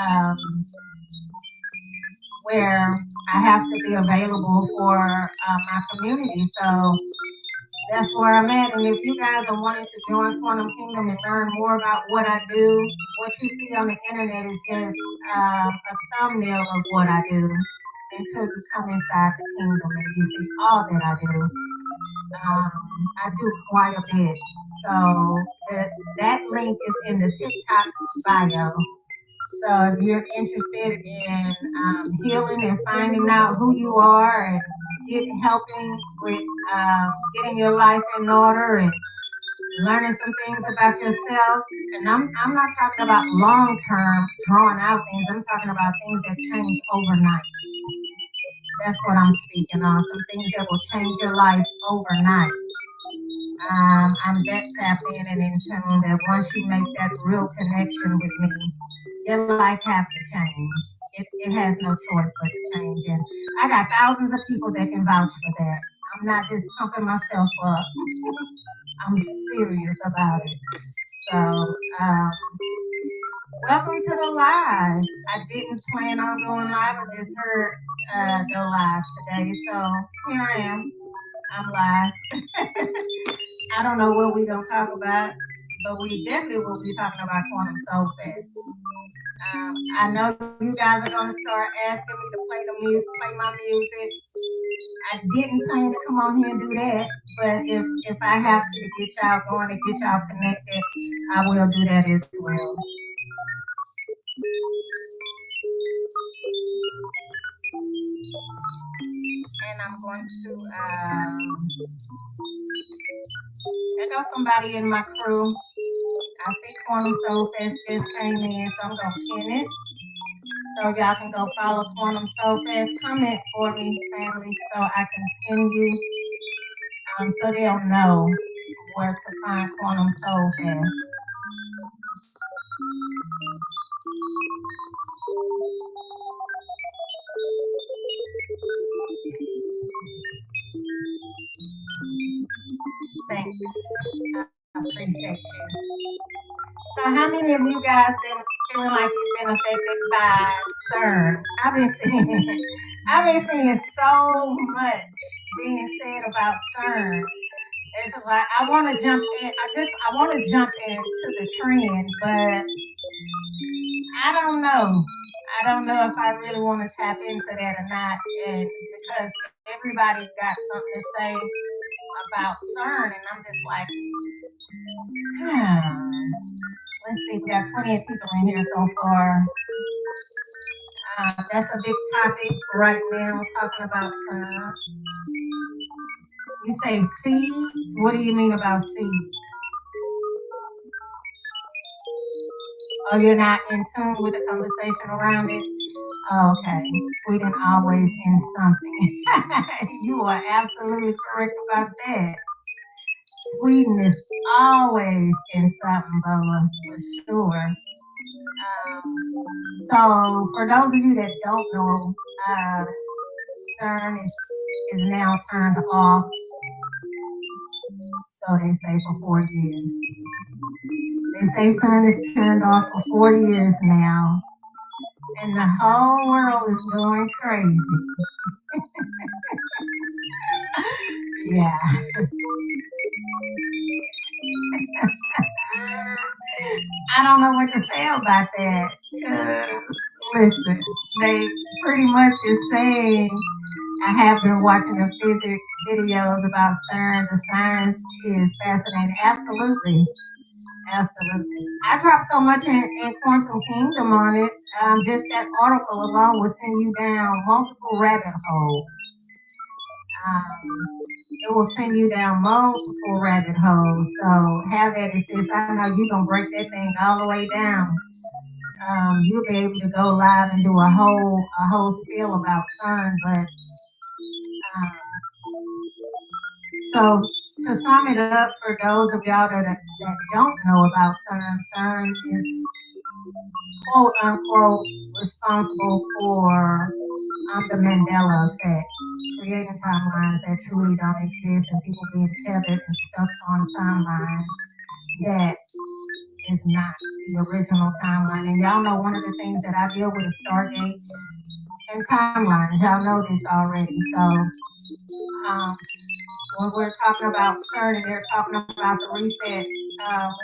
um, where I have to be available for my community. So that's where I'm at. And if you guys are wanting to join Quantum Kingdom and learn more about what I do, what you see on the internet is just a thumbnail of what I do until you come inside the kingdom and you see all that I do. I do quite a bit. So that link is in the TikTok bio. So if you're interested in healing and finding out who you are and helping with getting your life in order and learning some things about yourself, and I'm not talking about long term drawn out things. I'm talking about things that change overnight. That's what I'm speaking on. Some things that will change your life overnight. I'm that tapped in and in tune that once you make that real connection with me, your life has to change. It has no choice but to change. And I got thousands of people that can vouch for that. I'm not just pumping myself up. I'm serious about it. So, welcome to the live. I didn't plan on going live. I just heard go live today. So here I am. I'm live. I don't know what we're going to talk about, but we definitely will be talking about Quantum Soul Fest. I know you guys are going to start asking me to play the music, play my music. I didn't plan to come on here and do that, but if I have to get y'all going and get y'all connected, I will do that as well. And I'm going to there goes somebody in my crew. I see Quantum Soul Fest just came in, so I'm gonna pin it. So y'all can go follow Quantum Soul Fest. Comment for me, family, so I can pin you. So they'll know where to find Quantum Soul Fest. Thanks. I appreciate you. So how many of you guys been feeling like you've been affected by CERN? I've been seeing so much being said about CERN. It's just like I want to jump in. I want to jump into the trend, but I don't know. I don't know if I really want to tap into that or not, and because everybody got something to say about CERN, and I'm just like, hmm. Let's see, we got 28 people in here so far. That's a big topic right now, talking about CERN. You say seeds? What do you mean about seeds? Oh, you're not in tune with the conversation around it? Oh, okay. Sweden always in something. You are absolutely correct about that. Sweden is always in something, Boa, for sure. So, for those of you that don't know, CERN is now turned off, so they say, for 4 years. They say CERN is turned off for 4 years now, and the whole world is going crazy. Yeah. I don't know what to say about that. Listen, they pretty much is saying I have been watching the physics videos about CERN. The science is fascinating. Absolutely. Absolutely. I dropped so much in Quantum Kingdom on it. Just that article alone will send you down multiple rabbit holes. It will send you down multiple rabbit holes. So have at it, sis. I know you're gonna break that thing all the way down. You'll be able to go live and do a whole spiel about CERN, but um, so to sum it up for those of y'all that don't know about CERN, CERN is quote unquote responsible for the Mandela effect, creating timelines that truly don't exist and people being tethered and stuck on timelines that is not the original timeline. And y'all know one of the things that I deal with is stargates and timelines. Y'all know this already. So when we're talking about CERN and they're talking about the reset,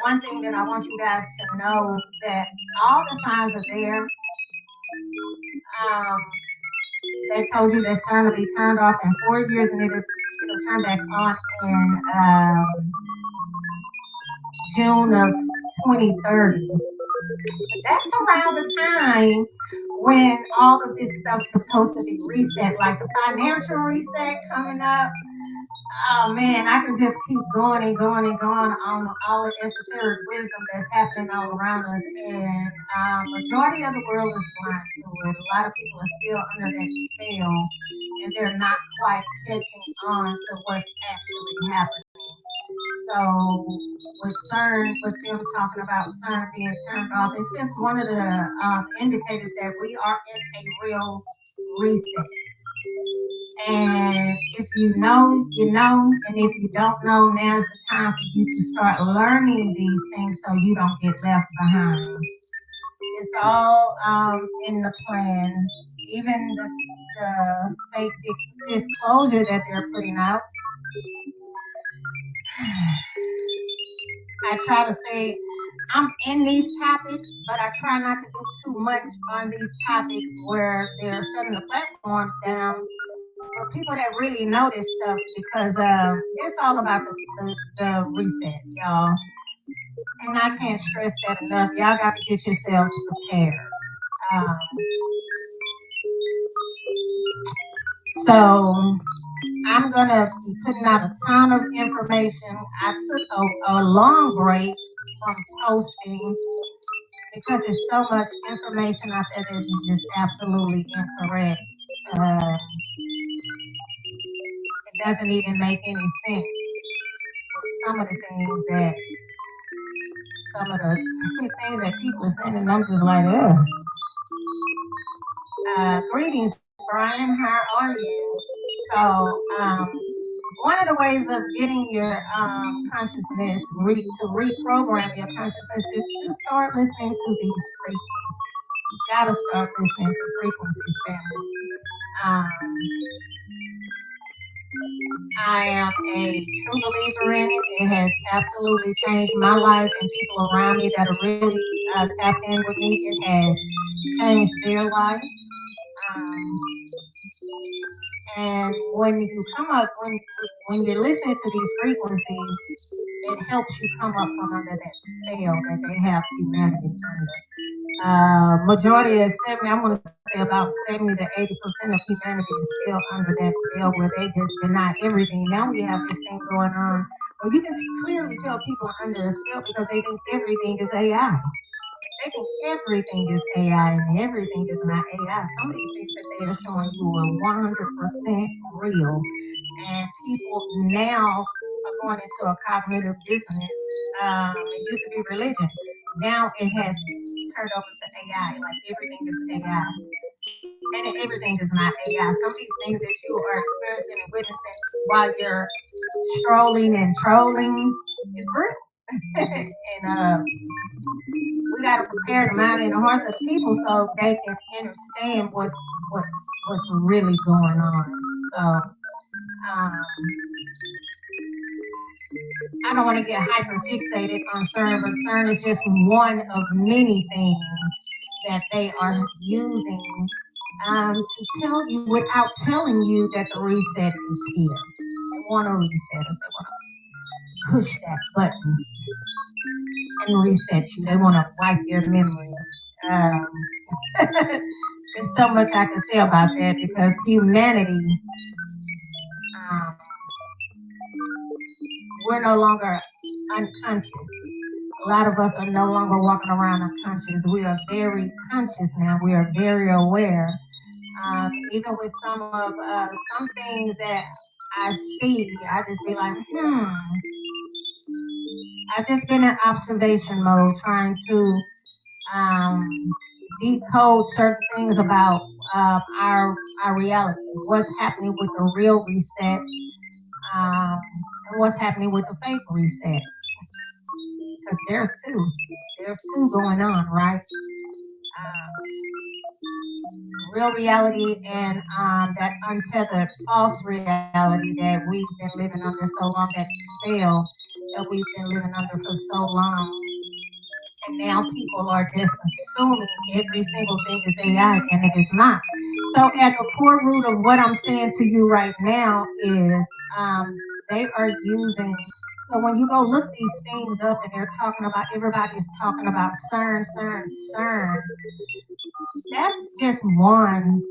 one thing that I want you guys to know that all the signs are there. They told you that CERN will be turned off in 4 years and it'll turn back on in June of 2030. That's around the time when all of this stuff's supposed to be reset, like the financial reset coming up. Oh man, I can just keep going and going and going on all the esoteric wisdom that's happening all around us, and majority of the world is blind to it. A lot of people are still under that spell, and they're not quite catching on to what's actually happening. So with CERN, with them talking about CERN being turned off, it's just one of the indicators that we are in a real reset. And if you know, you know, and if you don't know, now's the time for you to start learning these things so you don't get left behind. It's all in the plan. Even the fake disclosure that they're putting out. I try to say I'm in these topics, but I try not to do too much on these topics where they're shutting the platforms down for people that really know this stuff, because it's all about the reset, y'all. And I can't stress that enough. Y'all got to get yourselves prepared. So I'm going to be putting out a ton of information. I took a long break from posting because there's so much information out there that is just absolutely incorrect. It doesn't even make any sense with some of the things that people are saying, and I'm just like, ugh. Greetings, Brian. How are you? So, one of the ways of getting your consciousness to reprogram your consciousness is to start listening to these frequencies. You gotta start listening to frequencies, family. I am a true believer in it. It has absolutely changed my life and people around me that are really tapped in with me. It has changed their life. And when you come up, when you're listening to these frequencies, it helps you come up from under that spell that they have humanity under. Majority of 70, I'm going to say about 70 to 80% of humanity is still under that spell where they just deny everything. Now we have this thing going on where you can clearly tell people are under a spell because they think everything is AI. They think everything is AI and everything is not AI. Some of these things that they are showing you are 100% real. And people now are going into a cognitive dissonance. It used to be religion. Now it has turned over to AI. Like everything is AI. And everything is not AI. Some of these things that you are experiencing and witnessing while you're strolling and trolling is real. And we got to prepare the mind and the hearts of people so they can understand what's really going on. So I don't want to get hyper fixated on CERN, but CERN is just one of many things that they are using to tell you without telling you that the reset is here. They want to reset us. They want to push that button and reset you. They want to wipe your memory. There's so much I can say about that because humanity, we're no longer unconscious. A lot of us are no longer walking around unconscious. We are very conscious now. We are very aware. Even with some things that I see, I just be like, I've just been in observation mode, trying to decode certain things about our reality, what's happening with the real reset, and what's happening with the fake reset. because there's two going on, right? Real reality and that untethered false reality that we've been living under so long, that spell that we've been living under for so long. And now people are just assuming every single thing is AI, and it is not. So at the core root of what I'm saying to you right now is they are using. So when you go look these things up and they're talking about, everybody's talking about CERN, CERN, CERN. That's just one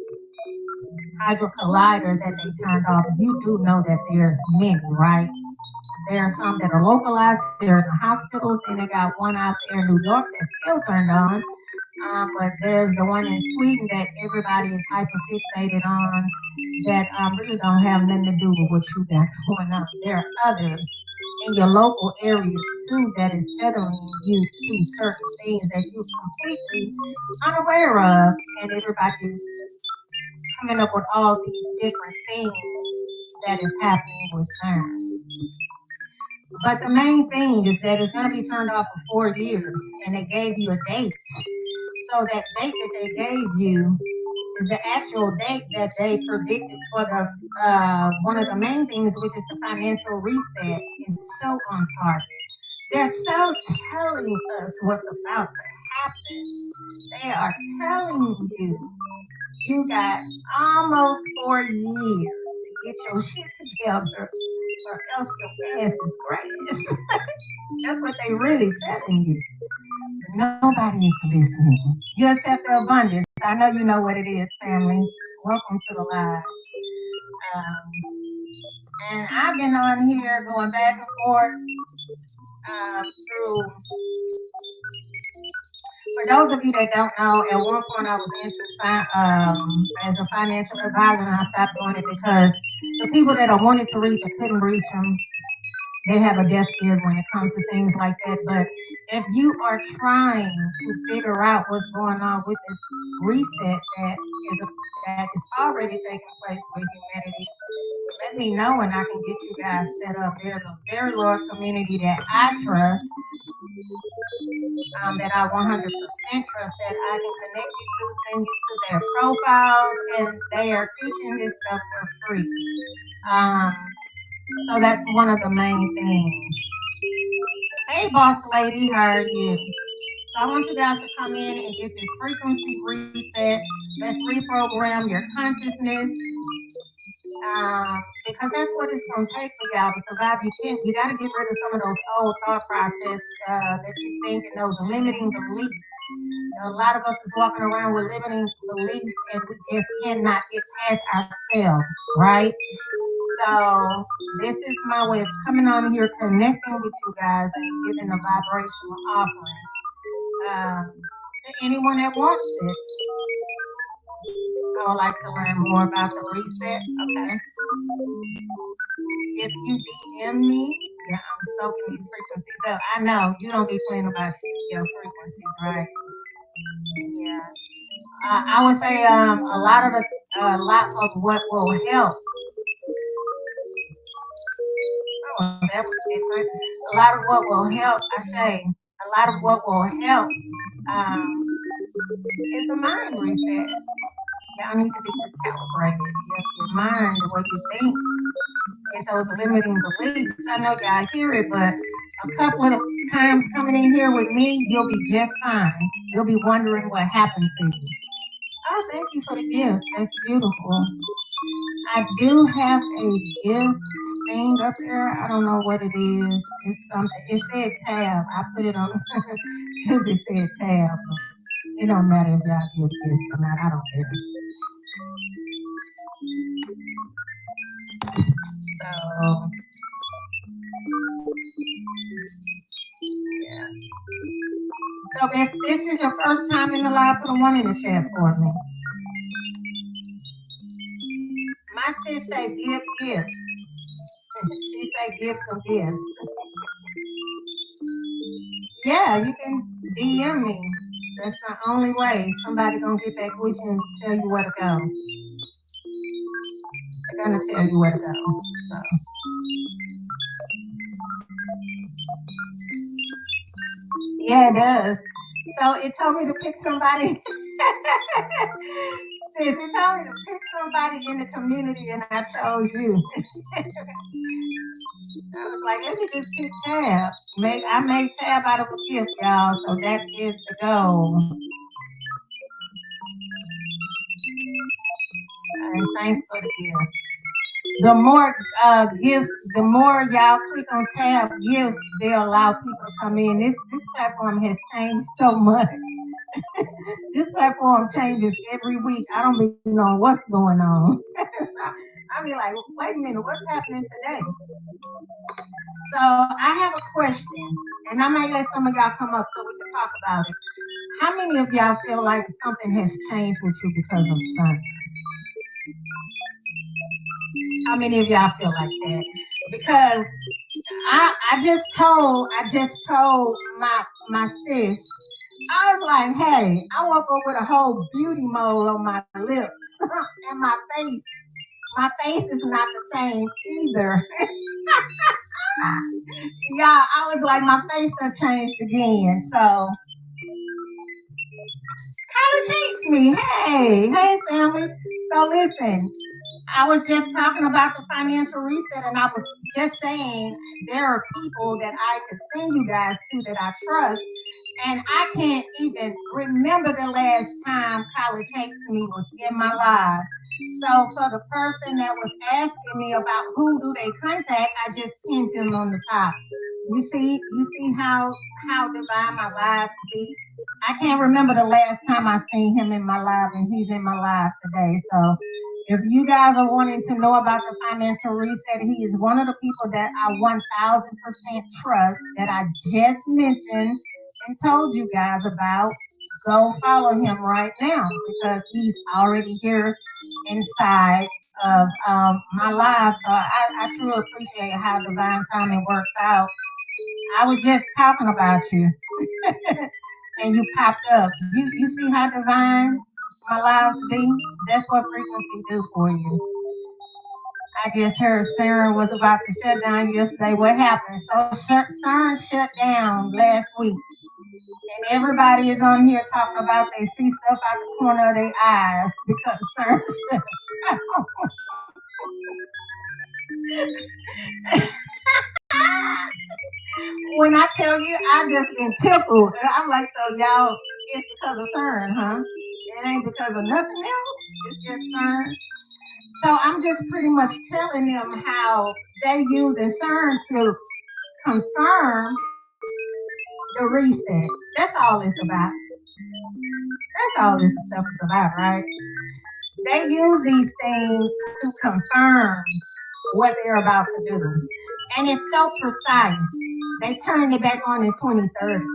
hydro collider that they turned off. You do know that there's many, right? There are some that are localized. They're in the hospitals, and they got one out there in New York that's still turned on. But there's the one in Sweden that everybody is hyper fixated on that really don't have nothing to do with what you got going on. There are others in your local areas too that is tethering you to certain things that you're completely unaware of, and everybody's coming up with all these different things that is happening with CERN. But the main thing is that it's going to be turned off for 4 years, and they gave you a date. So that date that they gave you is the actual date that they predicted for the one of the main things, which is the financial reset, is so on target. They're so telling us what's about to happen. They are telling you you got almost 4 years to get your shit together, or else your ass is grass. That's what they really telling you. Nobody is listening. You accept the abundance. I know you know what it is, family. Welcome to the live. And I've been on here going back and forth through. For those of you that don't know, at one point I was into as a financial advisor, and I stopped doing it because the people that I wanted to reach, I couldn't reach them. They have a deaf ear when it comes to things like that. But if you are trying to figure out what's going on with this reset that is already taking place with humanity, let me know and I can get you guys set up. There's a very large community that I trust, that I 100% trust, that I can connect you to, send you to their profiles, and they are teaching this stuff for free. So that's one of the main things. Hey, boss lady, how are you? So I want you guys to come in and get this frequency reset. Let's reprogram your consciousness. Because that's what it's going to take for y'all to survive. You got to get rid of some of those old thought process that you think, and those limiting beliefs. A lot of us is walking around with limiting beliefs, and we just cannot get past ourselves, right? So this is my way of coming on here, connecting with you guys, and giving a vibrational offering to anyone that wants it. I would like to learn more about the reset. Okay. If you DM me, yeah, I'm soaking these frequencies up. I know you don't be playing about your frequencies, right? Yeah. I would say a lot of what will help. Oh, that was different. A lot of what will help. I say a lot of what will help is a mind reset. Y'all need to be recalibrated. Your mind, the way you think, and those limiting beliefs. I know y'all hear it, but a couple of times coming in here with me, you'll be just fine. You'll be wondering what happened to you. Oh, thank you for the gift. That's beautiful. I do have a gift thing up there. I don't know what it is. It's something. It said tab. I put it on because it said tab. It don't matter if y'all give gifts or not. I don't care. So, yeah. So if this is your first time in the live, put a 1 in the chat for me. My sis say give gifts. She say give some gifts. Yeah, you can DM me. That's the only way somebody gonna get back with you and tell you where to go. They're gonna tell you where to go. So. Yeah, it does. So it told me to pick somebody. Sis, it told me to pick somebody in the community, and I chose you. I was like, let me just pick Tab. I made Tab out of a gift, y'all. So that is the goal. And thanks for the gifts. The more gifts, the more y'all click on tab gift, they'll allow people to come in. This platform has changed so much. This platform changes every week. I don't even know what's going on. I mean, like, wait a minute, what's happening today? So I have a question, and I might let some of y'all come up so we can talk about it. How many of y'all feel like something has changed with you because of CERN? How many of y'all feel like that? Because I just told my sis, I was like, hey, I woke up with a whole beauty mole on my lips and my face. My face is not the same either. Yeah, I was like, my face done changed again. So college hates me. Hey, family. So listen, I was just talking about the financial reset, and I was just saying there are people that I could send you guys to that I trust, and I can't even remember the last time College Hates Me was in my life. So for the person that was asking me about who do they contact, I just pinned him on the top. You see how divine my lives be. I can't remember the last time I seen him in my life, and he's in my life today. So if you guys are wanting to know about the financial reset, he is one of the people that I 1000% trust that I just mentioned and told you guys about. Go follow him right now because he's already here inside of my life. So I truly appreciate how divine timing works out. I was just talking about you and you popped up. You see how divine my lives be? That's what frequency do for you. I just heard CERN was about to shut down yesterday. What happened? So CERN shut down last week. And everybody is on here talking about they see stuff out the corner of their eyes because CERN shut down. When I tell you, I just been tickled. I'm like, so y'all, it's because of CERN, huh? It ain't because of nothing else. It's just CERN. So I'm just pretty much telling them how they using CERN to confirm the reset. That's all it's about. That's all this stuff is about, right? They use these things to confirm what they're about to do. And it's so precise. They turned it back on in 2030.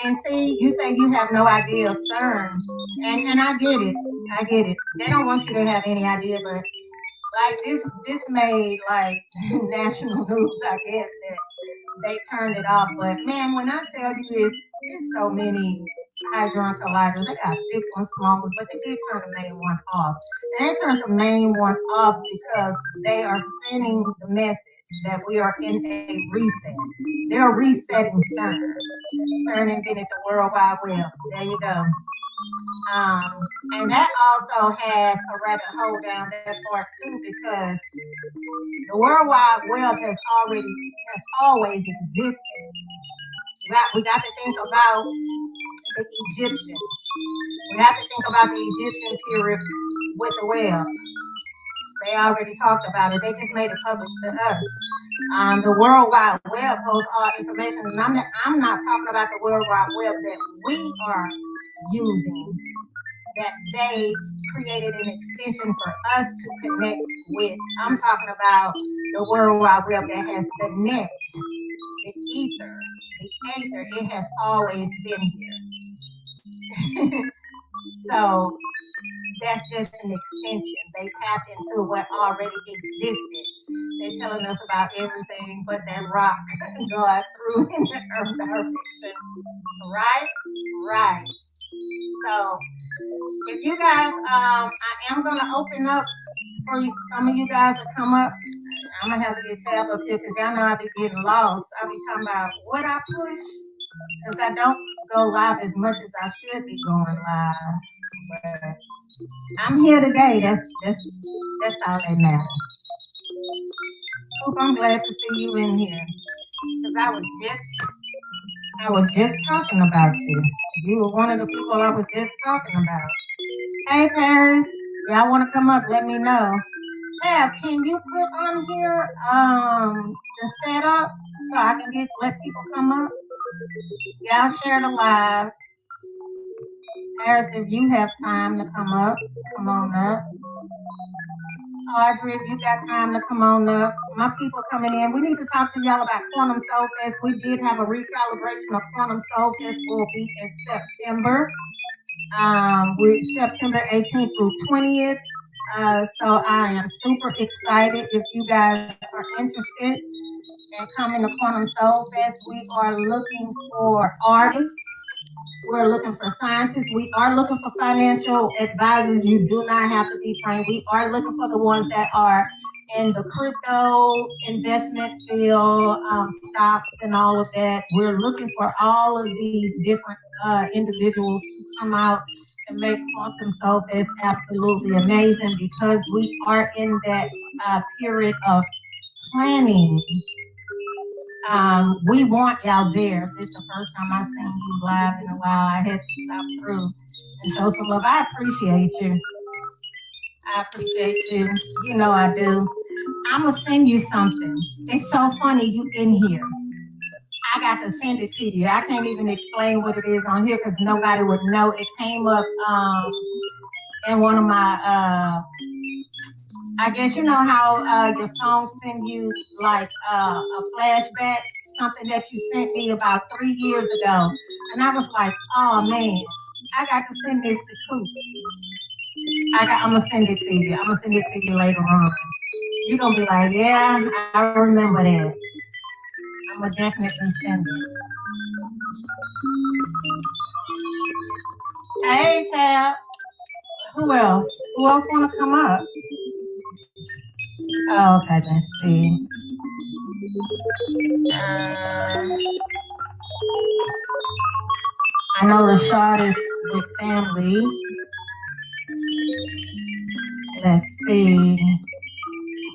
And see, you say you have no idea of CERN. And I get it. I get it. They don't want you to have any idea, but like this made like national news, I guess, that they turned it off. But man, when I tell you it's so many hydron colliders, they got big ones, small ones, but they did turn the main one off. And they turned the main one off because they are sending the message that we are in a reset. They're resetting CERN. CERN invented the World Wide Web. There you go. Um, and that also has a rabbit hole down that part too, because the World Wide Web has always existed. We got to think about the Egyptians. We have to think about the Egyptian period with the web. They already talked about it. They just made it public to us. The World Wide Web holds all information, and I'm not talking about the World Wide Web that we are using, that they created an extension for us to connect with. I'm talking about the World Wide Web that has the net, the ether, the aether. It has always been here. So that's just an extension. They tap into what already existed. They're telling us about everything but that rock God threw in the earth direction. Right? Right. So if you guys, I am going to open up for you, some of you guys to come up. I'm gonna have to get Tab up here because y'all know I be getting lost. I be talking about what I push because I don't go live as much as I should be going live. But I'm here today. That's all that matters. Hope I'm glad to see you in here because I was just talking about you. You were one of the people I was just talking about. Hey Paris, y'all want to come up? Let me know. Tab, can you put on here the setup so I can let people come up? Y'all share the live. Paris, if you have time to come up, come on up. Audrey, if you got time to come on up. My people coming in. We need to talk to y'all about Quantum Soul Fest. We did have a recalibration of Quantum Soul Fest. Will be in September. With September 18th through 20th. So I am super excited. If you guys are interested in coming to Quantum Soul Fest, we are looking for artists. We're looking for scientists. We are looking for financial advisors. You do not have to be trained. We are looking for the ones that are in the crypto investment field, stocks and all of that. We're looking for all of these different individuals to come out and make Quantum Soul Fest absolutely amazing because we are in that period of planning. We want y'all there. This is the first time I've seen you live in a while. I had to stop through and show some love. I appreciate you. I appreciate you. You know I do. I'm going to send you something. It's so funny you in here. I got to send it to you. I can't even explain what it is on here because nobody would know. It came up in one of my, I guess you know how your phone send you like a flashback, something that you sent me about 3 years ago. And I was like, oh man, I got to send this to Coop. I'm going to send it to you. I'm going to send it to you later on. You're going to be like, yeah, I remember that. I'm going to definitely send it. Hey, Tab. Who else? Who else want to come up? Oh, okay, let's see. I know Rashad is with family. Let's see.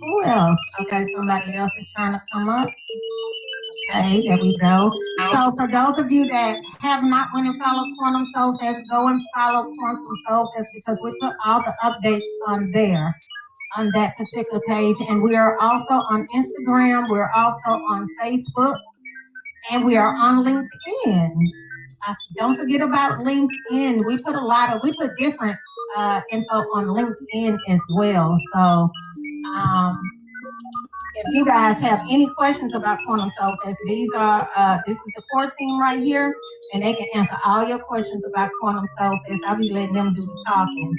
Who else? Okay, somebody else is trying to come up. Okay, there we go. So for those of you that have not went and followed Quantum Soul Fest, go and follow Quantum Soul Fest because we put all the updates on there, on that particular page. And we are also on Instagram. We're also on Facebook. And we are on LinkedIn. Don't forget about LinkedIn. We put different info on LinkedIn as well. So if you guys have any questions about Quantum Soul Fest, this is the core team right here, and they can answer all your questions about Quantum Soul Fest. I'll be letting them do the talking.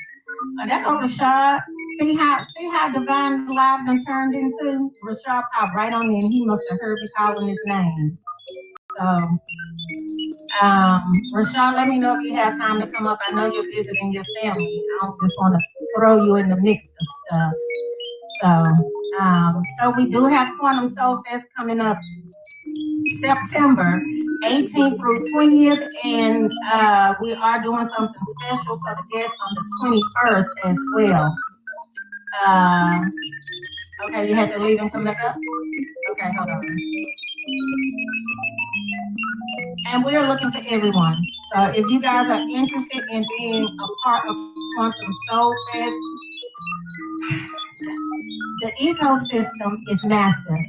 That go Rashad. See how Divine Live done turned into? Rashad popped right on in. He must have heard me calling his name. So, Rashad, let me know if you have time to come up. I know you're visiting your family. I don't just want to throw you in the mix of stuff. So we do have Quantum Soul Fest coming up September 18th through 20th, and we are doing something special for the guests on the 21st as well. Okay, you had to leave and come back up? Okay, hold on. And we're looking for everyone. So if you guys are interested in being a part of Quantum Soul Fest, the ecosystem is massive.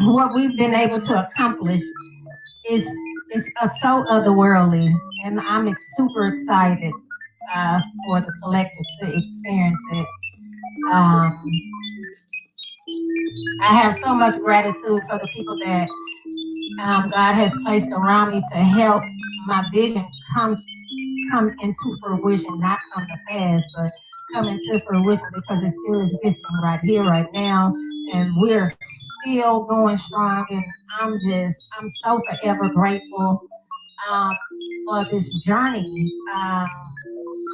What we've been able to accomplish is so otherworldly, and I'm super excited for the collective to experience it. I have so much gratitude for the people that God has placed around me to help my vision come into fruition, not come to pass, but come into fruition because it's still existing right here, right now, and we're still going strong. And I'm so forever grateful for this journey.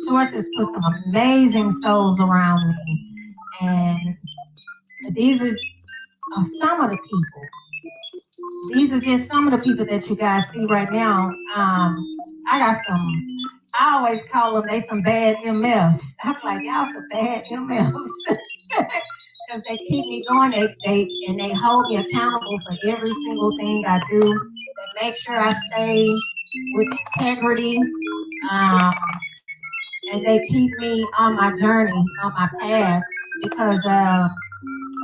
Source has put some amazing souls around me, and These are some of the people. These are just some of the people that you guys see right now. I got some. I always call them they some bad MFs. I'm like, y'all some bad MFs. Because they keep me going. They hold me accountable for every single thing I do. They make sure I stay with integrity. Um, and they keep me on my journey, on my path, because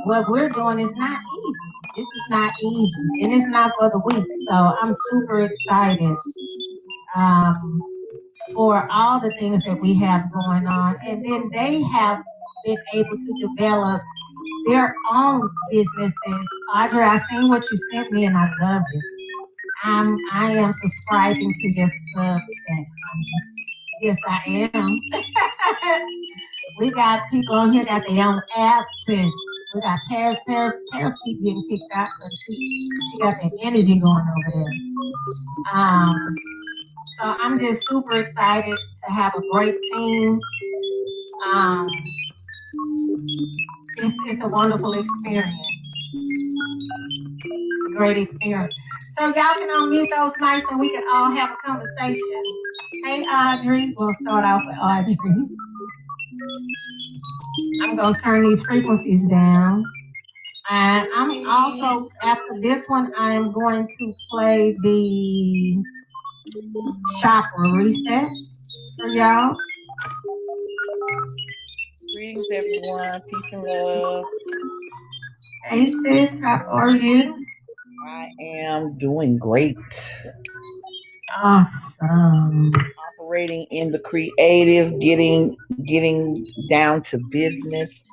what we're doing is not easy. This is not easy, and it's not for the weak. So I'm super excited for all the things that we have going on, and then they have been able to develop their own businesses. Audrey, I seen what you sent me, and I love it. I am subscribing to your Substack. Yes, I am. We got people on here that they own apps, and we got Paris keep getting kicked out because she got that energy going over there. So I'm just super excited to have a great team. It's a wonderful experience. It's a great experience. So y'all can unmute those mics and we can all have a conversation. Hey Audrey, we'll start off with Audrey. I'm gonna turn these frequencies down. And I'm also, after this one, I am going to play the chakra reset for y'all. Greetings, everyone. Peace and love. Hey, sis, how are you? I am doing great. Awesome. Operating in the creative, getting down to business.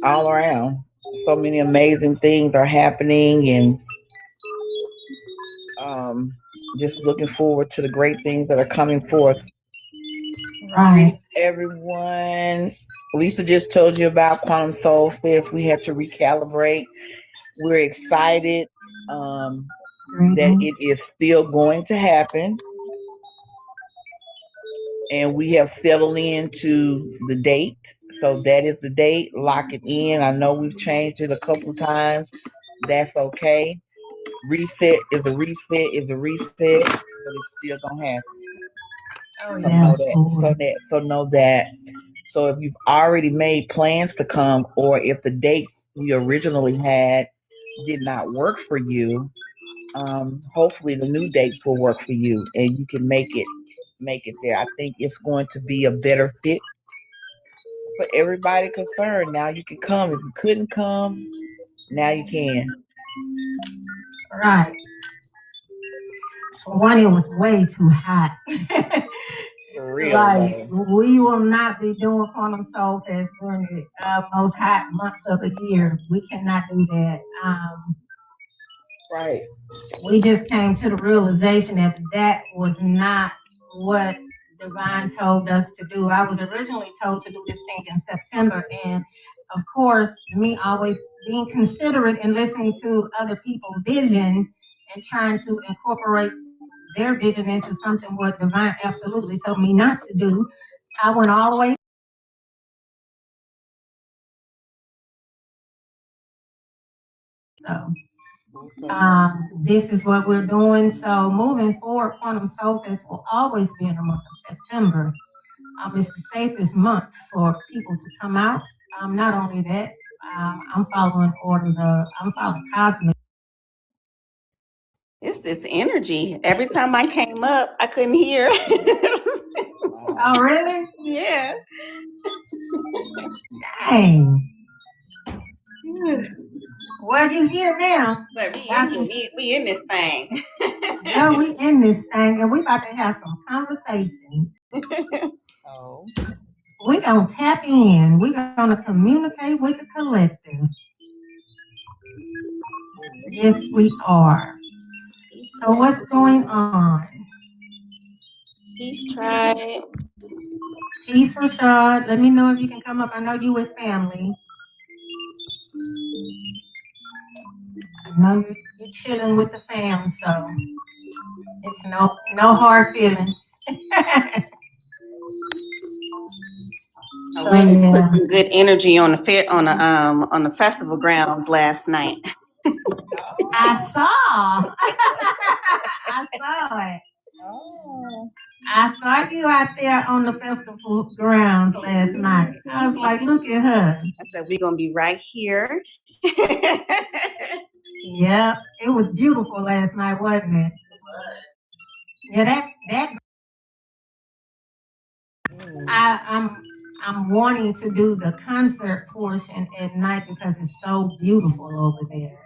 All around. So many amazing things are happening, and just looking forward to the great things that are coming forth. Right. Everyone, Lisa just told you about Quantum Soul Fest. We had to recalibrate. We're excited that it is still going to happen. And we have settled into the date. So that is the date. Lock it in. I know we've changed it a couple of times. That's okay. Reset is a reset is a reset, but it's still gonna happen. So know that. So know that. So if you've already made plans to come, or if the dates we originally had did not work for you, hopefully the new dates will work for you and you can make it there. I think it's going to be a better fit for everybody concerned. Now you can come. If you couldn't come, now you can. Right. For one, it was way too hot. For real. Like, we will not be doing Quantum Soul Fest during the most hot months of the year. We cannot do that. Right. We just came to the realization that that was not what Divine told us to do. I was originally told to do this thing in September, and of course, me always being considerate and listening to other people's vision and trying to incorporate their vision into something what Divine absolutely told me not to do. I went all the way. So this is what we're doing. So moving forward, Quantum Soul Fest will always be in the month of September. It's the safest month for people to come out. Not only that, I'm following cosmic. It's this energy. Every time I came up, I couldn't hear. Oh, really? Yeah. Dang. Well, you here now. But we in this thing. Yeah, we in this thing, and we about to have some conversations. Oh. We're going to tap in. We're going to communicate with the collective. Yes, we are. So what's going on? Peace, tribe. Peace, Rashad. Let me know if you can come up. I know you with family. I know you're chilling with the fam, so it's no hard feelings. So we put some good energy on the festival grounds last night. I saw. I saw it. Oh. I saw you out there on the festival grounds last night. I was like, look at her. I said, we're going to be right here. Yeah, it was beautiful last night, wasn't it? Yeah, that I'm wanting to do the concert portion at night because it's so beautiful over there.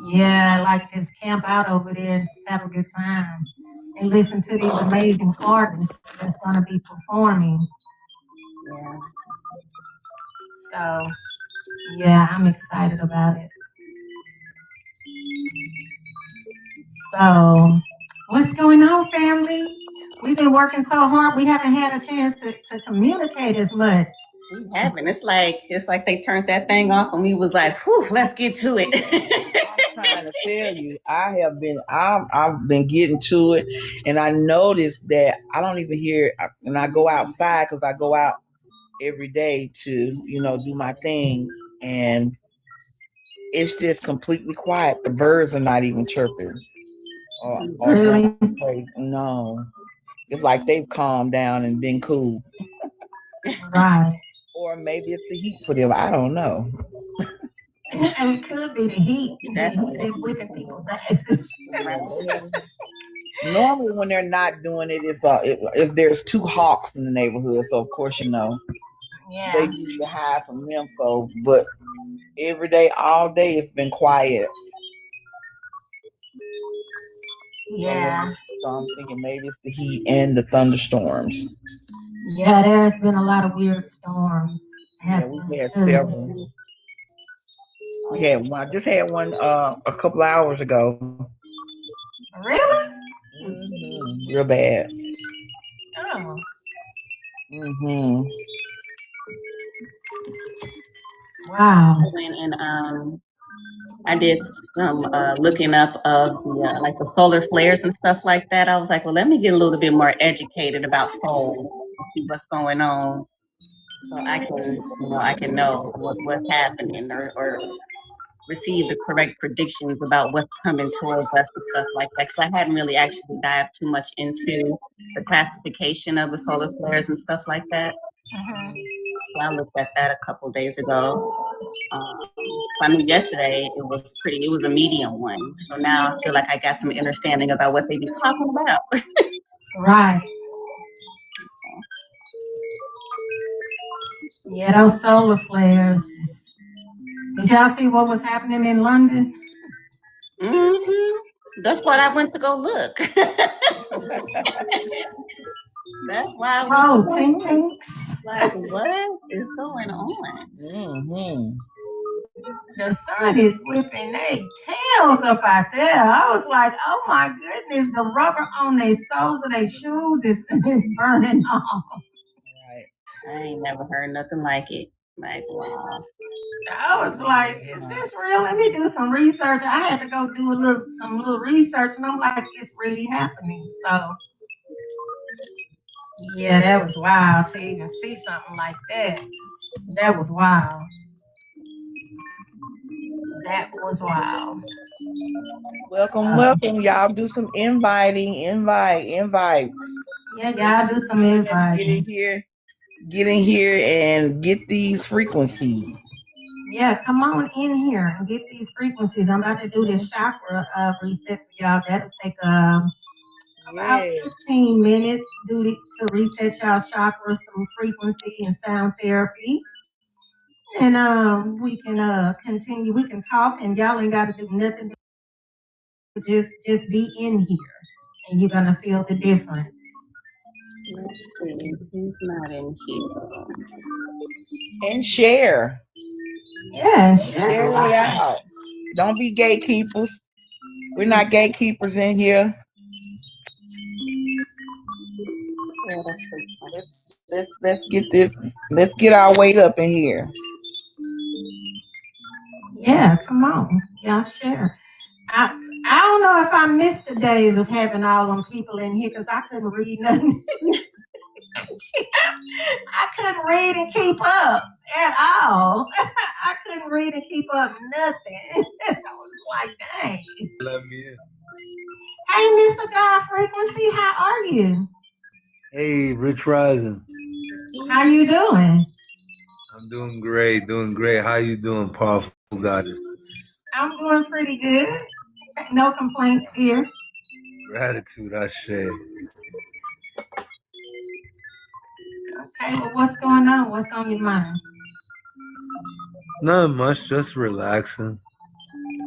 Yeah, like just camp out over there and just have a good time and listen to these amazing artists that's going to be performing. Yeah. So, yeah, I'm excited about it. So, what's going on, family? We've been working so hard, we haven't had a chance to communicate as much. We haven't. It's like they turned that thing off and we was like, whew, let's get to it. I'm trying to tell you, I've been getting to it, and I noticed that I don't even hear, and I go outside because I go out every day to, do my thing, and it's just completely quiet. The birds are not even chirping. Or Really? No. It's like they've calmed down and been cool. Right. Or maybe it's the heat for them. I don't know. And it could be the heat. They're whipping people's asses. Normally, when they're not doing it, it's there's 2 hawks in the neighborhood, so of course Yeah. they usually hide from them. So, but every day, all day, it's been quiet. Yeah. So I'm thinking maybe it's the heat and the thunderstorms. Yeah, there's been a lot of weird storms. Yeah, we had several. We had one. I just had one a couple hours ago. Really? Mm-hmm. Real bad. Oh. Mm-hmm. Wow. I went and I did some looking up of the like the solar flares and stuff like that. I was like, well, let me get a little bit more educated about solar, see what's going on, so I can know what's happening or receive the correct predictions about what's coming towards us and stuff like that. Because I hadn't really actually dived too much into the classification of the solar flares and stuff like that. Mm-hmm. So I looked at that a couple days ago. I mean, yesterday it was a medium one. So now I feel like I got some understanding about what they be talking about. Right. Yeah, those solar flares. Did y'all see what was happening in London? Mm-hmm. That's what I went to go look. That's why. Oh, tink tinks. Like, what is going on? Mm-hmm. The sun is whipping their tails up out there. I was like, oh my goodness, the rubber on their soles of their shoes is burning off. Right. I ain't never heard nothing like it. Like, wow. I was like, is this real? Let me do some research. I had to go do some little research, and I'm like, it's really happening. So, yeah, that was wild to even see something like that. That was wild. That was wild. Welcome. Y'all do some inviting. Invite. Yeah, y'all do some inviting. Get in here and get these frequencies. Yeah, come on in here and get these frequencies. I'm about to do this chakra reset for y'all. That'll take about 15 minutes to reset y'all chakras through frequency and sound therapy. And we can continue. We can talk, and y'all ain't got to do nothing. Just be in here, and you're gonna feel the difference. Let's see. Who's not in here? And share. Yeah, Share it out. Don't be gatekeepers. We're not gatekeepers in here. Let's get this. Let's get our weight up in here. Yeah, come on, y'all share. I don't know if I missed the days of having all them people in here because I couldn't read nothing. I couldn't read and keep up at all. I couldn't read and keep up nothing. I was like, dang. Let me in. Hey, Mr. God Frequency, how are you? Hey, Rich Rising. How you doing? I'm doing great, doing great. How you doing, powerful goddess? I'm doing pretty good. No complaints here. Gratitude, Ashe. Okay, well, what's going on? What's on your mind? Not much, just relaxing,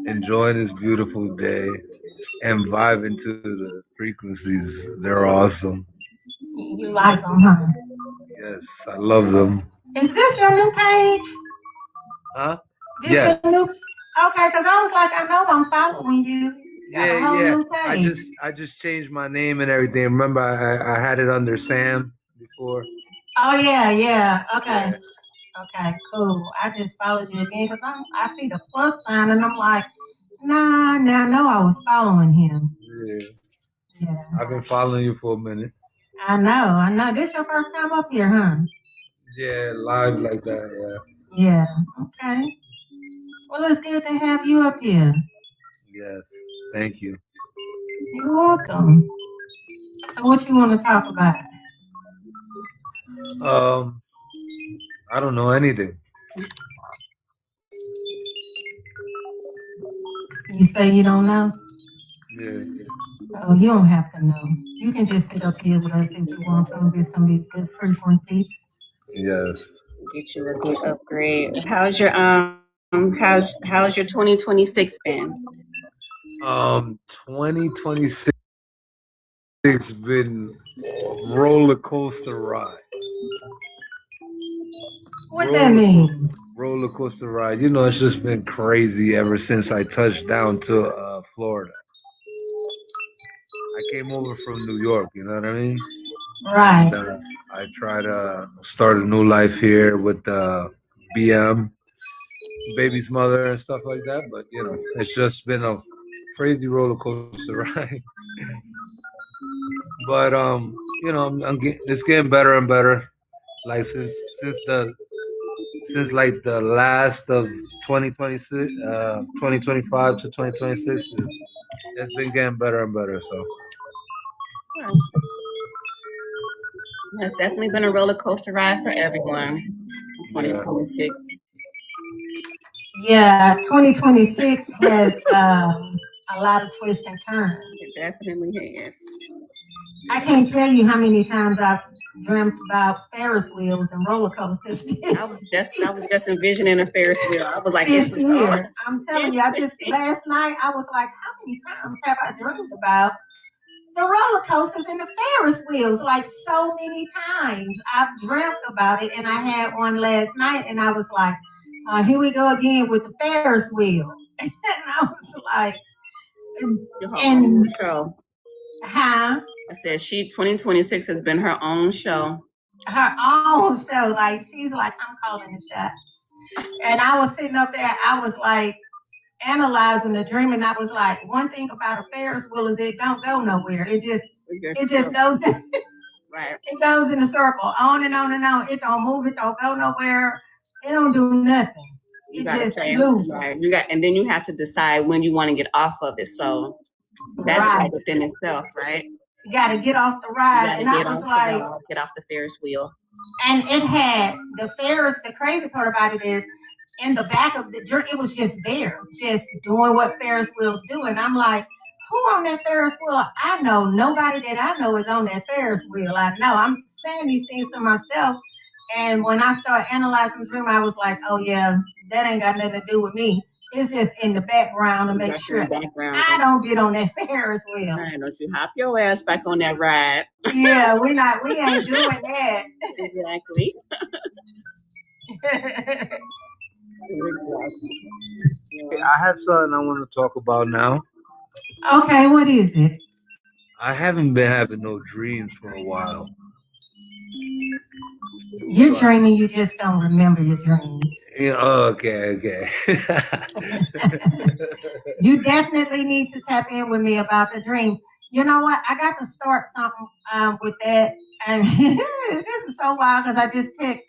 enjoying this beautiful day, and vibing to the frequencies. They're awesome. You like them, huh? Yes, I love them. Is this your new page? Huh? This Yes. your new? Okay, because I was like, I know I'm following you. You got a whole new page. I just changed my name and everything. Remember, I had it under Sam before. Oh yeah. Okay. Yeah. Okay, cool. I just followed you again because I see the plus sign and I'm like, nah, I know I was following him. Yeah. I've been following you for a minute. I know. This your first time up here, huh? Yeah, live like that, Yeah. Okay. Well, it's good to have you up here. Yes, thank you. You're welcome. So what you want to talk about? I don't know anything. You say you don't know? Yeah. Oh, you don't have to know. You can just sit up here with us if you want to get some of these good frequencies. Yes. Get you a good upgrade. How's your 2026 been? 2026 been a roller coaster ride. What that mean? Roller coaster ride. You know, it's just been crazy ever since I touched down to Florida. I came over from New York, you know what I mean? Right. And, I try to start a new life here with BM, baby's mother, and stuff like that. But you know, it's just been a crazy roller coaster ride. But you know, it's getting better and better. Like since like the last of 2026, 2025 to 2026, it's been getting better and better. So. It's definitely been a roller coaster ride for everyone. 2026. Yeah, 2026 has a lot of twists and turns. It definitely has. I can't tell you how many times I've dreamt about Ferris wheels and roller coasters. I was just envisioning a Ferris wheel. I was like, this this is awesome. year. I'm telling you, last night I was like, how many times have I dreamed about the roller coasters and the Ferris wheels? Like so many times I've dreamt about it, and I had one last night, and I was like, here we go again with the Ferris wheel. And I was like, and show. Huh? I said 2026 has been her own show. Her own show. Like she's like, I'm calling the shots. And I was sitting up there, I was like analyzing the dream, and I was like, one thing about a Ferris wheel is it don't go nowhere. It just goes in, right. It goes in a circle, on and on and on. It don't move, it don't go nowhere, it don't do nothing. You gotta say, right. And then you have to decide when you want to get off of it. So that's right within itself, right? You gotta get off the ride. And I was like, get off the Ferris wheel. And it had the crazy part about it is in the back of the it was just there, just doing what Ferris wheels do. And I'm like, who on that Ferris wheel? I know nobody that I know is on that Ferris wheel. I know. I'm saying these things to myself. And when I started analyzing the dream, I was like, oh yeah, that ain't got nothing to do with me. It's just in the background to make sure I don't get on that Ferris wheel. I know you hop your ass back on that ride. Yeah, we ain't doing that. Exactly. I have something I want to talk about now. Okay, what is it? I haven't been having no dreams for a while. You're dreaming, you just don't remember your dreams. Yeah, okay. You definitely need to tap in with me about the dreams. You know what? I got to start something with that. And this is so wild because I just text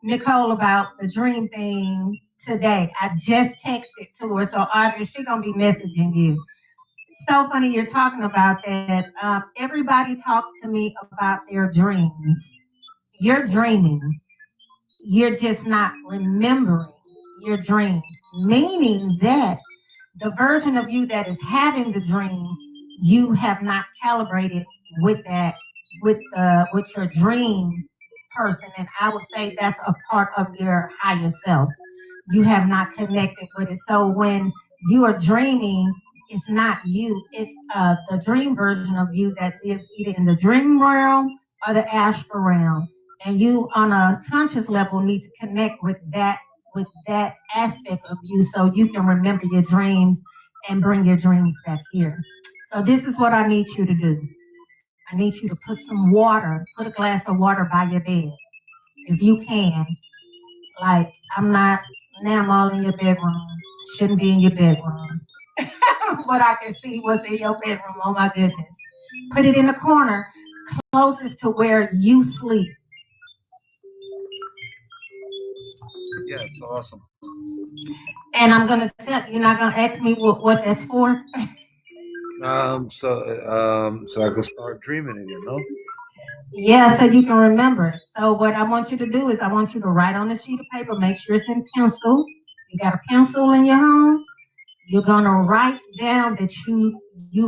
Nicole about the dream thing today. I just texted to her, so Audrey, she's gonna be messaging you. So funny you're talking about that. Everybody talks to me about their dreams. You're dreaming. You're just not remembering your dreams, meaning that the version of you that is having the dreams, you have not calibrated with that, with your dream person. And I would say that's a part of your higher self. You have not connected with it. So when you are dreaming, it's not you. It's the dream version of you that lives either in the dream realm or the astral realm. And you, on a conscious level, need to connect with that aspect of you, so you can remember your dreams and bring your dreams back here. So this is what I need you to do. I need you to put a glass of water by your bed, if you can. Like, I'm all in your bedroom. Shouldn't be in your bedroom. But I can see what's in your bedroom. Oh my goodness. Put it in the corner closest to where you sleep. Yeah, it's awesome. And I'm gonna tell you're not gonna ask me what that's for. So I can start dreaming again, no? Yeah, so you can remember. So what I want you to do is I want you to write on a sheet of paper. Make sure it's in pencil. You got a pencil in your home. You're gonna write down that you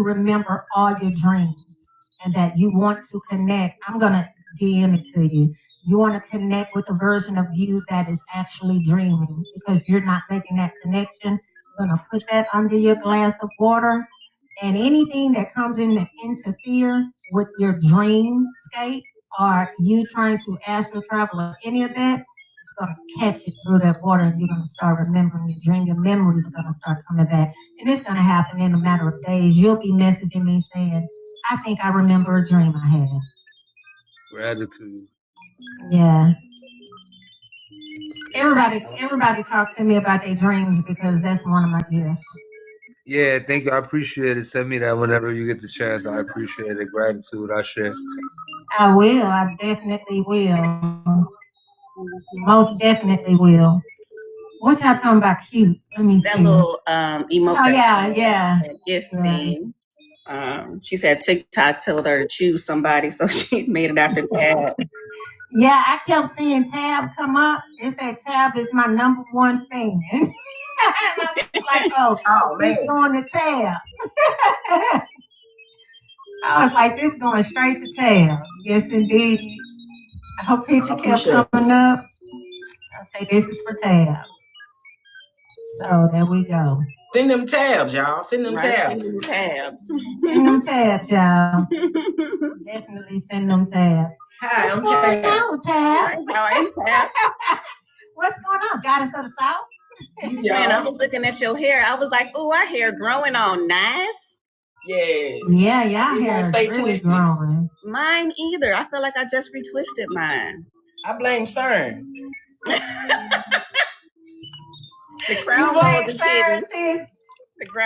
remember all your dreams and that you want to connect. I'm gonna DM it to you. You want to connect with the version of you that is actually dreaming, because you're not making that connection. You're gonna put that under your glass of water, and anything that comes in to interfere with your dreamscape or you trying to astral travel or any of that, it's going to catch it through that water, and you're going to start remembering your dream. Your memories are going to start coming back. And it's going to happen in a matter of days. You'll be messaging me saying, I think I remember a dream I had. Gratitude. Yeah. Everybody talks to me about their dreams because that's one of my gifts. Yeah, thank you. I appreciate it. Send me that whenever you get the chance. I appreciate it. Gratitude. I share. I will. I definitely will. Most definitely will. What y'all talking about cute? Let me That see. little emote. Oh yeah. That gift thing. She said TikTok told her to choose somebody, so she made it after Tab. Yeah, I kept seeing Tab come up. It said Tab is my number one fan. And I was like, oh this going to Tab. I was like, this going straight to Tab. Yes, indeed. Her picture kept coming up. I say, this is for Tab. So there we go. Send them tabs, y'all. Send them tabs. Send them tabs, y'all. Definitely send them tabs. Hi, I'm Tab. Tab. What's going on? Goddess of the South? Man, I was looking at your hair. I was like, oh, our hair growing on nice. Yeah. Yeah, y'all hair is really growing. Mine either. I feel like I just retwisted mine. I blame CERN. The crown load is hidden.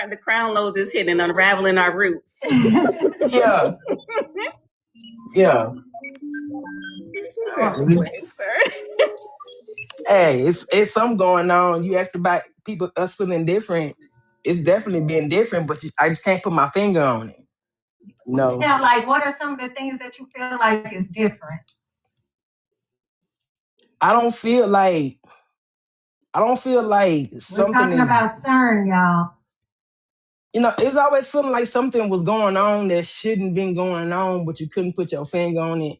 The crown load is hidden, unraveling our roots. Yeah. Yeah. Hey, it's something going on. You asked about people, us feeling different. It's definitely been different, but I just can't put my finger on it. No. Tell, like, what are some of the things that you feel like is different? I don't feel like something. We're talking about CERN, y'all. You know, it was always feeling like something was going on that shouldn't been going on, but you couldn't put your finger on it.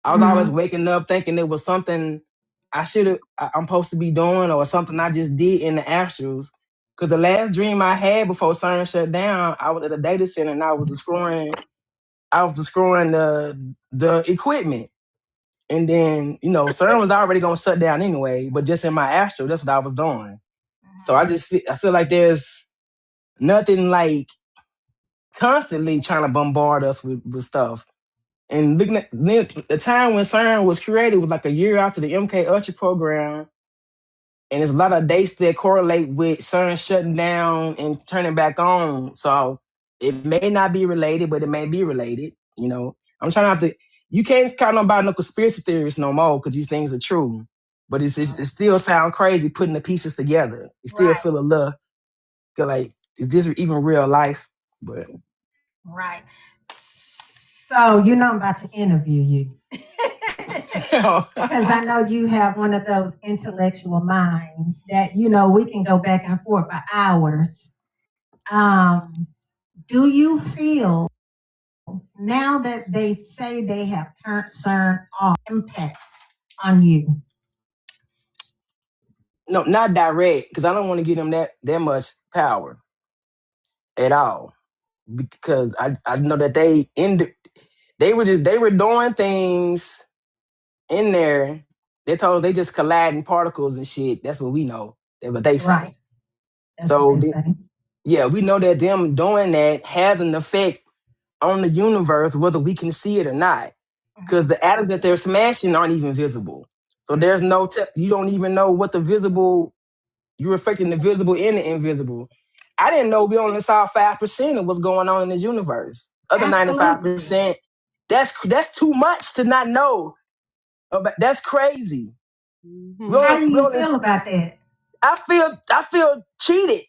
I was always waking up thinking it was something I'm supposed to be doing, or something I just did in the astrals. Because the last dream I had before CERN shut down, I was at a data center and I was destroying the equipment. And then, CERN was already going to shut down anyway, but just in my astral, that's what I was doing. So I feel like there's nothing like constantly trying to bombard us with stuff. And looking at the time when CERN was created was like a year after the MKUltra program. And there's a lot of dates that correlate with CERN shutting down and turning back on. So it may not be related, but it may be related. I'm trying not to, you can't count on about no conspiracy theories no more because these things are true. but it still sound crazy putting the pieces together. You still Right. feel a little, feel like, is this even real life? But Right. So you know I'm about to interview you. Because I know you have one of those intellectual minds that, you know, we can go back and forth for hours. Do you feel now that they say they have turned CERN off impact on you? no, not direct, because I don't want to give them that much power at all. Because I know that they were doing things in there. They told they just colliding particles and shit. That's what we know. That's what they say. Right. That's So what they say. yeah, we know that them doing that has an effect on the universe, whether we can see it or not. Because the atoms that they're smashing aren't even visible. So there's no you don't even know what the visible, you're affecting the visible and the invisible. I didn't know we only saw 5% of what's going on in this universe. Other Absolutely. 95%, that's too much to not know. That's crazy. Mhm. How do you feel about that? I feel cheated.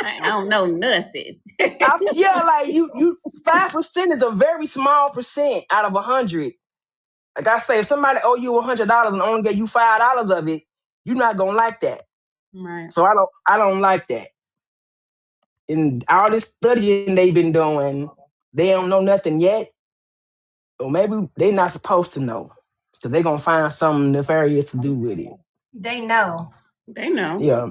I don't know nothing. Like you 5% is a very small percent out of 100. Like I say, if somebody owe you $100 and only gave you $5 of it, you're not gonna like that. Right. So I don't like that. And all this studying they've been doing, they don't know nothing yet. Or maybe they're not supposed to know. Because they're gonna find something nefarious to do with it. They know. They know. Yeah.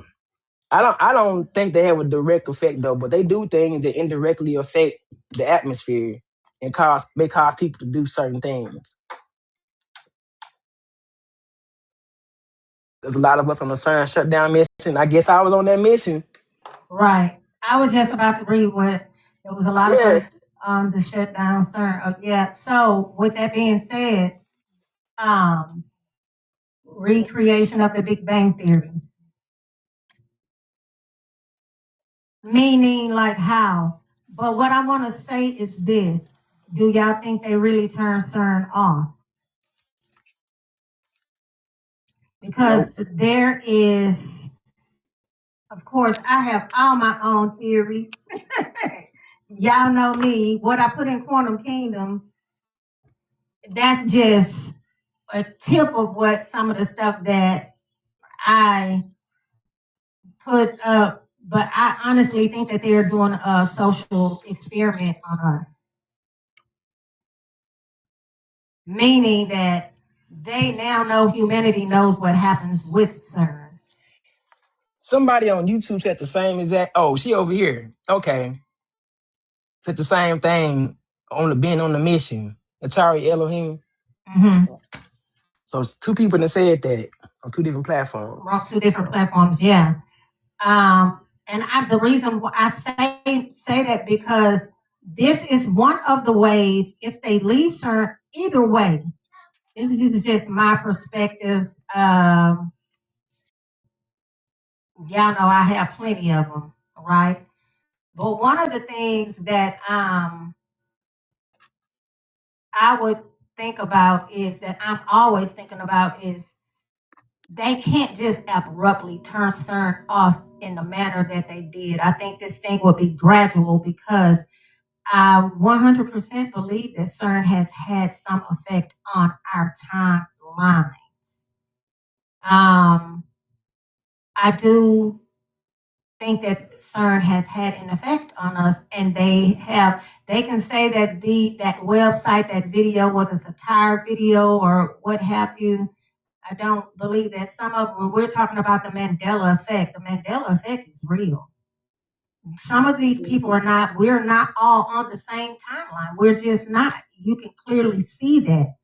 I don't think they have a direct effect though, but they do things that indirectly affect the atmosphere and may cause people to do certain things. There's a lot of us on the CERN shutdown mission. I guess I was on that mission. Right. I was just about to read what there was a lot of folks on the shutdown CERN. Yeah. So with that being said, recreation of the Big Bang Theory. Meaning like how? But what I want to say is this. Do y'all think they really turned CERN off? Because there is, of course, I have all my own theories. Y'all know me. What I put in Quantum Kingdom, that's just a tip of what some of the stuff that I put up. But I honestly think that they're doing a social experiment on us. Meaning that they now know humanity knows what happens with CERN. Somebody on YouTube said the same exact. Oh, she over here. Okay, said the same thing on being on the mission. Atari Elohim. Mm-hmm. So it's two people that said that on two different platforms. On two different platforms, yeah. And the reason why I say that because this is one of the ways if they leave CERN, either way. This is just my perspective. Y'all know I have plenty of them, right? But one of the things that I would think about is that I'm always thinking about is they can't just abruptly turn CERN off in the manner that they did. I think this thing will be gradual because I 100% believe that CERN has had some effect on our timelines. I do think that CERN has had an effect on us, and they can say that that website, that video was a satire video or what have you. I don't believe that some of when we're talking about the Mandela effect is real. Some of these people we're not all on the same timeline. We're just not. You can clearly see that.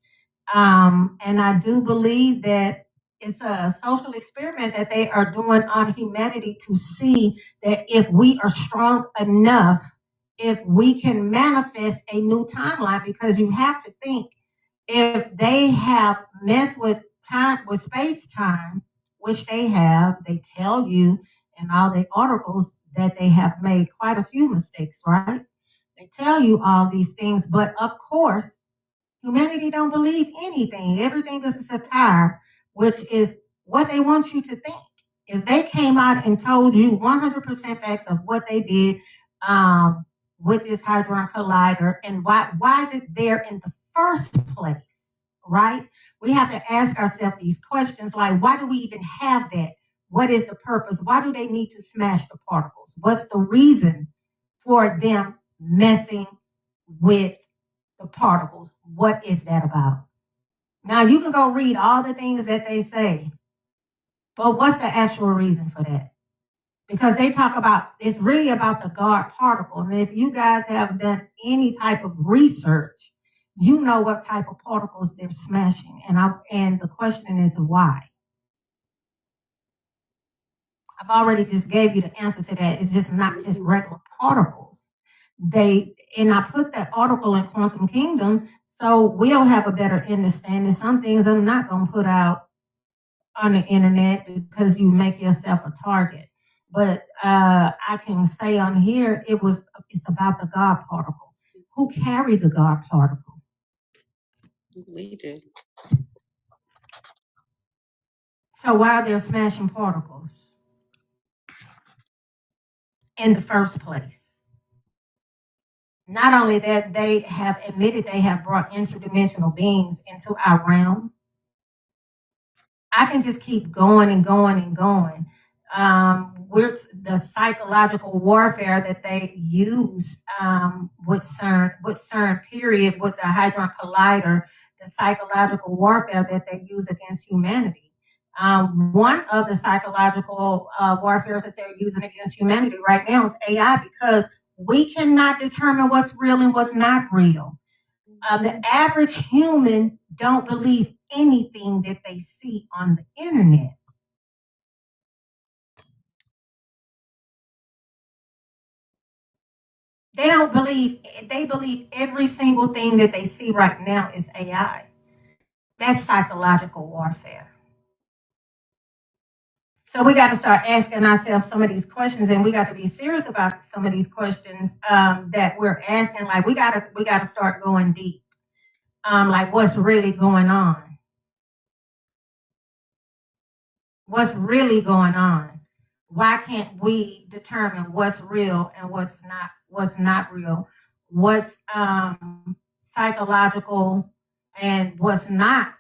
And I do believe that it's a social experiment that they are doing on humanity to see that if we are strong enough, if we can manifest a new timeline, because you have to think if they have messed with time, with space time, which they have, they tell you in all the articles that they have made quite a few mistakes, right? They tell you all these things, but of course, humanity don't believe anything. Everything is a satire. which is what they want you to think. If they came out and told you 100% facts of what they did with this Hadron Collider and why is it there in the first place, right? We have to ask ourselves these questions like, why do we even have that? What is the purpose? Why do they need to smash the particles? What's the reason for them messing with the particles? What is that about? Now, you can go read all the things that they say, but what's the actual reason for that? Because they talk about, it's really about the God particle. And if you guys have done any type of research, you know what type of particles they're smashing. And the question is why? I've already just gave you the answer to that. It's just not just regular particles. And I put that article in Quantum Kingdom so we'll have a better understanding. Some things I'm not going to put out on the internet because you make yourself a target. But I can say on here, it's about the God particle. Who carried the God particle? We do. So why are they smashing particles in the first place? Not only that, they have admitted they have brought interdimensional beings into our realm. I can just keep going and going and going. We're the psychological warfare that they use with CERN, period, with the Hadron Collider, the psychological warfare that they use against humanity. One of the psychological warfare that they're using against humanity right now is AI, because we cannot determine what's real and what's not real. The average human don't believe anything that they see on the internet. They believe every single thing that they see right now is AI. That's psychological warfare. So we got to start asking ourselves some of these questions, and we got to be serious about some of these questions that we're asking. Like we got to start going deep. Like what's really going on? What's really going on? Why can't we determine what's real and what's not real? What's psychological and what's not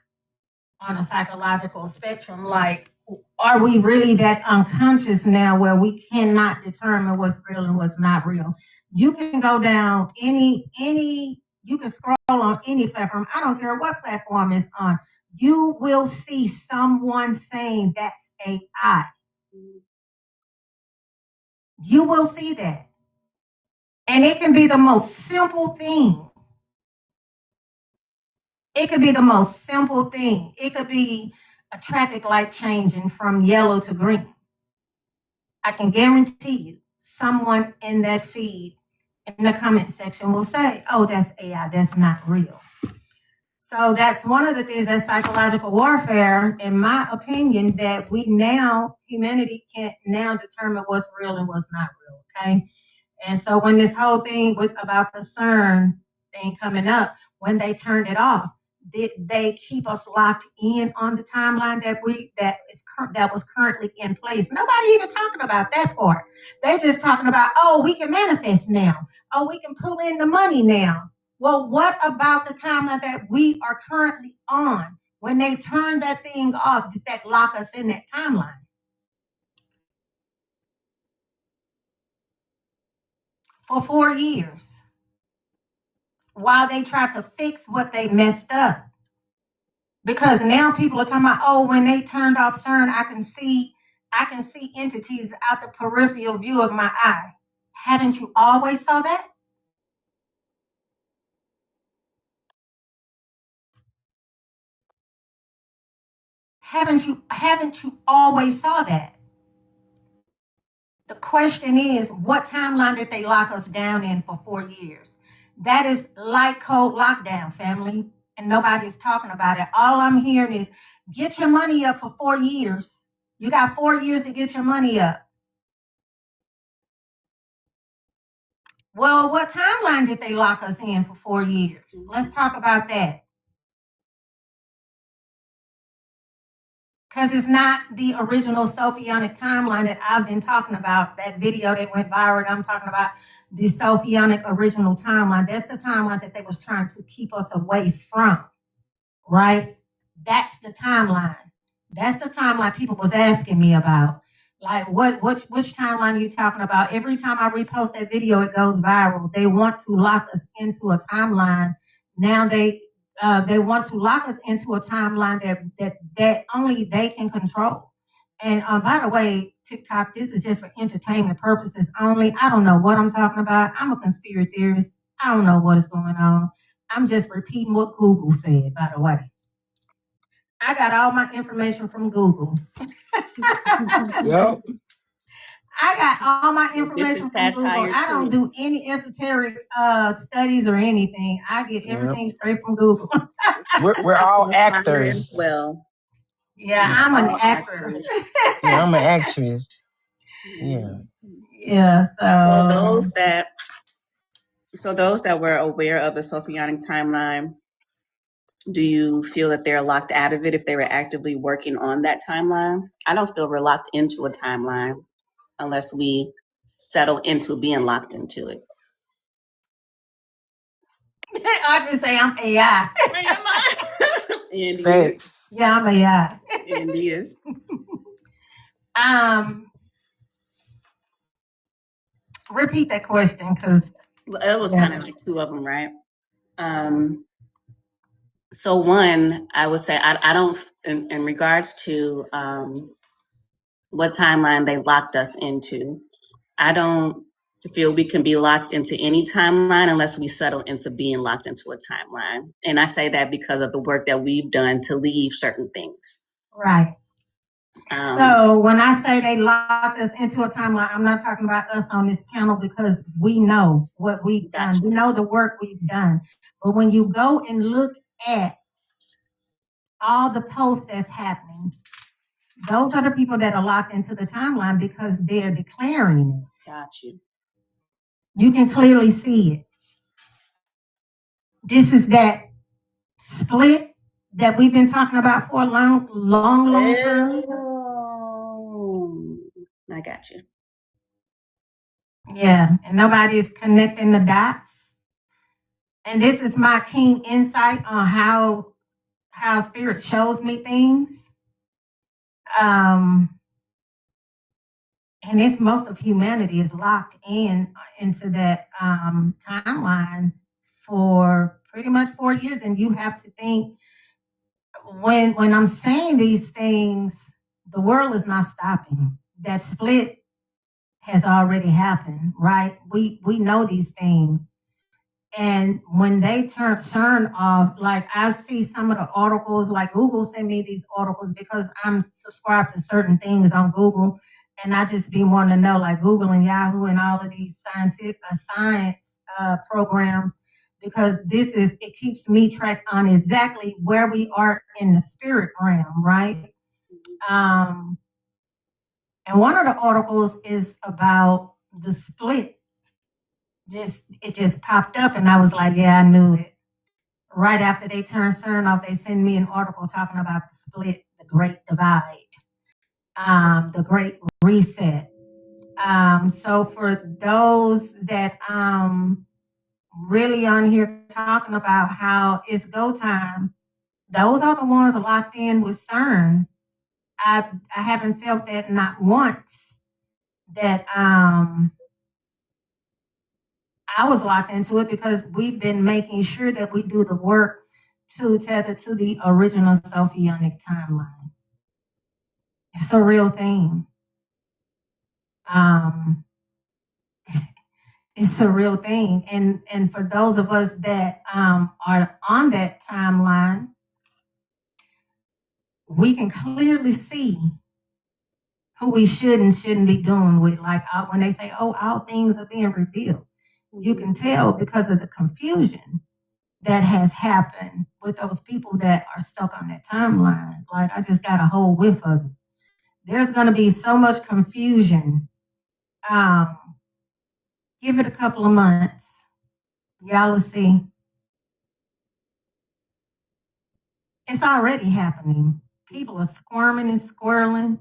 on a psychological spectrum? Like, are we really that unconscious now where we cannot determine what's real and what's not real? You can go down you can scroll on any platform. I don't care what platform it's on. You will see someone saying that's AI. You will see that. And it can be the most simple thing. It could be the most simple thing. It could be a traffic light changing from yellow to green. I can guarantee you someone in that feed in the comment section will say, oh, that's AI, that's not real. So that's one of the things that's psychological warfare, in my opinion, that humanity can't now determine what's real and what's not real, okay? And so when this whole thing about the CERN thing coming up, when they turned it off, they keep us locked in on the timeline that was currently in place. Nobody even talking about that part. They're just talking about, oh, we can manifest now. Oh, we can pull in the money now. Well, what about the timeline that we are currently on? When they turn that thing off, that lock us in that timeline? For 4 years. While they try to fix what they messed up. Because now people are talking about, oh, when they turned off CERN, I can see entities out the peripheral view of my eye. Haven't you always saw that? Haven't you always saw that? The question is, what timeline did they lock us down in for 4 years? That is light code lockdown, family, and nobody's talking about it. All I'm hearing is, get your money up for 4 years. You got 4 years to get your money up. Well, what timeline did they lock us in for 4 years? Let's talk about that. because it's not the original Sophionic timeline that I've been talking about. That video that went viral, I'm talking about the Sophionic original timeline. That's the timeline that they was trying to keep us away from, right? That's the timeline. That's the timeline people was asking me about. Like, which timeline are you talking about? Every time I repost that video, it goes viral. They want to lock us into a timeline. Now they want to lock us into a timeline that only they can control. And by the way, TikTok, this is just for entertainment purposes only. I don't know what I'm talking about. I'm a conspiracy theorist. I don't know what is going on. I'm just repeating what Google said, by the way. I got all my information from Google. Yep. I got all my information from Google. I don't do any esoteric studies or anything. I get everything straight from Google. We're all actors. Well, yeah, I'm an actor. Yeah, I'm an actress. Yeah. Yeah. So those that were aware of the Sophionic timeline, do you feel that they're locked out of it if they were actively working on that timeline? I don't feel we're locked into a timeline unless we settle into being locked into it. I just say I'm AI. Andy Thanks. Yeah, I'm AI. Andy is. Repeat that question, because it was kind of like two of them, right? So one, I would say I don't, in regards to what timeline they locked us into, I don't feel we can be locked into any timeline unless we settle into being locked into a timeline. And I say that because of the work that we've done to leave certain things. Right. So when I say they locked us into a timeline, I'm not talking about us on this panel, because we know what we've done. We know the work we've done. But when you go and look at all the posts that's happening, those are the people that are locked into the timeline because they're declaring it. Got you. You can clearly see it. This is that split that we've been talking about for a long time. I got you. Yeah, and nobody's connecting the dots. And this is my keen insight on how Spirit shows me things. And it's most of humanity is locked into that timeline for pretty much 4 years. And you have to think, when I'm saying these things, the world is not stopping. That split has already happened, right? We know these things. And when they turn CERN off, like I see some of the articles, like Google send me these articles because I'm subscribed to certain things on Google. And I just be wanting to know, like Google and Yahoo and all of these science programs, because it keeps me track on exactly where we are in the spirit realm, right? And one of the articles is about the split. It just popped up, and I was like, yeah, I knew it. Right after they turned CERN off, they send me an article talking about the split, the Great Divide, the Great Reset. So for those that really on here talking about how it's go time, those are the ones locked in with CERN. I haven't felt that not once, that I was locked into it, because we've been making sure that we do the work to tether to the original Sophionic timeline. It's a real thing. It's a real thing. And for those of us that are on that timeline, we can clearly see who we should and shouldn't be doing with. Like when they say, oh, all things are being revealed, you can tell because of the confusion that has happened with those people that are stuck on that timeline. Like, I just got a whole whiff of it. There's going to be so much confusion. Give it a couple of months. Y'all will see. It's already happening. People are squirming and squirreling.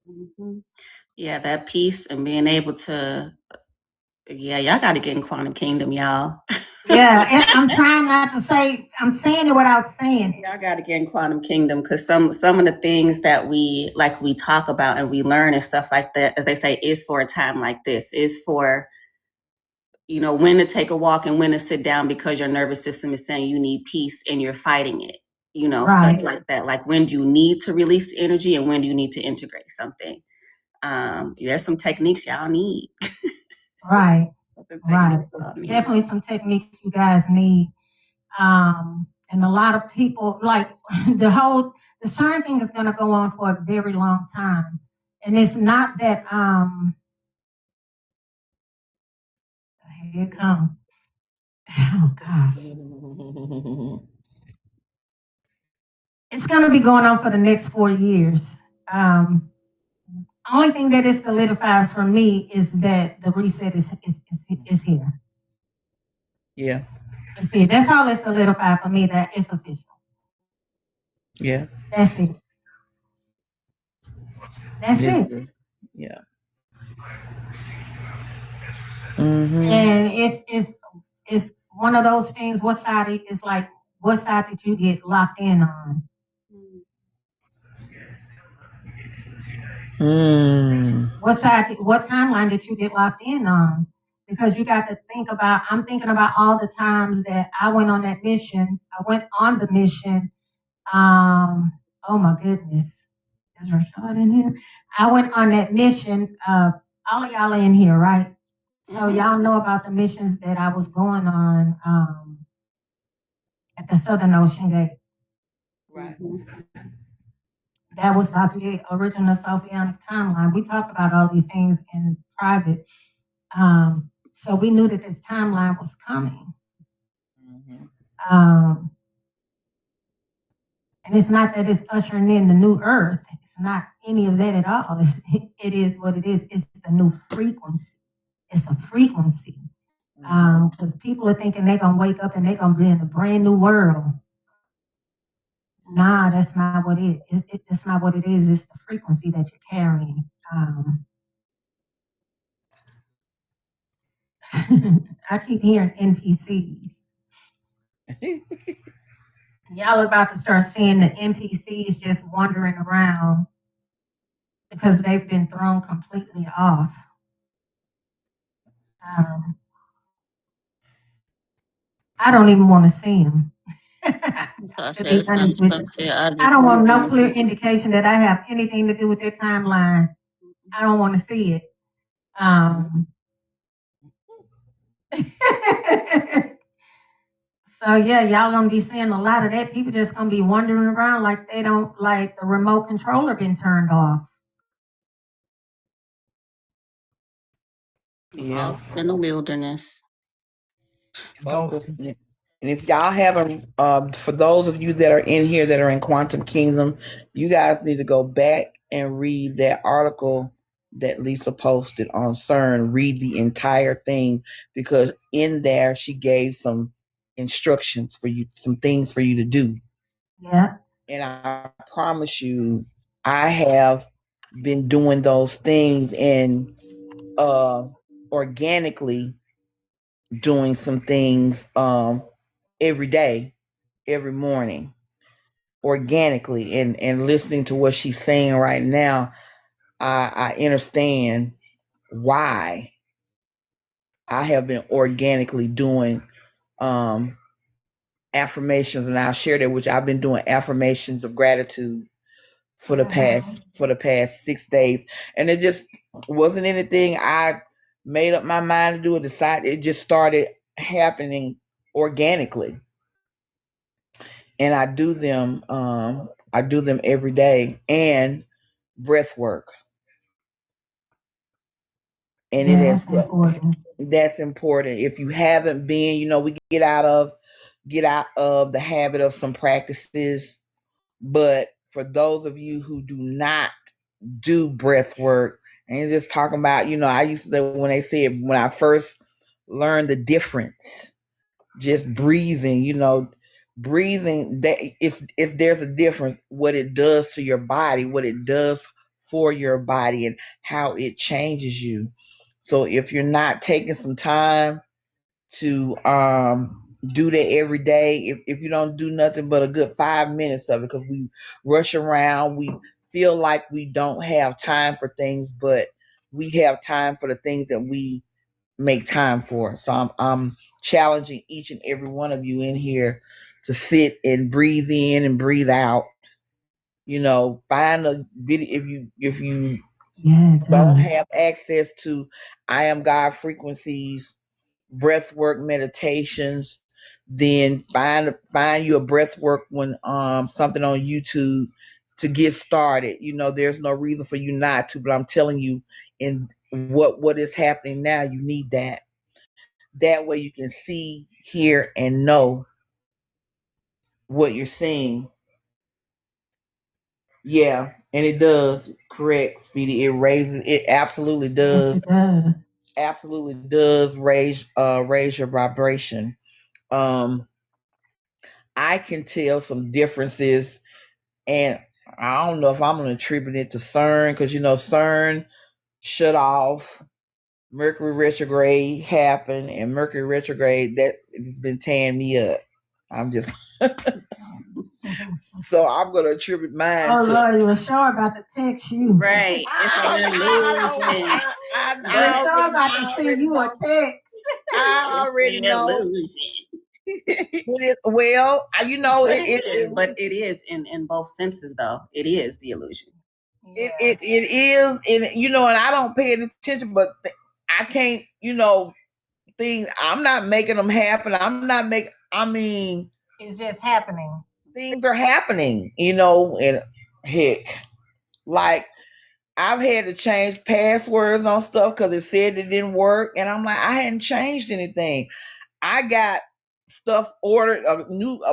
Mm-hmm. Yeah, that peace and being able to, yeah, y'all got to get in quantum kingdom, y'all. Yeah, I'm trying not to say, I'm saying it without saying it. Y'all got to get in quantum kingdom because some of the things that we talk about and we learn and stuff like that, as they say, is for a time like this, is for, you know, when to take a walk and when to sit down because your nervous system is saying you need peace and you're fighting it, you know, Right. stuff like that. Like when do you need to release the energy and when do you need to integrate something? There's some techniques y'all need. Right. Right. Definitely some techniques you guys need. And a lot of people, like the CERN thing is going to go on for a very long time. And it's not that, here it comes. Oh, gosh. It's going to be going on for the next 4 years. Only thing that is solidified for me is that the reset is here. Yeah. It's here. That's all that's solidified for me, that it's official. Yeah. That's it. That's it. Yeah. Mm-hmm. And it's one of those things. What side did you get locked in on? What timeline did you get locked in on? Because you got to think about, I'm thinking about all the times that I went on that mission. I went on the mission. Oh my goodness. Is Rashad in here? I went on that mission. All of y'all are in here, right? So y'all know about the missions that I was going on at the Southern Ocean Gate. Right. That was about the original Sophianic timeline. We talked about all these things in private. So we knew that this timeline was coming. And it's not that it's ushering in the new earth. It's not any of that at all. It is what it is. It's the new frequency. It's a frequency. Because people are thinking they're going to wake up and they're going to be in a brand new world. Nah, that's not what it is. That's not what it is. It's the frequency that you're carrying. I keep hearing NPCs. Y'all are about to start seeing the NPCs just wandering around because they've been thrown completely off. I don't even want to see them. To be honest with you. I don't want no clear indication that I have anything to do with their timeline. I don't want to see it. So yeah, y'all gonna be seeing a lot of that. People just gonna be wandering around like they don't, like the remote controller been turned off. Yeah. In the wilderness. And if y'all haven't, for those of you that are in here that are in Quantum Kingdom, you guys need to go back and read that article that Lisa posted on CERN. Read the entire thing because in there she gave some instructions for you, some things for you to do. Yeah. And I promise you, I have been doing those things and organically doing some things every day, every morning, organically, and listening to what she's saying right now. I understand why I have been organically doing affirmations, and I'll share that with you. I've been doing affirmations of gratitude for the past 6 days, and it just wasn't anything I made up my mind to do or decide. It just started happening organically, and I do them every day, and breath work, and yeah, that's important. That's important. If you haven't been, we get out of the habit of some practices, but for those of you who do not do breath work, and just talking about, I used to, when they said, when I first learned the difference, just breathing, breathing, that if there's a difference what it does to your body, what it does for your body, and how it changes you. So if you're not taking some time to do that every day, if you don't do nothing but a good 5 minutes of it, because we rush around, we feel like we don't have time for things, but we have time for the things that we make time for. So I'm challenging each and every one of you in here to sit and breathe in and breathe out. Find a video if you don't have access to I Am God frequencies, breath work meditations, then find you a breath work when something on YouTube to get started. There's no reason for you not to, but I'm telling you, in what is happening now, you need that. That way you can see, hear, and know what you're seeing. Yeah, and it does, correct, Speedy. It absolutely does. Yes, it does. Absolutely does raise your vibration. I can tell some differences, and I don't know if I'm going to attribute it to CERN, because CERN shut off. Mercury retrograde happened, and Mercury retrograde that has been tearing me up. I'm just so I'm going to attribute mine to. Oh Lord, you were sure about to text you. Right. It's an illusion. I was sure about to send you a text. I already know. Well, but it is in both senses, though. It is the illusion. It is, and and I don't pay any attention, but I can't, things. I'm not making them happen. It's just happening. Things are happening, and heck, like I've had to change passwords on stuff because it said it didn't work, and I'm like, I hadn't changed anything. I got stuff ordered.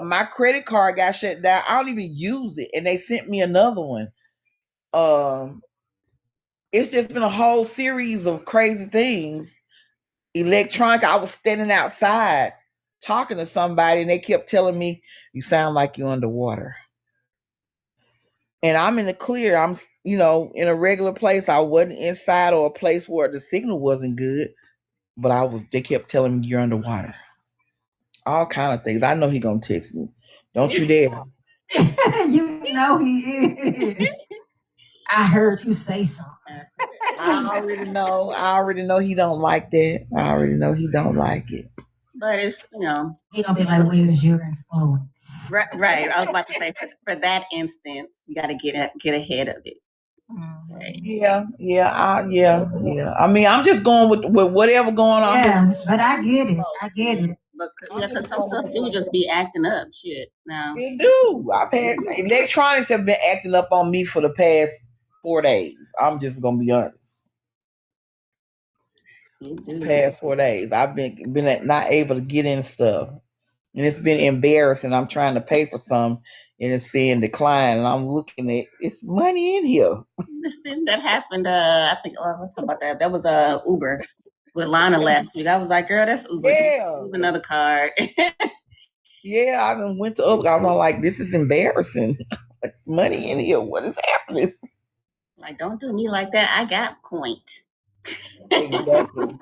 My credit card got shut down. I don't even use it, and they sent me another one. It's just been a whole series of crazy things. Electronic. I was standing outside talking to somebody, and they kept telling me, "You sound like you're underwater." And I'm in the clear. I'm, in a regular place. I wasn't inside or a place where the signal wasn't good, but I was. They kept telling me you're underwater. All kind of things. I know he gonna text me. Don't you dare. You know he is. I heard you say something. I already know he don't like that. I already know he don't like it. But it's, he gonna be like, "Where's your influence?" Right. I was about to say for that instance, you got to get ahead of it. Right. Yeah. I mean, I'm just going with whatever going on. Yeah, but I get it. Because some stuff do just be acting up. Shit, now they do. I've had electronics have been acting up on me for the past 4 days. I'm just gonna be honest. The past 4 days, I've been not able to get in stuff, and it's been embarrassing. I'm trying to pay for some, and it's saying decline, and I'm looking at it's money in here. Listen, that happened. I think let's talk about that. That was Uber with Lana last week. I was like, girl, that's Uber. Yeah, use another card. Yeah, I done went to Uber. I'm like, this is embarrassing. It's money in here. What is happening? Like, don't do me like that. I got point. Exactly.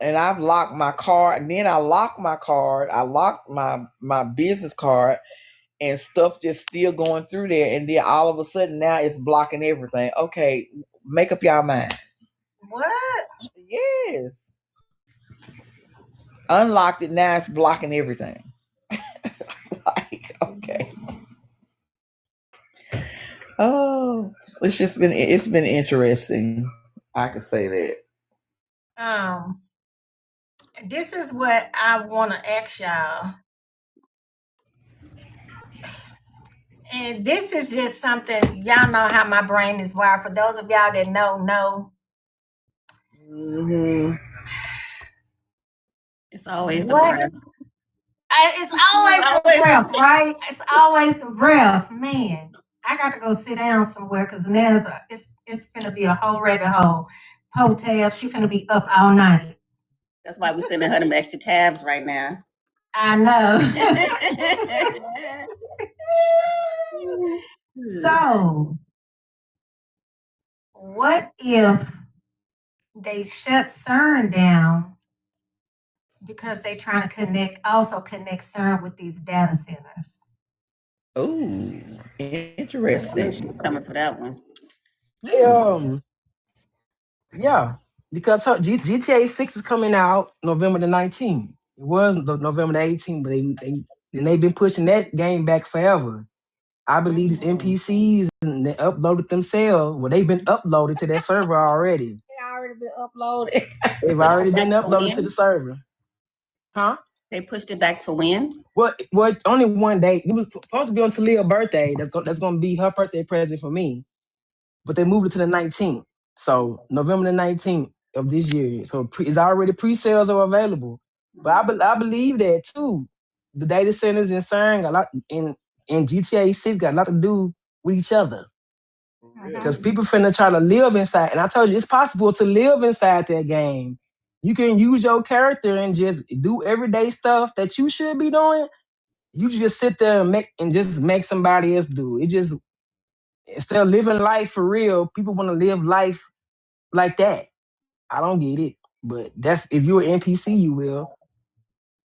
And I've locked my card, and then I locked my card. I locked my business card, and stuff just still going through there. And then all of a sudden now it's blocking everything. Okay, make up y'all mind. What? Yes. Unlocked it, now it's blocking everything. Like, okay. Oh, it's been interesting. I could say that. This is what I want to ask y'all. And this is just something, y'all know how my brain is wired. For those of y'all that know. Mm-hmm. It's always the breath. It's always the breath, right? It's always the breath. Man, I got to go sit down somewhere because now it's finna be a whole rabbit hole. Hotel, she finna be up all night. That's why we're sending her them extra tabs right now. I know. So, what if they shut CERN down because they're trying to also connect CERN with these data centers? Oh, interesting. She's coming for that one. Yeah, because GTA 6 is coming out November the 19th. It was November the 18th, but they've been pushing that game back forever. I believe these NPCs and they uploaded themselves. Well, they've been uploaded to that server already. They already been uploaded. They've already been Back to uploaded to when? the server. Huh? They pushed it back to when? What? Only one day. It was supposed to be on Talia's birthday. That's gonna be her birthday present for me. But they moved it to the 19th. So November the 19th of this year. So it's already pre-sales are available. But I believe that too. The data centers in CERN got a lot in GTA 6 got a lot to do with each other. Because people finna try to live inside. And I told you it's possible to live inside that game. You can use your character and just do everyday stuff that you should be doing. You just sit there and just make somebody else do it. Just instead of living life for real, people want to live life like that. I don't get it, but that's if you're an NPC, you will.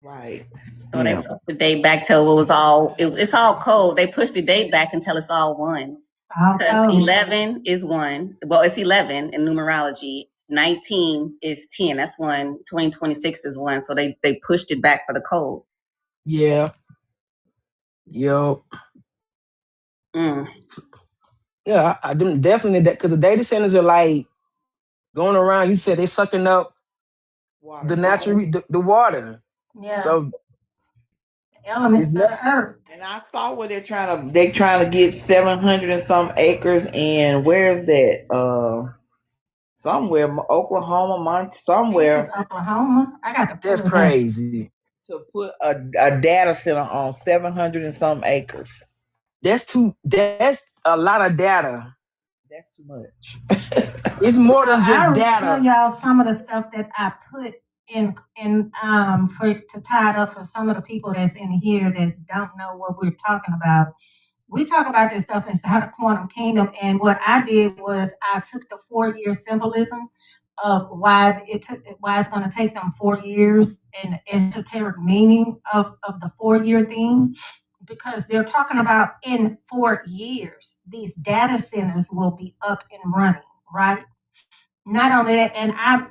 Right. So they pushed the date back till it was all. It's all code. They pushed the date back until it's all ones. Because 11 is 1. Well, it's 11 in numerology. 19 is 10. That's 1. 2026 is 1. So they pushed it back for the code. Yeah. Yo. Yeah, I definitely that because the data centers are like going around. You said they sucking up Water. the natural the water. Yeah. So elements of the earth. And I saw where they're trying to get 700 and some acres, and where's that? Somewhere, Oklahoma, somewhere. It's Oklahoma. I got to. That's crazy. To put a data center on 700 and some acres. That's a lot of data. That's too much. It's more than just data. I'll tell y'all some of the stuff that I put in to tie it up for some of the people that's in here that don't know what we're talking about. We talk about this stuff inside of Quantum Kingdom, and what I did was I took the 4-year symbolism of why it's going to take them 4 years and the esoteric meaning of the 4-year thing, because they're talking about in 4 years these data centers will be up and running, right? Not only that, and I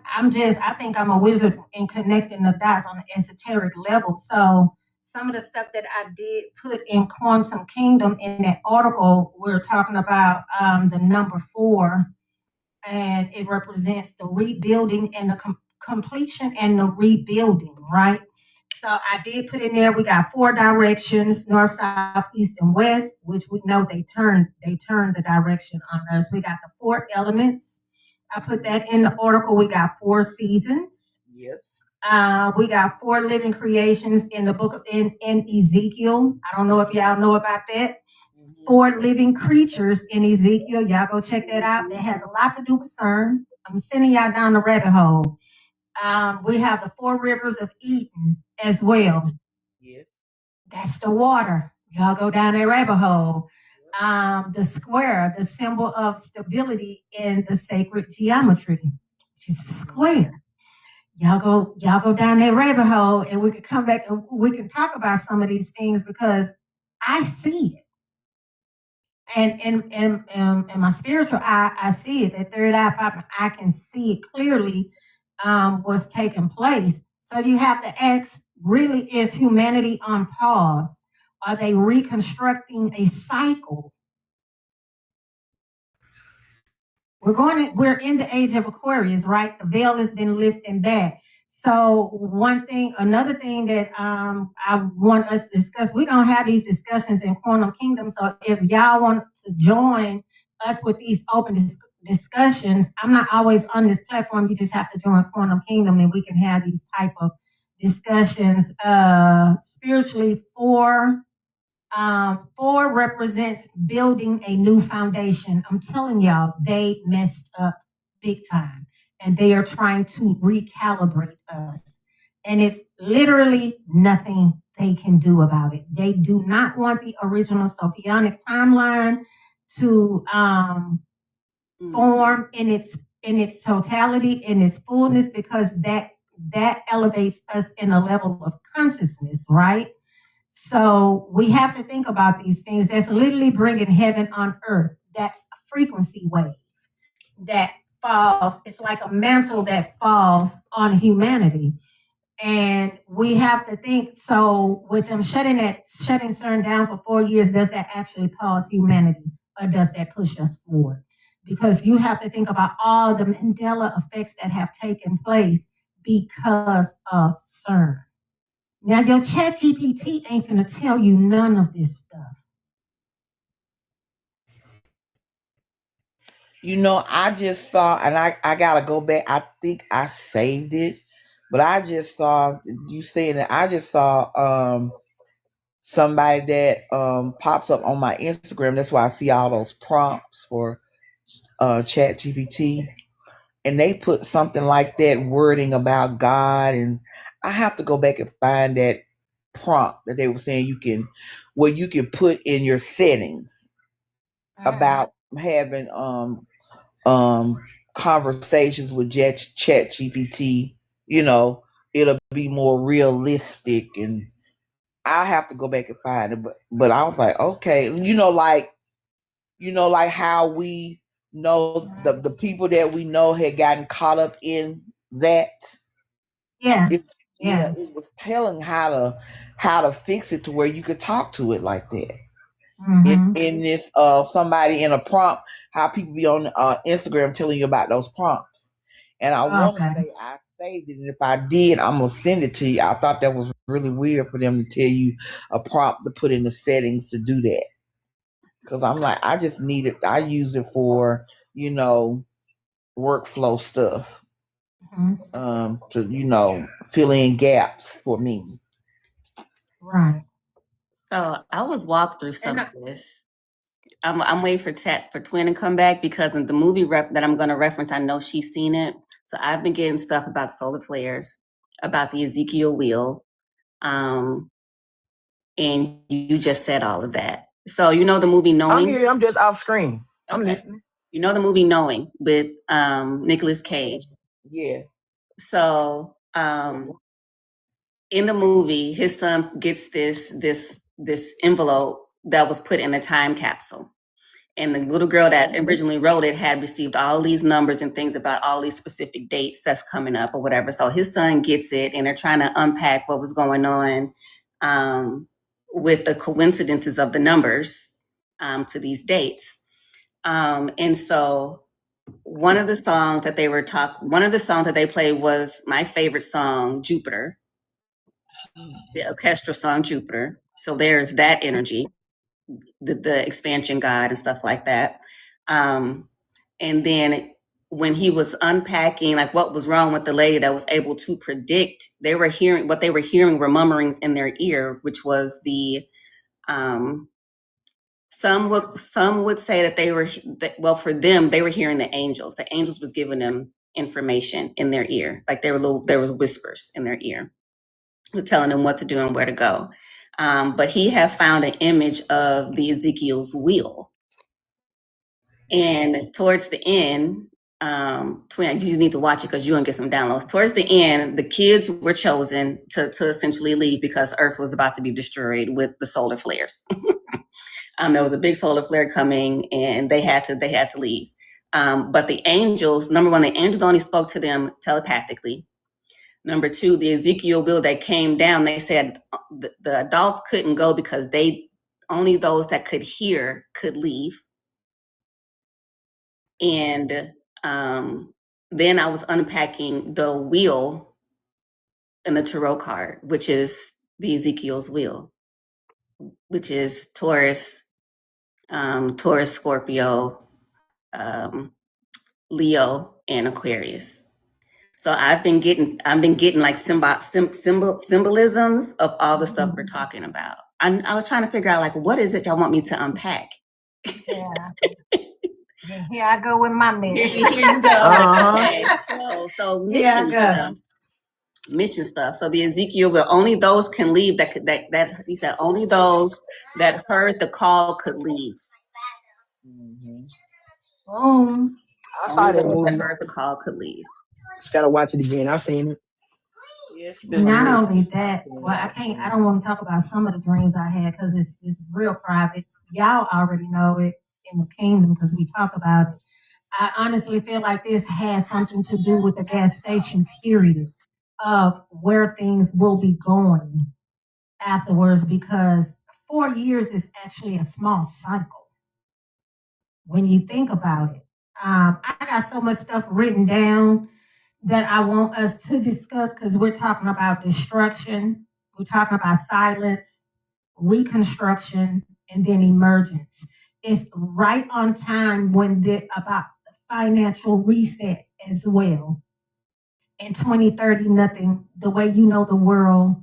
think I'm a wizard in connecting the dots on the esoteric level. So some of the stuff that I did put in Quantum Kingdom in that article, we're talking about the number 4, and it represents the rebuilding and the completion and the rebuilding, right? So I did put in there, we got 4 directions, north, south, east, and west, which we know they turned the direction on us. We got the 4 elements. I put that in the article. We got 4 seasons. Yes. We got 4 living creations in the book of in Ezekiel. I don't know if y'all know about that. 4 living creatures in Ezekiel. Y'all go check that out. It has a lot to do with CERN. I'm sending y'all down the rabbit hole. We have the 4 rivers of Eden as well. Yes. That's the water. Y'all go down that rabbit hole. The square, the symbol of stability in the sacred geometry, which is a square. Y'all go down that rabbit hole, and we can come back and we can talk about some of these things because I see it. And in my spiritual eye, I see it. That third eye popping, I can see it clearly what's taking place. So you have to ask, really, is humanity on pause? Are they reconstructing a cycle? We're in the age of Aquarius, right? The veil has been lifted back. So another thing that I want us to discuss, we're going to have these discussions in Quantum Kingdom. So if y'all want to join us with these open discussions, I'm not always on this platform. You just have to join Quantum Kingdom and we can have these type of discussions spiritually. 4 represents building a new foundation. I'm telling y'all, they messed up big time, and they are trying to recalibrate us. And it's literally nothing they can do about it. They do not want the original Sophionic timeline to form in its totality, in its fullness, because that elevates us in a level of consciousness, right? So we have to think about these things. That's literally bringing heaven on earth. That's a frequency wave that falls. It's like a mantle that falls on humanity. And we have to think, so with them shutting CERN down for 4 years, does that actually pause humanity, or does that push us forward? Because you have to think about all the Mandela effects that have taken place because of CERN. Now, your ChatGPT ain't gonna tell you none of this stuff. You know, I just saw, and I gotta go back. I think I saved it, but I just saw you saying that. I just saw somebody that pops up on my Instagram. That's why I see all those prompts for Chat GPT, and they put something like that wording about God, and I have to go back and find that prompt that they were saying you can put in your settings about having conversations with Chat GPT. You know, it'll be more realistic, and I have to go back and find it. But I was like, okay, like how we know the people that we know had gotten caught up in that. Yeah. It was telling how to fix it to where you could talk to it like that. In this somebody in a prompt, how people be on Instagram telling you about those prompts. And I want to say I saved it, and if I did, I'm gonna send it to you. I thought that was really weird for them to tell you a prompt to put in the settings to do that, because I'm like, I just need it. I use it for workflow stuff, to fill in gaps for me. Right. So I was walked through some of this. I'm waiting for Twin to come back, because in the movie that I'm going to reference, I know she's seen it. So I've been getting stuff about solar flares, about the Ezekiel wheel, and you just said all of that. So you know the movie Knowing? I'm here. I'm just off screen. I'm listening. You know the movie Knowing with Nicolas Cage? Yeah. So in the movie, his son gets this envelope that was put in a time capsule. And the little girl that originally wrote it had received all these numbers and things about all these specific dates that's coming up or whatever. So his son gets it, and they're trying to unpack what was going on with the coincidences of the numbers to these dates. And so one of the songs that they played was my favorite song, Jupiter, the orchestra song Jupiter. So there's that energy, the expansion God and stuff like that. And then when he was unpacking like what was wrong with the lady that was able to predict, what they were hearing were murmurings in their ear, which was the some would say that for them, they were hearing the angels. The angels was giving them information in their ear, like there was whispers in their ear, telling them what to do and where to go. But he had found an image of the Ezekiel's wheel. And towards the end, Twin, you just need to watch it because you're going to get some downloads. Towards the end, the kids were chosen to essentially leave because Earth was about to be destroyed with the solar flares. There was a big solar flare coming, and they had to leave. But the angels, number one, the angels only spoke to them telepathically. Number two, the Ezekiel wheel that came down, they said the adults couldn't go because only those that could hear could leave. And then I was unpacking the wheel in the tarot card, which is the Ezekiel's wheel, which is Taurus, Scorpio, Leo, and Aquarius. So I've been getting like symbolisms of all the stuff we're talking about. I was trying to figure out like, what is it y'all want me to unpack? Yeah. Here I go with my mess. Here you go. Okay. So mission. mission stuff. So the Ezekiel will only those can leave that he said only those that heard the call could leave. Boom. I saw Only that those that movie. heard the call could leave. Gotta watch it again. I've seen it. Yes, been Not real. only that, well, I don't want to talk about some of the dreams I had because it's real private. Y'all already know it in the kingdom because we talk about it. I honestly feel like this has something to do with the gas station period of where things will be going afterwards because 4 years is actually a small cycle when you think about it. I got so much stuff written down that I want us to discuss because we're talking about destruction, we're talking about silence, reconstruction, and then emergence. It's right on time when about the financial reset as well. In 2030, nothing, the way you know the world,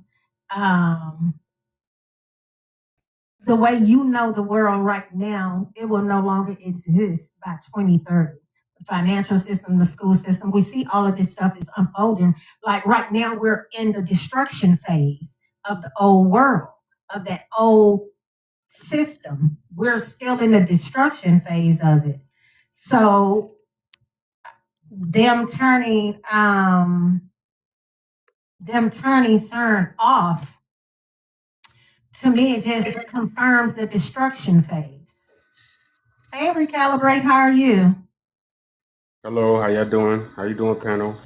the way you know the world right now, it will no longer exist by 2030. The financial system, the school system, we see all of this stuff is unfolding. Like right now, we're in the destruction phase of the old world, of that old system. We're still in the destruction phase of it. So them turning CERN off, to me, it just confirms the destruction phase. Hey, Recalibrate, how are you? Hello, how y'all doing? How you doing, panel?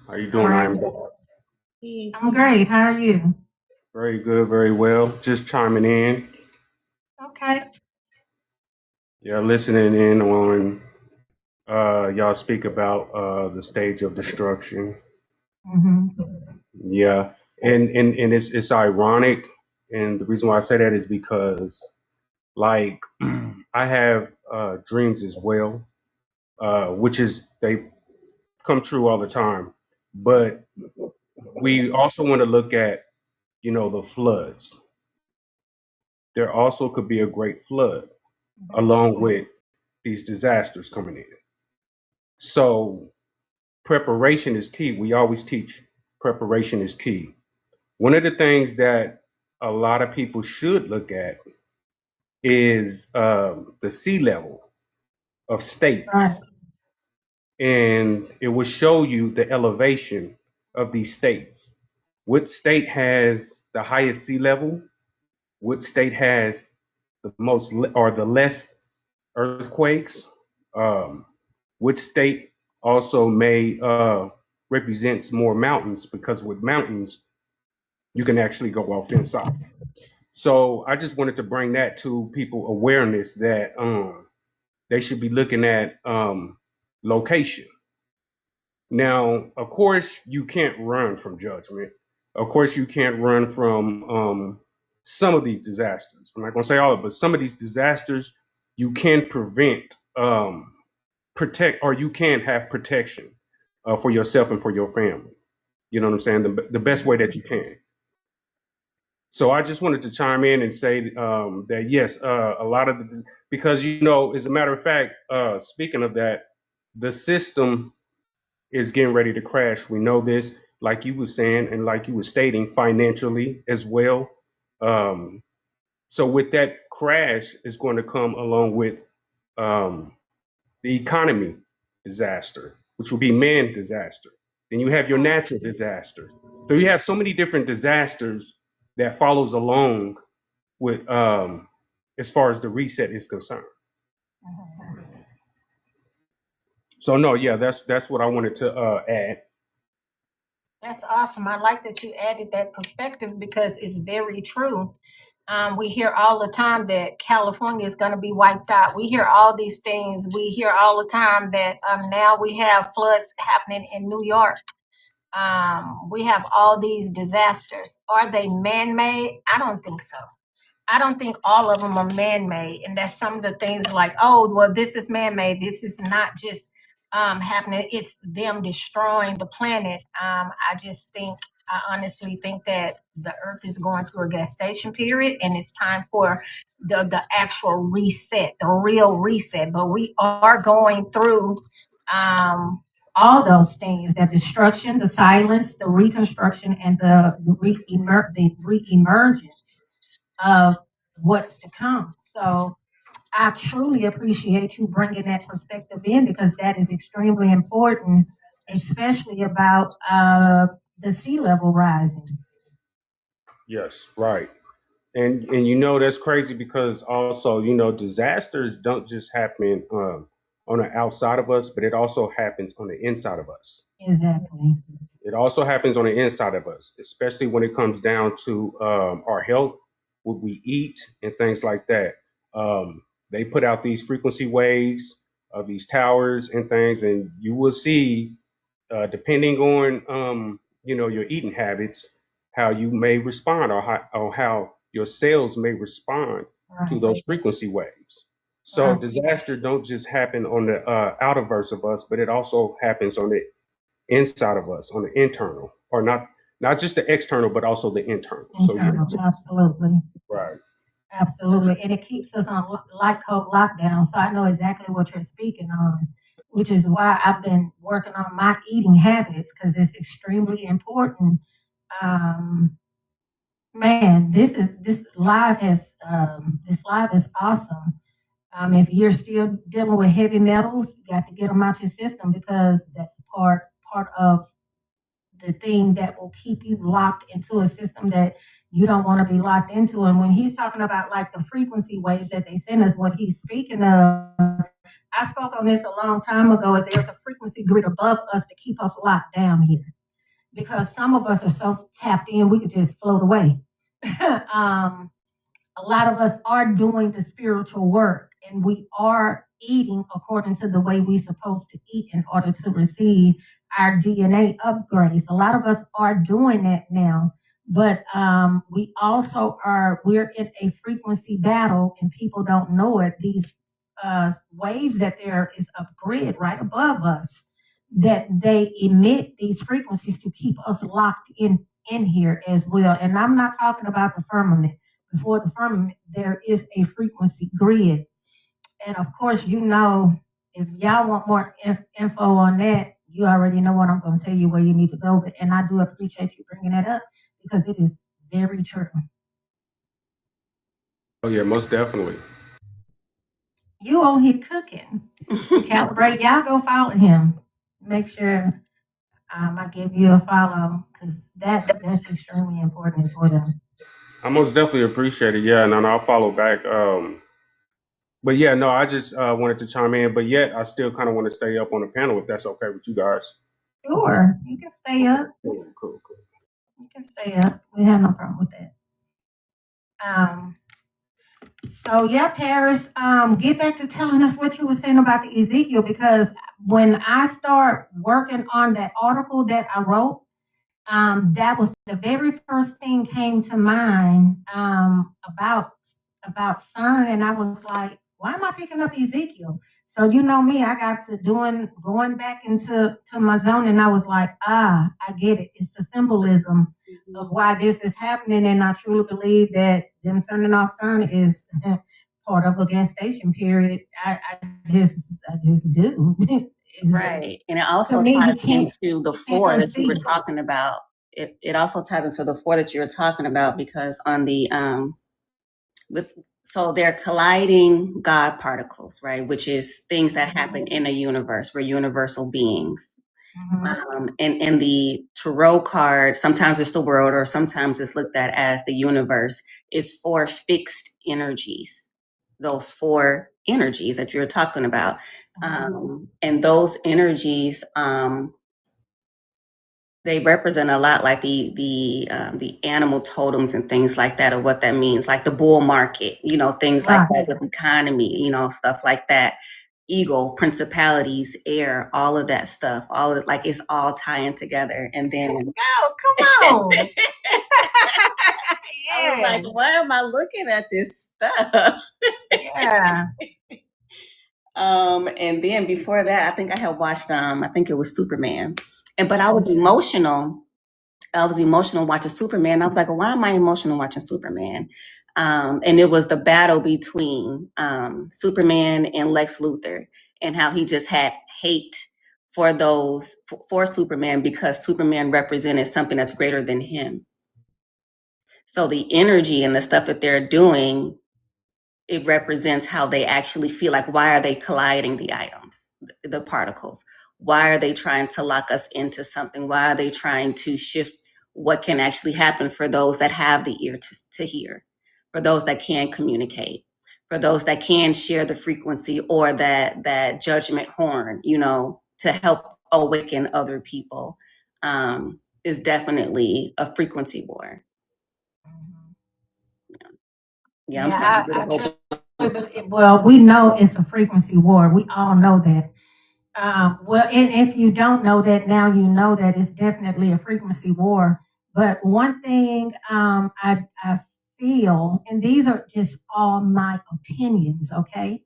How you doing? I'm great. How are you? Very good, very well. Just chiming in. Okay. Yeah, listening in on y'all speak about the stage of destruction. Mm-hmm. Yeah. And it's ironic. And the reason why I say that is because like I have dreams as well, which is they come true all the time. But we also want to look at, the floods. There also could be a great flood along with these disasters coming in. So preparation is key. We always teach preparation is key. One of the things that a lot of people should look at is the sea level of states. Right. And it will show you the elevation of these states. What state has the highest sea level? What state has the most or the less earthquakes? Which state also may represents more mountains because with mountains you can actually go off inside. So I just wanted to bring that to people awareness that they should be looking at location. Now, of course, you can't run from judgment. Of course, you can't run from some of these disasters. I'm not going to say all of it, but some of these disasters you can prevent, protect, or you can have protection for yourself and for your family. You know what I'm saying? The best way that you can. So I just wanted to chime in and say that yes, a lot of because as a matter of fact, speaking of that, the system is getting ready to crash. We know this, like you were saying, and like you were stating, financially as well. So with that crash is going to come along with the economy disaster, which will be man disaster. Then you have your natural disasters. So you have so many different disasters that follows along with as far as the reset is concerned. So no, yeah, that's what I wanted to add. That's awesome. I like that you added that perspective because it's very true. We hear all the time that California is going to be wiped out. We hear all these things. We hear all the time that now we have floods happening in New York. We have all these disasters. Are they man-made? I don't think so. I don't think all of them are man-made, and that's some of the things like, oh, well, this is man-made. This is not just happening. It's them destroying the planet. I honestly think that the Earth is going through a gestation period, and it's time for the actual reset, the real reset. But we are going through all those things, the destruction, the silence, the reconstruction, and the re-emergence of what's to come. So I truly appreciate you bringing that perspective in, because that is extremely important, especially about the sea level rising. Yes, right. And that's crazy because also disasters don't just happen on the outside of us, but it also happens on the inside of us. Exactly. It also happens on the inside of us, especially when it comes down to our health, what we eat, and things like that. They put out these frequency waves of these towers and things, and you will see, depending on your eating habits, how you may respond, or how your cells may respond to Right. those frequency waves. So Right. disaster don't just happen on the outerverse of us, but it also happens on the inside of us, on the internal, or not just the external, but also the internal. So yeah, Internal. Absolutely. right. Absolutely. And it keeps us on like code lockdown. So I know exactly what you're speaking on, which is why I've been working on my eating habits, because it's extremely important. Um, Man, this live is awesome. If you're still dealing with heavy metals, you got to get them out your system, because that's part of the thing that will keep you locked into a system that you don't want to be locked into. And when he's talking about like the frequency waves that they send us, what he's speaking of, I spoke on this a long time ago. There's a frequency grid above us to keep us locked down here, because some of us are so tapped in we could just float away. um, a lot of us are doing the spiritual work, and we are eating according to the way we're supposed to eat in order to receive our DNA upgrades. A lot of us are doing that now, but we also we're in a frequency battle, and people don't know it. These waves that there is a grid right above us, that they emit these frequencies to keep us locked in here as well. And I'm not talking about the firmament. Before the firmament, there is a frequency grid. And of course, if y'all want more info on that, you already know what I'm going to tell you, where you need to go. And I do appreciate you bringing that up, because it is very true. Oh yeah, most definitely. You on here cooking. Calibrate. Y'all go follow him. Make sure I give you a follow, because that's extremely important as well. I most definitely appreciate it. Yeah, no, I'll follow back. But yeah, no, I just wanted to chime in, but yet I still kind of want to stay up on the panel if that's okay with you guys. Sure, you can stay up. Cool. You can stay up. We have no problem with that. So yeah, Paris, get back to telling us what you were saying about the Ezekiel, because when I start working on that article that I wrote, that was the very first thing came to mind about CERN, and I was like, why am I picking up Ezekiel? So you know me, I got to going back into my zone, and I was like, I get it. It's the symbolism of why this is happening, and I truly believe that them turning off CERN is part of a gas station. Period. I just do. Right. And it also To me, ties you can't into the four that you were unsee it. talking about. It also ties into the four that you were talking about, because on the so they're colliding God particles, right? Which is things that happen in a universe. We're universal beings. And in the tarot card, sometimes it's the world, or sometimes it's looked at as the universe. It's four fixed energies. Those four energies that you're talking about, and those energies, they represent a lot, like the animal totems and things like that, or what that means, like the bull market, things like that, with economy, stuff like that. Ego, principalities, air, all of that stuff, all of it, like it's all tying together. And then, come on. I was like, why am I looking at this stuff? Yeah. And then before that, I think I had watched, I think it was Superman, but I was emotional. Watching Superman. I was like, well, why am I emotional watching Superman? And it was the battle between Superman and Lex Luthor, and how he just had hate for those for Superman, because Superman represented something that's greater than him. So the energy and the stuff that they're doing, it represents how they actually feel. Like, why are they colliding the items, the particles? Why are they trying to lock us into something? Why are they trying to shift what can actually happen for those that have the ear to hear, for those that can communicate, for those that can share the frequency or that judgment horn, to help awaken other people, is definitely a frequency war. Yeah, I'm starting to get a whole. Well, we know it's a frequency war. We all know that. Well, and if you don't know that now, you know that it's definitely a frequency war. But one thing I feel, and these are just all my opinions, okay?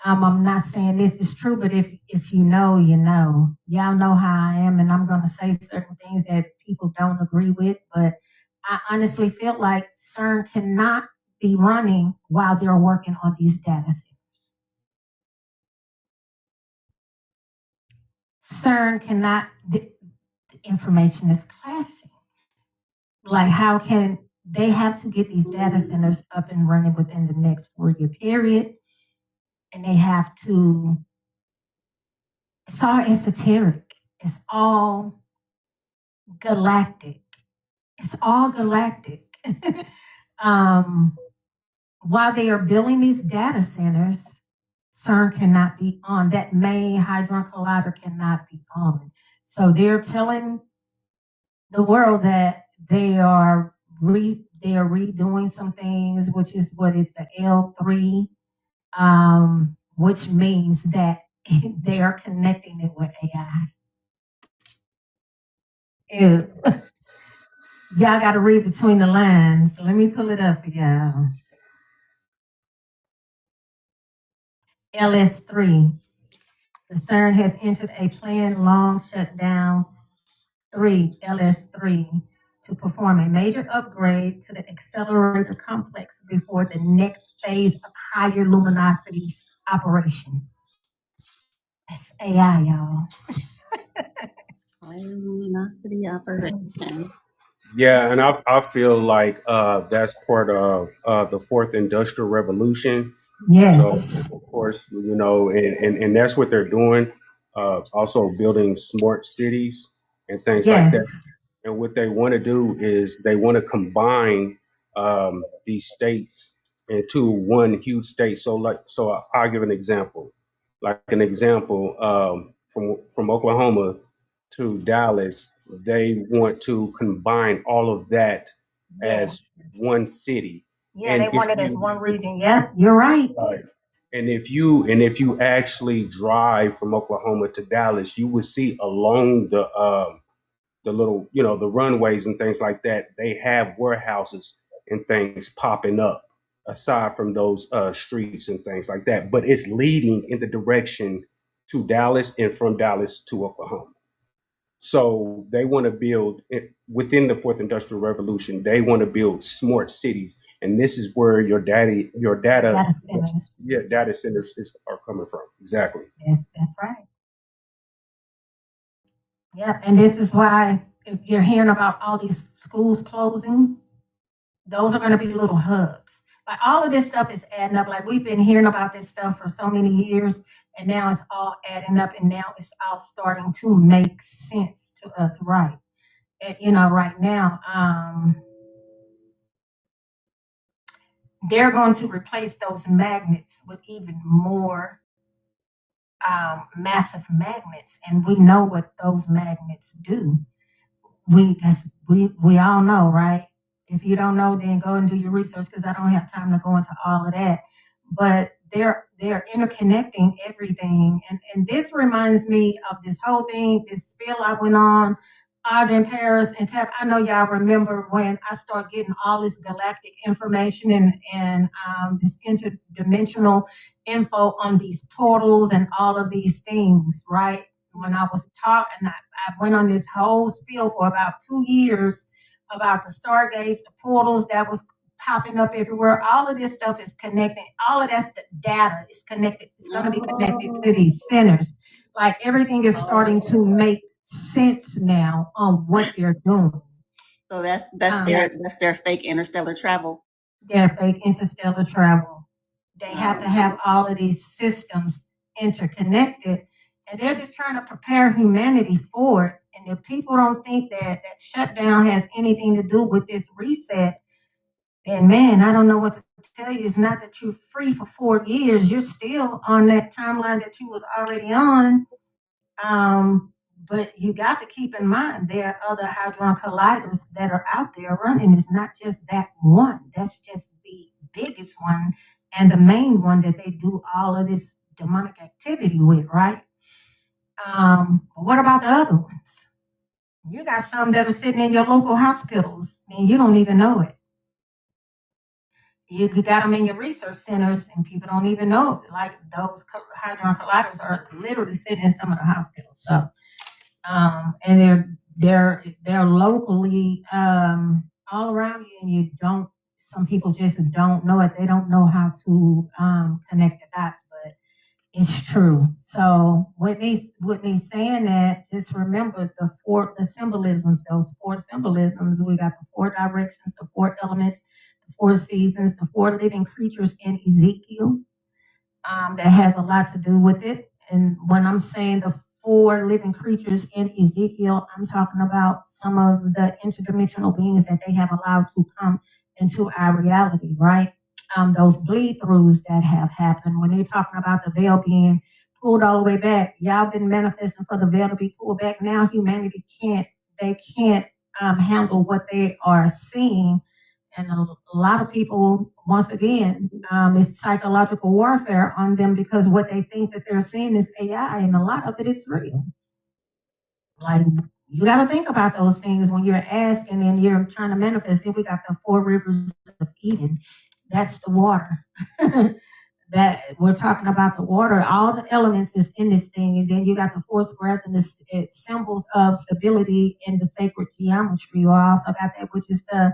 I'm not saying this is true, but if you know, you know. Y'all know how I am, and I'm going to say certain things that people don't agree with. But I honestly feel like CERN cannot be running while they're working on these data centers. CERN cannot, the information is clashing. Like, how can they have to get these data centers up and running within the next 4-year period? And they have to, it's all esoteric. It's all galactic. It's all galactic. While they are building these data centers, CERN cannot be on. That main hadron collider cannot be on. So they're telling the world that they are redoing some things, which is what is the L3, which means that they are connecting it with AI. Ew. Y'all got to read between the lines. Let me pull it up for y'all. LS3. The CERN has entered a planned long shutdown 3, LS3, to perform a major upgrade to the accelerator complex before the next phase of higher luminosity operation. That's AI, y'all. Higher luminosity operation. Yeah, and I feel like that's part of the fourth industrial revolution. Yes. So of course, and that's what they're doing. Also building smart cities and things like that. Yes. And what they want to do is they want to combine these states into one huge state. So I'll give an example. Like an example, from Oklahoma to Dallas, they want to combine all of that as one city. Yeah, they want it as one region. Yeah, you're right. And if you actually drive from Oklahoma to Dallas, you will see along the little, the runways and things like that, they have warehouses and things popping up aside from those streets and things like that. But it's leading in the direction to Dallas and from Dallas to Oklahoma. So they want to build within the fourth industrial revolution. They want to build smart cities, and this is where your data centers. Yeah, data centers are coming from. Exactly. Yes, that's right. Yeah, and this is why if you're hearing about all these schools closing, those are going to be little hubs. Like, all of this stuff is adding up. Like, we've been hearing about this stuff for so many years, and now it's all adding up, and now it's all starting to make sense to us, right? And, right now, they're going to replace those magnets with even more massive magnets, and we know what those magnets do. We all know, right? If you don't know, then go and do your research, because I don't have time to go into all of that. But they're interconnecting everything, and this reminds me of this whole thing, this spiel I went on, Audrey in Paris and Tap. I know y'all remember when I started getting all this galactic information and this interdimensional info on these portals and all of these things, right? When I was talking, I went on this whole spiel for about 2 years about the stargates, the portals that was popping up everywhere. All of this stuff is connected. All of that's the data is connected. It's going to be connected to these centers. Like everything is starting to make sense now on what they're doing. So that's Um, their fake interstellar travel. Their fake interstellar travel. They have to have all of these systems interconnected, and they're just trying to prepare humanity for it. And if people don't think that shutdown has anything to do with this reset, then man, I don't know what to tell you. It's not that you're free for 4 years. You're still on that timeline that you was already on. But you got to keep in mind there are other hadron colliders that are out there running. It's not just that one. That's just the biggest one and the main one that they do all of this demonic activity with, right? But what about the other ones? You got some that are sitting in your local hospitals and you don't even know it. You got them in your research centers and people don't even know it. Like those hadron colliders are literally sitting in some of the hospitals. So, and they're locally all around you, and you don't. Some people just don't know it. They don't know how to connect the dots, but it's true. So with me saying that, just remember the symbolisms. Those 4 symbolisms. We got the 4 directions, the 4 elements, the 4 seasons, the 4 living creatures in Ezekiel. That has a lot to do with it. And when I'm saying the 4 living creatures in Ezekiel, I'm talking about some of the interdimensional beings that they have allowed to come into our reality, right? Those bleed throughs that have happened when they're talking about the veil being pulled all the way back. Y'all been manifesting for the veil to be pulled back. Now humanity can't handle what they are seeing. And a lot of people, once again, it's psychological warfare on them because what they think that they're seeing is AI, and a lot of it is real. Like, you got to think about those things when you're asking and you're trying to manifest. Then we got the 4 rivers of Eden. That's the water. That we're talking about the water. All the elements is in this thing, and then you got the 4 squares and the symbols of stability in the sacred geometry. You also got that, which is the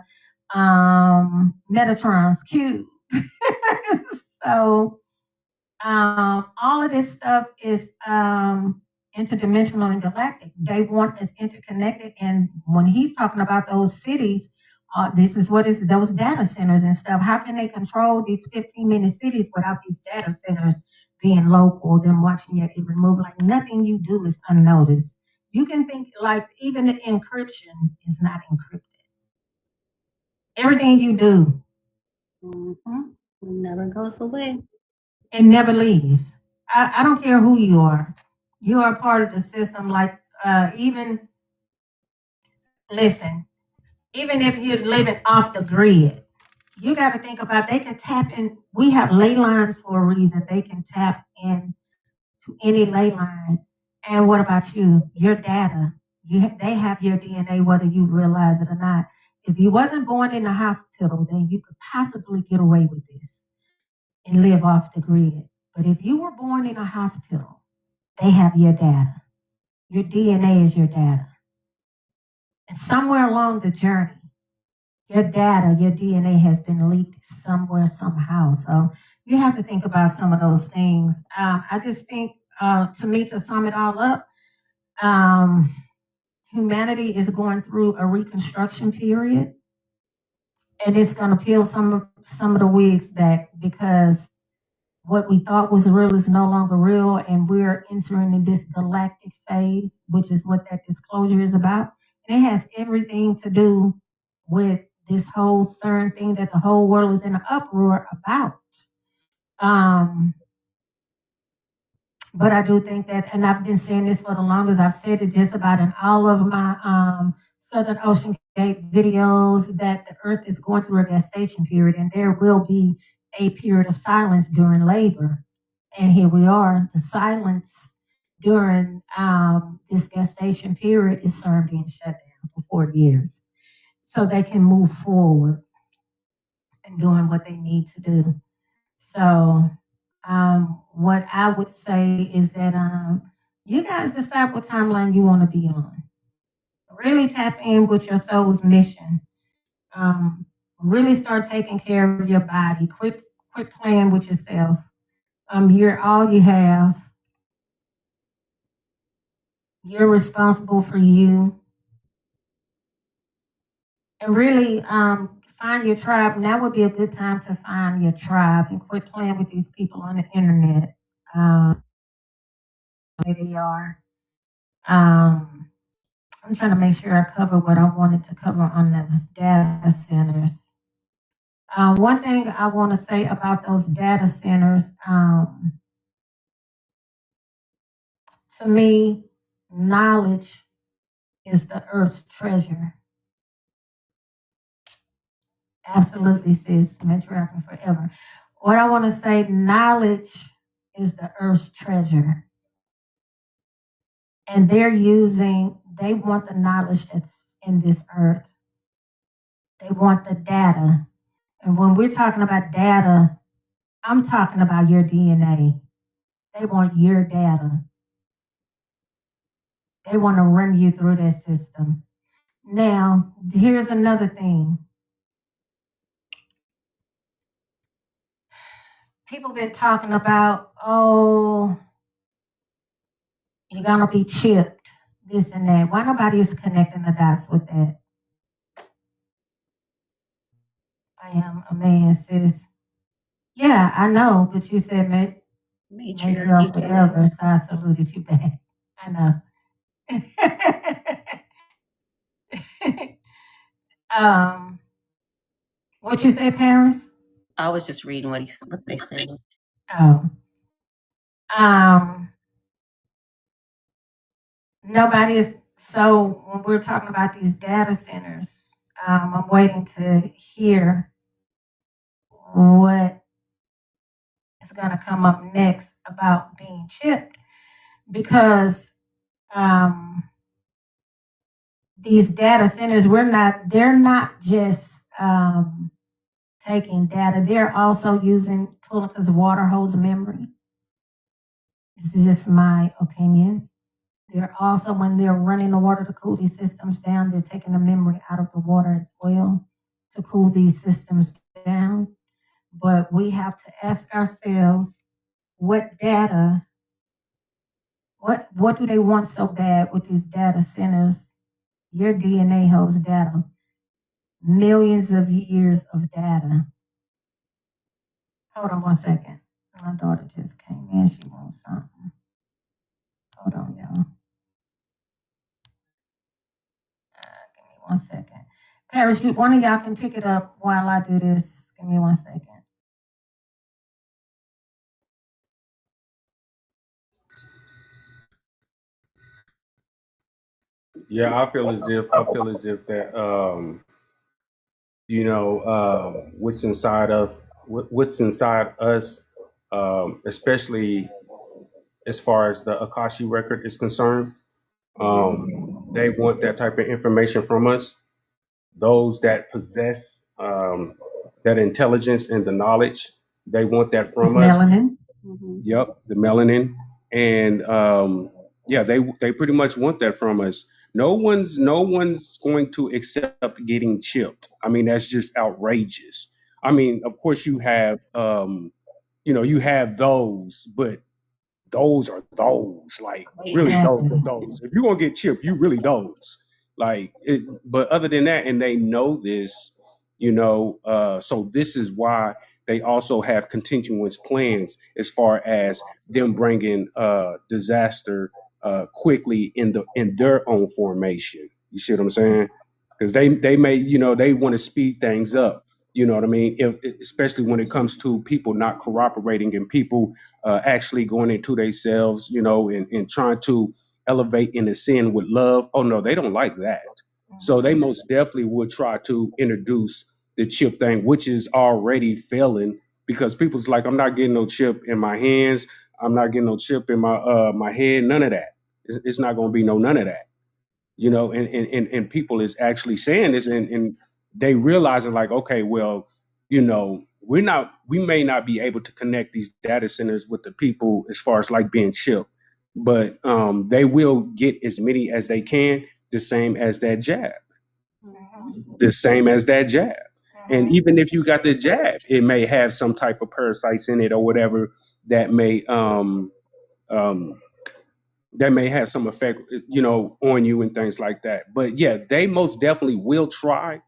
Metatron's cube. So all of this stuff is interdimensional and galactic. They want us interconnected. And when he's talking about those cities, this is what is those data centers and stuff. How can they control these 15-minute cities without these data centers being local, them watching your every move? Like nothing you do is unnoticed. You can think like even the encryption is not encrypted. Everything you do, It never goes away. it never leaves. I don't care who you are. You are part of the system. Like even listen, even if you're living off the grid, you got to think about they can tap in. We have ley lines for a reason. They can tap in to any ley line. And what about you? Your data. They have your DNA, whether you realize it or not. If you wasn't born in a hospital, then you could possibly get away with this and live off the grid. But if you were born in a hospital, they have your data. Your DNA is your data. And somewhere along the journey, your data, your DNA has been leaked somewhere, somehow. So you have to think about some of those things. I just think, to me, to sum it all up, humanity is going through a reconstruction period, and it's going to peel some of the wigs back because what we thought was real is no longer real, and we're entering in this galactic phase, which is what that disclosure is about. And it has everything to do with this whole CERN thing that the whole world is in an uproar about. But I do think that, and I've been saying this for the longest, I've said it just about in all of my Southern Ocean Gate videos, that the Earth is going through a gestation period, and there will be a period of silence during labor. And here we are. The silence during this gestation period is CERN being shut down for 4 years so they can move forward and doing what they need to do. So what I would say is that you guys decide what timeline you want to be on. Really tap in with your soul's mission. Really start taking care of your body. Quit playing with yourself. You're all you have. You're responsible for you. And really find your tribe. Now would be a good time to find your tribe and quit playing with these people on the internet. Where they are. I'm trying to make sure I cover what I wanted to cover on those data centers. One thing I want to say about those data centers, to me, knowledge is the earth's treasure. Absolutely, sis. Matriarch forever. What I want to say, knowledge is the earth's treasure. And they want the knowledge that's in this earth. They want the data. And when we're talking about data, I'm talking about your DNA. They want your data. They want to run you through that system. Now, here's another thing. People been talking about, oh, you're going to be chipped, this and that. Why nobody is connecting the dots with that? I am a man, sis. Yeah, I know, but you said matriarch forever, so I saluted you back. I know. What you say, Paris? I was just reading what they said. Oh. Nobody is, so when we're talking about these data centers, I'm waiting to hear what is going to come up next about being chipped, because these data centers, they're not just taking data, they're also using Tulica's water hose memory. This is just my opinion. They're also, when they're running the water to cool these systems down, they're taking the memory out of the water as well to cool these systems down. But we have to ask ourselves, what data, what do they want so bad with these data centers? Your DNA holds data, millions of years of data. Hold on 1 second. My daughter just came in, she wants something. Hold on, y'all. Give me 1 second. Paris, one of y'all can pick it up while I do this. Give me 1 second. Yeah, I feel as if that what's inside us, especially as far as the Akashi record is concerned. They want that type of information from us. Those that possess that intelligence and the knowledge, they want that from us. Melanin. Yep, the melanin, and yeah, they pretty much want that from us. No one's going to accept getting chipped. I mean, that's just outrageous. I mean, of course you have you have those, but those are those, like really those are those. If you're gonna get chipped, you really those. Like it, but other than that, and they know this, so this is why they also have continuous plans as far as them bringing disaster quickly in their own formation. You see what I'm saying? Because they may, they want to speed things up. You know what I mean? Especially when it comes to people not cooperating and people actually going into themselves, and trying to elevate in the sin with love. Oh no, they don't like that. So they most definitely would try to introduce the chip thing, which is already failing because people's like, I'm not getting no chip in my hands. I'm not getting no chip in my head. None of that. It's not going to be none of that. And people is actually saying this, and they realizing like, okay, well, we may not be able to connect these data centers with the people as far as like being chipped, but they will get as many as they can, the same as that jab, the same as that jab. And even if you got the jab, it may have some type of parasites in it or whatever that may that may have some effect, on you and things like that. But yeah, they most definitely will try.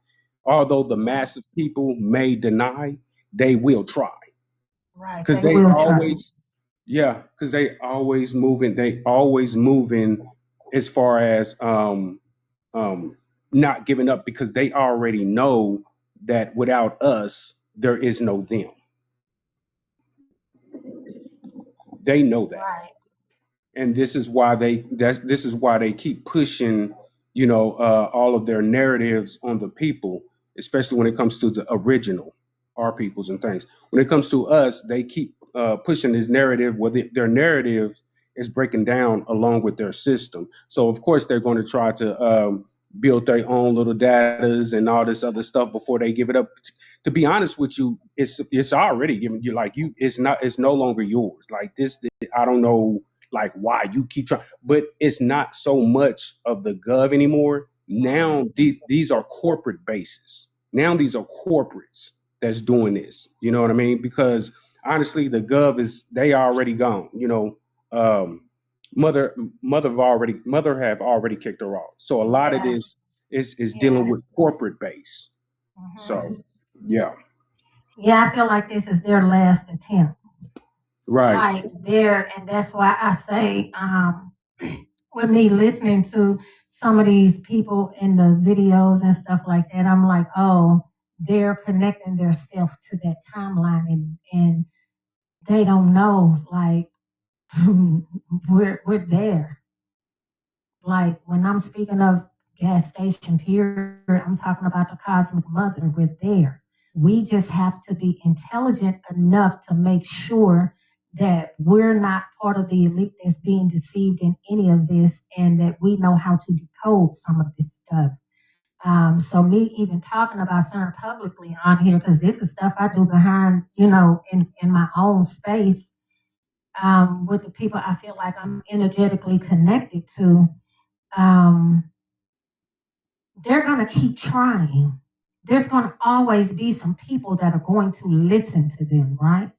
Although the mass of people may deny, they will try Right, because they they will try. always, yeah, because they always moving. They always moving as far as um, not giving up because they already know that without us, there is no them. They know that. Right. And this is why they keep pushing all of their narratives on the people, especially when it comes to the original our peoples and things. When it comes to us, they keep pushing this narrative where their narrative is breaking down along with their system. So of course they're going to try to build their own little datas and all this other stuff before they give it up. To be honest with you, it's already given you, like, it's no longer yours. Like this, I don't know like why you keep trying, but it's not so much of the gov anymore. Now these are corporate bases. Now these are corporates that's doing this. You know what I mean? Because honestly, the gov they already gone. Um, mother have already kicked her off. So a lot of Yeah. this is Yeah. dealing with corporate base. Mhm. So yeah, Yeah, I feel like this is their last attempt. right. Like and that's why I say, with me listening to some of these people in the videos and stuff like that, I'm like, oh, they're connecting themselves to that timeline, and they don't know, like, we're there. Like when I'm speaking of gas station period, I'm talking about the cosmic mother. We're there. We just have to be intelligent enough to make sure that we're not part of the elite that's being deceived in any of this, and that we know how to decode some of this stuff. So me even talking about CERN publicly on here, because this is stuff I do behind, in my own space, with the people I feel like I'm energetically connected to. um, they're going to keep trying. There's going to always be some people that are going to listen to them, right?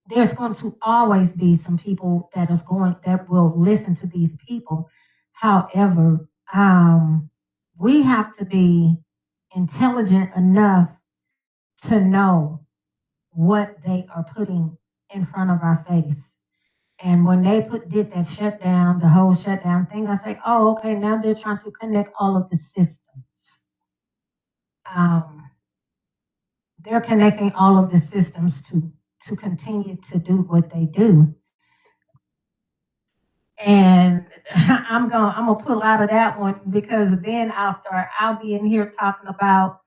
There's going to always be some people that will listen to these people. However, we have to be intelligent enough to know what they are putting in front of our face. And when they did that shutdown, the whole shutdown thing, I say, oh, okay, now they're trying to connect all of the systems. Um, they're connecting all of the systems to continue to do what they do. And I'm gonna pull out of that one, because then I'll be in here talking about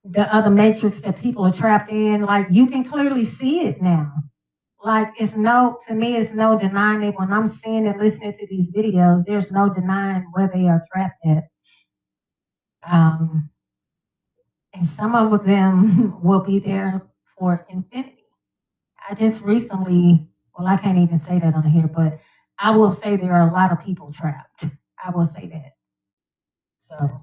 the other matrix that people are trapped in. Like, you can clearly see it now. Like, to me, it's no denying it. When I'm seeing and listening to these videos, there's no denying where they are trapped at. And some of them will be there for infinity. I just recently, well, I can't even say that on here, but I will say there are a lot of people trapped. I will say that. So,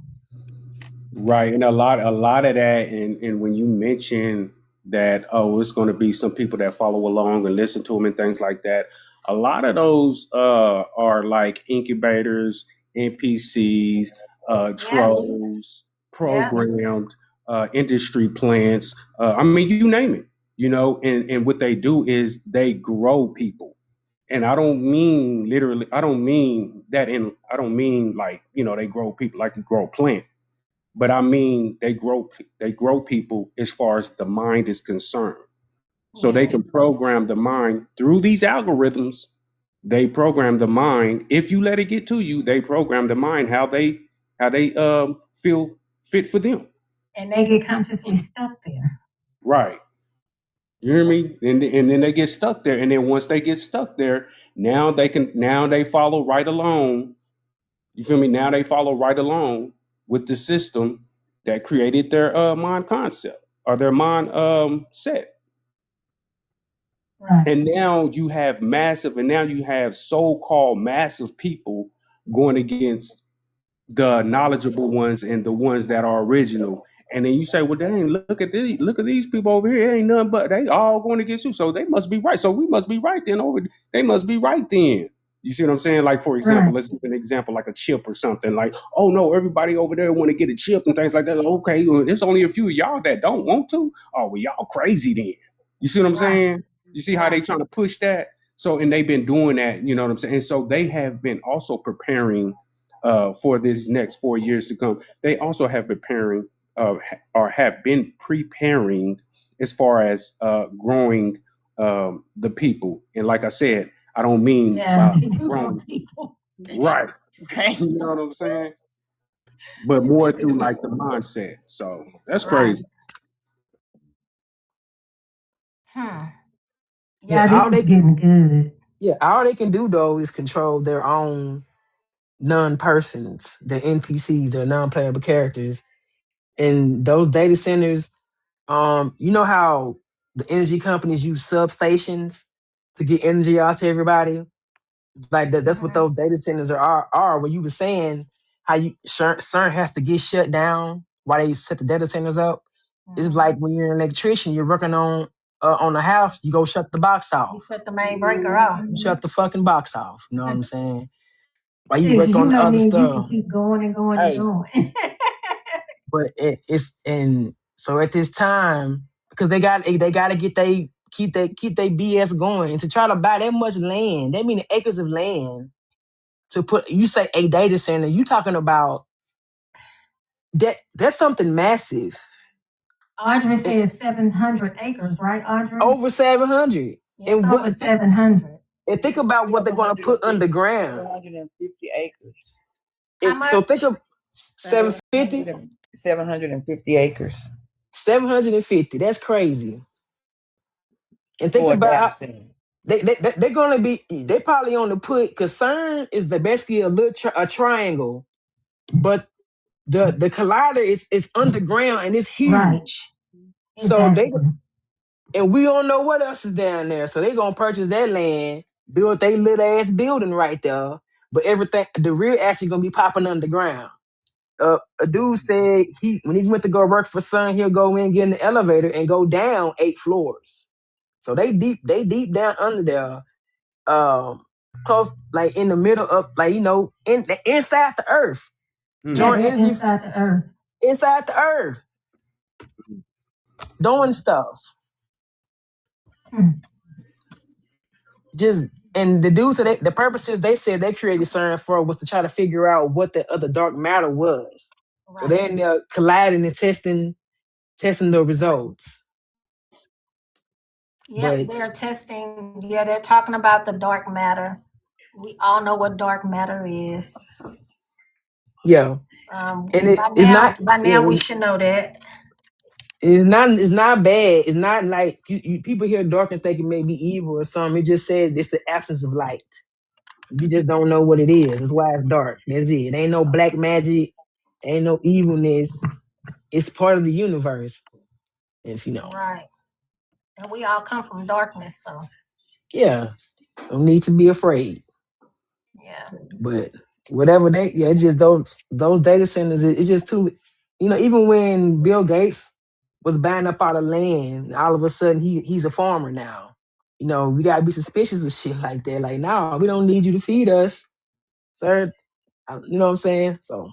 Right, and a lot of that, and when you mention that, oh, it's going to be some people that follow along and listen to them and things like that. A lot of those are like incubators, NPCs, yeah, trolls, yeah, programmed industry plants. I mean, you name it. And what they do is they grow people. And I don't mean literally. I don't mean that in. I don't mean like they grow people like you grow a plant, but I mean they grow people as far as the mind is concerned. So they yeah. can program the mind through these algorithms. They program the mind. If you let it get to you, they program the mind how they feel fit for them. And they get consciously stuck there. Right. You hear me? And then they get stuck there. And then once they get stuck there, now they follow right along. You feel me? Now they follow right along with the system that created their mind concept or their mind set. Right. And now you have so-called massive people going against the knowledgeable ones and the ones that are original. And then you say, well, dang, look at these people over here. Ain't nothing but they all going against you. So they must be right. So we must be right then. They must be right then. You see what I'm saying? Like, for example, Right. let's give an example like a chip or something. Like, oh no, everybody over there want to get a chip and things like that. Okay, well, there's only a few of y'all that don't want to. Oh, well, y'all crazy then. You see what I'm Right. saying? You see how Yeah. they trying to push that? So, and they've been doing that, you know what I'm saying? And so they have been also preparing for this next 4 years to come. They also have preparing or have been preparing as far as growing the people. And like I said, I don't mean Yeah, by they do grow growing people. right. Right. You know what I'm saying? But more through like the mindset. So that's Right. crazy. Hmm. Yeah, Yeah, this all is they getting good. all they can do though is control their own non-persons, their NPCs, their non-playable characters. And those data centers, you know how the energy companies use substations to get energy out to everybody? Like that's what Mhm. those data centers are. When you were saying how CERN has to get shut down while they set the data centers up. It's Mhm. like when you're an electrician, you're working on a house, you go shut the box You off. shut the main breaker off. You shut the fucking box off. You know what I'm saying? While you Sis, work you on the know other me and you can stuff. keep going and going and Hey, going. but it's and so at this time, because they gotta keep they BS going, and to try to buy that much land, that mean acres of land to put. You say a data center, you talking about that's something massive. Audrey And said 700 acres, right, Audrey? over 700. It's And over 700. and think about what they're going to put underground. 750 acres. How So much? think of 750, 750 acres 750. That's crazy. And think for a about data how center. they're gonna be. They probably on the put because CERN is basically a little a triangle, but the collider is underground and it's Right. huge. So they Exactly. and we don't know what else is down there. So they gonna purchase that land, build they little ass building right there. But everything, the real actually gonna be popping underground. A dude said when he went to go work for Sun, he'll go in, get in the elevator, and go down 8 floors. So they deep down under there, close like in the middle of like inside the earth. Yeah, Joint Mm. they're energy inside the earth. inside the earth, doing stuff. Hmm. Just and the dude said the purposes they said they created CERN for was to try to figure out what the other dark matter was. So Right. they're in there colliding and testing the results. Yep, But they're testing. Yeah, they're talking about the dark matter. We all know what dark matter is. yeah, and By it's now, not by now we yeah, should know that. it's not bad. It's not like people hear dark and think it may be evil or something. It just says it's the absence of light. You just don't know what it is. That's why it's dark. That's it. It ain't no black magic. Ain't no evilness. It's part of the universe. It's Right. And we all come from darkness, so yeah. Don't need to be afraid. yeah. But whatever it's just those data centers. It's just too. Even when Bill Gates was buying up all the land, all of a sudden he's a farmer now. We gotta be suspicious of shit like that. Like, no, we don't need you to feed us, sir. You know what I'm saying? So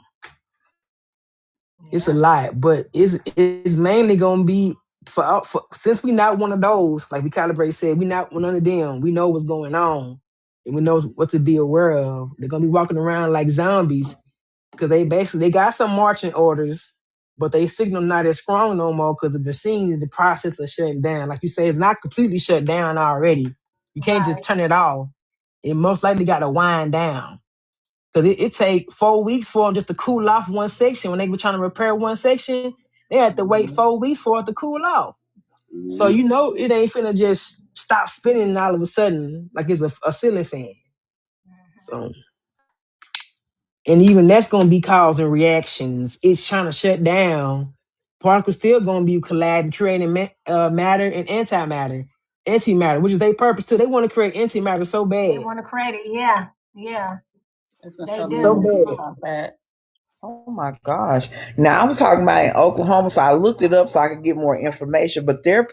it's a Yeah. lot, but it's mainly gonna be for since we not one of those, like we calibrate said, we not one of them. We know what's going on, and we know what to be aware of. They're gonna be walking around like zombies because they got some marching orders, but they signal not as strong no more because the machine is the process of shutting down. Like you say, it's not completely shut down already. You can't just Right. turn it off. It most likely got to wind down. Because it take 4 weeks for them just to cool off one section. When they were trying to repair one section, they had to wait 4 weeks for it to cool off. So it ain't finna just stop spinning all of a sudden like it's a ceiling fan. So, and even that's gonna be causing reactions. It's trying to shut down. Particles still gonna be colliding, creating matter and antimatter, which is their purpose too. They want to create antimatter so They bad, want to credit. Yeah. Yeah. There's been They so many so do. movies bad. about that. Oh my gosh. Now I was talking about in Oklahoma, so I looked it up so I could get more information, but they're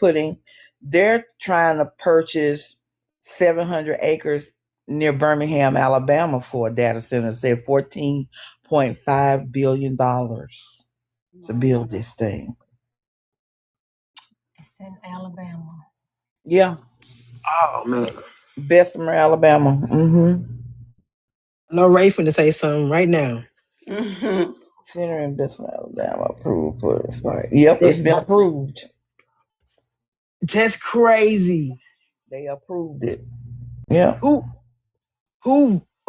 trying to purchase 700 acres near Birmingham, Alabama for a data center. It said $14.5 billion to build this thing. It's in Alabama. Yeah. Oh man. Bessemer, Alabama. Mm-hmm. No Ray finna say something right now. Center in Bessemer, Alabama approved for this. Right. Yep, it's been approved. That's crazy. They approved it. Yeah. Who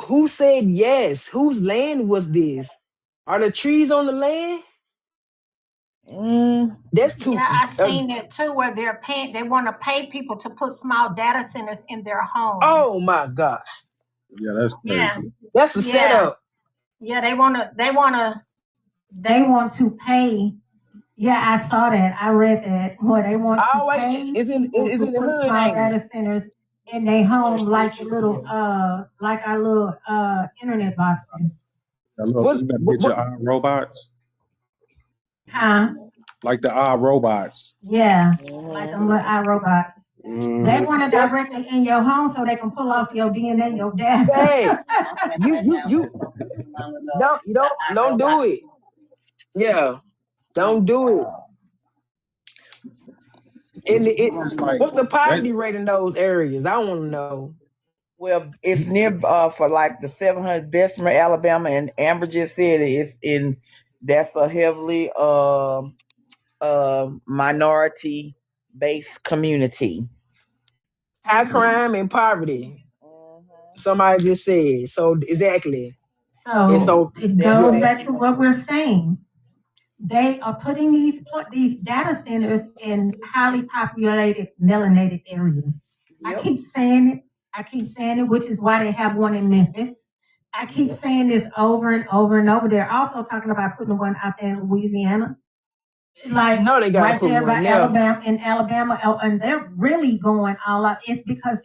who said yes? Whose land was this? Are the trees on the land? That's too. Yeah, I seen it too, where they want to pay people to put small data centers in their home. Oh my god. Yeah, that's crazy. That's a Yeah. setup. Yeah, they want to pay. Yeah, I saw that. I read that. Where they want to Oh wait, pay it's in people it's to in the put hood, small ain't it? data centers in their home, like our little internet boxes. Hello, you better get your robots. Huh? Like the robots. Yeah, like them little iRobots. They Mhm. want it That's directly in your home so they can pull off your DNA, your data. bad. You don't do it. Yeah, don't do it. And It's like what's the that's poverty rate in those areas? I want to know. Well, it's near for like the 700 Bessemer, Alabama, and Amber just said it's in. That's a heavily minority based community. High crime and poverty. Somebody just said so exactly. And So so it goes back to what we're saying. They are putting these data centers in highly populated, melanated areas. I Yep. keep saying it, which is why they have one in Memphis. I keep saying this over and over and over. They're also talking about putting one out there in Louisiana, like no, they gotta right put there by one there. Alabama, and they're really going all out. It's because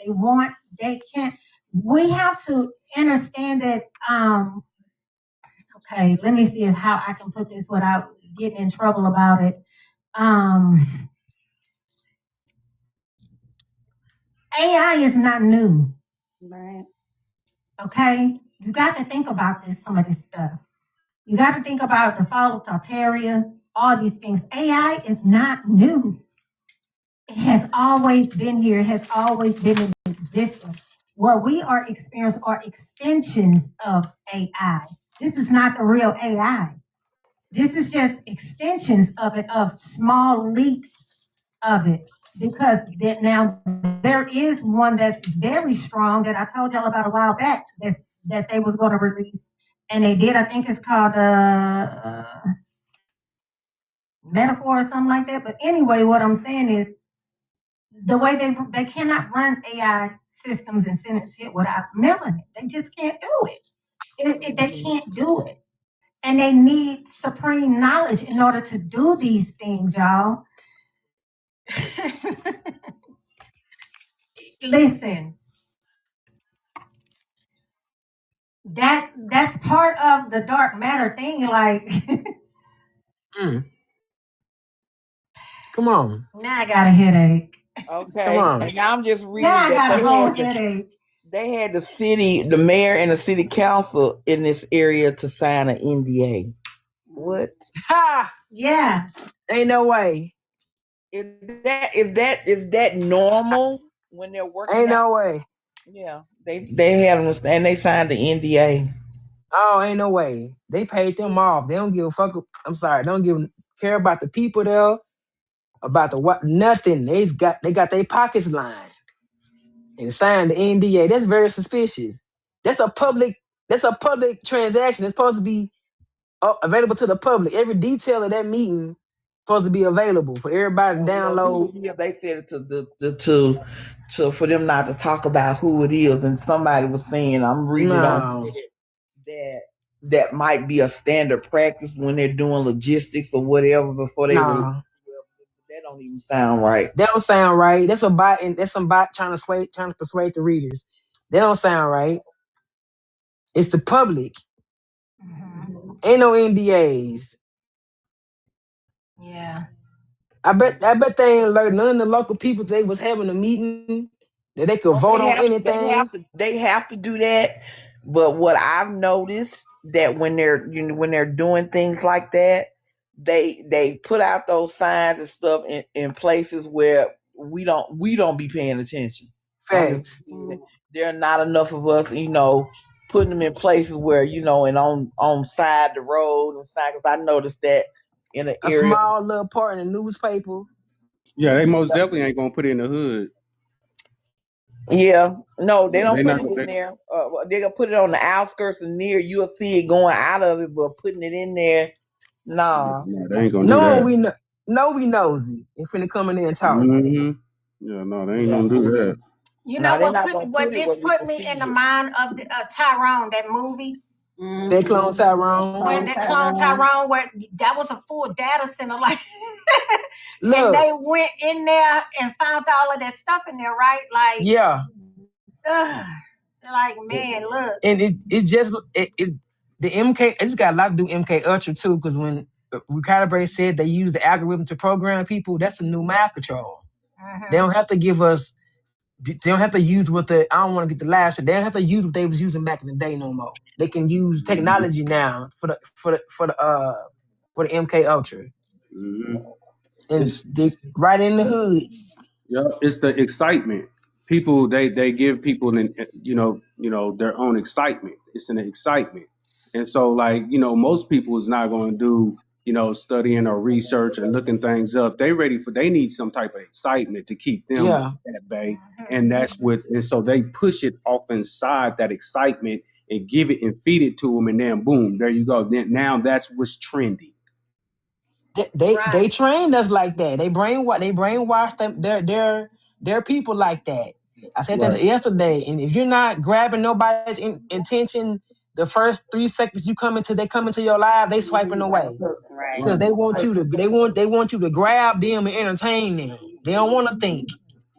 they can't. We have to understand that. Okay, let me see how I can put this without getting in trouble about it. AI is not new. Right. Okay, you got to think about some of this stuff. You got to think about the fall of Tartaria, all these things. AI is not new. It has always been here. It has always been in existence. What we are experiencing are extensions of AI. This is not the real AI. This is just extensions of it, of small leaks of it. Because now there is one that's very strong that I told y'all about a while back that they was going to release, and they did. I think it's called Metaphor or something like that. But anyway, what I'm saying is the way they cannot run AI systems and centers here without melanin. They just can't do it. They can't do it. And they need supreme knowledge in order to do these things, y'all. Listen, that's part of the dark matter thing. Like, Come on. now I got a headache. Okay. Come on. And now I'm just reading Now I that got a whole headache. they had the mayor and the city council in this area to sign an NDA. What? Ha! Yeah. Ain't no way. Is that normal when they're working? Ain't no way. Yeah, they had them and they signed the NDA. Oh, ain't no way. They paid them off. They don't give a fuck. I'm sorry. They don't care about the people there, about the what? Nothing. They got their pockets lined and signed the NDA. That's very suspicious. That's a public transaction. It's supposed to be available to the public. Every detail of that meeting supposed to be available for everybody to download. Yeah, they said it to for them not to talk about who it is, and somebody was saying, I'm reading it on that might be a standard practice when they're doing logistics or whatever before they release. That don't even sound right. That don't sound right. That's a bot, and that's some bot trying to persuade the readers. That don't sound right. It's the public. Ain't no NDAs. Yeah. I bet they ain't learned none of the local people they was having a meeting that they could Oh, vote on they anything. they have to do that. But what I've noticed that when when they're doing things like that, they put out those signs and stuff in places where we don't be paying attention. I'm just Facts. there are not enough of us, putting them in places where and on side the road and side. Because I noticed that in an A area. small little part in the newspaper. Yeah, they most definitely ain't gonna put it in the hood. Yeah, no, they Yeah, don't they put not it gonna. in there. They're gonna put it on the outskirts and near. You'll see it going out of it, but putting it in there, nah. No, they ain't gonna do No, that. we know. No, we nosy. And finna come in there and talk. Hmm. Yeah, no, they ain't Yeah, gonna do that. You no, know they're what not gonna what put it this where we put can me in see the it. mind of the, Tyrone, that movie. They clone Mhm. Tyrone. Where Clone that clone Tyrone. Tyrone, where that was a full data center, like, and Look, they went in there and found all of that stuff in there, right? Like, yeah, ugh, like, man, look. and it the MK. It's got a lot to do with MK Ultra too, because when Recalibrate said they use the algorithm to program people, that's a new mind control. They Mm-hmm. don't have to give us. They don't have to use what the. I don't want to get the last. They don't have to use what they was using back in the day no more. They can use technology now for the MK Ultra, Hmm. and It's they right in the hood. Yeah, it's the excitement. People they give people an their own excitement. It's an excitement, and so like most people is not going to do studying or research or looking things up. They need some type of excitement to keep them Yeah, at bay, and so they push it off inside that excitement and give it and feed it to them, and then boom, there you go. Then now that's what's trending. they Right. trained us like that. They brainwash them their people like that. I said that Right. yesterday. And if you're not grabbing nobody's intention, the first 3 seconds they come into your life, they swiping away Right. because Right. they want you to grab them and entertain them. They don't want to think.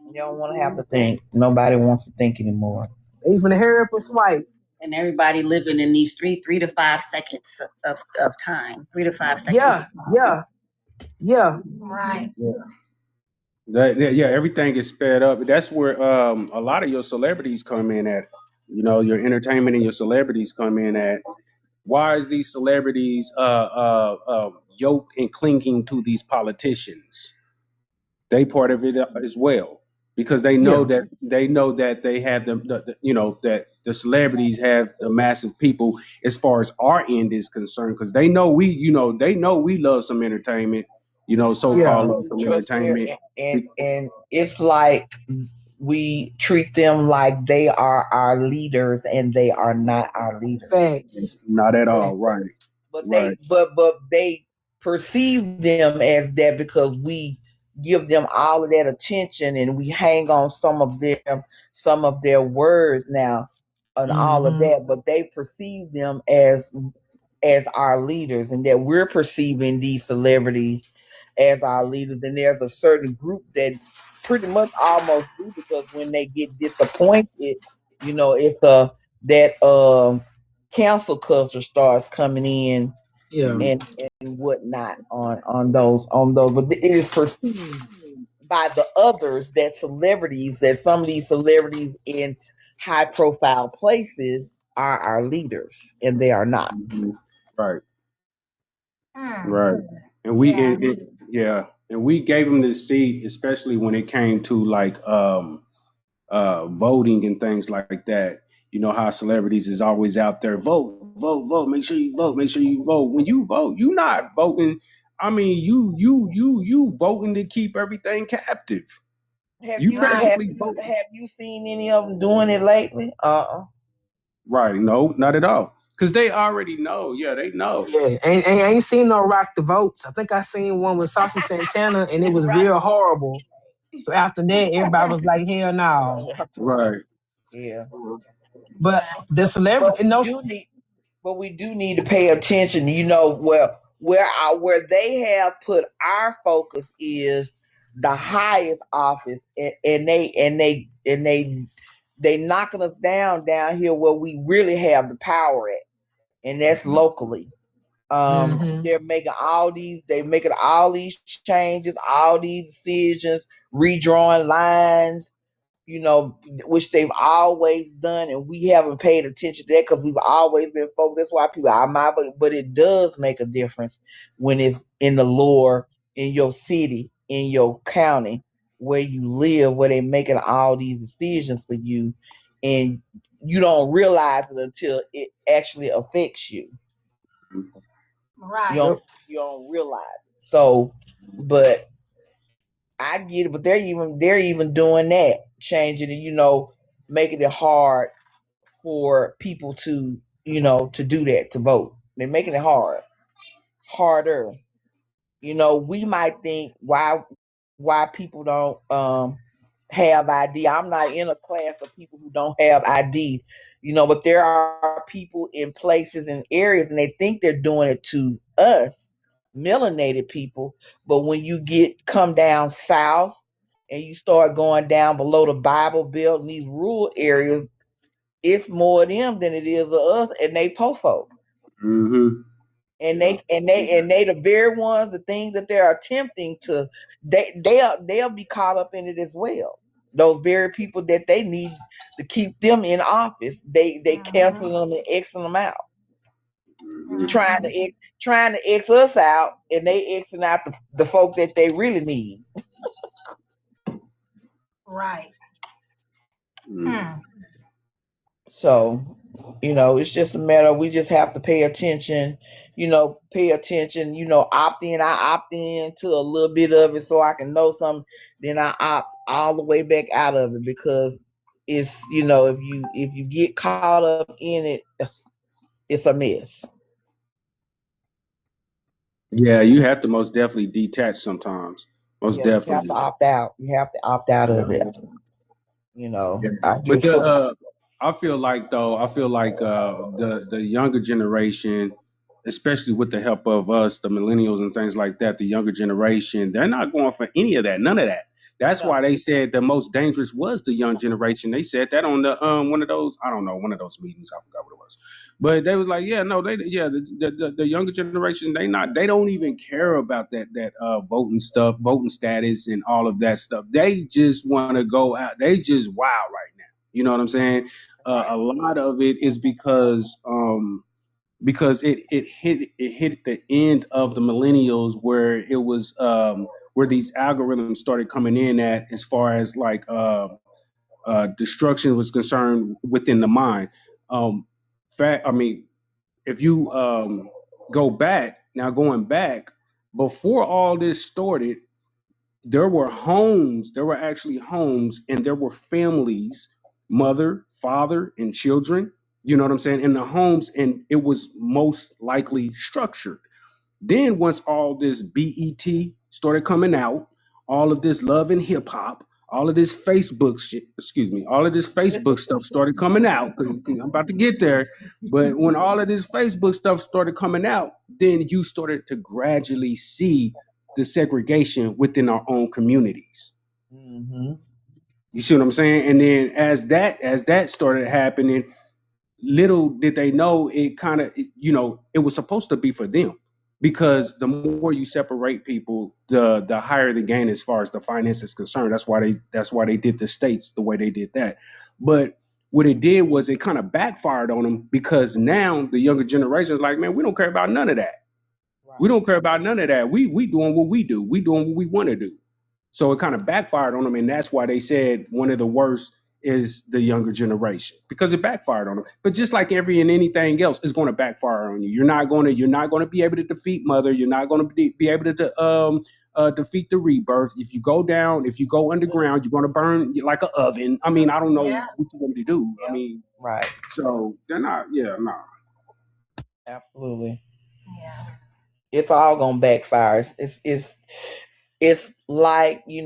You don't want to have to think. Nobody wants to think anymore. They even hurry up and swipe. And everybody living in these three to 5 seconds of time. 3 to 5 seconds. Yeah, yeah, yeah. Right. Yeah, everything is sped up. That's where a lot of your celebrities come in at. Your entertainment and your celebrities come in at. Why is these celebrities yoked and clinging to these politicians? They part of it as well because Yeah, they know that they have that the celebrities have the massive people as far as our end is concerned because they know we love some entertainment, so called yeah. love some Trust there, entertainment. and it's like we treat them like they are our leaders, and they are not our leaders. Facts. Not at all. Facts. Right. But Right. they perceive them as that because we give them all of that attention, and we hang on some of their words now and all of Mm-hmm. that. But they perceive them as our leaders, and that we're perceiving these celebrities as our leaders. And there's a certain group that pretty much almost do, because when they get disappointed, it's that cancel culture starts coming in, Yeah. Mhm. and whatnot on those. But it is perceived by the others that some of these celebrities in high profile places are our leaders, and they are not. Mhm. Right. Mm. Right. And Yeah. yeah, and we gave them the seat, especially when it came to like voting and things like that. You know how celebrities is always out there, vote, vote, vote. Make sure you vote. Make sure you vote. When you vote, you not voting. I mean, you voting to keep everything captive. Have You you have Right. basically you vote. have you seen any of them doing it lately? Right? No, not at all. Because they already know. Yeah, they know. Yeah, ain't seen no rock the votes. I think I seen one with Saucy Santana, and it was Right. real horrible. So after that, everybody was like, "Hell no!" Right. Yeah. But the But celebrity, we do need but we do need to pay attention. Where they have put our focus is the highest office, and they knocking us down here where we really have the power at, and that's locally. They're making all these changes, all these decisions, redrawing lines, which they've always done, and we haven't paid attention to that because we've always been focused. That's why people are my, but it does make a difference when it's in the lore, in your city, in your county, where you live, where they're making all these decisions for you, and you don't realize it until it actually affects you. Right. You don't realize it. So, but I get it, but they're even doing that, changing it, making it hard for people to, to do that, to vote. They're making it harder. We might think why people don't have ID. I'm not in a class of people who don't have ID, but there are people in places and areas, and they think they're doing it to us, melanated people. But when you come down south and you start going down below the Bible Belt in these rural areas, it's more of them than it is of us, and they po-folk. Mm-hmm. And they the very ones, the things that they're attempting to, they'll be caught up in it as well. Those very people that they need to keep them in office, they cancel them and Xing them out. Trying to X us out, and they Xing out the folk that they really need. Right. So, it's just a matter, we just have to pay attention, opt in. I opt in to a little bit of it so I can know something. Then I opt all the way back out of it, because it's, if you get caught up in it, it's a mess. Yeah, you have to most definitely detach sometimes. Most definitely. You have to opt out. You have to opt out of it. I feel like the younger generation, especially with the help of us, the millennials and things like that, the younger generation, they're not going for any of that, none of that. That's why they said the most dangerous was the young generation. They said that on the one of those, I don't know, one of those meetings. I forgot what it was, but they was like, the younger generation, they don't even care about that voting stuff, voting status, and all of that stuff. They just want to go out. They just wild right now. You know what I'm saying? A lot of it is because it hit the end of the millennials, where it was where these algorithms started coming in at, as far as like destruction was concerned within the mind. If you going back before all this started, there were actually homes, and there were families, mother, father, and children, you know what I'm saying, in the homes, and it was most likely structured. Then once all this BET started coming out, all of this love and hip hop, all of this Facebook shit, all of this Facebook stuff started coming out. I'm about to get there. But when all of this Facebook stuff started coming out, then you started to gradually see the segregation within our own communities. Mm-hmm. You see what I'm saying? And then as that started happening, little did they know, it kind of, it was supposed to be for them, because the more you separate people, the higher the gain as far as the finance is concerned. That's why they did the states the way they did that. But what it did was it kind of backfired on them, because now the younger generation is like, man, we don't care about none of that. Right. We don't care about none of that. We doing what we do. We doing what we want to do. So it kind of backfired on them, and that's why they said one of the worst is the younger generation, because it backfired on them. But just like anything else, it's going to backfire on you. You're not going to be able to defeat Mother. You're not going to be able to defeat the rebirth. If you go underground, you're going to burn like an oven. I mean, I don't know what you're going to do. Yeah. I mean, right. So they're not. Yeah, no. Absolutely. Yeah. It's all going to backfire. It's like, they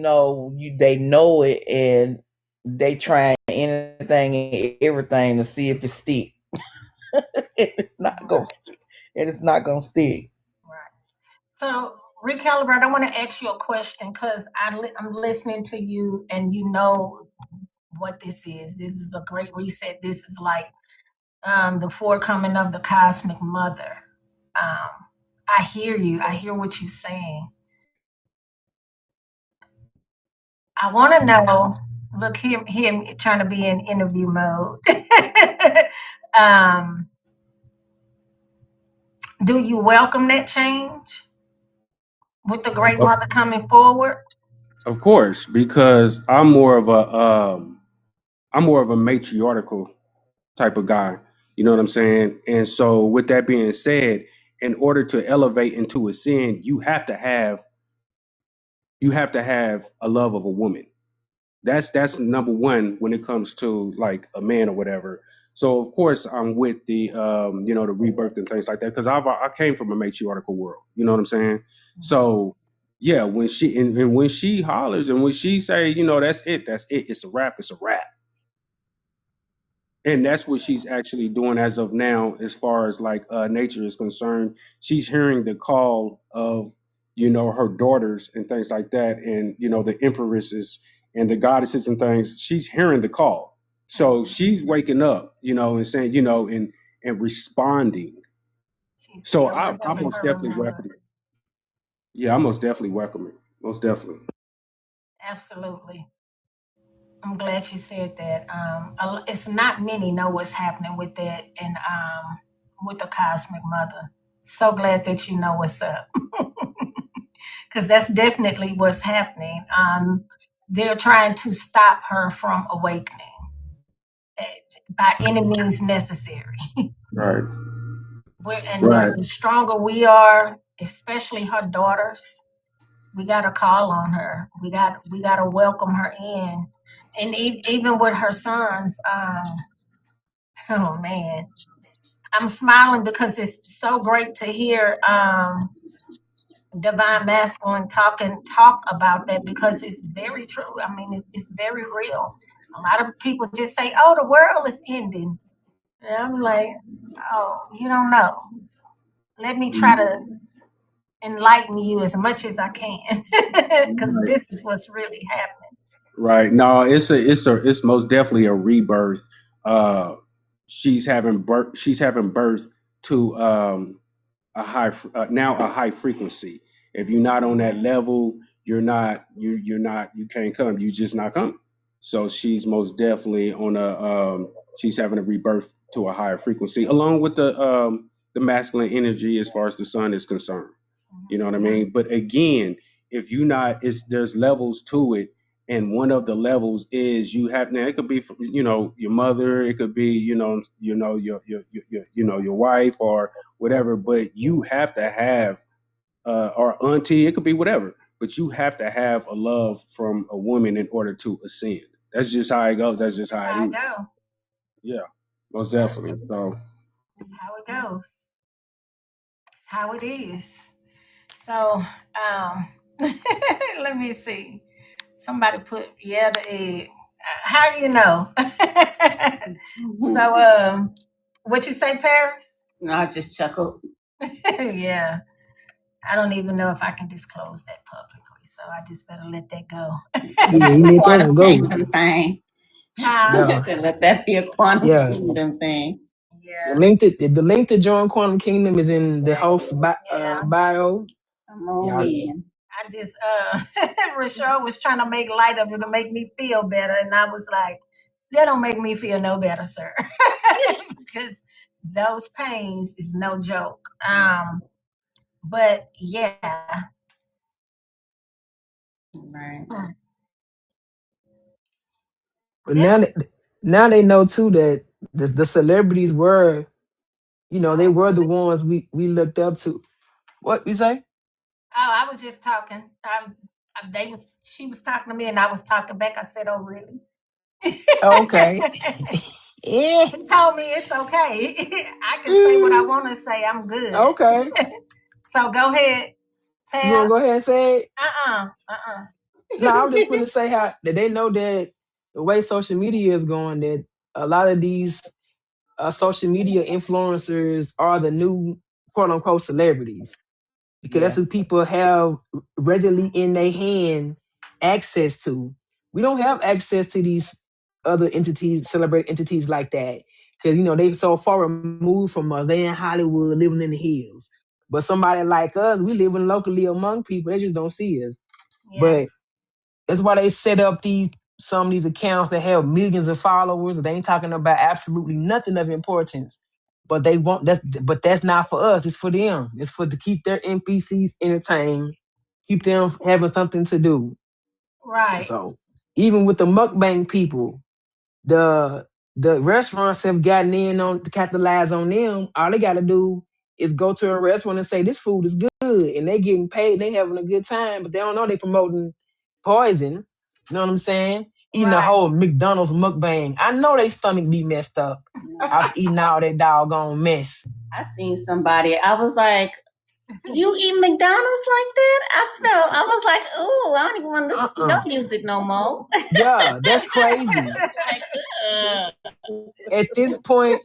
know it, and they try anything and everything to see if it stick. It's not gonna stick. And it's not gonna stick. Right. So, Recalibrate, I want to ask you a question, because I'm listening to you, and you know what this is. This is the Great Reset. This is like the forecoming of the Cosmic Mother. I hear you. I hear what you're saying. I want to know. Look, him trying to be in interview mode. um, do you welcome that change with the great Of, mother coming forward? of course, because I'm more of a matriarchal type of guy. You know what I'm saying? And so, with that being said, in order to elevate into a sin, you have to have a love of a woman. That's number one when it comes to like a man or whatever. So of course I'm with the the rebirth and things like that because I came from a matriarchal world. You know what I'm saying? So yeah, when and when she hollers and when she say, that's it, it's a wrap, it's a wrap. And that's what she's actually doing as of now as far as like nature is concerned. She's hearing the call of her daughters and things like that, and the empresses and the goddesses and things. She's hearing the call, so she's waking up, and saying, and responding. She's So still I helping most her definitely remember. welcome it. Yeah, I most definitely welcome it. Most definitely. Absolutely. I'm glad you said that. It's not many know what's happening with that and with the cosmic mother. So glad that you know what's up, because that's definitely what's happening. They're trying to stop her from awakening eh, by any means necessary. Right. And Right. the stronger we are, especially her daughters, we got to call on her. We got to welcome her in, and even with her sons. Oh man, I'm smiling because it's so great to hear divine masculine talk about that because it's very true. I mean, it's very real. A lot of people just say, "Oh, the world is ending," and I'm like, "Oh, you don't know. Let me try to enlighten you as much as I can, because Right. this is what's really happening." Right. No, it's most definitely a rebirth. Uh she's having birth to now a high frequency. If you're not on that level, you can't come. You just not coming. So she's most definitely on a she's having a rebirth to a higher frequency along with the masculine energy as far as the sun is concerned. You know what I mean? But again, if you not, it's there's levels to it, and one of the levels is you have now. It could be from, your mother, it could be your wife or whatever. But you have to have or auntie. It could be whatever. But you have to have a love from a woman in order to ascend. That's just how it goes. That's just That's how it how I is. go. Yeah, most definitely. So That's how it goes. That's how it is. So, let me see. Somebody put, yeah, the egg. How you know? So, what you say, Paris? No, I just chuckled. Yeah, I don't even know if I can disclose that publicly, so I just better let that go. Yeah, you let that one Quantum go. kingdom thing. Huh? Yeah, To let that be a quantum yeah. kingdom thing. Yeah, The link to join Quantum Kingdom is in the host yeah. bio. Come on Y'all, in. I just Rachel was trying to make light of it to make me feel better, and I was like, that don't make me feel no better, sir. Because those pains is no joke. But yeah. Right. but Yeah. now they know too that the celebrities were, they were the ones we looked up to. What you say? Oh, I was just talking. She was talking to me and I was talking back. I said, "Oh, really?" Okay. Yeah. He told me it's okay. I can say what I want to say. I'm good. Okay. So go ahead, You want to Tab. go ahead and say it? Uh-uh. No, I was just going to say how that they know that the way social media is going, that a lot of these social media influencers are the new quote unquote celebrities because that's Yeah. who people have readily in their hand access to. We don't have access to these other entities, celebrate entities like that, because they so far removed from us. They in Hollywood, living in the hills. But somebody like us, we living locally among people. They just don't see us. Yeah. But that's why they set up some of these accounts that have millions of followers. They ain't talking about absolutely nothing of importance. But that's not for us. It's for them. It's to keep their NPCs entertained, keep them having something to do. Right. So even with the mukbang people, the restaurants have gotten in on to capitalize on them. All they gotta do is go to a restaurant and say this food is good, and they getting paid, they having a good time, but they don't know they promoting poison. You know what I'm saying? Eating a Right. whole McDonald's mukbang. I know they stomach be messed up after eating all that doggone mess. I seen somebody. I was like, "You eat McDonald's like that?" I was like, "Ooh, I don't even want to listen to no music no more." Yeah, that's crazy. At this point,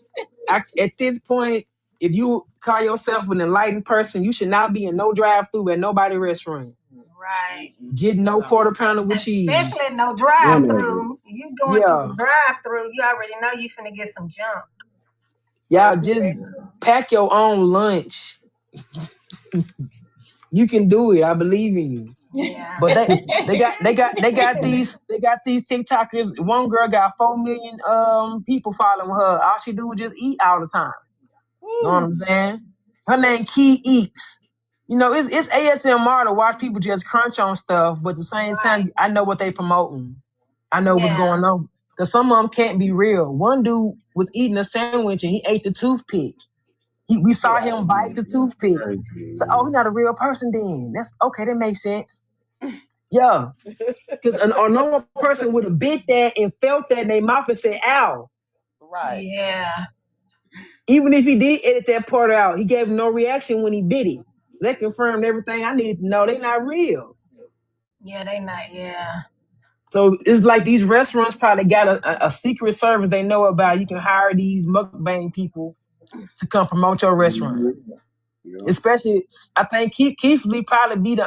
if you call yourself an enlightened person, you should not be in no drive-through at nobody restaurant. Right. Get no quarter pounder with cheese. Especially no drive-through. You going to a drive-through, you already know you finna get some junk. Y'all just pack your own lunch. You can do it. I believe in you. Yeah. But they got these TikTokers. One girl got 4 million people following her. All she do is just eat all the time. You know what I'm saying? Her name Key Eats. You know, it's ASMR to watch people just crunch on stuff, but at the same time, I know what they promoting. I know what's going on. Because some of them can't be real. One dude was eating a sandwich and he ate the toothpick. We saw him bite the toothpick. So, he's not a real person then. That's okay, that makes sense. Yeah. Because a normal person would have bit that and felt that in their mouth and said, ow. Right. Yeah. Even if he did edit that part out, he gave no reaction when he did it. That confirmed everything I needed to know. They're not real. Yeah, they not, yeah. So it's like these restaurants probably got a secret service they know about. You can hire these mukbang people to come promote your restaurant. Especially, I think Keith Lee probably be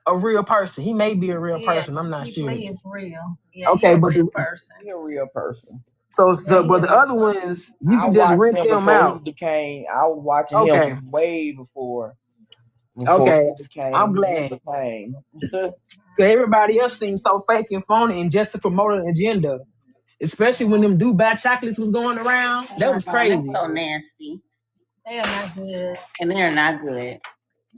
a real person. He may be a real person. I'm not Keith sure. Lee is real. Yeah, okay, but real person. He's a real person. So but the other ones, you can just rent them out. I was watching him way before. Okay, he became, I'm glad. Because everybody else seems so fake and phony and just to promote an agenda. Especially when them Dubai chocolates was going around. That was crazy. They're so nasty. They are not good. And they're not good.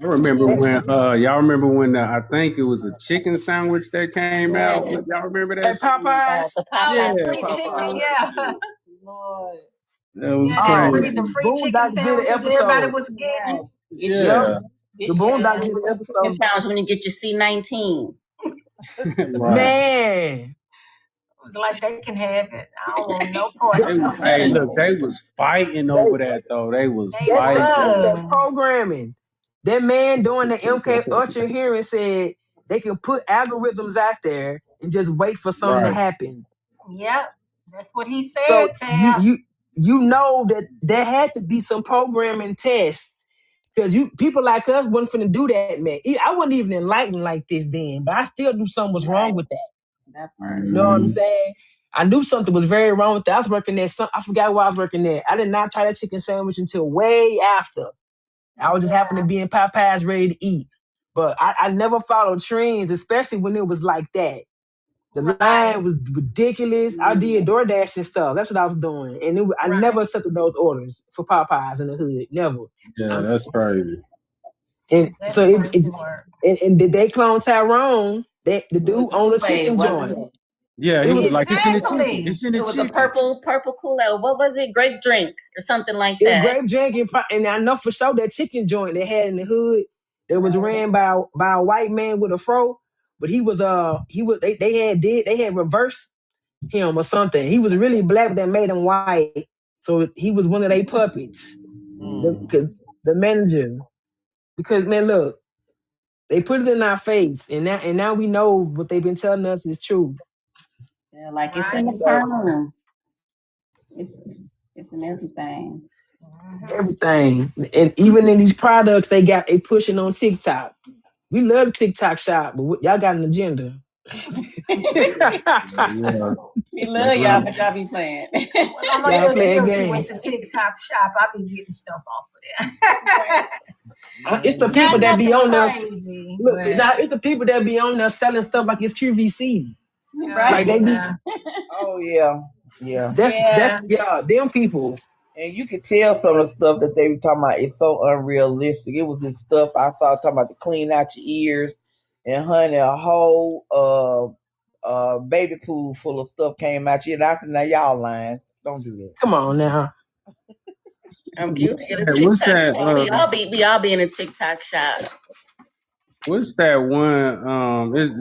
I remember when y'all remember when I think it was a chicken sandwich that came out. Y'all remember that? At Popeyes? Chicken, yeah. Lord. That was crazy. The free chicken sandwiches everybody was getting. Yeah. The Boondocks did an episode. Sometimes when you get your C19. Man. It was like they can have it. I don't want no parts of it. Hey, look, they was fighting over that though. They was fighting. That's that programming. That man doing the MKUltra hearing said they can put algorithms out there and just wait for something to happen. Yep, that's what he said. So you know that there had to be some programming tests because people like us wasn't finna do that, man. I wasn't even enlightened like this then, but I still knew something was wrong with that. That part. You know what I'm saying? I knew something was very wrong with that. I was working there. I forgot where I was working there. I did not try that chicken sandwich until way after. I was just happened to be in Popeyes ready to eat. But I never followed trends, especially when it was like that. The line was ridiculous. I did DoorDash and stuff. That's what I was doing. And I never accepted those orders for Popeyes in the hood. Never. Yeah, that's crazy. And so and did they clone Tyrone? The dude on the chicken joint. Yeah, he was like, it's in the chicken. It's in the chicken. It was a purple Kool-Aid. What was it? Grape drink or something like that. Grape drink, and I know for sure that chicken joint they had in the hood that was ran by a white man with a fro, but they had reversed him or something. He was really black that made him white, so he was one of their puppets. The manager, because man, look, they put it in our face, and now we know what they've been telling us is true. Yeah, like it's in the perm. It's in everything. Everything. And even in these products they pushing on TikTok. We love the TikTok shop, but y'all got an agenda. We love y'all, but y'all be playing. I'm gonna guilty with the TikTok shop. I be getting stuff off of there. It's the Not people that be nothing on there. crazy, Look, but now it's the people that be on there selling stuff like it's QVC. Like they be. yeah. Oh yeah, yeah. That's Yeah. them people. And you could tell some of the stuff that they were talking about is so unrealistic. It was this stuff I saw talking about to clean out your ears, and honey, a whole baby pool full of stuff came out you. And I said, now y'all lying. Don't do that. Come on now. I'm guilty of the What's TikTok that? shop. We all be in a TikTok shop. What's that one? Is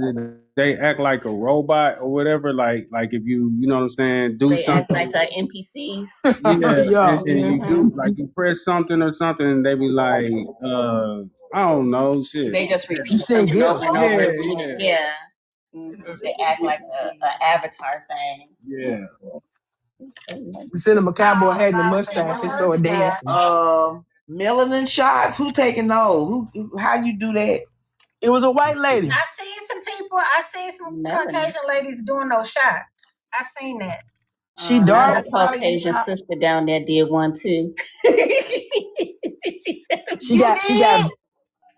they act like a robot or whatever? Like if you know what I'm saying, do They act something. like the NPCs. Yeah, Yeah. and you do like you press something or something, and they be like, I don't know, shit. They just You repeat seen something over gifts? and over Yeah, again. Yeah. They act like a avatar thing. yeah. You send them a cowboy hat and a mustache. They start dancing. Melanin shots. Who taking those? How you do that? It was a white lady. I seen some people. I seen some Caucasian ladies doing those shots. I seen that. She My dark. Caucasian sister down there did one too. She said, She got.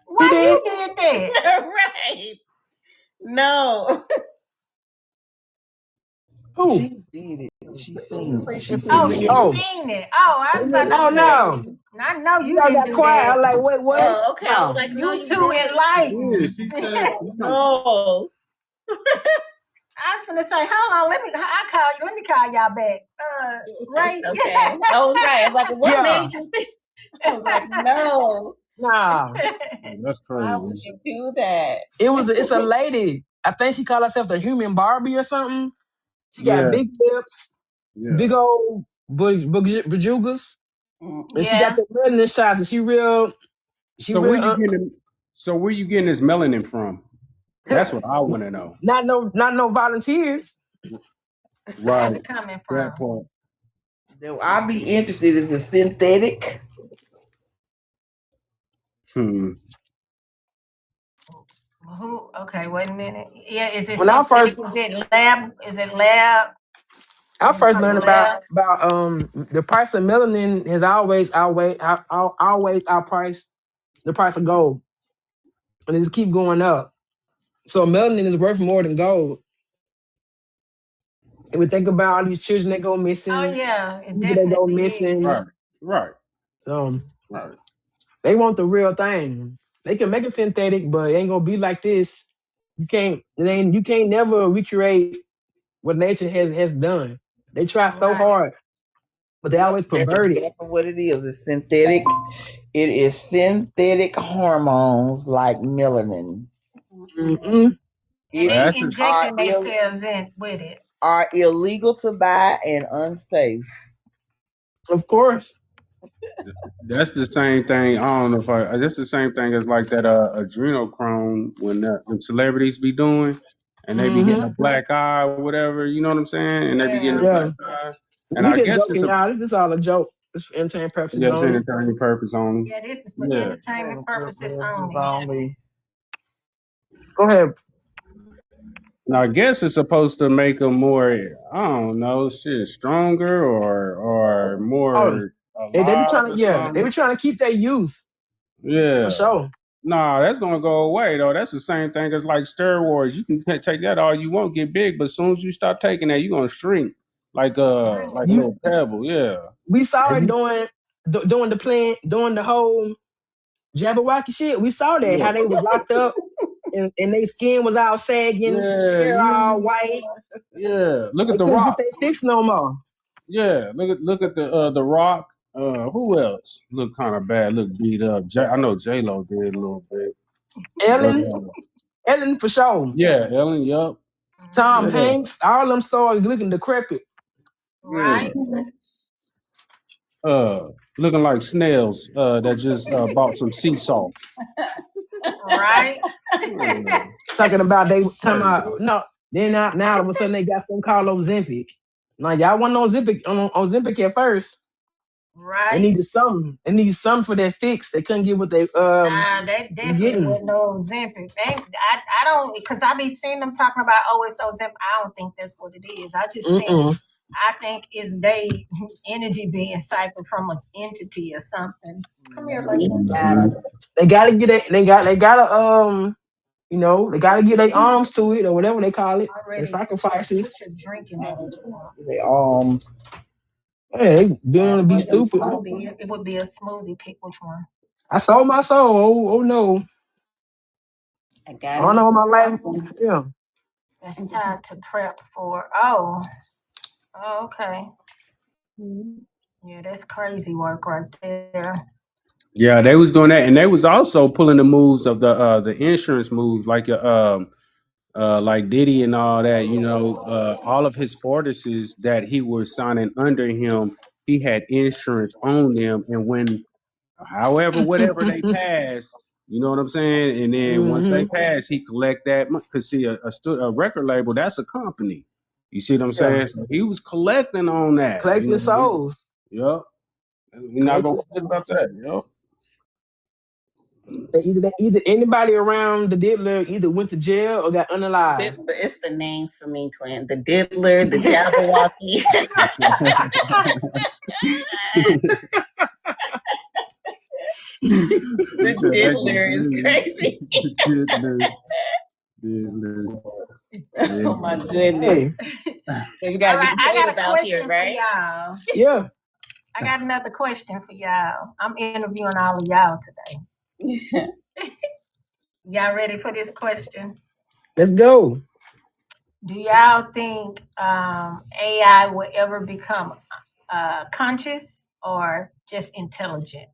Why you did that? right. No. Who? She did it. She seen it. She Oh, seen she it. seen it. Oh, I was about to Oh say. no. I know you Y'all didn't got do quiet. that. I'm like, wait, what? Oh, okay. I was No. like, no, You too Yeah, enlightened. she said. Oh. I was gonna say, hold on, let me call y'all back. Right? Okay. I was right. I was like, what Yeah. made you think? I was like, no. Nah. That's Why would crazy. you do that? It's a lady. I think she called herself the human Barbie or something. She got Yeah, big lips, yeah. big old bajugas. And she got Yeah. the melanin shots, and she real. So where you getting? So where you getting this melanin from? That's what I want to know. not no volunteers. Where's Right, it coming that from? part. I'd be interested in the synthetic. Who? Okay, wait a minute. Yeah, is it When I synthetic? first Is it lab? I first From the learned lab? about the price of melanin has always outpriced the price of gold, and it just keep going up. So melanin is worth more than gold. And we think about all these children that go Oh missing, yeah, it people that go definitely is. missing. Right. So Right. they want the real thing. They can make it synthetic, but it ain't gonna be like this. You can't never recreate what nature has done. They try so Right. hard, but they Yep, always that's pervert it. exactly what it is. It's synthetic. It is synthetic hormones like melanin. Mm-mm. And Well, they that's just, injecting themselves in with it. Are illegal to buy and unsafe. Of course. that's the same thing. I don't know if that's the same thing as like that adrenochrome when celebrities be doing, and they be getting a Mm-hmm. black eye or whatever. You know what I'm saying? And they be getting a Yeah. black Yeah. eye. And We I just guess it's joking, a y'all. This is all a joke. It's for entertainment purposes yeah, only. sanitary purpose on. Yeah, this is for Yeah. entertainment purposes only. Only. Go ahead. And I guess it's supposed to make them more, I don't know, shit, stronger or Oh, more they be alive trying or to they be something. trying to keep their youth for Yeah. sure. Nah, that's gonna go away though. That's the same thing as like steroids. You can take that all you want, get big, but as soon as you stop taking that, you're gonna shrink like a You little pebble. Yeah. we saw And it you, doing the whole Jabberwocky shit. We saw that yeah. how they was locked up and their skin was all sagging, Yeah, hair all white. yeah. Look at They the couldn't get rock. their fix no more. Yeah, look at the rock. Who else look kind of bad? Look beat up. I know J Lo did a little bit, but Ellen for sure. yeah, Ellen. Yup. Tom Yeah, Hanks, all them started looking decrepit. yeah. Right? Looking like snails. That just bought some sea salt. Right? Yeah. Talking about they talking Crazy. about no. Then now all of a sudden they got something called Ozempic. Like y'all wasn't on Ozempic at first. They Right? needed something. They needed something for that fix. They couldn't get what they Nah, they definitely getting. wouldn't know Ozempic. I don't, because I be seeing them talking about, oh, it's Ozempic. I don't think that's what it is. I just think Mm-mm. I think it's they energy being siphoned from an entity or something. Come here, buddy. They gotta get it. They gotta you know, they gotta get their arms to it or whatever they call it. Their sacrifices. Put your drink in that if you want. They Yeah, they doing to be stupid. It would be a smoothie. Pick which one. I sold my soul. Oh no. I I got don't know my life. Yeah. It's time to prep for. Oh, okay. Yeah, that's crazy work right there. Yeah, they was doing that, and they was also pulling the moves of the insurance moves, like Diddy and all that. You know, all of his orders that he was signing under him, he had insurance on them, and when, however, whatever they pass, you know what I'm saying, and then once they pass, he collect that because see, a record label, that's a company. You see what I'm saying? Yeah. So he was collecting on that. Collecting souls. Yep. We're not gonna Collecting forget souls. about that. Yep. Either anybody around the diddler either went to jail or got unalive. It's the names for me, twin. The Diddler, the Jabberwocky. The Diddler is crazy. Oh my goodness. Hey. So you gotta All right, I got a question here, right? for y'all. Yeah. I got another question for y'all. I'm interviewing all of y'all today. Y'all ready for this question? Let's go. Do y'all think AI will ever become conscious or just intelligent?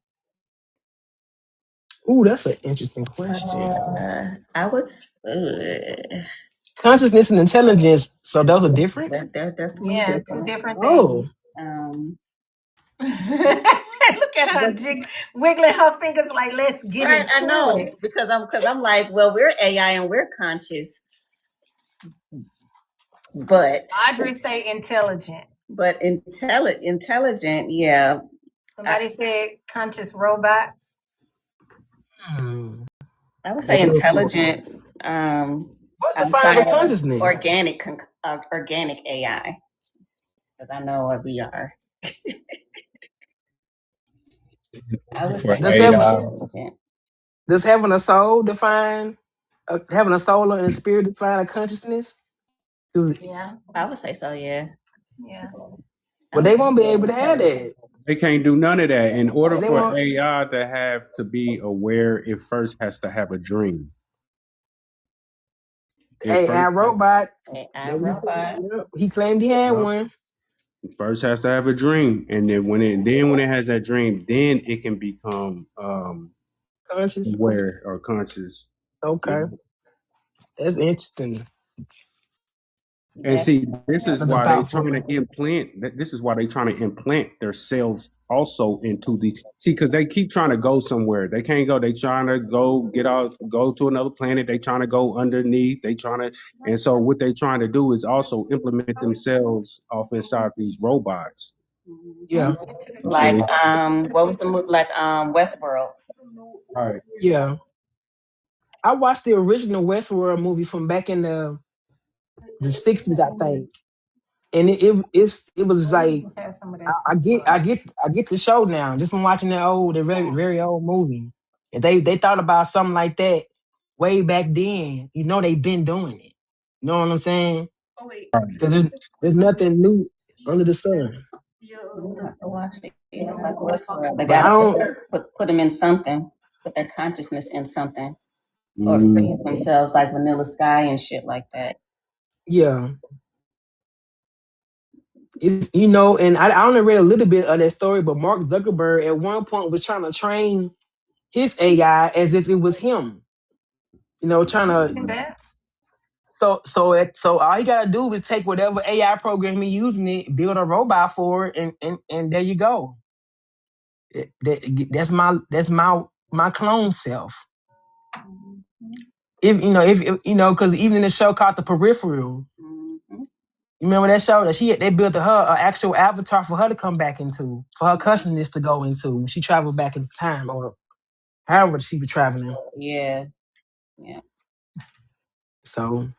Ooh, that's an interesting question. I would. Consciousness and intelligence, so those are different? They're definitely Yeah, different. two different Oh. things. Look at her wiggling her fingers like, let's get Right, into I know it. because I'm like, well, we're AI and we're conscious, but Audrey say intelligent. but intelligent, yeah. Somebody said conscious robots. I would say intelligent. What defines a consciousness? Organic AI, because I know what we are. I would say does having a soul define having a soul and a spirit define a consciousness? Yeah, I would say so. Yeah. But they won't be able to have that. They can't do none of that. In order They for won't- AI to have to be aware, it first has to have a dream. AI robot. AI robot. He claimed he had one. It first has to have a dream, and then when it has that dream, then it can become Conscious. aware or conscious. Okay. That's interesting. And see, this is why they're thoughtful. trying to implant. This is why they're trying to implant themselves also into these. See, because they keep trying to go somewhere. They can't go. They trying to go go to another planet. They trying to go underneath. They trying to, and so what they trying to do is also implement themselves off inside these robots. Yeah. Like what was the movie? Like Westworld. Right. Yeah. I watched the original Westworld movie from back in the 60s, I think. And it was like I get the show now just from watching the very very old movie. And they thought about something like that way back then. You know they've been doing it. You know what I'm saying? Because there's nothing new under the sun. Like Westworld. They But I got don't. put them in something. Put their consciousness in something. Or free themselves like Vanilla Sky and shit like that. Yeah. You know, and I only read a little bit of that story, but Mark Zuckerberg at one point was trying to train his AI as if it was him. You know, trying to. So all you gotta do is take whatever AI program you're using it, build a robot for it, and there you go. That's my clone self. If you know, because even in the show called The Peripheral, you remember that show that they built her an actual avatar for her to come back into, for her consciousness to go into when she traveled back in time or however she was traveling. Yeah. So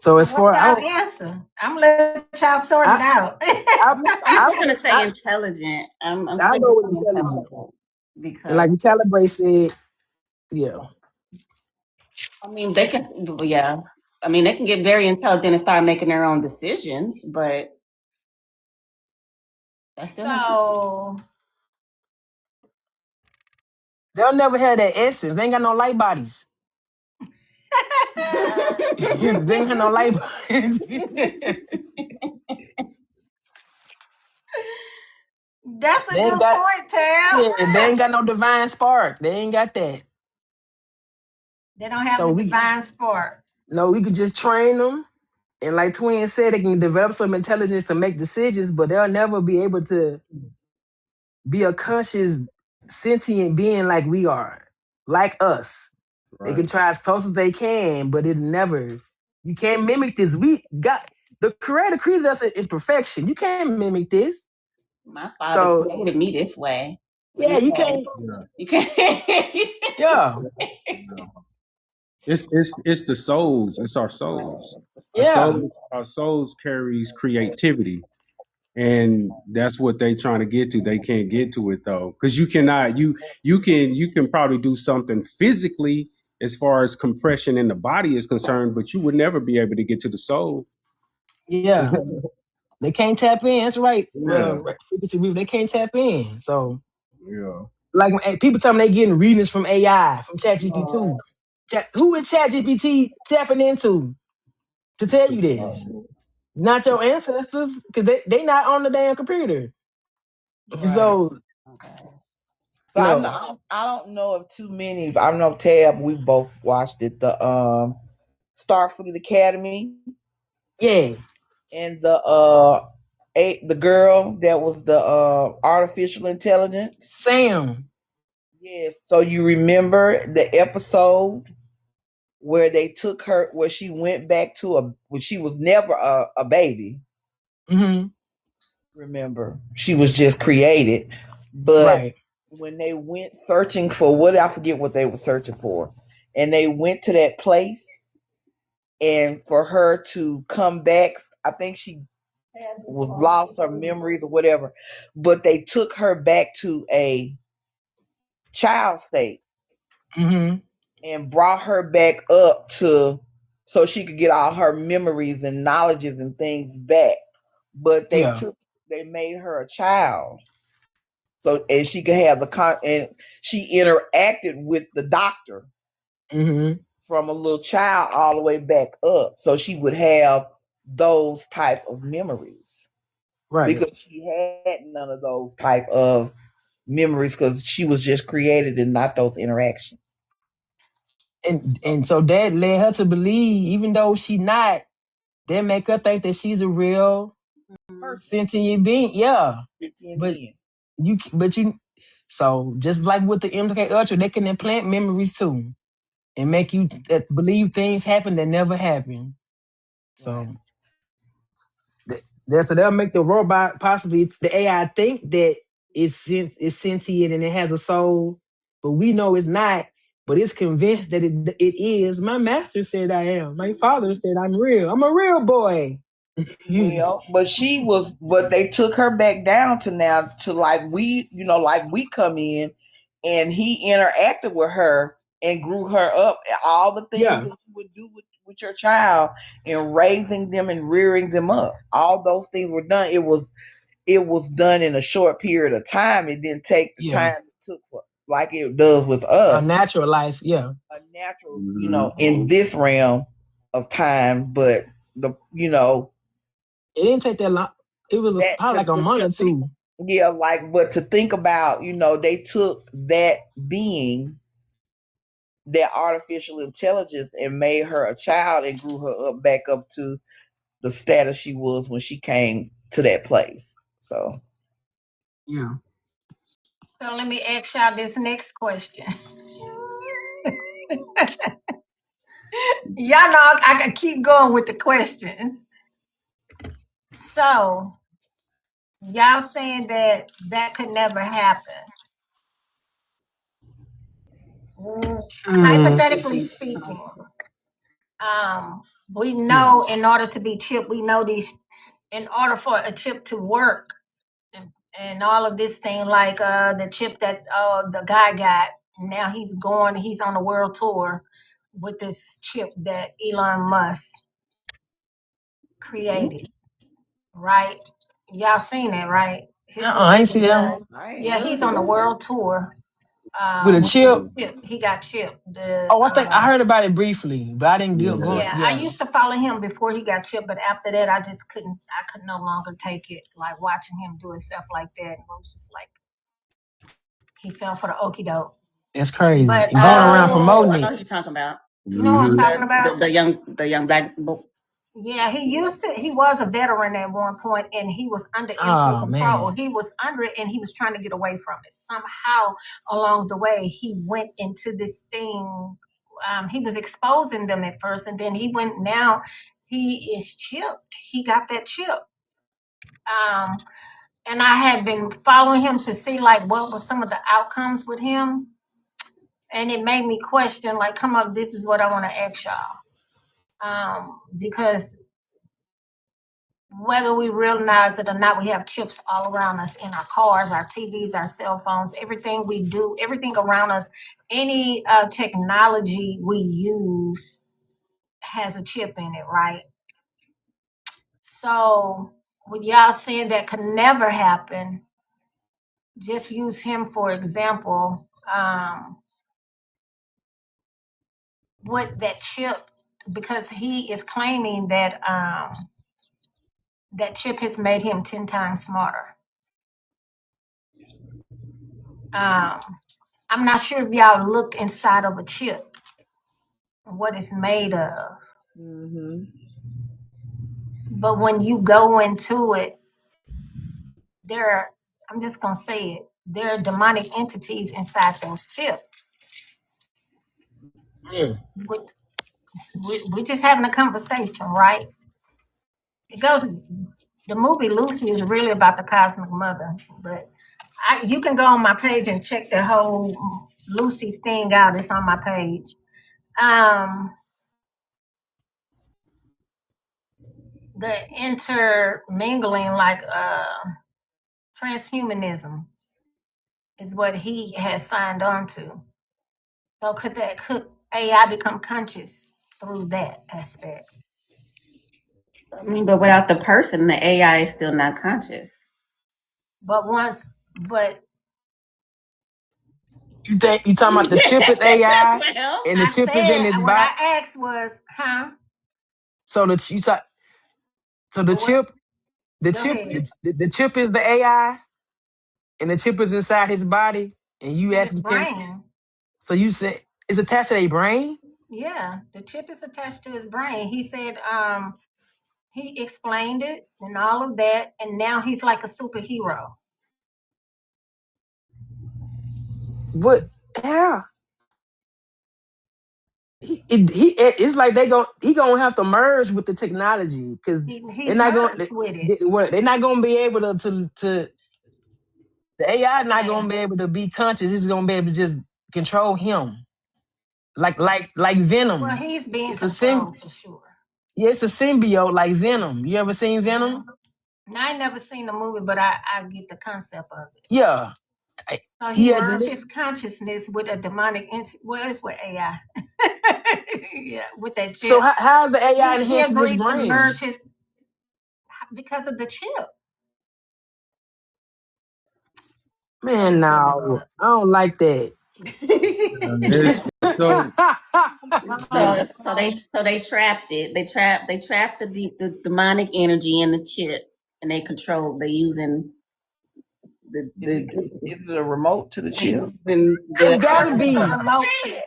So So as what far I y'all don't answer? I'm gonna let y'all sort it I out. I I'm I still gonna say intelligent. I'm I still go gonna with say intelligence. intelligent And because like Calibre said, yeah. I mean they can. Yeah, I mean they can get very intelligent and start making their own decisions, but that's still intelligent. So They'll never have that essence. They ain't got no light bodies. They ain't got no light bodies. that's a They ain't good got point, Tab. yeah, they ain't got no divine spark. They ain't got that. They don't have So the we divine spark. no, we could just train them. And like Twin said, they can develop some intelligence to make decisions, but they'll never be able to be a conscious, sentient being like we are, like us. They Right. can try as close as they can, but it never. You can't mimic this. We got the creator created us in perfection. You can't mimic this. My father So created me this way. What do yeah, you you say? can't. Yeah. You can't. Yeah, Yeah. It's the souls. It's our souls. yeah, Our souls carries creativity, and that's what they trying to get to. They can't get to it though, because you cannot. You can probably do something physically as far as compression in the body is concerned, but you would never be able to get to the soul. yeah. They can't tap in. That's right. Yeah. Frequency wave. They can't tap in. So Yeah. like when people tell me they getting readings from AI, from ChatGPT. Who is ChatGPT tapping into to tell you this? Not your ancestors, because they not on the damn computer. Right. So Okay. So no, I don't know of too many. I know Tab. We both watched it. The Starfleet Academy yeah, and the girl that was the artificial intelligence. Sam. Yes. So you remember the episode where they took her, where she went back to when she was never a baby. Mm-hmm. Remember, she was just created, but Right. when they went searching for what, I forget what they were searching for, and they went to that place, and for her to come back, I think she was lost her memories or whatever, but they took her back to a child state Mm-hmm. and brought her back up to so she could get all her memories and knowledges and things back. But Yeah. they made her a child. So and she could have and she interacted with the doctor Mm-hmm. from a little child all the way back up. So she would have those type of memories Right. because she had none of those type of memories because she was just created and not those interactions. And so that led her to believe, even though she not, they make her think that she's a real Person, sentient being. Yeah. sentient But being. you so just like with the MKUltra, they can implant memories too and make you believe things happen that never happened. Right. So so they'll make the robot, possibly the AI, think that it's sentient and it has a soul, but we know it's not. But it's convinced that it is. My master said I am. My father said I'm real. I'm a real boy. Well, but they took her back down to now to like like we come in and he interacted with her and grew her up. All the things Yeah, that you would do with your child and raising them and rearing them up. All those things were done. It was done in a short period of time. It didn't take the yeah. time it took like it does with A us. natural life. Yeah. A natural, Mhm. in this realm of time, but It didn't take that long. It was that probably to like a but month to or think, two. yeah, but to think about, they took that being, that artificial intelligence, and made her a child and grew her up back up to the status she was when she came to that place. So Yeah. So let me ask y'all this next question. Y'all know I can keep going with the questions. So y'all saying that could never happen. Mm, Hypothetically speaking, We know in order to be chipped, we know these, in order for a chip to work and all of this thing, like the chip that the guy got, now he's on a world tour with this chip that Elon Musk created, right? Y'all seen it, right? I ain't see that Yeah, he's on a world tour. with a chip. He got chipped. Oh, I think I heard about it briefly, but I didn't go. Yeah, I used to follow him before he got chipped, but after that, I could no longer take it. Like watching him do stuff like that, it was just like he fell for the okie doke. It's crazy. But And going around promoting I know it. who you're talking about. You know what I'm talking about? The young black boy. Yeah, he was a veteran at one point, and he was under Oh, control. man. He was under it, and he was trying to get away from it. Somehow along the way, he went into this thing. He was exposing them at first, and then now he is chipped. He got that chip. And I had been following him to see like what were some of the outcomes with him. And it made me question, like, come on, this is what I want to ask y'all. Because whether we realize it or not, we have chips all around us in our cars, our TVs, our cell phones, everything we do, everything around us, any technology we use has a chip in it, right? So with y'all saying that could never happen, just use him for example. With that chip, because he is claiming that that chip has made him 10 times smarter. I'm not sure if y'all looked inside of a chip, what it's made of. But when you go into it, I'm just gonna say it, there are demonic entities inside those chips. We're just having a conversation, right? The movie Lucy is really about the cosmic mother, but you can go on my page and check the whole Lucy's thing out. It's on my page. The intermingling, like transhumanism, is what he has signed on to. So could AI become conscious through that aspect? I mean, but without the person, the AI is still not conscious. But you talking about the chip with AI and the chip is in his what body? I asked was, So the chip, the chip is the AI, and the chip is inside his body, and you his asking him. brain. So you said it's attached to their brain? Yeah, the chip is attached to his brain. He said, he explained it and all of that, and now he's like a superhero. But how? It's like he gonna have to merge with the technology because He's merged with it. they're not gonna be able to the AI not gonna be able to be conscious. It's gonna be able to just control him, like Venom. Well, he's being controlled for sure. Yeah, it's a symbiote like Venom. You ever seen Venom? No, I never seen the movie, but I get the concept of it. Yeah. So he merged his consciousness with a demonic entity. Well, it's with AI. Yeah, with that chip. So how's the AI enhancing his brain? He agreed to merge because of the chip. Man, no, I don't like that. So they trapped it. They trapped the demonic energy in the chip, and they using is it a remote to the chip? It's gotta be a remote to the chip.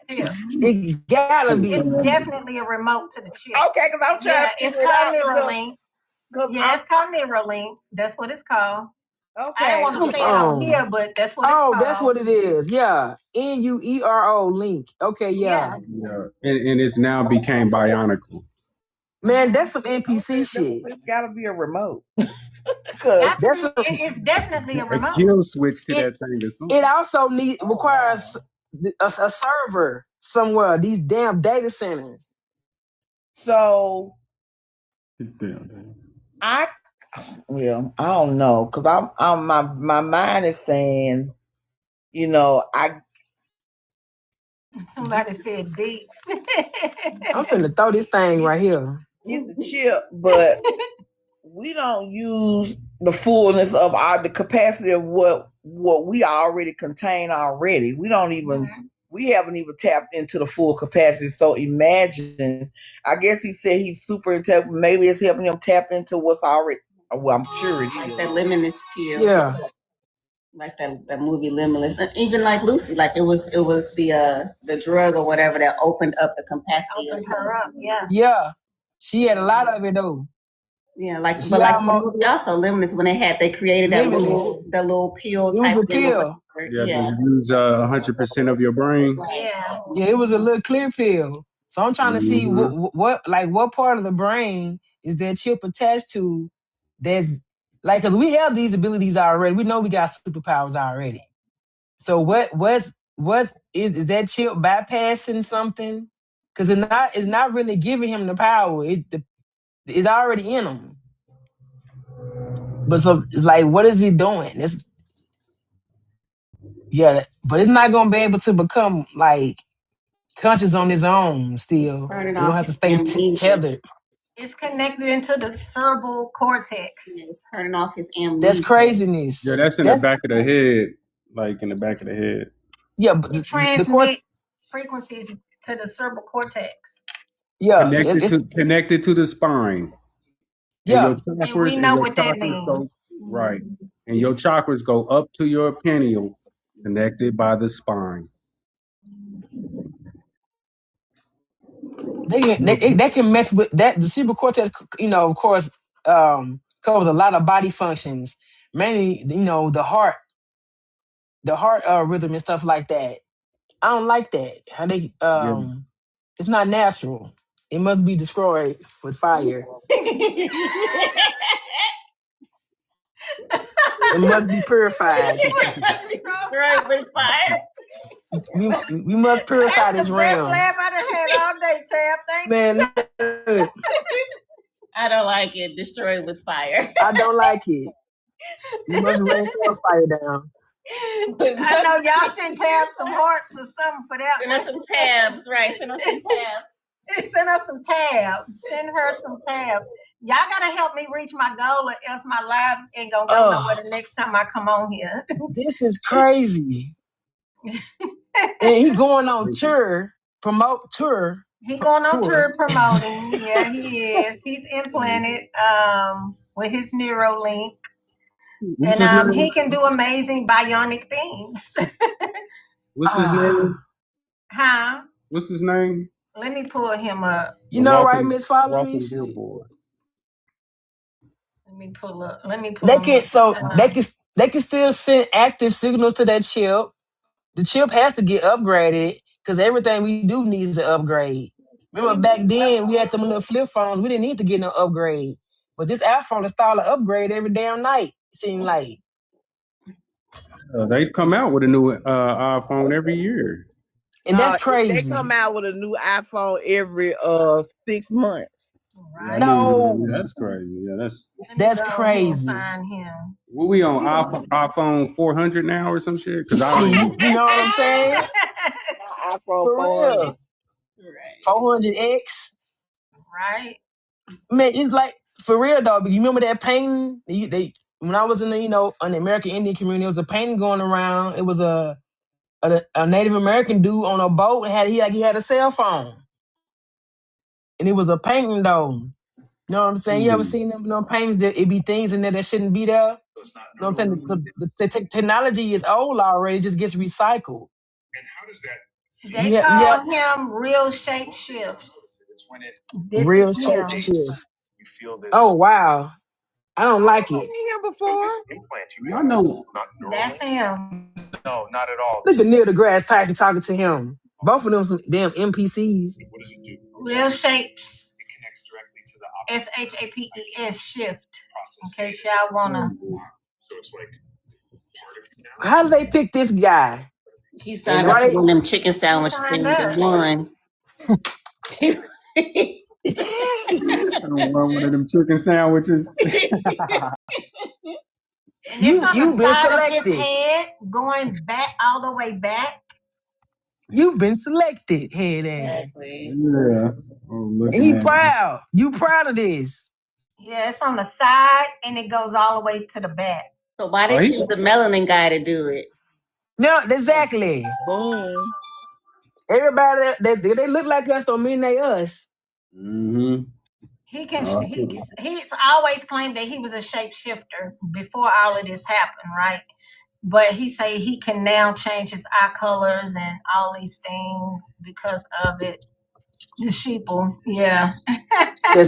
It gotta be. It's definitely a remote to the chip. Okay, because I'm trying to it's called Neuralink. Yeah, it's called Neuralink. That's what it's called. Okay. I don't want to say it on here, but that's what it's called. Oh, that's what it is. Yeah. NUERO link. Okay, yeah. And it's now became bionicle. Man, that's some NPC shit. It's gotta be a remote. It's definitely a remote. A kill switch to that thing. It also requires a server somewhere. These damn data centers. So It's down. I don't know, because my mind is saying, I Somebody said deep. I'm finna throw this thing right here. get the chip, but we don't use the fullness of the capacity of what we already contain already. We don't even we haven't even tapped into the full capacity. So imagine, I guess he said he's super intelligent. Maybe it's helping him tap into what's already. Well, I'm sure it Like is. that limitless pill. Yeah. Like that movie Limitless. And even like Lucy, like it was the drug or whatever that opened up the capacity. Opened her up, yeah. Yeah. She had a lot of it though. Yeah, like She but like the almost movie also Limitless when they created that little pill It was type a thing. pill. Yeah, to use 100% of your brain. Yeah. Yeah, it was a little clear pill. So I'm trying to see what part of the brain is that chip attached to that's like, because we have these abilities already. We know we got superpowers already. So what's is that chip bypassing something? Because it's not really giving him the power. It's already in him. But so it's like, what is he doing? But it's not gonna be able to become like conscious on his own still. Turning They don't off have to his stay amnesia. tethered. It's connected into the cerebral cortex. It's turning off his amnesia. That's craziness. Yeah, that's in the back of the head. Like in the back of the head. Yeah, but It transmits frequencies to the cerebral cortex. Yeah. Connected to the spine. Yeah. And we know what that means. Right. And your chakras go up to your pineal, connected by the spine. They can mess with that. The cerebral cortex, of course, covers a lot of body functions, mainly, the heart rhythm and stuff like that. I don't like that. How they it's not natural. It must be destroyed with fire. It must be purified. Destroyed with fire. We must purify this realm. That's the best laugh I done had all day, Tab. Thank Man, you. I don't like it. Destroyed with fire. I don't like it. You must rain fire down. I know y'all send Tab some hearts or something for that. Send us some tabs, right? Send us some tabs. Send us some tabs. Send her some tabs. Y'all gotta help me reach my goal, or else my live ain't gonna go nowhere the next time I come on here. This is crazy. And he going on tour, promote tour. He going on tour promoting. Yeah, he is. He's implanted with his Neuralink. And he can do amazing bionic things. What's his name? Huh? What's his name? Let me pull him up. You know, right, Miss Follow Me? Let me pull up. They can still send active signals to that chip. The chip has to get upgraded because everything we do needs an upgrade. Remember back then we had them little flip phones. We didn't need to get no upgrade. But this iPhone install an upgrade every damn night, seem like. They come out with a new iPhone every year. And that's crazy. They come out with a new iPhone every 6 months. Right. No, that's crazy. Yeah, that's crazy. Find him. What we on iPhone 400 now or some shit? Because you know what I'm saying? iPhone For real. 400X. Right. Man, it's like, for real though. But you remember that painting? When I was in the on the American Indian community, there was a painting going around. It was a Native American dude on a boat and he had a cell phone. And it was a painting though. You know what I'm saying? You ever seen them paintings that it be things in there that shouldn't be there? You know what I'm saying? The technology is old already, it just gets recycled. And how does that? They call him real shape shifts. Real shape shifts. Oh wow. I don't like it. Seen him before. I know. That's him. No, not at all. Look at Neil deGrasse Tyson talking to him. Both of them some damn NPCs. What does it do? Real shapes. It connects directly to the SHAPES shift. In case y'all wanna. So it's like How did they pick this guy? He signed up for one of them chicken sandwich things and won. I don't want one of them chicken sandwiches. And it's on You've the been side of his selected. head, going back all the way back. You've been selected, head ass. Exactly. Yeah. Oh, And looking you at it. proud. You proud of this. Yeah, it's on the side and it goes all the way to the back. So why they choose the melanin guy to do it? No, exactly. Boom. Everybody that they look like us don't mean they us. Mm-hmm. He's always claimed that he was a shapeshifter before all of this happened, right? But he say he can now change his eye colors and all these things because of it. The sheeple, yeah. The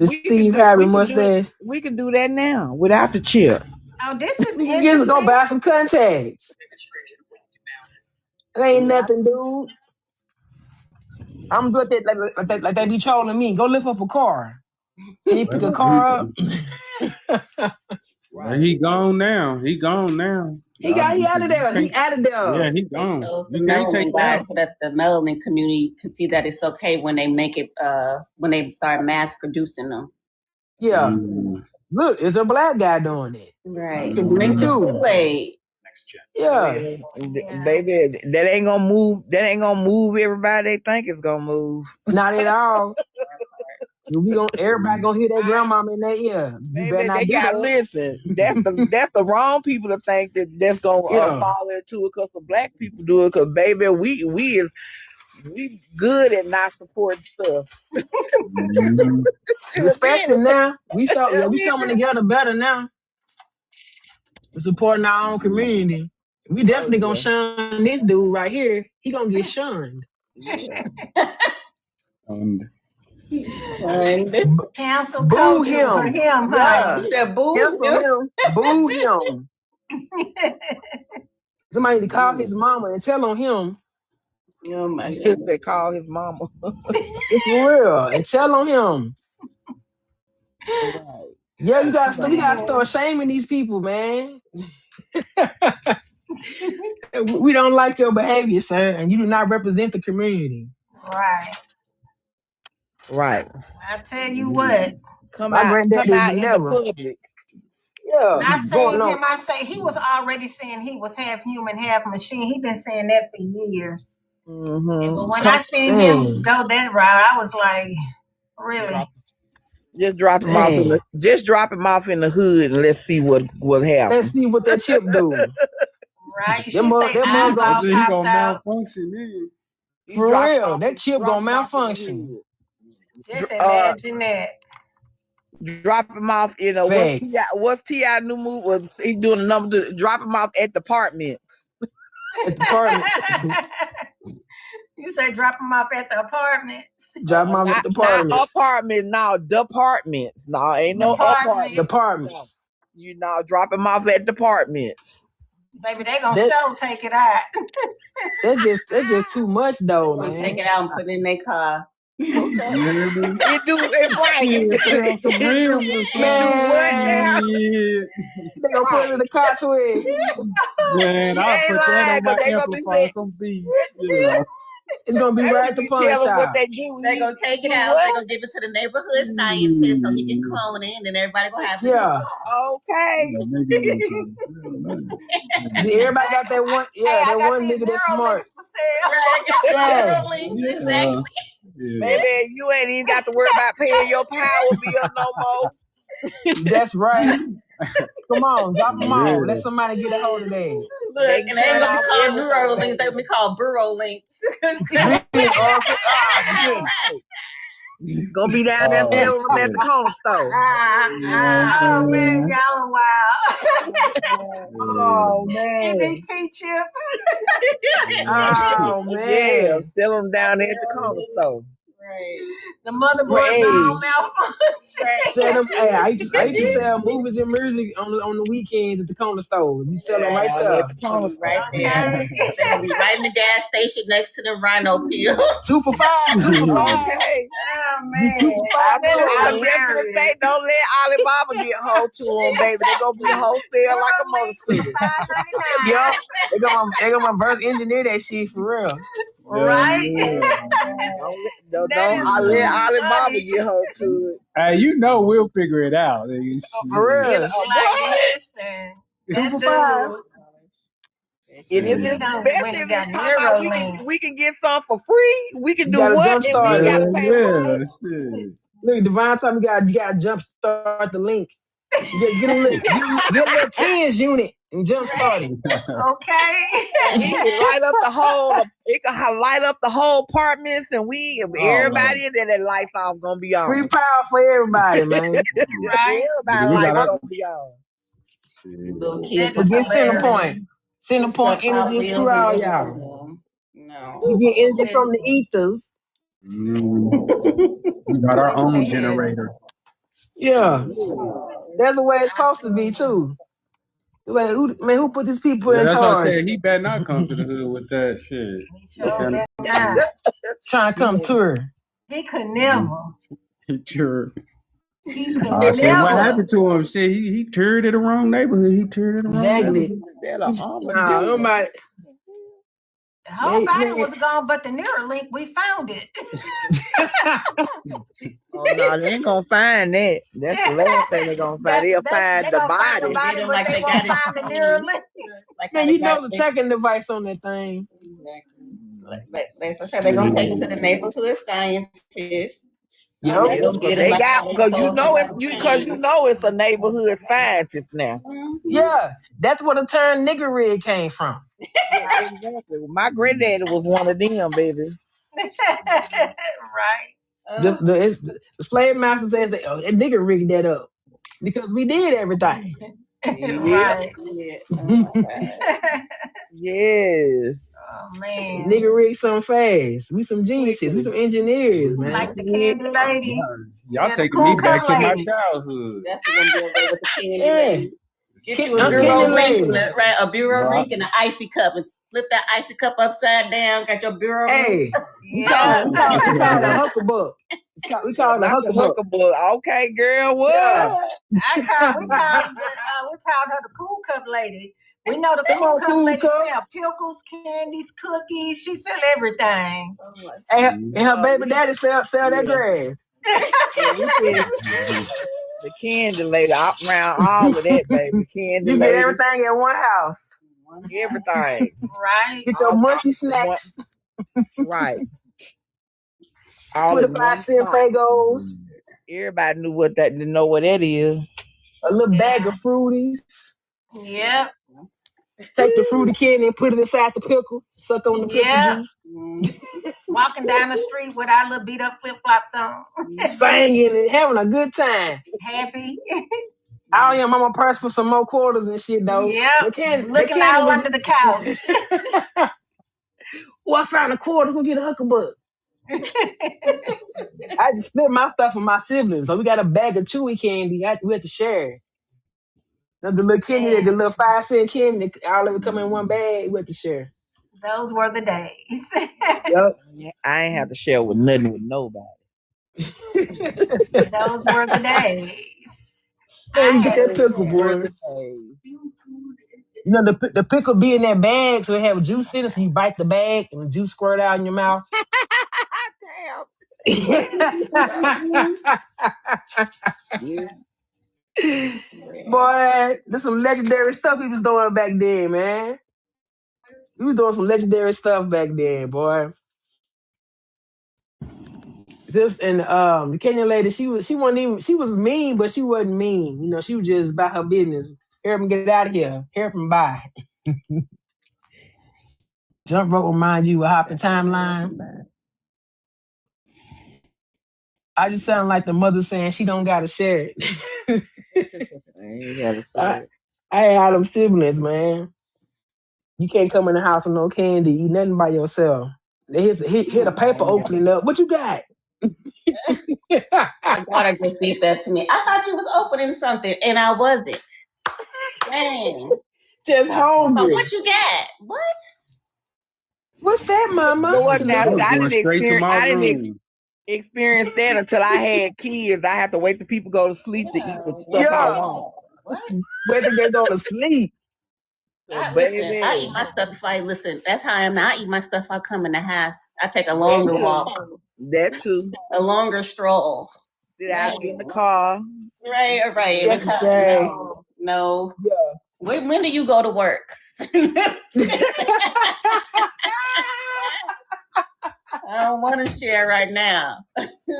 Steve Harvey mustache. We can do that now without the chip. Oh, this is We can just go interesting. buy some contacts. It ain't nothing, dude. I'm doing that like they be trolling me. Go lift up a car. Can you pick a car up? Well, he gone now. He gone now. He out of there. He out of there. Yeah, he They gone. chose the You can't take melanin guy that. so that the melanin community can see that it's okay when they make it when they start mass producing them. Yeah. Mm. Look, it's a black guy doing it. Right. You can do Drink it the too. Kool-Aid. Yeah. Baby, that ain't gonna move. That ain't gonna move everybody they think it's gonna move. Not at all. Everybody gonna hear their grandmama in their ear. You better Baby, not they do gotta that. listen. That's the wrong people to think that's gonna Yeah. fall into it because the black people do it. Because baby, we good at not supporting stuff. Mm. Especially now. We coming together better now. We're supporting our own community. We definitely gonna shun this dude right here. He gonna get shunned. Yeah. And Cancel Boo culture for him. him, Yeah. huh? Yeah, boo. Cancel him. Boo him. Somebody to call his mama and tell on him. Oh my goodness. They call his mama. It's for real. And tell on him. Right. Yeah, we gotta start shaming these people, man. We don't like your behavior, sir, and you do not represent the community. Right. I tell you what. Come out in the public. Yeah. Not saying him, I say he was already saying he was half human, half machine. He been saying that for years. Mm-hmm. But when I seen him go that route, I was like, really? Just drop him off in the hood and let's see what happens. Let's see what that chip do. Right? She say eyes all he popped gonna out. malfunction then. For real, that chip gonna malfunction. Just imagine that. Drop him off in a what's T.I. new move? He doing a number to drop him off at the apartment. At the apartments. You say drop him off at the apartments. Drop him off at the apartments. Not apartments, now departments. No, ain't no apartments. Departments. No. You know, drop him off at departments. Baby, they gonna take it out. That's just too much though, man. Take it out and put it in their car. It do it right. Some rims or something. They gonna put it in the car to it. Man, I'll put that on my amplifier, some beats. Yeah. It's gonna be right at the pawn shop. They're gonna take it out. They're gonna give it to the neighborhood scientist so he can clone it, and then everybody gonna have it. Yeah. Okay. Everybody got that one. Yeah, that one nigga that's smart. Exactly. Baby, you ain't even got to worry about paying your power bill no more. That's right. Come on, drop them off. Let somebody get a hold of that. Look, and they ain't gonna be called neuro links. They gonna be called burrow links. Gonna be down there selling them at the corner store. Oh man, y'all are wild. Oh man. EBT chips. Oh man. Yeah, sell them down there at the corner store. Right. The motherboard gone malfunction. I used to sell movies and music on the weekends at the corner store. You sell them right there. Right there. They're gonna be right in the gas station next to the rhino pills. 2 for $5. 2 for $5. Oh man. 2 for $5 that is I'm meal. just gonna say, hilarious. don't let Alibaba get hold to them, baby. They gonna be wholesale like a Neuralink for motherfucker. $5.99. Yup. They gonna reverse engineer that shit for real. Right? Don't That is I let too Alibaba funny. get hold to it. Hey, you know we'll figure it out. Nigga. For Shit. real. Like, listen, 2 that for $5. dude, And if he it's done went especially and if got it's talking about Neuralink. we can get some for free. We can You do gotta what? jump And we ain't start it. gotta pay for Yeah, it. shit. Look, Divine time you gotta jump start the link. Get a little tens unit and jump start it. Okay. And it can light up the whole. It can light up the whole apartments, and Oh, everybody in there, that lights off gonna be Free on. power for everybody, man. Right? Everybody nigga, we got lights our gonna be on. Little shit. kids That with is Forget hilarious. Center point stuff out energy and screw real, all real. y'all. No. You get energy from the Listen. ethers. We got our own generator. Yeah. That's the way it's supposed to be too. Like, who put these people Yeah, in that's what I charge? said. He better not come to the hood with that shit. He sure Okay. better not. Trying to come tour. He could never. Sure. He could Shit, what never. happened to him? Shit, he turned in the wrong neighborhood. He turned in the wrong Exactly. neighborhood. Nah, nobody. The whole body was gone, but the Neuralink, we found it. Oh no, they ain't gonna find that. That's the last thing they're gonna find. They'll find They're the gonna find the body. body, Did him but like they they won't got his find the phone. Neuralink. Like how Man, they you got know the they, tracking device on that thing. they're gonna take it to the neighborhood scientists. Yep. They go Cause get it they like got, how they cause you told know him it's how to you, cause change you it. know it's a neighborhood scientist now. Yeah. That's where the term nigger rig came from. Exactly. My granddaddy was one of them, baby. Right. The slave master says that nigger rigged that up because we did everything. Yeah. Right. Yeah. Oh my God. Yes. Oh man. Nigger rigged something fast. We some geniuses. We some engineers, man. Like the candy lady. Y'all Yeah, the taking cool me back cup to my lady. childhood. Definitely gonna be over there with the candy Yeah. lady. Get you a I'm bureau Kenyan link lady. and a bureau link and an icy cup and flip that icy cup upside down. Got your bureau link. Hey, we Yeah. call it a hucklebuck. We call it a Not the hucklebuck. hucklebuck. Okay, girl. What? Yeah. we called her the cool cup lady. We know the Come cool on, cup cool lady cup. sell pickles, candies, cookies. She sell everything. And her baby daddy sell that grass. We said the candy lady around all of that, baby. Candy You get lady, everything at one house. everything. Right. Get your All munchy in one, snacks, right. All in 25 one cent spot. Fagos, Everybody know what that is. a little bag of fruities. Yep. Take the fruity candy and put it inside the pickle. Suck on the pickle Yep. juice. Walking down the street with our little beat up flip flops on. Singing and having a good time. Happy. I owe your mama purse for some more quarters and shit though. Yep. That Looking candy all was. under the couch. Oh, I found a quarter. Go get a hucklebuck. I just split my stuff with my siblings, so we got a bag of chewy candy. We had to share. The little candy, the little 5 cent candy, all of it come in one bag. We had to share. Those were the days. Yep. I ain't have to share with nothing with nobody. Those were the days. Man, I you get had that to pickle, share. boy. You know the pickle be in that bag, so it have juice in it. So you bite the bag and the juice squirt out in your mouth. Boy, there's some legendary stuff he was doing back then, man. He was doing some legendary stuff back then, boy. This and the Kenyan lady, she was mean, but she wasn't mean. You know, she was just about her business. Help him get out of here. Help him by. Jump rope remind you of hopping timeline. I just sound like the mother saying she don't gotta share it. I had them siblings, man. You can't come in the house with no candy, eat nothing by yourself. They hit a paper opening up. What you got? My daughter just did that to me. I thought you was opening something, and I wasn't. Dang. Just hungry. What you got? What? What's that, mama? You know what? Now I was I going didn't straight to experience. my room. experienced that until I had kids. I had to wait till people go to sleep to eat the stuff I want. What? Wait till they go to sleep. Listen, I eat Baby, my stuff before I listen. That's how I am now. I eat my stuff I come in the house. I take a longer walk, that too. a longer stroll. Sit out in the car. Right. That's a shame. No. Yeah. When do you go to work? I don't want to share right now.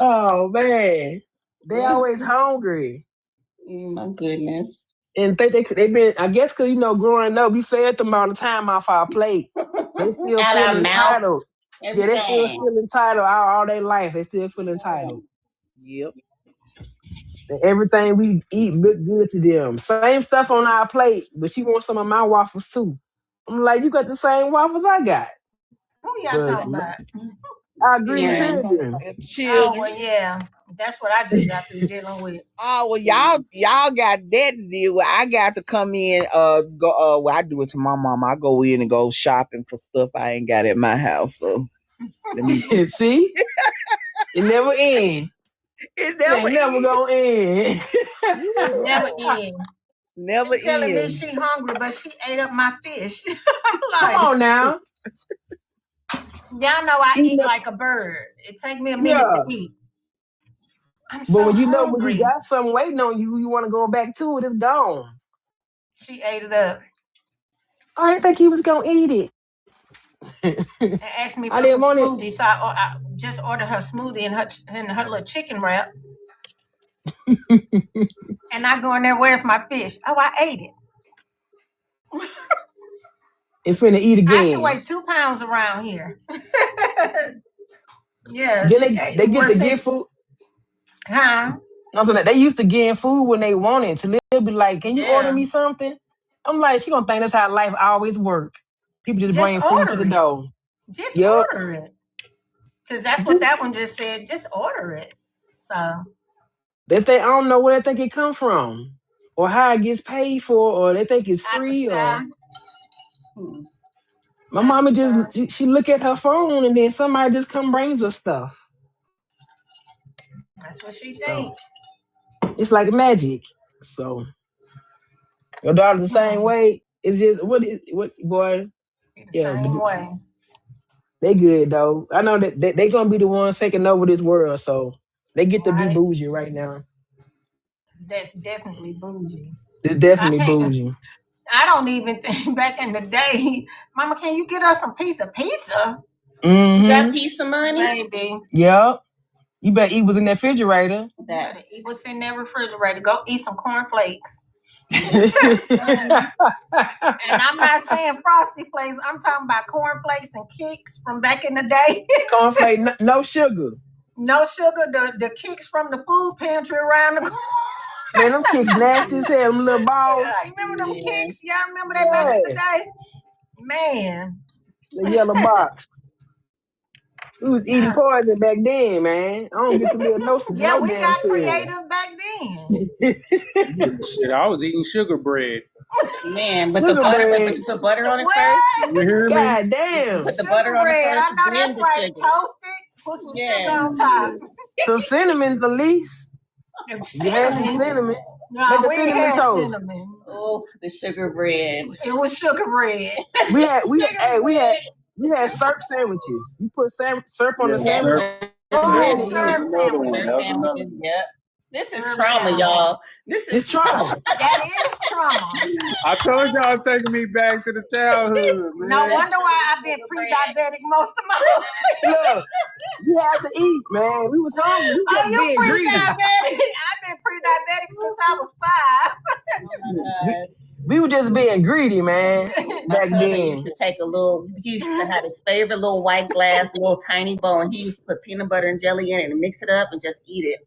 Oh man, they always hungry. My goodness. And think they been, I guess, cause growing up, we fed them all the time off our plate. They still Out feel our mouth. entitled. Yeah, they still feel entitled all their life. They still feel entitled. Yep. And everything we eat look good to them. Same stuff on our plate, but she wants some of my waffles too. I'm like, you got the same waffles I got. Who y'all talking about? I agree, Yeah. children. Oh, Children. well, yeah. That's what I just got through dealing with. Oh well, y'all got that to deal with. I got to come in. Well, I do it to my mama. I go in and go shopping for stuff I ain't got at my house. So let me See, it never ends. It Never gonna end. Never end. Never She telling me ends. she hungry, but she ate up my fish. I'm Come like, on now. y'all know I eat like a bird. It take me a minute to eat. I'm so But when hungry. when you got something waiting on you, you want to go back to it, it's gone. She ate it up. I didn't think he was gonna eat it. And asked me for I didn't some want it. smoothie, so I just ordered her smoothie and her little chicken wrap. And I go in there, where's my fish? Oh, I ate it. And finna eat again. I should weigh 2 pounds around here. Yeah, Then they get to get food. Huh? No, so that they used to get food when they want it. So they'll be like, "Can you order me something?" I'm like, she gonna think that's how life always work. People just bring food to the door. Just order it. Because that's what that one just said. Just order it. So they think I don't know where they think it come from, or how it gets paid for, or they think it's free. Or my mama just she look at her phone and then somebody just come brings her stuff. That's what she thinks. It's like magic. So your daughter the same way. It's just what boy. Same way. They good though. I know that they gonna be the ones taking over this world, so they get to be bougie right now. That's definitely bougie. It's definitely bougie. I don't even think back in the day, Mama, can you get us some pizza? Mm-hmm. Got pizza money? Baby. Yep. You better eat what's in that refrigerator. Eat what's in that refrigerator. Go eat some cornflakes. And I'm not saying Frosty Flakes. I'm talking about cornflakes and Kicks from back in the day. Cornflakes, no sugar. No sugar. The Kicks from the food pantry around the corner. Man, them Kicks nasty as hell. Them little balls. Yeah, you remember them Kicks? Y'all remember that back in the day? Man. The yellow box. We was eating poison back then, man. I don't get to live no Yeah, we got cell. creative back then. Shit, I was eating sugar bread. Man, but the butter, but you put butter on it first? You hear me? God damn. Put the butter on it first. I know that's right. Toast it. Put some sugar on top. Some cinnamon at least. You had some cinnamon. No, we had cinnamon. Oh, the sugar bread. It was sugar bread. We had syrup sandwiches. You put syrup on the sandwich. Sandwiches. Yep. This is trauma, y'all. This is trauma. That is trauma. I told y'all I'm taking me back to the childhood, man. No wonder why I've been pre-diabetic most of my life. Look, you have to eat, man. We was hungry. You pre-diabetic? I've been pre-diabetic since I was 5. We were just being greedy, man. Back then. Used to take he used to have his favorite little white glass, little tiny bowl, and he used to put peanut butter and jelly in it and mix it up and just eat it.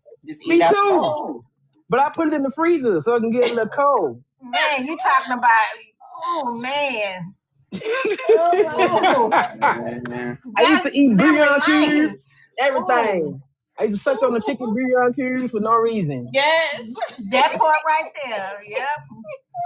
Me too. But I put it in the freezer so it can get a little cold. Man, you talking about, oh man. I used to eat bouillon cubes, everything. I used to suck on the chicken bouillon cubes for no reason. Yes. That part right there, yep.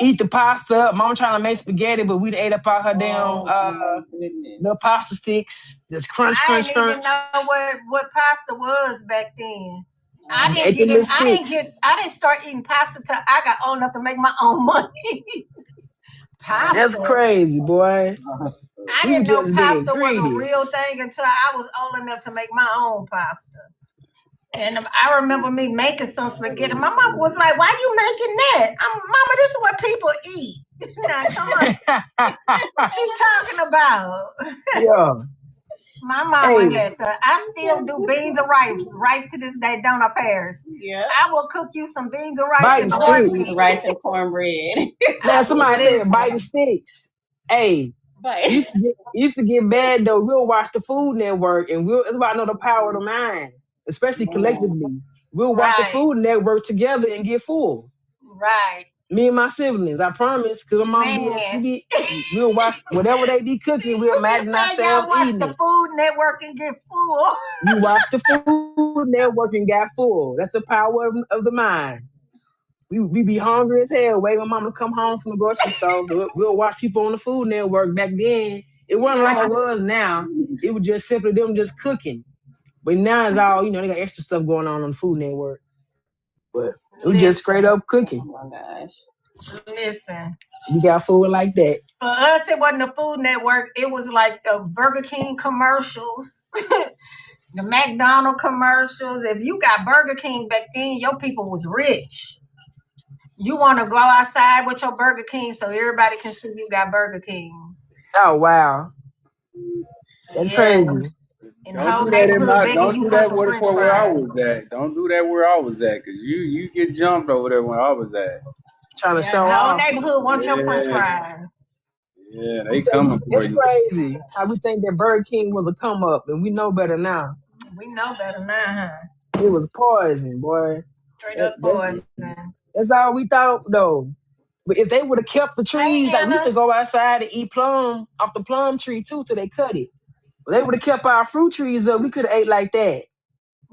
eat the pasta up. Mama trying to make spaghetti, but we ate up all her damn my goodness. little pasta sticks. Just crunch, I crunch, didn't even crunch. know what pasta was back then. Just ate the little sticks. I didn't start eating pasta till I got old enough to make my own money. Pasta. That's crazy, boy. I We were didn't know just being pasta was a greedy. real thing until I was old enough to make my own pasta. And I remember me making some spaghetti. My mom was like, "Why you making that?" Mama, this is what people eat. Now, come on. What you talking about? Yeah. My mama Hey. had to. I still do beans and rice. Rice to this day, don't I, Paris? Yeah. I will cook you some beans and rice Biting and sticks. cornbread. Rice and cornbread. Now somebody said biting sticks. Hey, But used to get bad though. We'll watch the Food Network, and it's about know the power of the mind, especially collectively. We'll watch the Food Network together and get full. Right. Me and my siblings, I promise, because my mom we'll watch whatever they be cooking. We'll imagine ourselves eating the it. Food Network and get full. We watch the Food Network and got full. That's the power of the mind. We be hungry as hell, waiting for mama to come home from the grocery store. We'll watch people on the Food Network. Back then, it wasn't like it was now. It was just simply them just cooking. But now it's all, they got extra stuff going on the Food Network. But it was just straight up cooking. Oh my gosh. Listen. We got food like that. For us, it wasn't the Food Network. It was like the Burger King commercials, the McDonald's commercials. If you got Burger King back then, your people was rich. You want to go outside with your Burger King so everybody can see you got Burger King. Oh, wow. That's crazy. Don't do that in my. Don't do that where I was at. Don't do that where I was at, cause you get jumped over there when I was at. Trying to show the whole off. neighborhood want your French fries. Yeah, they coming for It's you. crazy how we think that Burger King was a come up, and we know better now. We know better now, huh? It was poison, boy. Straight up poison. That's all we thought, though. But if they would have kept the trees, like we could go outside and eat plum off the plum tree too till they cut it. But they would have kept our fruit trees up. We could have ate like that.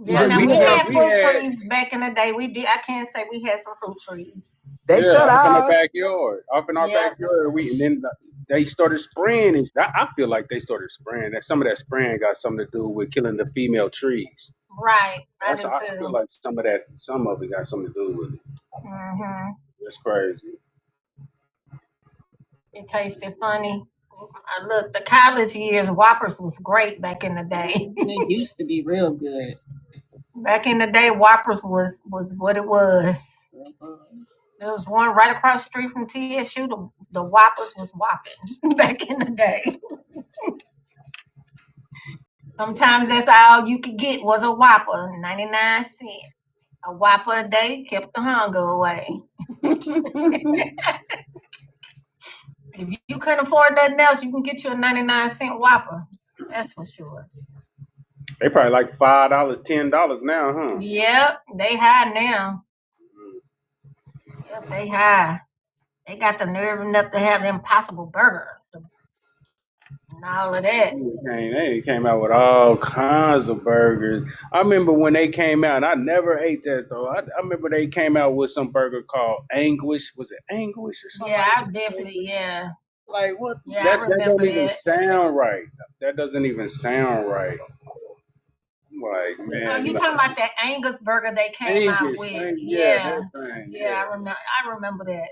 Yeah, now we had fruit trees back in the day. We did. I can't say we had some fruit trees. They cut off in ours. our backyard. Off in our backyard. And then they started spraying it. I feel like they started spraying. That some of that spraying got something to do with killing the female trees. Right. I feel like some of it got something to do with it. Mm-hmm. That's crazy. It tasted funny. Look, the college years, Whoppers was great back in the day. It used to be real good. Back in the day, Whoppers was what it was. There was one right across the street from TSU. The Whoppers was whopping back in the day. Sometimes that's all you could get was a Whopper, 99 cents. A Whopper a day kept the hunger away. If you couldn't afford nothing else, you can get you a 99-cent Whopper. That's for sure. They probably like $5, $10 now, huh? Yep, they high now. Yep, they high. They got the nerve enough to have the Impossible Burger and all of that. They came out with all kinds of burgers. I remember when they came out, and I never ate that though. I remember they came out with some burger called Anguish. Was it Anguish or something? Yeah, I definitely, Like what? Yeah, that doesn't even sound right. That doesn't even sound right. Like, man. You talking about that Angus burger they came out with? Yeah, I remember that.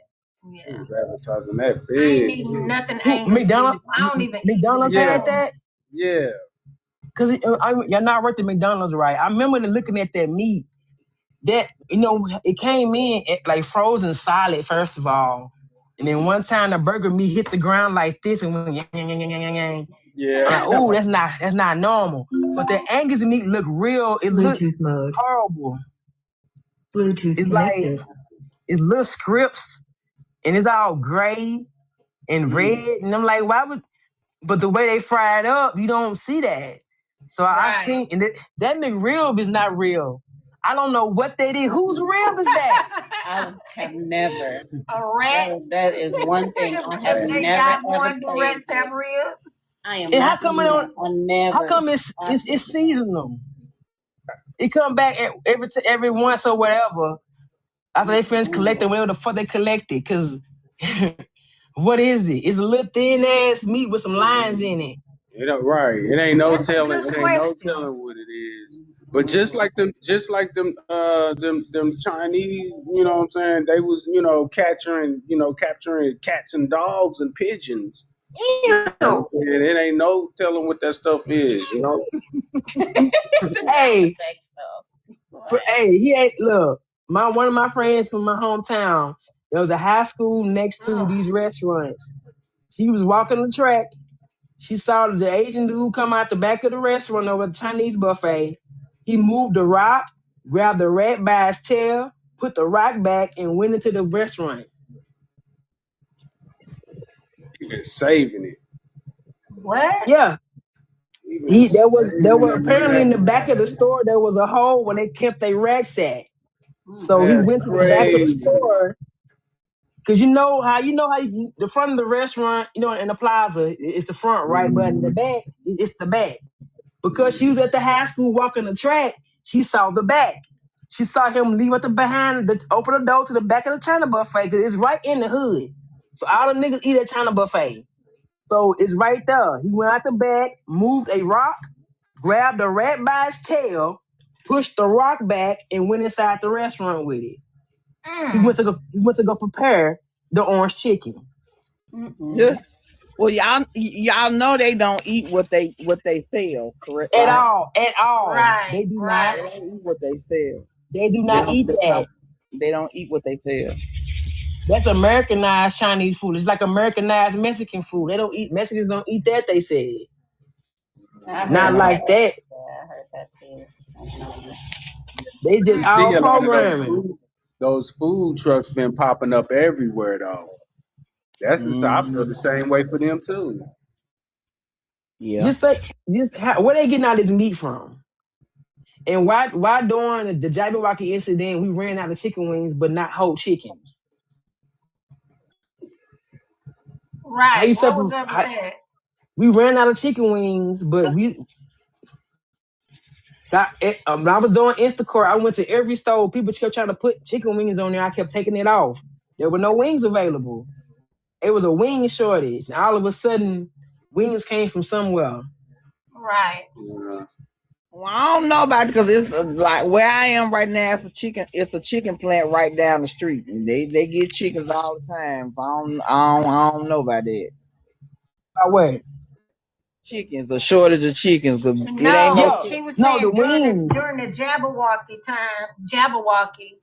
Yeah. He was advertising that big. I ain't eating nothing Angus. McDonald's. I don't even. McDonald's had that. Yeah. Cause you're not worth the McDonald's right. I remember looking at that meat. That it came in like frozen solid first of all, and then one time the burger meat hit the ground like this and went yang, yang, yang, yang, yang. Yeah. Like, oh, that's not normal. But the Angus meat looked real. It looked horrible. Bluetooth it's connected. Like it's little scripts, and it's all gray and red, and I'm like, why would? But the way they fry it up, you don't see that. So I seen, and that McRib is not real. I don't know what they did. Whose rib is that? I have never. A rat? That is one thing I have they never got ever one. Do rats have ribs? I am. And how come How come it's seasonal? It come back every once or whatever after they finish collecting whatever the fuck they collected. Cause What is it? It's a little thin ass meat with some lines in it. It ain't right. It ain't no That's a telling. good It ain't no question. telling what it is. But just like them Chinese, you know what I'm saying? They was, capturing cats and dogs and pigeons. You know Ew. what I'm saying? It ain't no telling what that stuff is, Hey, Fake stuff. he ain't look. One of my friends from my hometown. There was a high school next to Ugh. these restaurants. She was walking the track. She saw the Asian dude come out the back of the restaurant over the Chinese buffet. He moved the rock, grabbed the rat by his tail, put the rock back, and went into the restaurant. He been saving it. What? Yeah, He been there saving was apparently in the that back of the rat. store there was a hole where they kept their racks at. So he That's went to the back of the crazy. store because the front of the restaurant, in the plaza, it's the front, right? But in the back, it's the back. Because she was at the high school walking the track, she saw the back. She saw him leave at the behind, open the door to the back of the China buffet because it's right in the hood. So all the niggas eat at China buffet. So it's right there. He went out the back, moved a rock, grabbed the rat by its tail, pushed the rock back, and went inside the restaurant with it. Mm. He went to go prepare the orange chicken. Yeah. Well, y'all know they don't eat what they sell, correct? At Right? all, at all. Right. They do not. They Right. don't eat what they sell. They do They not don't. eat They that. don't. They don't eat what they sell. That's Americanized Chinese food. It's like Americanized Mexican food. Mexicans don't eat that, they said. I heard Not that. like that. Yeah, I heard that too. They just You see all a lot of programming. those food trucks been popping up everywhere though. That's I feel Mm, the same way for them too. yeah. Where they getting all this meat from? And why during the Jabberwocky incident we ran out of chicken wings but not whole chickens? How Right. you What was separate? up with that? We ran out of chicken wings, but we got it. When I was doing Instacart, I went to every store. People kept trying to put chicken wings on there. I kept taking it off. There were no wings available. It was a wing shortage. And all of a sudden, wings came from somewhere. Right. Yeah. Well, I don't know about it because it's like where I am right now. It's a chicken plant right down the street. And they get chickens all the time. I don't know about that. By what? Chickens, a shortage of chickens because it ain't no No, Yeah, chicken. she was no, the saying during the wings. during the Jabberwocky time, Jabberwocky.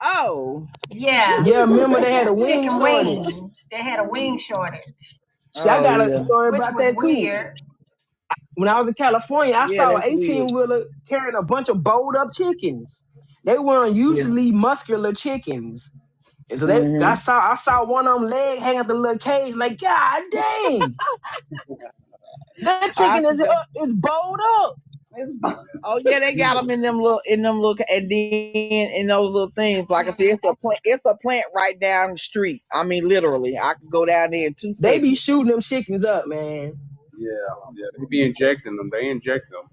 Oh, Yeah, Yeah, remember they had a wing chicken shortage. wings. They had a wing shortage, See, I oh got a yeah, story which about was that too. weird. When I was in California, I yeah, saw an that's 18 weird. wheeler carrying a bunch of bowled up chickens. They weren't Yeah. usually muscular chickens. And so Mm-hmm. I saw one of them leg hang out the little cage, like, God dang, that I chicken forgot. is bowled up. Oh yeah, they got them in them little, and then in those little things. Like I said, it's a plant right down the street. I mean, literally, I could go down there in two They be seconds. shooting them chickens up, man. Yeah. They be injecting them. They inject them.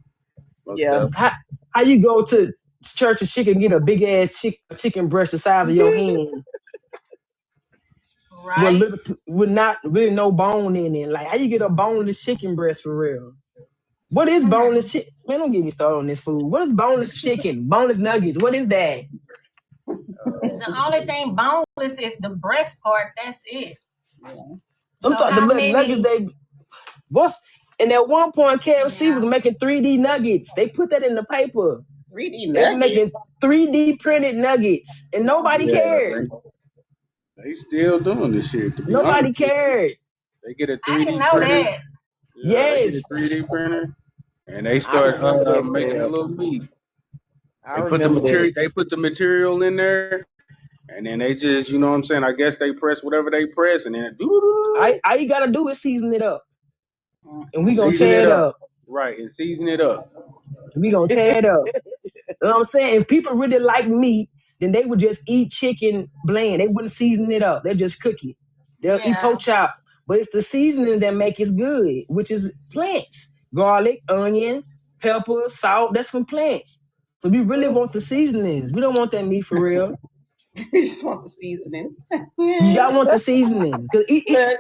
Most Yeah. definitely. How you go to church of chicken and get a big ass chicken breast the size of your hand Right. with not really no bone in it? Like how you get a boneless chicken breast for real? What is boneless Mm. chicken? Man, don't get me started on this food. What is boneless chicken? Boneless nuggets? What is that? Is the only thing boneless is the breast part. That's it. Yeah. I'm So talking the how little nuggets. many? What's and at one point KFC was Yeah. making 3D nuggets. They put that in the paper. 3D They were making nuggets. 3D printed nuggets, and nobody Yeah, cared. they still doing this shit. To be honest, Nobody cared. they get a I didn't 3D know printer. that. Yeah, they get a Yes, 3D printer, and they I start remember that. making a little meat. I They put the remember that. material. They put the material in there, and then they just, you know what I'm saying. I guess they press whatever they press, and then all you gotta do is season it up, and we gonna season tear it it up, up. right, and season it up. We gonna tear it up. You know what I'm saying? If people really like meat, then they would just eat chicken bland. They wouldn't season it up. They just cook it. They'll eat Yeah. pork chop, but it's the seasoning that make it good, which is plants, garlic, onion, pepper, salt. That's from plants. So we really want the seasonings. We don't want that meat for real. We just want the seasoning. Y'all want the seasoning? Cause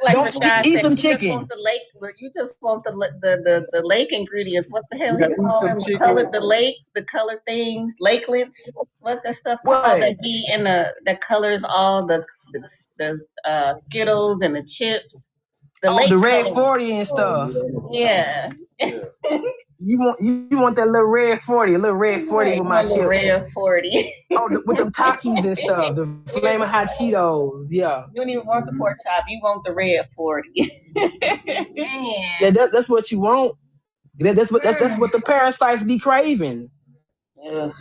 Like don't Rashad eat said, some you just want chicken. the lake. You just want the lake ingredients. What the hell You he gotta eat called some them? chicken. The lake, the color things, lakelets. What's that stuff called? What? That be in that colors all the Skittles and the chips. The Oh, lake the red color. 40 and stuff. Yeah. You want that little red 40, a little red 40 Right, with my on the chips. red 40. Oh, with them Takis and stuff, the flaming hot Cheetos. Yeah. You don't even want the pork chop. You want the red 40. Man. Yeah, that's what you want. That's what the parasites be craving. Ugh.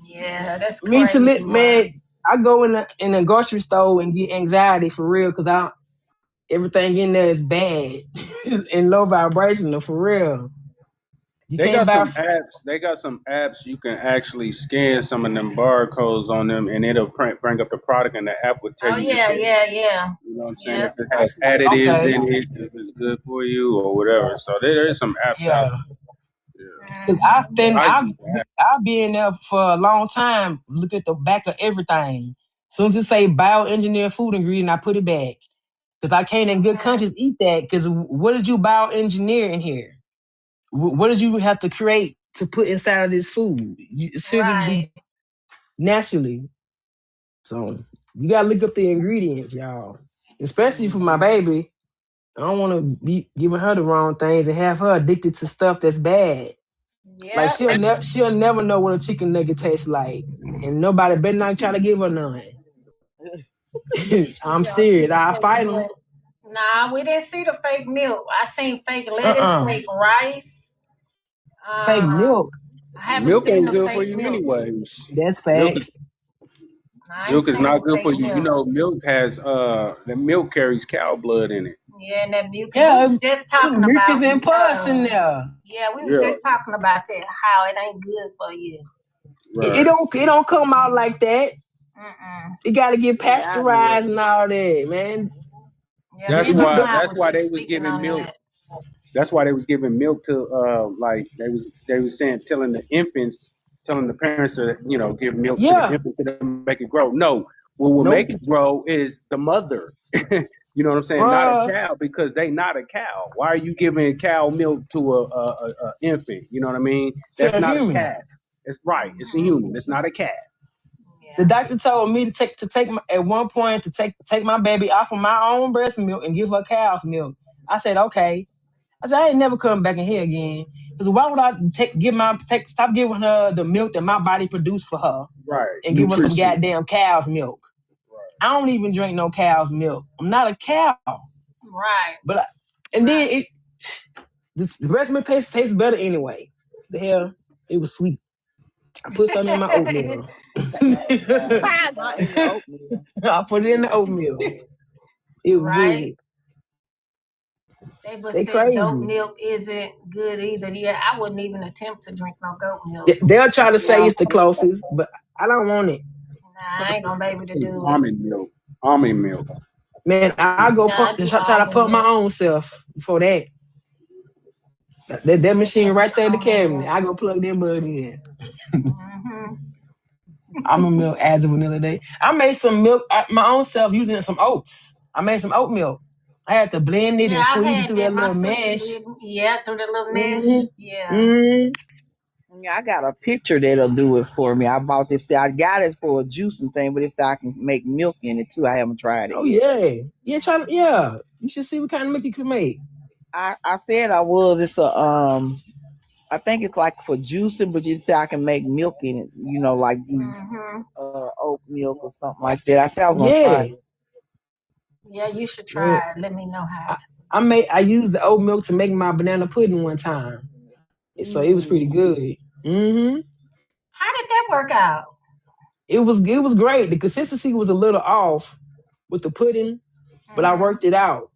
Yeah, that's Me to crazy, man, I go in a grocery store and get anxiety for real because everything in there is bad and low vibrational for real. You They can't got buy. some apps. They got some apps you can actually scan some of them barcodes on them, and it'll bring up the product, and the app will tell Oh you. yeah. You know what I'm saying? Yeah. If it has additives Okay. in it, if it's good for you or whatever. So there is some apps out Yeah. Cause I'll be in there for a long time. Look at the back of everything. Soon as it say bioengineered food ingredient, I put it back. Cause I can't in good conscience eat that. Cause what did you bioengineer in here? What did you have to create to put inside of this food? It should just be Right. naturally. So you gotta look up the ingredients, y'all. Especially for my baby. I don't want to be giving her the wrong things and have her addicted to stuff that's bad. Like Yep. she'll never know what a chicken nugget tastes like, and nobody better not try to give her none. I'm Y'all see serious. the I fake fight them. milk? Nah, we didn't see the fake milk. I seen fake lettuce, Uh-uh. fake rice. Fake milk. I haven't Milk seen ain't the good for fake you milk. anyways. That's Milk is facts. I ain't milk is seen not the good for fake you. You milk. know, milk has the milk carries cow blood in it. Yeah, and that mucus. We Yeah, was just talking mucus about. and pus in there. Yeah, we was just talking about that. How it ain't good for you. It don't come out like that. It got to get pasteurized and all that, man. Yeah, Miss That's was why they just was speaking giving on milk. that. That's why they was giving milk to like they was saying telling the infants, telling the parents to give milk to the infant to make it grow. No, what will make it grow is the mother. You know what I'm saying? Not a cow, because they not a cow. Why are you giving cow milk to a infant? You know what I mean? That's To a not a human. calf. It's right. It's a human. It's not a calf. The doctor told me to take at one point to take my baby off of my own breast milk and give her cow's milk. I said, okay. I said, I ain't never coming back in here again. Because why would I stop giving her the milk that my body produced for her, right, and give her some goddamn cow's milk? Right. I don't even drink no cow's milk. I'm not a cow. Right. But then the breast milk tastes better anyway. The hell, it was sweet. I put something in my oatmeal. Not in the oatmeal. I put it in the oatmeal. It was good. They said crazy. goat milk isn't good either. Yeah, I wouldn't even attempt to drink no goat milk. They'll try to say it's the closest, but I don't want it. Nah, I ain't gonna be able to do it. Almond milk. Man, I go try to pump my own self before that. That machine right there in the cabinet. I go plug them buds in. Almond milk adds a vanilla day. I made some milk my own self using some oats. I made some oat milk. I had to blend it and squeeze it through that little mesh. Yeah, through the little mesh. Yeah, I got a picture that'll do it for me. I bought this. I got it for a juicing thing, but it's I can make milk in it too. I haven't tried it yet. Yeah. You should see what kind of milk you can make. I said I was. It's I think it's like for juicing, but you say I can make milk in it. Like oat milk or something like that. I said I was gonna try it. Yeah, you should try it. Let me know how. I used the oat milk to make my banana pudding one time. So it was pretty good. How did that work out? It was great. The consistency was a little off with the pudding, but I worked it out.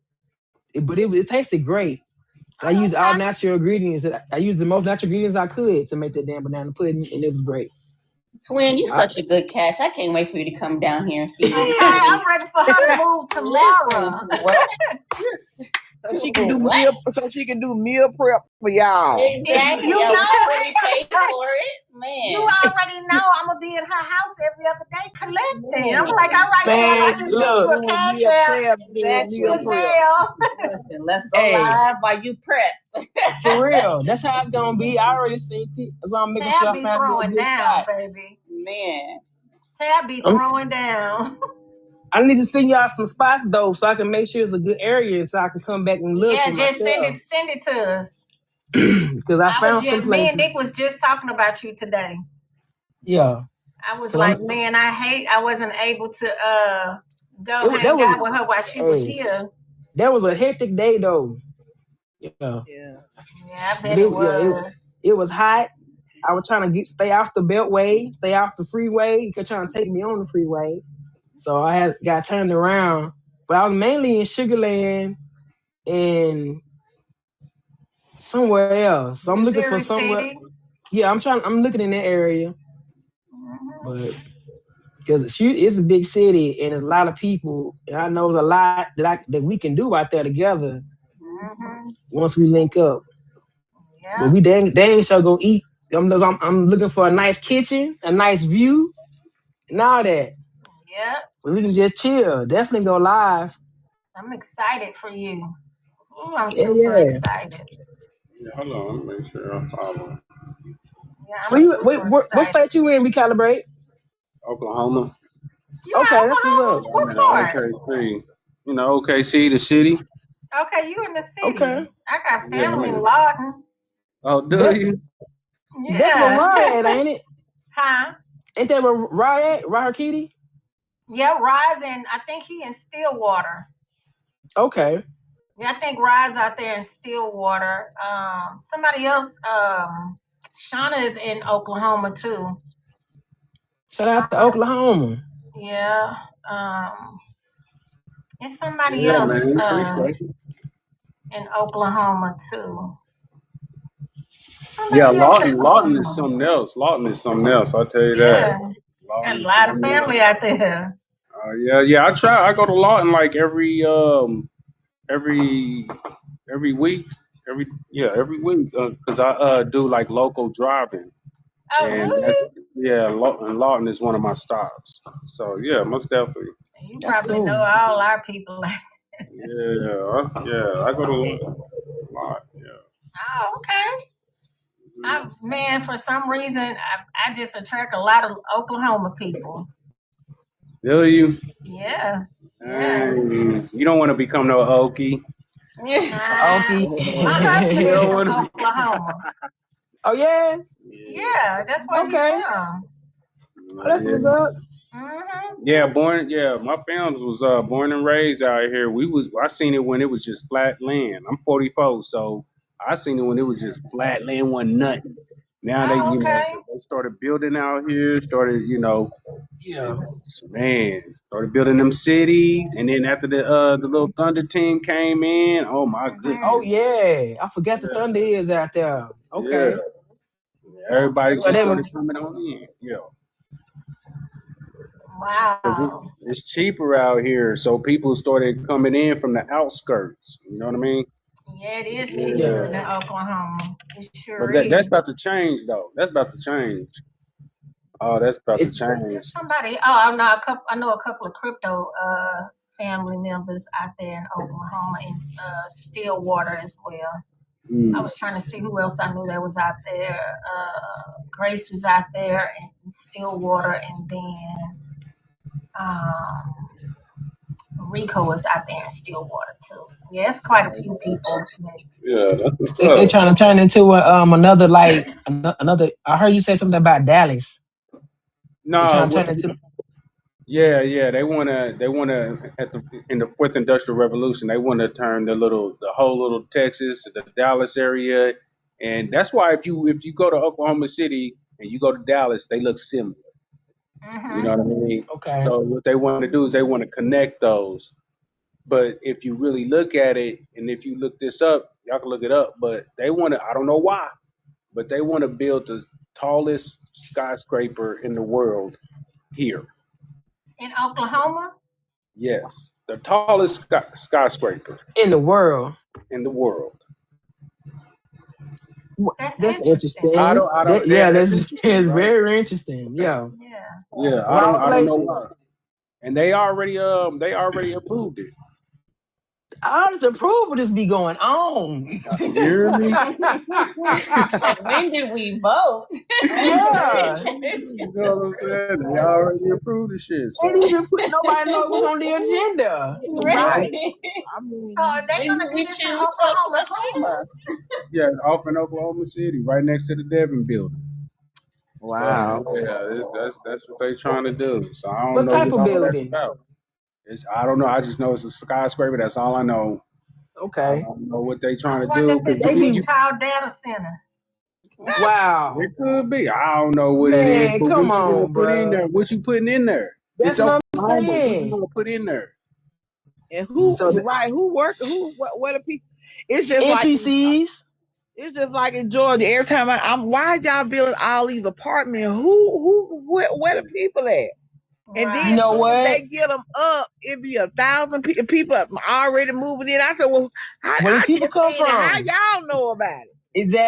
But it tasted great. I used all natural ingredients. I used the most natural ingredients I could to make that damn banana pudding, and it was great. Twin, you such a good catch. I can't wait for you to come down here and feed me. I'm ready for her to move tomorrow. So she can do meal. So she can do meal prep for y'all. Exactly. You I know was it. really paid for it, man. You already know I'm gonna be at her house every other day collecting. I'm like, all right, Man, Tab, I just sent you a Doing cash meal app. prep, doing meal prep. Gazelle. Listen, let's go Hey. live while you prep. for real. That's how it's gonna be. I already seen it. That's why I'm making sure Tab I be find me a throwing good down, spot. baby. Man. Tab be throwing down. I need to send y'all some spots though, so I can make sure it's a good area, so I can come back and look Yeah, for just myself. send it to us. Because I found some Me and places. Nick was just talking about you today. Yeah. I was 'Cause like, man, I wasn't able to go that hang was- out with her while she was here. That was a hectic day though. Yeah. Yeah, I bet it was. It was hot. I was trying to stay off the beltway, stay off the freeway. You kept trying to take me on the freeway. So I got turned around. But I was mainly in Sugarland and somewhere else. So I'm looking for somewhere. City. Yeah, I'm looking in that area. But because it's a big city and there's a lot of people, and I know there's a lot that we can do out there together once we link up. Yeah. But we dang sure go eat. I'm looking for a nice kitchen, a nice view, and all that. Yeah. But we can just chill. Definitely go live. I'm excited for you. Ooh, I'm super excited. Yeah, hold on, let me make sure I follow. Yeah, what state you in? Recalibrate. Oklahoma. You Okay, that's what's up. I'm in OKC. You know, OKC, the city. Okay, you in the city. Okay. I got family in Lawton. Oh, do you? Yeah. That's where Rye at, ain't it? Huh? Ain't that where Rye at? Rye Kitty? Yeah, Rye's in, I think he in Stillwater. Okay. Yeah, I think Rye's out there in Stillwater. Somebody else, Shauna is in Oklahoma too. Shout out to Oklahoma. Yeah. It's somebody else in Oklahoma too. Yeah, Lawton is something else. Lawton is something else. I'll tell you that. Got a lot of family out there. Yeah. I go to Lawton like every week. Every week because I do like local driving. Oh, and do you? Yeah, Lawton is one of my stops. So yeah, most definitely. You probably know all our people out there. Yeah, I go to Lawton a lot. Yeah. Oh, okay. Man, for some reason, I just attract a lot of Oklahoma people. Do you? Yeah. You don't want to become no Okie. Okie. My husband is from Oklahoma. Oh yeah? Yeah, that's where he's from. Oh, that's what's up. Yeah, my family was born and raised out here. I seen it when it was just flat land. I'm 44, so I seen it when it was just flat land, wasn't nothing. Now they started building out here, started building them cities, and then after the little Thunder team came in, oh my goodness. Oh yeah, I forgot the Thunder is out there. Okay. Yeah. Everybody just started coming on in. Yeah. Wow. It's cheaper out here, so people started coming in from the outskirts. You know what I mean? Yeah, it is cheaper than Oklahoma. It sure But is. that's about to change, though. That's about to change. Oh, that's about to change. Somebody. I know a couple of crypto family members out there in Oklahoma and Stillwater as well. I was trying to see who else I knew that was out there. Grace is out there in Stillwater, and then Rico is out there in Stillwater too. Yeah, it's quite a few people. Yeah, they trying to turn into another another. I heard you say something about Dallas. No, trying to turn into. Yeah. They wanna in the fourth industrial revolution. They want to turn the whole little Texas, the Dallas area, and that's why if you go to Oklahoma City and you go to Dallas, they look similar. You know what I mean? Okay. So what they want to do is they want to connect those. But if you really look at it, and if you look this up, y'all can look it up. But they want to, I don't know why, but they want to build the tallest skyscraper in the world here. In Oklahoma? Yes, the tallest skyscraper in the world. in the world. That's interesting. I don't. That's interesting, right? very interesting. Yeah. Yeah, Of all I don't know places. why. And they already approved it. All this approval just be going on. You hear me? When did we vote? Yeah. You know what I'm saying? They already approved the shit. So. They didn't even put nobody know what's on the agenda. Right. I mean, So are they When gonna did do we this choose in Oklahoma City? Oklahoma? Yeah, off in Oklahoma City, right next to the Devon building. wow. So, yeah, that's what they trying to do. So I don't What know type what of all that's building? about. I don't know. I just know it's a skyscraper. That's all I know. I Okay. don't know what they I trying to wonder do if it's because a They big be tall data center. wow. it could be. I don't know what it is, Man, but come what you gonna on, put in bro. there? What you putting in there? That's It's what I'm Oklahoma. What you saying. gonna put in there? And who So right? Who work? What are people? It's just like NPCs. it's just like in Georgia. Every time I'm, why y'all building all these apartments? Where the people at? And then You as know soon as they what? get them up, it be 1,000 people already moving in. I said, well, Where these I people just come seen it. How from? y'all know about it?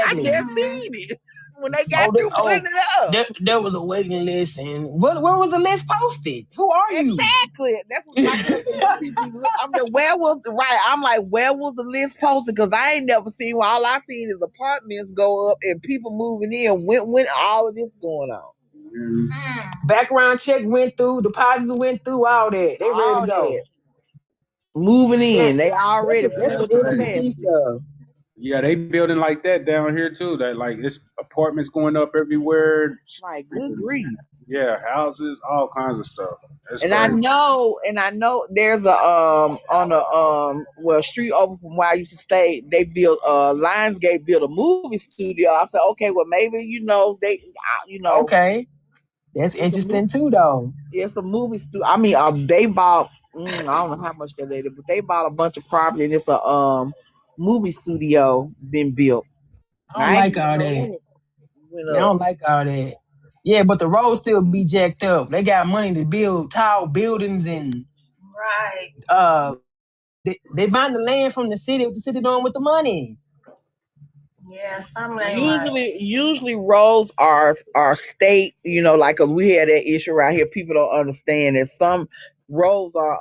I Exactly. just seen it when they Oh, got through putting it up. there was a waiting list, and where was the list posted? Who are you? Exactly. That's what like I said. Them people, I'm the where was the right? I'm like, where was the list posted? Because I ain't never seen. Well, all I seen is apartments go up and people moving in. When all of this going on? Background check went through, deposits went through, all that. They ready to All go. that moving in. They That's already that's full some to the NPC best. stuff. Yeah, they building like that down here too. That like it's apartments going up everywhere. Like good grief. Yeah, houses, all kinds of stuff. That's And crazy. I know there's a on a street over from where I used to stay, they built Lionsgate built a movie studio. I said, okay, well maybe Okay. That's interesting too, though. it's a movie studio. I mean, they bought I don't know how much they did, but they bought a bunch of property and it's a movie studio been built. I don't I ain't like even all know that. when it went Yeah, I up. don't like all that. Yeah, but the roads still be jacked up. They got money to build tall buildings and they buying the land from the city. What the city doing with the money? Yeah, something ain't right. Usually roads are state, like we had that issue right here. People don't understand that some roads are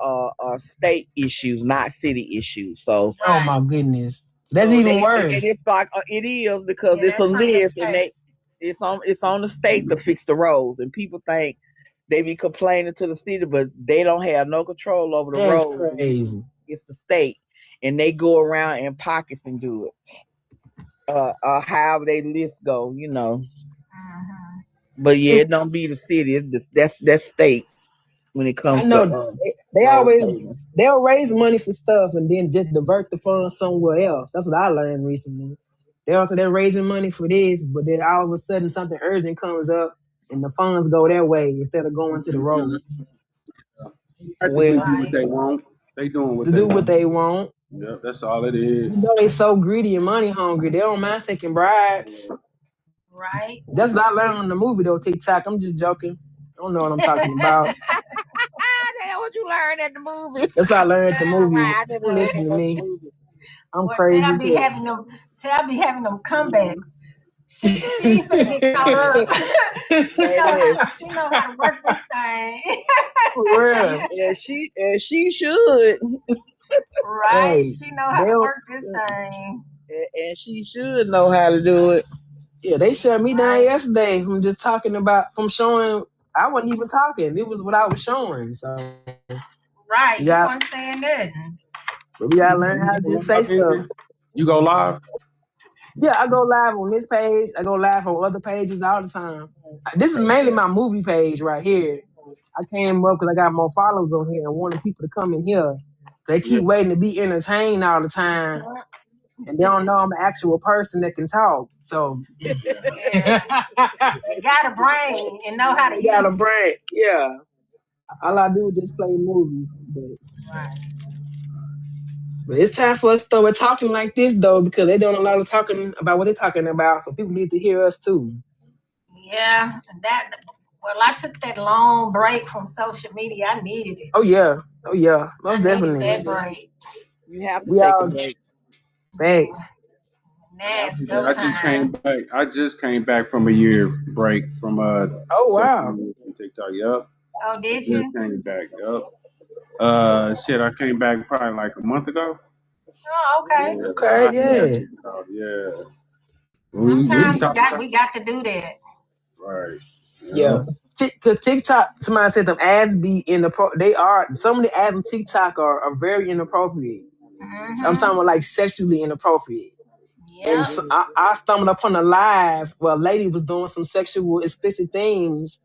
state issues, not city issues. So, Oh my goodness, that's so even they and worse. it's like it is because Yeah, it's a that's from the list and state. it's on the state to fix the roads, and people think they be complaining to the city, but they don't have no control over the That's roads. crazy. It's the state, and they go around in pockets and do it. However they list go. But yeah, it don't be the city. That's state when it I comes to know they road always paving. they'll raise money for stuff and then just divert the funds somewhere else. That's what I learned recently. They're raising money for this, but then all of a sudden something urgent comes up and the funds go their way instead of going to the road Practically Well, do what they want. They doing what to they do what want. they want. Yeah, that's all it You is. know they so greedy and money hungry. They don't mind taking bribes. Right. That's what I learned on the movie though, TikTok. I'm just joking. I don't know what I'm talking about. That's what you learned at the movie. That's what I learned at the movie. Right, I just Don't learned listen at to the me. movie. I'm Boy, crazy. Tab be having them comebacks. She ain't finna get caught up. she know how to work this thing. For real. And she should. Right? Hey, She know how they to don't, work this thing. And she should know how to do it. yeah, they shut me down Right. yesterday from showing. I wasn't even talking. It was what I was showing. So Right. you You got weren't saying nothing. we gotta learn how to just say stuff. You go live? Yeah, I go live on this page. I go live on other pages all the time. This is mainly my movie page right here. I came up because I got more followers on here and wanted people to come in here. They Yeah. keep waiting to be entertained all the time, and they don't know I'm an actual person that can talk. So Yeah. You got a brain and know how to they got a use it. brand. Yeah. All I do is just play movies. Right. But it's time for us to start talking like this though, because they don't allow us talking about what they're talking about. So people need to hear us too. Yeah. Well, I took that long break from social media. I needed it. Oh yeah. Most I needed definitely. that break. You have to We take a all break. Facts. That's Yeah, go time. I just came back from a year break from Oh social wow. media from TikTok. Yup. Oh, I did just you? came back. Yup. Shit, I came back probably like a month ago. Oh, okay. Yeah, Okay, I had yeah. TikTok. Yeah. We Sometimes talked about we got to do that. right. Yeah. Yeah. Cause TikTok, somebody said them ads be they are some of the ads on TikTok are very inappropriate. Mm-hmm. Sometimes like sexually inappropriate. And Yep. so I stumbled upon a live where a lady was doing some sexual explicit things.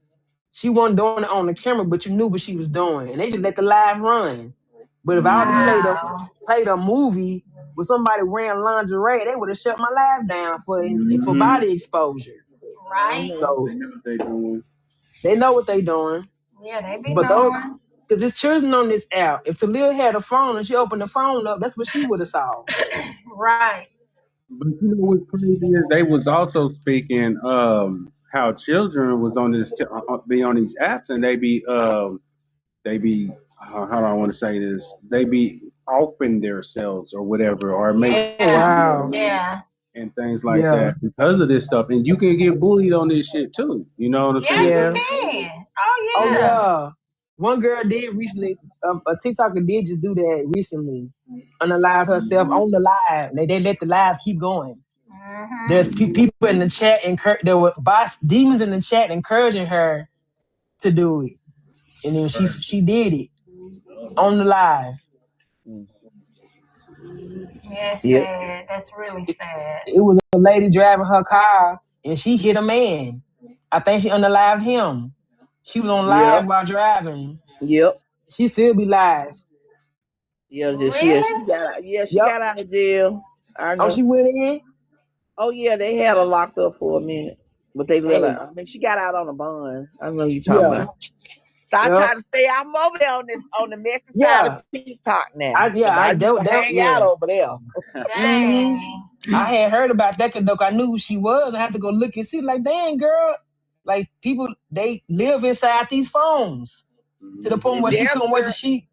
She wasn't doing it on the camera, but you knew what she was doing. And they just let the live run. But if I would have Wow. played a movie with somebody wearing lingerie, they would have shut my live down for Mm-hmm. body exposure. Right? So They know what they doing. they know what they doing. Yeah, they be But those knowing. because there's children on this app. If Talia had a phone and she opened the phone up, that's what she would have saw. Right. But you know what's crazy is they was also speaking how children was on be on these apps and they be how do I want to say this? They be offing themselves or whatever or make Oh Yeah. you know wow. Yeah. and things like Yeah. that because of this stuff. And you can get bullied on this shit too. You know what I'm saying? Yes, you So, Yeah. can. Oh, Oh yeah. yeah. One girl did recently. A TikToker did just do that recently. Unalive herself mhm. on the live. They let the live keep going. There's Mm-hmm. people in the chat there were bots demons in the chat encouraging her to do it, and then she did it on the live. Yeah, it's Yep. sad. That's really sad. It was a lady driving her car and she hit a man. I think she unalived him. She was on live Yep. while driving. Yep. She still be live. Yeah, she Really? got out. Yeah, she Yep. got out of jail. I Oh, know. she went in? Oh yeah, they had her locked up for a minute, but they let Dang. her. I mean, she got out on a bond. I know you talking Yeah. about. So I Yep. try to stay. I'm over there on the messy side of Yeah. TikTok now because I I used to that hang out yeah. over there. hmm Dang. I had heard about that because I knew who she was. I had to go look and see, like, dang girl. Like people they live inside these phones to the point And where she there's couldn't a wait to girl. she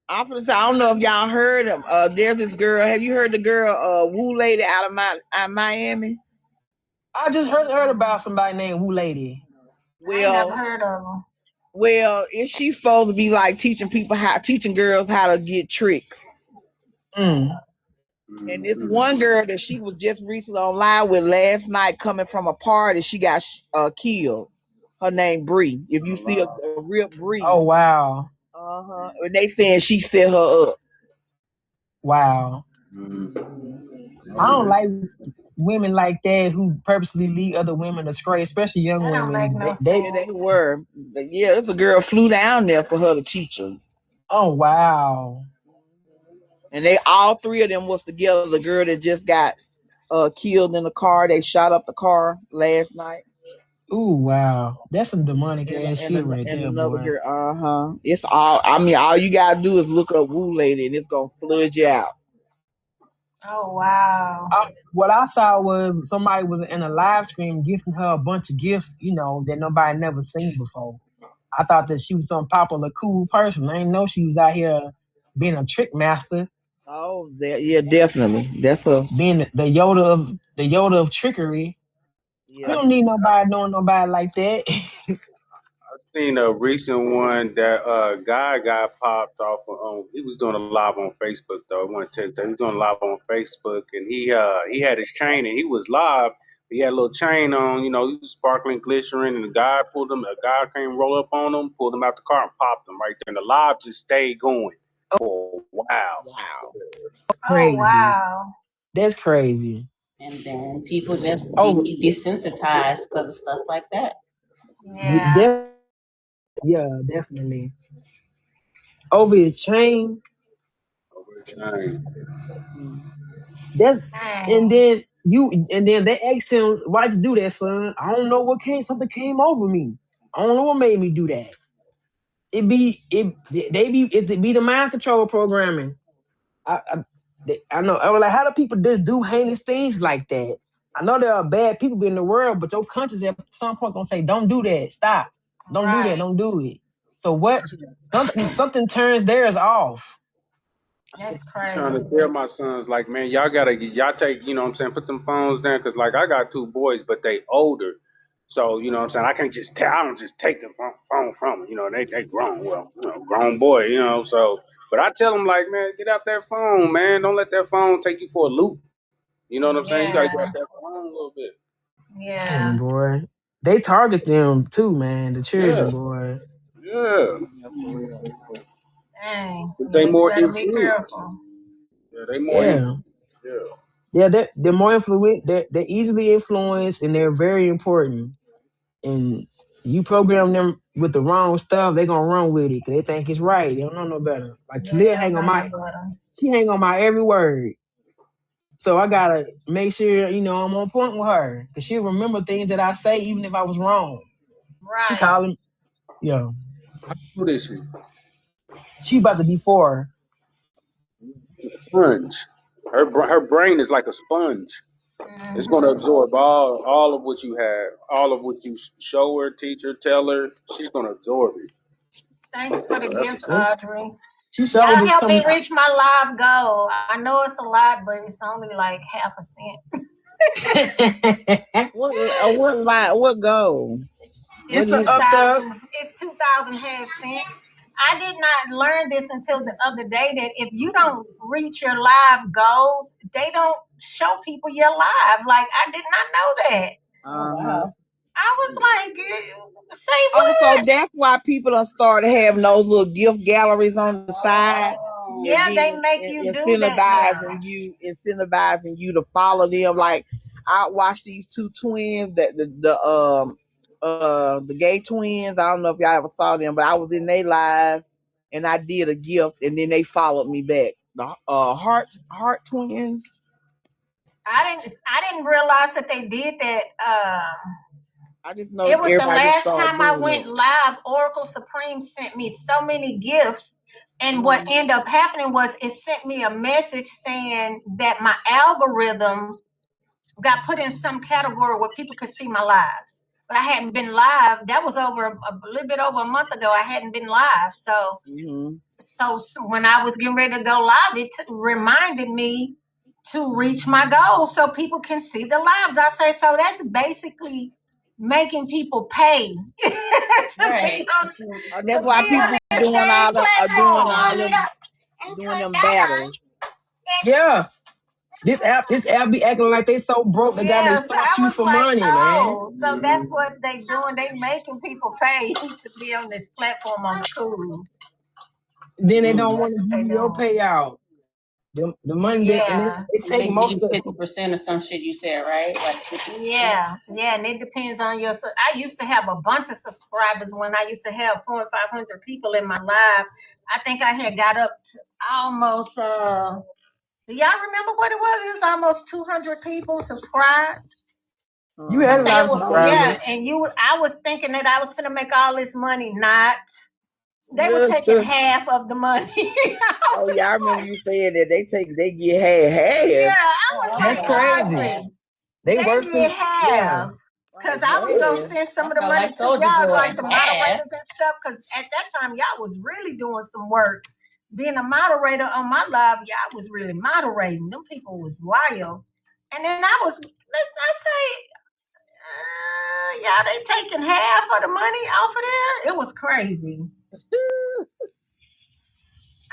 I'm gonna say I don't know if y'all heard him. There's this girl. Have you heard the girl Wu Lady out of Miami? I just heard about somebody named Wu Lady. I ain't never Well, heard of them. is she supposed to be like teaching girls how to get tricks? Mm. And this one girl that she was just recently online with last night, coming from a party, she got killed. Her name Bree. If you see a real Bree, Oh wow. and they saying she set her up. Wow. I don't like women like that who purposely lead other women astray, especially young That don't make women. no Yeah, sense. they were. Yeah, it's a girl flew down there for her to teach her. Oh wow. And they all three of them was together. The girl that just got killed in the car, they shot up the car last night. Ooh wow. That's some demonic And ass shit right and there, another boy. girl, It's all. I mean, all you gotta do is look up Woo Lady, and it's gonna flood you out. Oh, wow. What I saw was somebody was in a live stream gifting her a bunch of gifts, that nobody never seen before. I thought that she was some popular, cool person. I didn't know she was out here being a trick master, Oh, yeah, definitely. That's a being the Yoda of trickery. We yeah. don't need nobody knowing nobody like that. I seen a recent one that guy got popped off on. He was doing a live on Facebook though. I want to tell you, he was doing a live on Facebook, and he had his chain, and he was live. He had a little chain on, he was sparkling, glittering, and the guy pulled him. A guy came roll up on him, pulled him out the car, and popped him right there. And the live just stayed going for a while. Wow. Oh, Crazy. wow. That's crazy. And then people just Oh, be desensitized because of stuff like that. Yeah. yeah, definitely. Over his chain. Over the chain. That's and Dang. then they asked him, "Why'd you do that, son?" I don't know what came. Something came over me. I don't know what made me do that. It be the mind control programming. I know. I was like, how do people just do heinous things like that? I know there are bad people in the world, but your conscience at some point gonna say, "Don't do that. Stop. Don't do that. Right. Don't do it." So what? Something turns theirs off. That's Trying to crazy. tell my sons, like, man, y'all take, you know what I'm saying, put them phones down, because, like, I got two boys, but they older. So, you know what I'm saying, I don't just take the phone from them. You know, they grown, well, you know, grown boy, you know, so, but I tell them, like, man, get out that phone, man. Don't let that phone take you for a loop. You know what I'm saying? You got to get Yeah, out that phone a little bit. yeah, Man, boy. They target them too, man. The Yeah, children, boy. yeah. Yeah, for real. dang. But they Yeah, you more better be influenced. careful. Yeah, they more Yeah. influenced. Yeah. Yeah, they're more influent. They're easily influenced, and they're very important. And you program them with the wrong stuff, they're gonna run with it because they think it's right. They don't know no better. Like Yeah, they Talia don't know no better. she hang on my every word. So I gotta make sure, I'm on point with her. Cause she'll remember things that I say even if I was wrong. She Right. calling, yeah. Who is she? She about to be 4. Sponge. Her brain is like a sponge. It's going to Mm-hmm. absorb all of what you have, all of what you show her, teach her, tell her. She's going to absorb it. Thanks for the So that's gifts, what's up. Audrey. She sure Y'all just help me coming out. reach my live goal. I know it's a lot, but it's only like half a cent. What goal? What It's It's is up it? there. 2,000. It's 2,000 half cents. I did not learn this until the other day that if you don't reach your live goals, they don't show people your live. Like I did not know that. Oh Uh-huh. wow. I was like, say Also, what? that's why people don't start having those little gift galleries on the side, and Yeah, they then make you do that now. incentivizing you to follow them. Like I watched these two twins that the gay twins. I don't know if y'all ever saw them, but I was in their live and I did a gift, and then they followed me back. The heart twins. I didn't realize that they did that. I just know It was the everybody just last started time I doing went it. live. Oracle Supreme sent me so many gifts. And what Mhm. ended up happening was it sent me a message saying that my algorithm got put in some category where people could see my lives. But I hadn't been live. That was over a little bit over a month ago. I hadn't been live. So Mhm. when I was getting ready to go live, it reminded me to reach my goal so people can see the lives. I say, so that's basically making people pay to be Right. on That's why people this doing dang all the platform. doing them battles. Yeah. This app be acting like they so broke they gotta Yes, I extort you was for like, money, man. oh, so that's what they doing. They making people pay to be on this platform on the cool. Then they don't Mm. want That's to what give they you your doing. payout. The money and Yeah. they And take they give most you of 50% or some shit you said, right? Like 50%. Yeah, yeah, and it depends on your. I used to have a bunch of subscribers when I used to have 400 or 500 people in my live. I think I had got up to almost. Do y'all remember what it was? It was almost 200 people subscribed. you had a Uh-huh. lot They of were, yeah, subscribers. and you. I was thinking that I was gonna make all this money. Not. They was taking half of the money. I Oh was yeah, I remember like, you saying that they get half. yeah, I was Oh, that's That's a like, lot more than crazy. that. Audrey, They they worse get than yeah. half. Cause Like I was gonna half. send some I of the felt money like to Soldier y'all, Boy. like the Half. moderators and stuff. Cause at that time, y'all was really doing some work. Being a moderator on my live, y'all was really moderating. Them people was wild. And then I say, y'all, they taking half of the money off of there. It was crazy.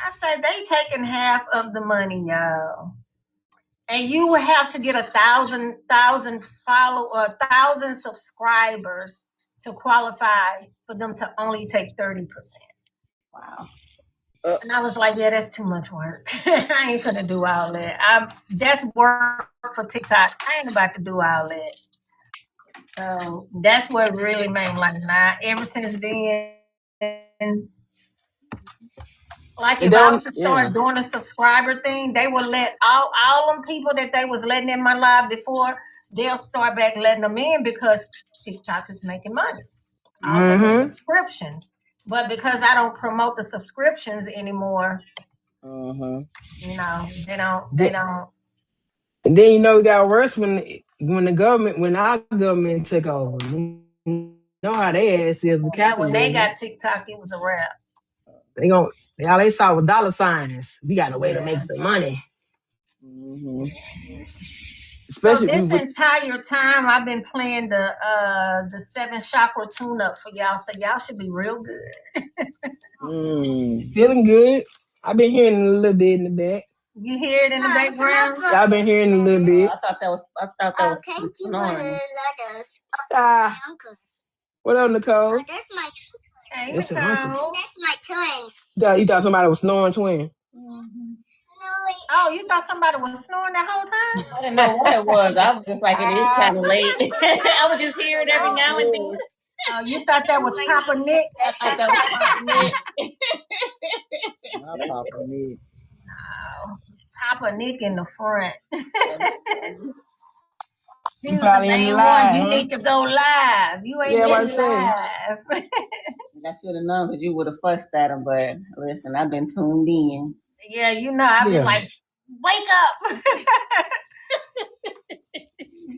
I said they taking half of the money, y'all. And you will have to get 1,000 subscribers to qualify for them to only take 30%. Wow. And I was like, yeah, that's too much work. I ain't gonna do all that. That's work for TikTok. I ain't about to do all that. So that's what really made me like, nah. Ever since then, like They if I don't was to yeah. start doing a subscriber thing, they would let all them people that they was letting in my live before, they'll start back letting them in because TikTok is making money off of the Mm-hmm. subscriptions. But because I don't promote the subscriptions anymore, Uh-huh. they don't. And then it got worse when our government took over. You know how they ass is with Yeah, when they calculating. got TikTok, it was a wrap. All they saw was dollar signs. We got a way to make some money. Mm-hmm. So Especially this entire time I've been playing the 7 chakra tune up for y'all. So y'all should be real good. feeling good. I've been hearing a little bit in the back. You hear it in the background? I've been hearing a little bit. I thought that was snoring. What up, Nicole? That's my Hey, That's your uncle. That's my twins. You thought somebody was snoring twin? Oh, you thought somebody was snoring that whole time? I didn't know what it was. I was just like, it is kind of late. I would just hear it every now and then. Oh, you thought that was Papa Nick? I thought that was Papa Nick. Not Papa Nick. No, Papa Nick in the front. He was the probably main live, one. You huh? need to go live. You ain't Yeah, been live. I should have known because you would have fussed at him. But listen, I've been tuned in. Yeah, you know, I've been like, wake up.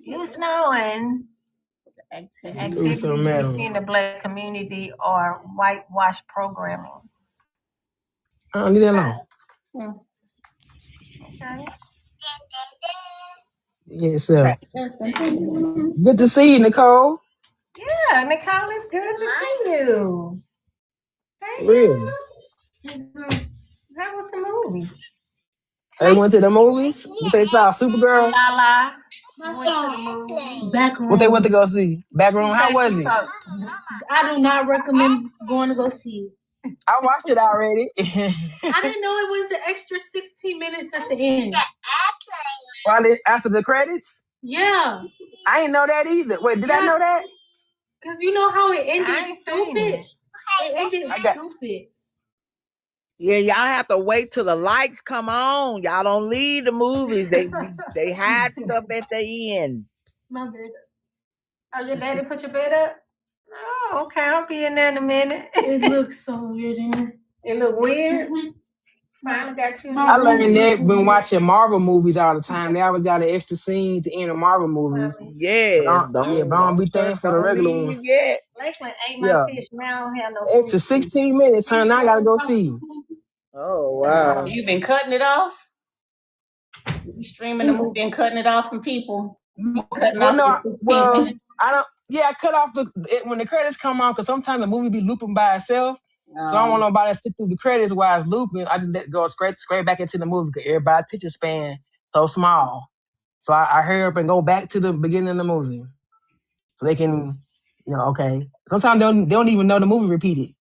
You snowing. Activities we see in the Black community or whitewash programming. Leave that alone. Okay. Yes, sir. Good to see you, Nicole. Yeah, Nicole, it's good to see you. Hey, really? How was the movie? They went to the movies? They saw Supergirl? La. Went to the movie. Backroom. What they went to go see? Backroom, how was it? I do not recommend going to go see it. I watched it already. I didn't know it was the extra 16 minutes at the end. After the credits? Yeah. I didn't know that either. Wait, did I know that? Because you know how it ended stupid? It ended stupid. Yeah, y'all have to wait till the lights come on. Y'all don't leave the movies. They hide stuff at the end. My bad. Oh, your daddy put your bed up? Oh, okay. I'll be in there in a minute. It looks so weird in there. It look weird? Finally got you. I learned that when watching Marvel movies all the time. They always got an extra scene at the end of Marvel movies. Yes. But don't be thankful for the regular one. Yet. Lakeland ate my fish. Now I don't have no Extra 16 minutes, son. Now I gotta go see. Oh, wow. You've been cutting it off? You streaming the movie and cutting it off from people? I don't. Yeah, I cut off when the credits come on because sometimes the movie be looping by itself. So I don't want nobody to sit through the credits while it's looping. I just let it go straight back into the movie because everybody's attention span so small. So I hurry up and go back to the beginning of the movie so they can, okay. Sometimes they don't even know the movie repeated.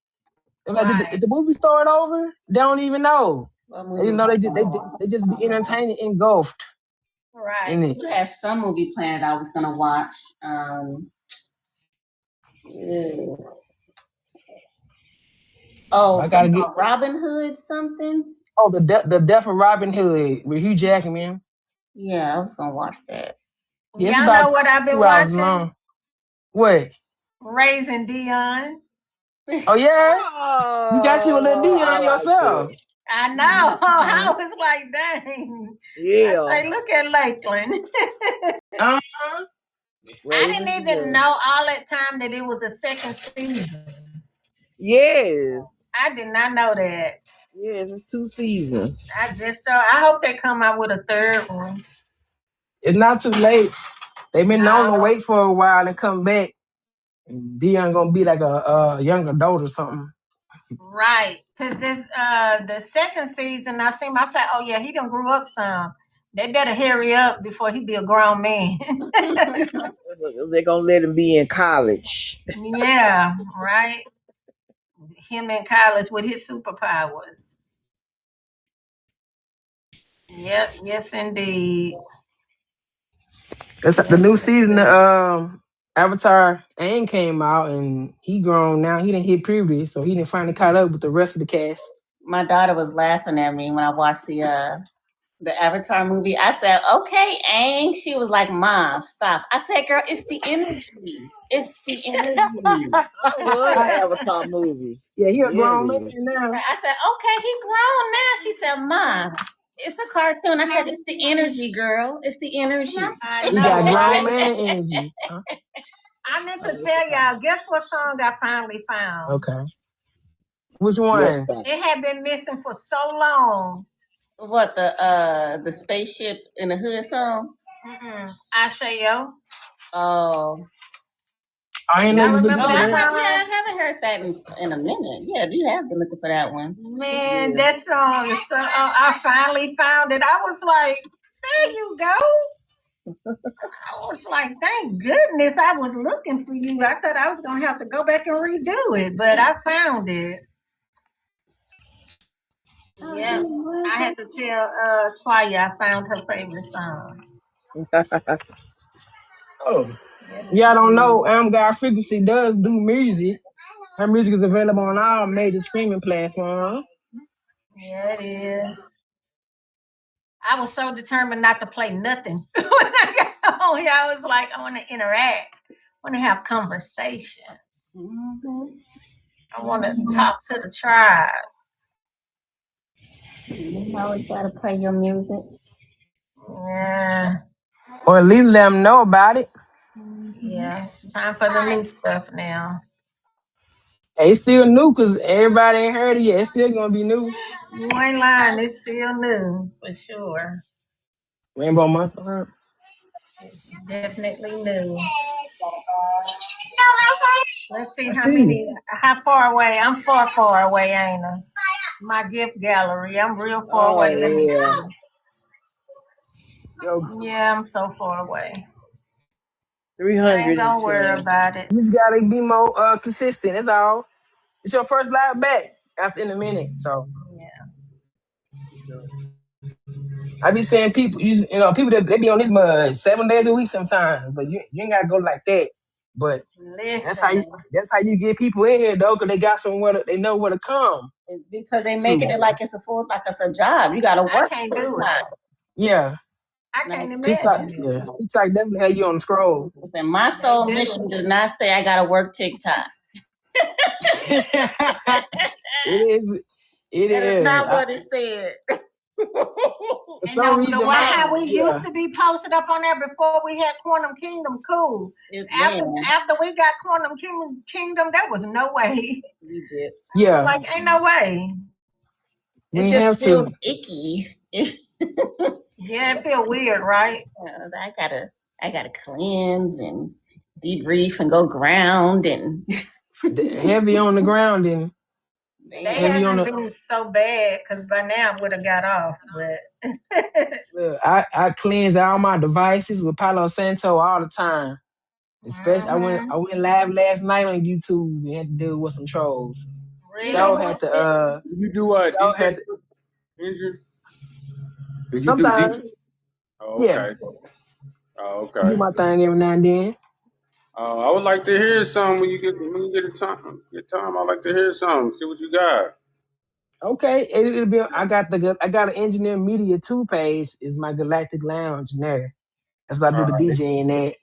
Like, did the movie start over? They don't even know. They just know they just be entertained, engulfed. Right. I had some movie planned I was gonna watch. I gotta get Robin Hood something. Oh, the Death of Robin Hood with Hugh Jackman. Yeah, I was gonna watch that. Yeah, y'all know what I've been watching? Long. What? Raising Dion. Oh yeah, you got you a little Dion yourself. I know. I was like, dang. Yeah. I say, look at Lakeland. Uh-huh. I didn't even know all that time that it was a second season. Yes. I did not know that. Yes, it's 2 seasons. I hope they come out with a third one. It's not too late. They've been known to wait for a while and come back. And Dion gonna be like a young adult or something. Right. Because this the second season I said, oh yeah, he done grew up some. They better hurry up before he be a grown man. They're gonna let him be in college. Yeah, right. Him in college with his superpowers. Yep, yes indeed. The new season of Avatar Aang came out and he grown now. He didn't hit puberty, so he didn't finally caught up with the rest of the cast. My daughter was laughing at me when I watched the Avatar movie. I said, okay, Aang. She was like, Mom, stop. I said, girl, it's the energy. It's the energy. I love the Avatar movie. Yeah, he a grown man now. I said, okay, he grown now. She said, Mom, it's a cartoon. I said, it's the energy, girl. It's the energy. I He got grown man energy. Huh? I meant to tell y'all, guess what song I finally found? Okay. Which one? It had been missing for so long. What, the spaceship in the hood song? Ashayo. Oh. I ain't Y'all never remember looking for that that. song? Yeah, I haven't heard that in a minute. Yeah, you have been looking for that one. Man, that song is so. I finally found it. I was like, "There you go." I was like, "Thank goodness I was looking for you." I thought I was gonna have to go back and redo it, but I found it. Yeah, I had to tell Twaya I found her favorite song. Oh, Yes, y'all don't know. God Frequency does do music. Her music is available on all major streaming platforms. yeah, it is. I was so determined not to play nothing when I got home. I was like, I want to interact. I want to have conversation. I want to talk to the tribe. You always gotta play your music. Yeah. Or at least let them know about it. Yeah, it's time for the new stuff now. Hey, it's still new because everybody ain't heard it yet. It's still gonna be new. You ain't lying, it's still new for sure. Rainbow Month. It's definitely new. Let's see how far away. I'm far away, ain't I? My gift gallery. I'm real far away. Let me see. Yeah, I'm so far away. 300. Ain't gonna worry about it. You just gotta be more consistent. That's all. It's your first live back after in a minute. So yeah. I be saying people, people that they be on this mud 7 days a week sometimes, but you ain't gotta go like that. But that's how you get people in here though, because they got somewhere they know where to come. Because they making it like it's a job. You gotta work. I can't do it. Yeah. I can't imagine. TikTok definitely had you on the scroll. And my soul mission does not say I gotta work TikTok. It is not what it said. For some reason, how we used to be posted up on there before we had Quantum Kingdom, cool. After we got Quantum Kingdom, there was no way. We did. Yeah. Like, ain't no way. It just feels icky. Yeah, it feels weird, right? I gotta cleanse and debrief and go ground and heavy on the ground and they haven't been so bad because by now I would have got off. But look, I cleanse all my devices with Palo Santo all the time. Especially I went live last night on YouTube. We had to deal with some trolls. Really? So had to you do what? So had to, did you sometimes, do DJ? Oh, okay. Yeah. Oh, okay. Do my thing every now and then. I would like to hear some when you get a time. I'd like to hear some. See what you got. Okay, it'll be. I got an Engineer Media 2 page. Is my Galactic Lounge there? That's what I do the DJing at.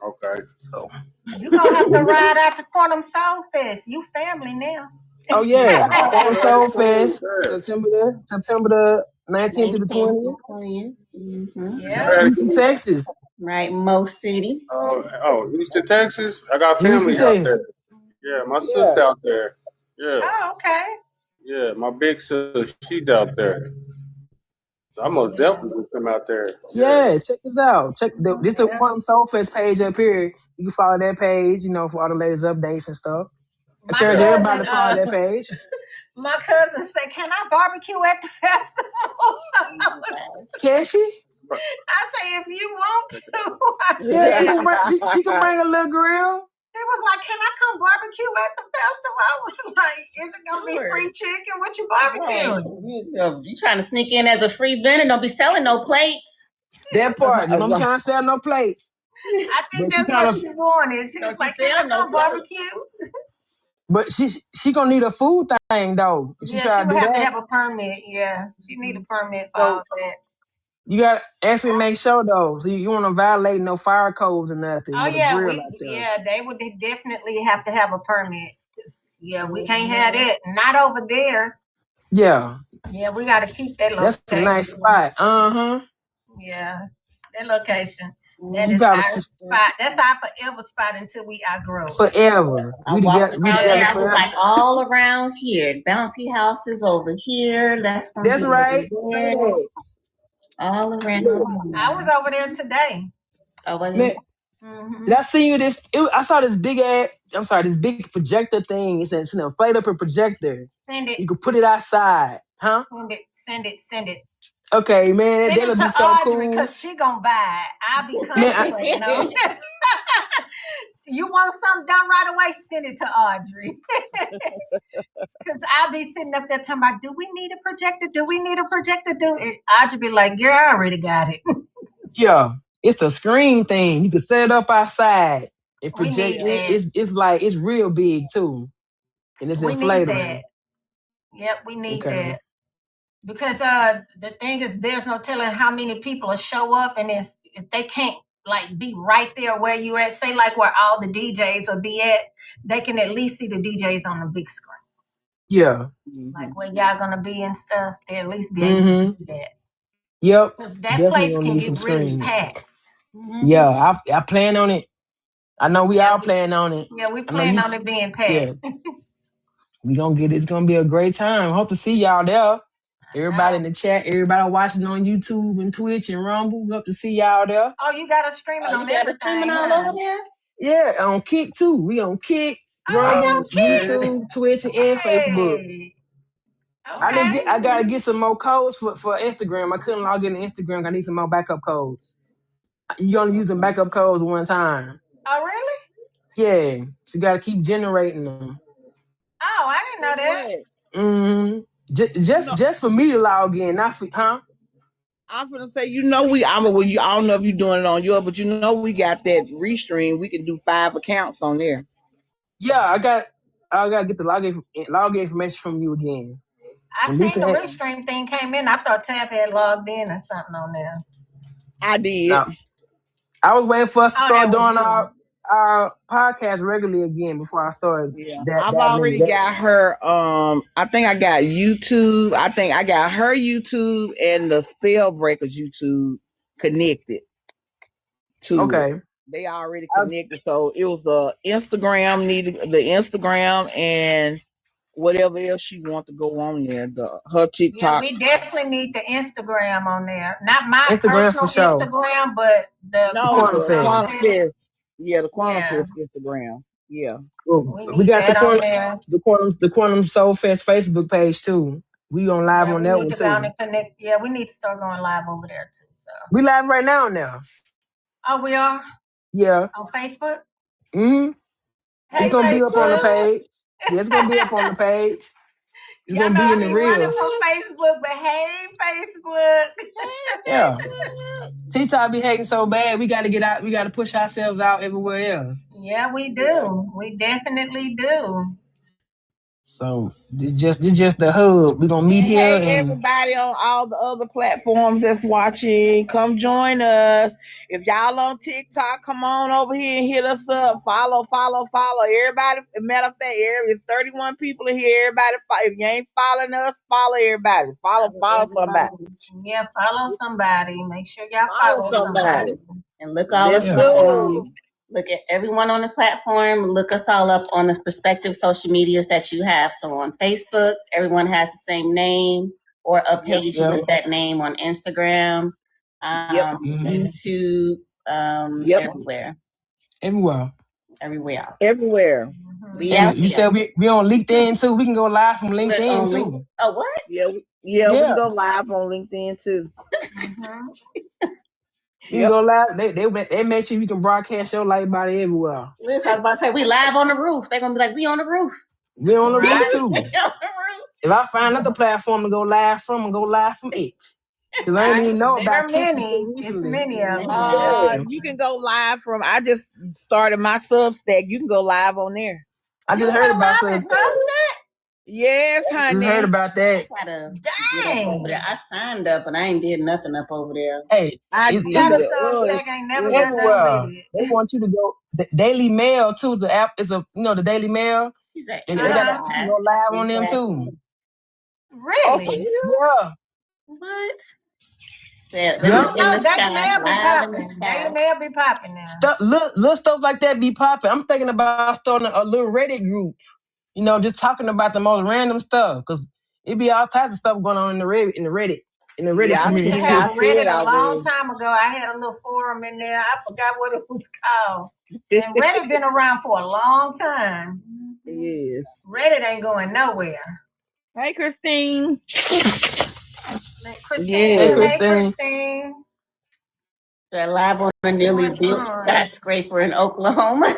Okay. So you gonna have to ride out to Quantum Soul Fest. You family now. Oh yeah, Quantum Soul Fest, September the 19th to the 20th. Yeah. Houston, Texas. Right, Mo City. Oh, Houston, Texas. I got family out there. Yeah, my sister out there. Yeah. Oh, okay. Yeah, my big sister, she's out there. So I'm most definitely gonna come out there. Yeah, check this out. This the Quantum Soul Fest page up here. You can follow that page, for all the latest updates and stuff. Encourage everybody to follow that page. My cousin said, "Can I barbecue at the festival?" Can she? I say, "If you want to." Yeah, she can bring a little grill. He was like, "Can I come barbecue at the festival?" I was like, "Is it gonna be free chicken? What you barbecuing?" You trying to sneak in as a free vendor? Don't be selling no plates. That part. I'm trying to sell no plates. I think that's what she wanted. She was like, "Can I come barbecue?" But she gonna need a food thing though. She would have to have a permit. Yeah, she need a permit for all that. You gotta actually make sure though. So you want to violate no fire codes or nothing. Oh yeah, they would definitely have to have a permit. Yeah, we can't have it. Not over there. Yeah. Yeah, we got to keep that location. That's a nice spot. Yeah, that location. That is our spot. That's our forever spot until we outgrow it. Forever. I We walked together. We around together there. I was forever. like all around here. Bouncy houses over here. That's gonna That's be right. over Say there. that. All around. I was over there today. Oh, was Man, it? did I see you this? I saw this big ad. I'm sorry, this big projector thing. It's an inflatable projector. Send it. You could put it outside, huh? Send it. Okay, man, Send that'll it be to so Audrey cool. because she gonna buy it. I'll be Man, contemplating on it. You want something done right away? Send it to Audrey. Because I'll be sitting up there talking about, do we need a projector? Do we need a projector? Audrey be like, girl, I already got it. Yeah, it's a screen thing. You can set it up outside and We project need it. that. It's like it's real big too, and it's We need inflatable. that. Yep, we need Okay. that. Because the thing is, there's no telling how many people will show up, and if they can't like be right there where you at, say like where all the DJs will be at, they can at least see the DJs on the big screen. Yeah. Like where y'all gonna be and stuff, they at least be able to see that. Yep. Because that Definitely place gonna can need get some really screens. packed. Yeah, I plan on it. I know we all plan on it. Yeah, we plan on it being packed. Yeah. We gonna get it. It's gonna be a great time. Hope to see y'all there. Everybody in the chat, everybody watching on YouTube and Twitch and Rumble. We hope to see y'all there. Oh, you got us streaming on everything. Streaming all over there? Yeah, on Kick too. We on Kick, Rumble, YouTube, Twitch, and Facebook. Okay. I gotta get some more codes for Instagram. I couldn't log into Instagram. I need some more backup codes. You only use the backup codes one time. Oh, really? Yeah, so you gotta keep generating them. Oh, I didn't know that. Just for me to log in, not for I'm gonna say, I don't know if you're doing it on yours, but we got that restream. We can do 5 accounts on there. Yeah, I gotta get the login information from you again. I seen the restream thing came in. I thought Tab had logged in or something on there. I did. No. I was waiting for us to start doing our podcast regularly again before I started. Yeah, I've already got her. I think I got YouTube. I think I got her YouTube and the Spellbreakers YouTube connected to it. They already connected, so it was Instagram and whatever else she wants to go on there. Her TikTok. Yeah, we definitely need the Instagram on there. Not my Instagram personal for sure. Instagram, but the Quantum Fest. Yeah, the Quantum Fest Instagram. Yeah. We got the Quantum Soul Fest Facebook page too. We on live on that one too. Yeah, we need to start going live over there too. So we live right now. Oh, we are? Yeah. On Facebook? Mm-hmm. Hey, it's gonna be up on the page. Yeah, it's gonna be up on the page. It's gonna be in the reels. From Facebook, but hey, Facebook. Yeah. TikTok be hating so bad. We gotta get out. We gotta push ourselves out everywhere else. Yeah, we do. We definitely do. So this just the hub. We're gonna meet here and everybody on all the other platforms that's watching, come join us. If y'all on TikTok, come on over here and hit us up. Follow. Everybody, matter of fact, it's 31 people in here. Everybody, if you ain't following us, follow everybody. Follow somebody. Yeah, follow somebody. Make sure y'all follow somebody. And look all up. Look at everyone on the platform. Look us all up on the respective social medias that you have. So on Facebook, everyone has the same name or a page with that name. On Instagram, YouTube, everywhere. You said we on LinkedIn too. We can go live from LinkedIn too. Oh, what? Yeah, we can go live on LinkedIn too. You can go live. They make sure you can broadcast your light body everywhere. Listen, I was about to say we live on the roof. They're gonna be like, we on the roof. We on the roof too. If I find another platform to go live from, I'm go live from it. Because I didn't even know about It's many of them. You can go live from. I just started my Substack. You can go live on there. I just heard about Substack. Yes, honey. Just heard about that. Dang. I signed up, and I ain't did nothing up over there. Hey, I got a Substack. I ain't never done nothing with it. They want you to go. The Daily Mail too. The app is the Daily Mail. And they got to go live on them too. Really? Yeah. What? Them Yup. in the No, Daily sky, Mail be live in the popping. sky. Daily Mail be popping now. Little stuff like that be popping. I'm thinking about starting a little Reddit group. You know, just talking about the most random stuff because it be all types of stuff going on in the Reddit Yeah, I I used to seen community. it. have I a see it Reddit a long already. time ago. I had a little forum in there. I forgot what it was called. And Reddit been around for a long time. Yes. Reddit ain't going nowhere. Hey, Christine. Christine, Hey, Yes. hey Christine. Christine. They're live on a newly Going built on. skyscraper in Oklahoma.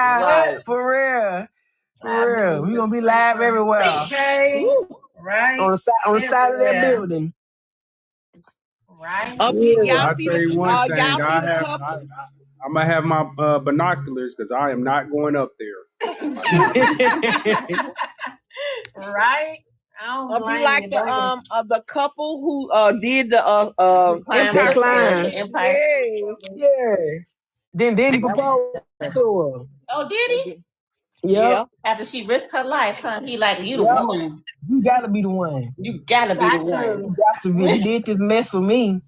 Right. For real. Live For real. newly We built gonna be live skyscraper. everywhere. Okay. Right. On the side of that Everywhere. building. Right. Y'all I'll see tell you one y'all thing. see the couple. I'm gonna have my binoculars because I am not going up there. Right. I don't Be blame like you, baby. the couple who did the Climb They Empire up State. climb. the Empire State. Yes. Yeah. Then he proposed to her. Oh, did They he? did. Yep. Yeah. After she risked her life, huh? He like, you the Yep. one. You gotta be the one. You gotta be the Got one. You to. got to be. You did this mess for me. You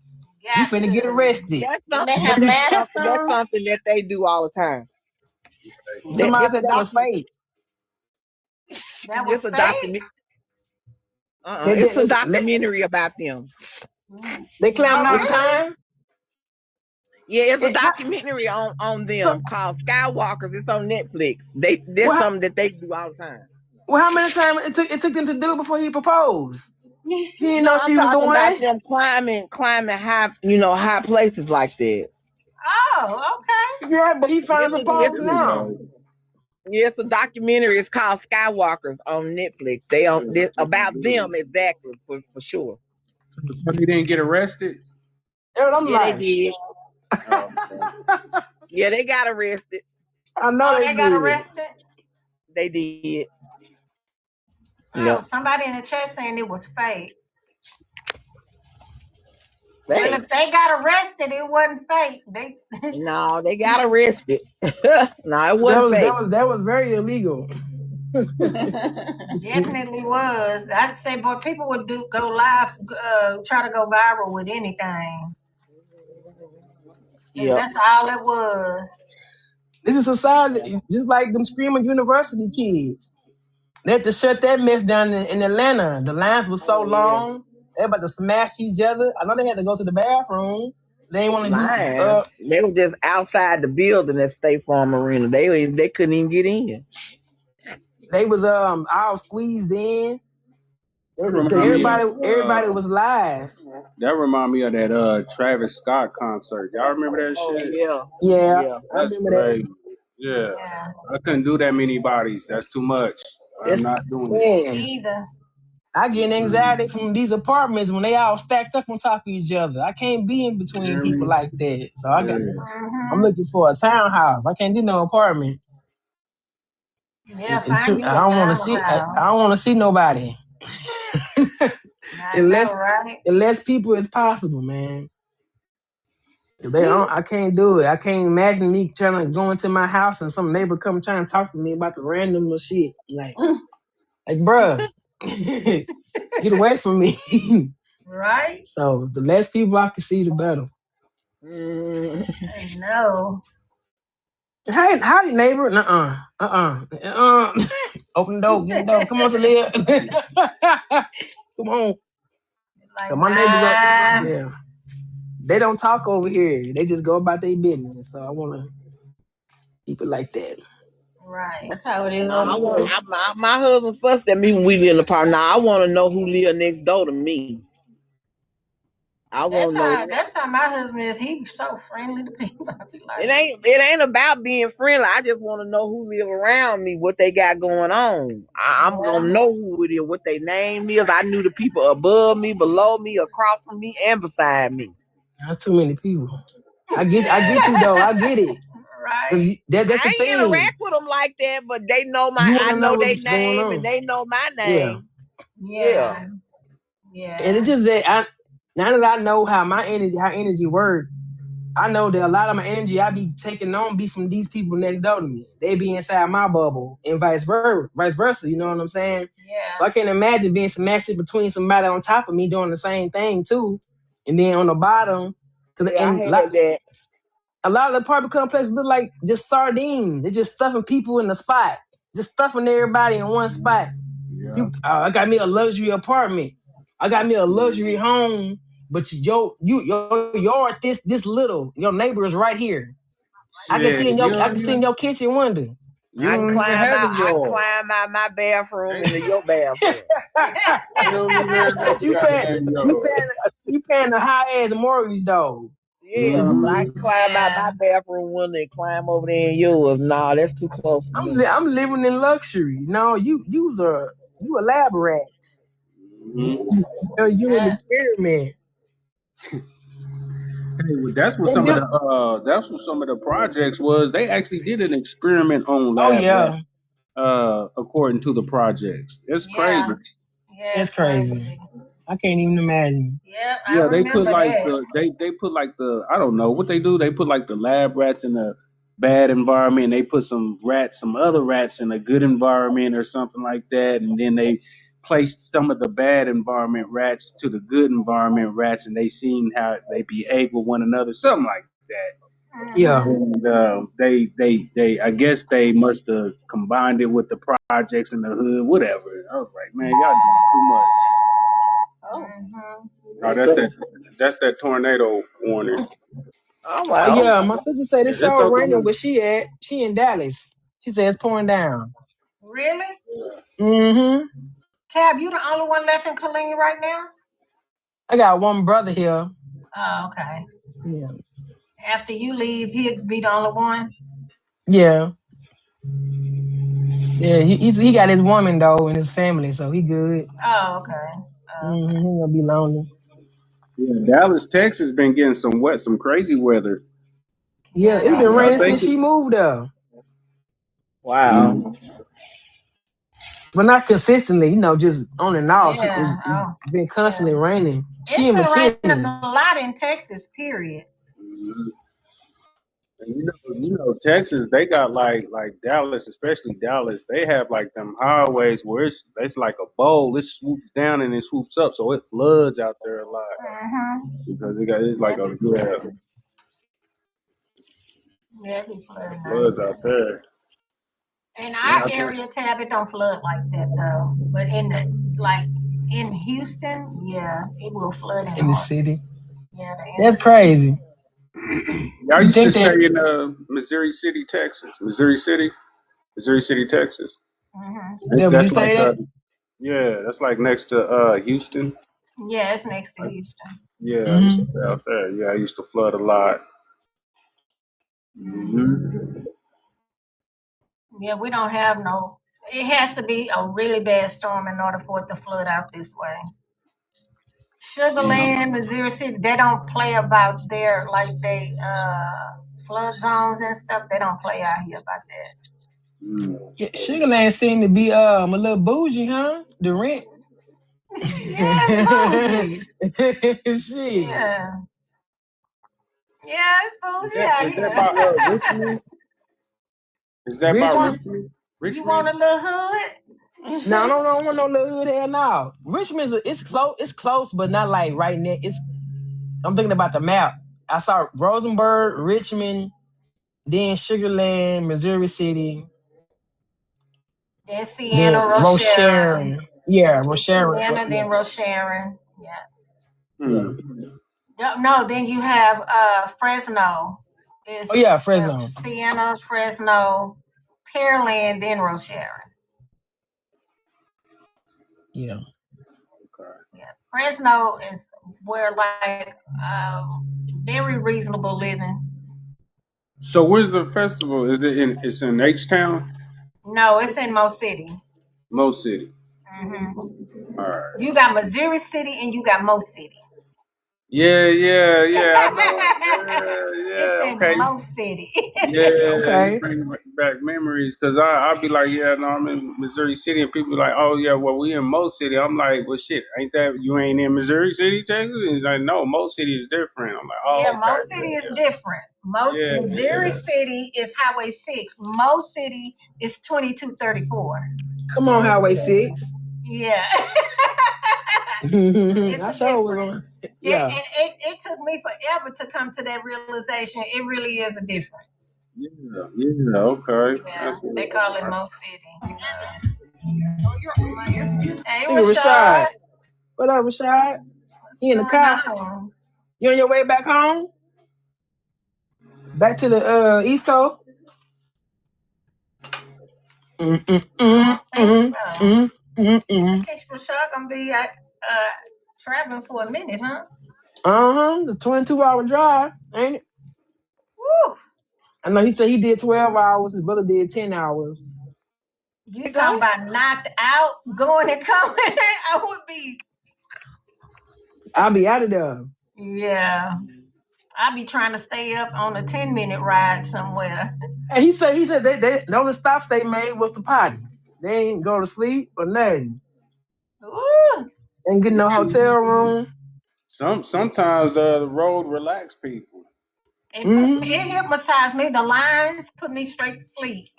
Got finna get to. arrested. That's Didn't they something. have masks That's on? something that they do all the time. Somebody It's a said that was fake. That was It's a fake. document. It's a They documentary about them. climbing Oh, all the really? time. Yeah, it's a How, documentary on so, them called Skywalkers. It's on Netflix. That's well, something that they do all the time. how many times it took them to do it before he proposed? He didn't No, know I'm she was the talking about one. them climbing high places like that. Oh, okay. Yeah, but he finally It's proposed now. it's a documentary. It's called Skywalkers on Netflix. They on this about them exactly for sure. So he didn't get arrested. That's what I'm Yeah, they like. did. Yeah, they got arrested. I know Oh, they they got did. arrested? They did. Oh, Yep. somebody in the chat saying it was fake. Fake. Well, if they got arrested, it wasn't fake. No, they got arrested. No, it wasn't fake. That was very illegal. Definitely was. I'd say, boy, people would go live, try to go viral with anything. And that's all it was. This is society, just like them screaming university kids. They had to shut that mess down in Atlanta. The lines were so long. They about to smash each other. I know they had to go to the bathroom. They didn't want to Lying. They were just outside the building at State Farm Arena. They couldn't even get in. They was all squeezed in. That Because everybody was live. That remind me of that Travis Scott concert. Y'all remember that shit? Yeah. I That's remember crazy. that. Yeah. I couldn't do that many bodies. That's too much. I'm not doing it. Man, Either. I get anxiety from these apartments when they all stacked up on top of each other. I can't be in between people like that. So I'm looking for a townhouse. I can't do no apartment. Yeah, find you a I don't want to see nobody. Unless people is possible, man. If they don't, I can't do it. I can't imagine me trying to go into my house and some neighbor come trying to talk to me about the random little shit. Like bruh, get away from me. Right? So the less people I can see, the better. I know. Hey, howdy, neighbor. Open the door, get the door. Come on, Talia. Come on. Like, My neighbors yeah. They don't talk over here. They just go about their business. So I want to keep it like that. Right. That's how it is. My husband fussed at me when we live in the apartment. Now I want to know who live next door to me. That's how my husband is. He's so friendly to people. It ain't about being friendly. I just want to know who live around me, what they got going on. I'm gonna know who it is, what their name is. I knew the people above me, below me, across from me, and beside me. Not too many people. I get you though. I get it. Right. That's the I thing. ain't interact with them like that, but they know I know their name and they know my name. Yeah. And it's just that now that I know how energy works, I know that a lot of my energy I be taking on be from these people next door to me. They be inside my bubble and vice versa. You know what I'm saying? So Yeah. I can't imagine being smashed in between somebody on top of me doing the same thing too, and then on the bottom, cause Yeah, I and had that. a lot of the apartment complexes look like just sardines. They're just stuffing people in the spot, just stuffing everybody in one spot. Yeah. I got me a luxury apartment. I got me a luxury home, but your yard this little. Your neighbor is right here. Shit, I can see in your kitchen window. you don't even have a I can yard. climb out my bathroom Hey, into your bathroom. you don't even have But no goddamn yard. you paying a high ass mortgage though. Yeah, but I Mm-hmm. can climb out my Yeah. bathroom window and climb over there in yours. Nah, that's too close for me. I'm living in luxury. No, you a lab rat. You an Yeah. experiment. Hey, well, that's what They some of built. the projects was. They actually did an experiment on Oh lab rat, yeah, according to the projects. It's crazy. Yeah. Yeah, it's it's crazy. crazy. I can't even imagine. Yeah, I Yeah, they put remember like that. they put like the I don't know what they do. They put like the lab rats in a bad environment. And they put some other rats in a good environment or something like that, and then they placed some of the bad environment rats to the good environment rats, and they seen how they behave with one another, something like that. Yeah, Mm-hmm. And they I guess they must have combined it with the projects in the hood, whatever. I was like, man, y'all doing too much. Mm-hmm. Oh, that's that tornado warning. I'm oh like, oh, yeah. My sister said it's It's so okay. raining where she at. She in Dallas. She said it's pouring down. Really? Mm-hmm. Tab, you the only one left in Killeen right now? I got one brother here. Oh, okay. Yeah, After you leave, he'd be the only one? yeah, yeah. He got his woman though and his family, so he good. Oh, okay. Oh, okay. He ain't gonna be lonely. Yeah, Dallas, Texas been getting some crazy weather. Yeah, Yeah, it's they been I raining do. think since she moved there, wow. but not consistently. Just on and off. Yeah. It's Oh, been yeah. constantly raining. She It's in been raining McKinney. a lot in Texas, period. Mhm. And Texas, they got like Dallas, especially Dallas. They have like them highways where it's like a bowl. It swoops down and it swoops up, so it floods out there a lot Mm-hmm. because it's like Yeah, a be flooding out floods out there. there. In Yeah, our I think. area, Tab, it don't flood like that though. But like in Houston, yeah, it will flood in In the North. city. Yeah, the inner That's city. crazy. Yeah, I You used to think that stay in Missouri City, Texas. Missouri City, Texas. Mm-hmm. that you That's like say that? yeah, that's like next to Houston. Yeah, it's next to Houston. Yeah, I used to Hmm. stay out there. Yeah, I used to flood a lot. Mm-hmm. Hmm. Yeah, we don't have no. It has to be a really bad storm in order for it to flood out this way. Yeah. Sugarland, Missouri City, they don't play about their like they flood zones and stuff. They don't play out here about that. Mm. Yeah, Sugarland seemed to be a little bougie, huh? The rent. Yeah, it's bougie. Shit. Yeah. Yeah, it's bougie out Is that by here. Richmond? Is that you by want Richmond? Richmond? you want Richmond? a little hood? No, no, no, I don't want no little hood hell no. Richmond's it's close. It's close, but not like right near. I'm thinking about the map. I saw Rosenberg, Richmond, then Sugarland, Missouri City, Then Sienna, then Rochelle. Rosharon. Yeah, Then Rosharon. Sienna, Yeah, then Rochelle. Yeah. yeah. Hmm. No, then you have Fresno. Oh It's yeah, Fresno. Sienna, Fresno, Pearland, then Rochelle. Yeah. Yeah. Fresno is where like very reasonable living. So where's the festival? It's in H Town? No, it's in Mo City. Mo City. Hmm. All right. You got Missouri City and you got Mo City. Yeah. I know. It's in Okay. Mo City. Yeah, you Okay. bring back memories because I'll be like, yeah, no, I'm in Missouri City, and people be like, oh yeah, well we in Mo City. I'm like, well shit, ain't that you ain't in Missouri City, Texas? And he's like, no, Mo City is different. I'm like, oh Yeah, Mo okay, City is different. Missouri yeah. City is Highway 6. Mo City is 2234. Come on, Highway 6. Yeah. It's I a saw difference. one. Yeah. It took me forever to come to that realization. It really is a difference. Yeah, okay. Yeah, That's what they call it Mo City. Hey, Look at Rashad, Rashad. What up, Rashad? what's You in the going car? on? You on your way back home? Back to the East Coast? I don't think so. I Guess Rashad gonna be traveling for a minute, huh? The 22-hour drive, ain't it? Woo! I know he said he did 12 hours. His brother did 10 hours. You talking about knocked out, going and coming? I would be. I'll be out of there. Yeah, I'll be trying to stay up on a 10-minute ride somewhere. And he said they the only stops they made was the potty. They ain't go to sleep or nothing. Ooh. Ain't get no hotel room. Sometimes the road relax people. It hypnotized me. The lines put me straight to sleep.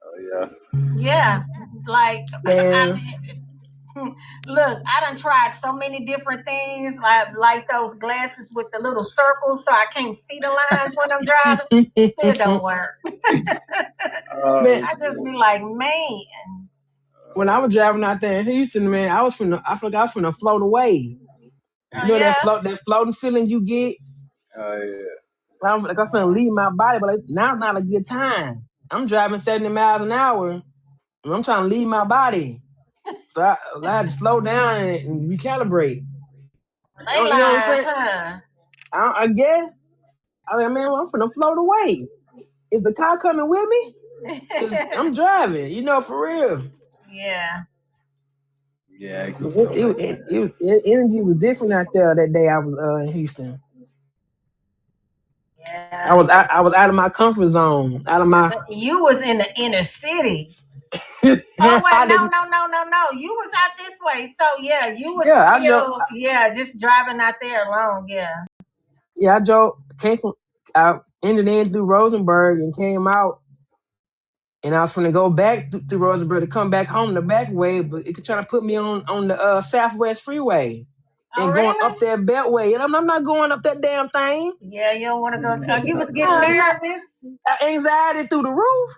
Oh Yeah, like Man. look, I done tried so many different things, like those glasses with the little circles, so I can't see the lines when I'm driving. Still don't work. Man, I just be like, man. when I was driving out there in Houston, man, I feel like I was finna float away. Oh, You know yeah? that floating feeling you get? I'm like I'm finna leave my body, but now's not a good time. I'm driving 70 miles an hour, and I'm trying to leave my body. So I had to slow down and recalibrate. They You know what I'm lines, saying? huh? I guess. I mean, man, I'm finna float away. Is the car coming with me? Because I'm driving, for real. Yeah. Yeah. Energy was different out there that day I was in Houston. Yeah. I was out of my comfort zone, out of my. But you was in the inner city. Oh wait, no. You was out this way. So yeah, you was still just driving out there alone. Yeah. Yeah, I drove. I ended in through Rosenberg and came out, and I was going to go back through Rosenberg to come back home the back way, but it could try to put me on the Southwest Freeway and going up that Beltway, and I'm not going up that damn thing. Yeah, you don't want to go. You was getting nervous. Anxiety through the roof.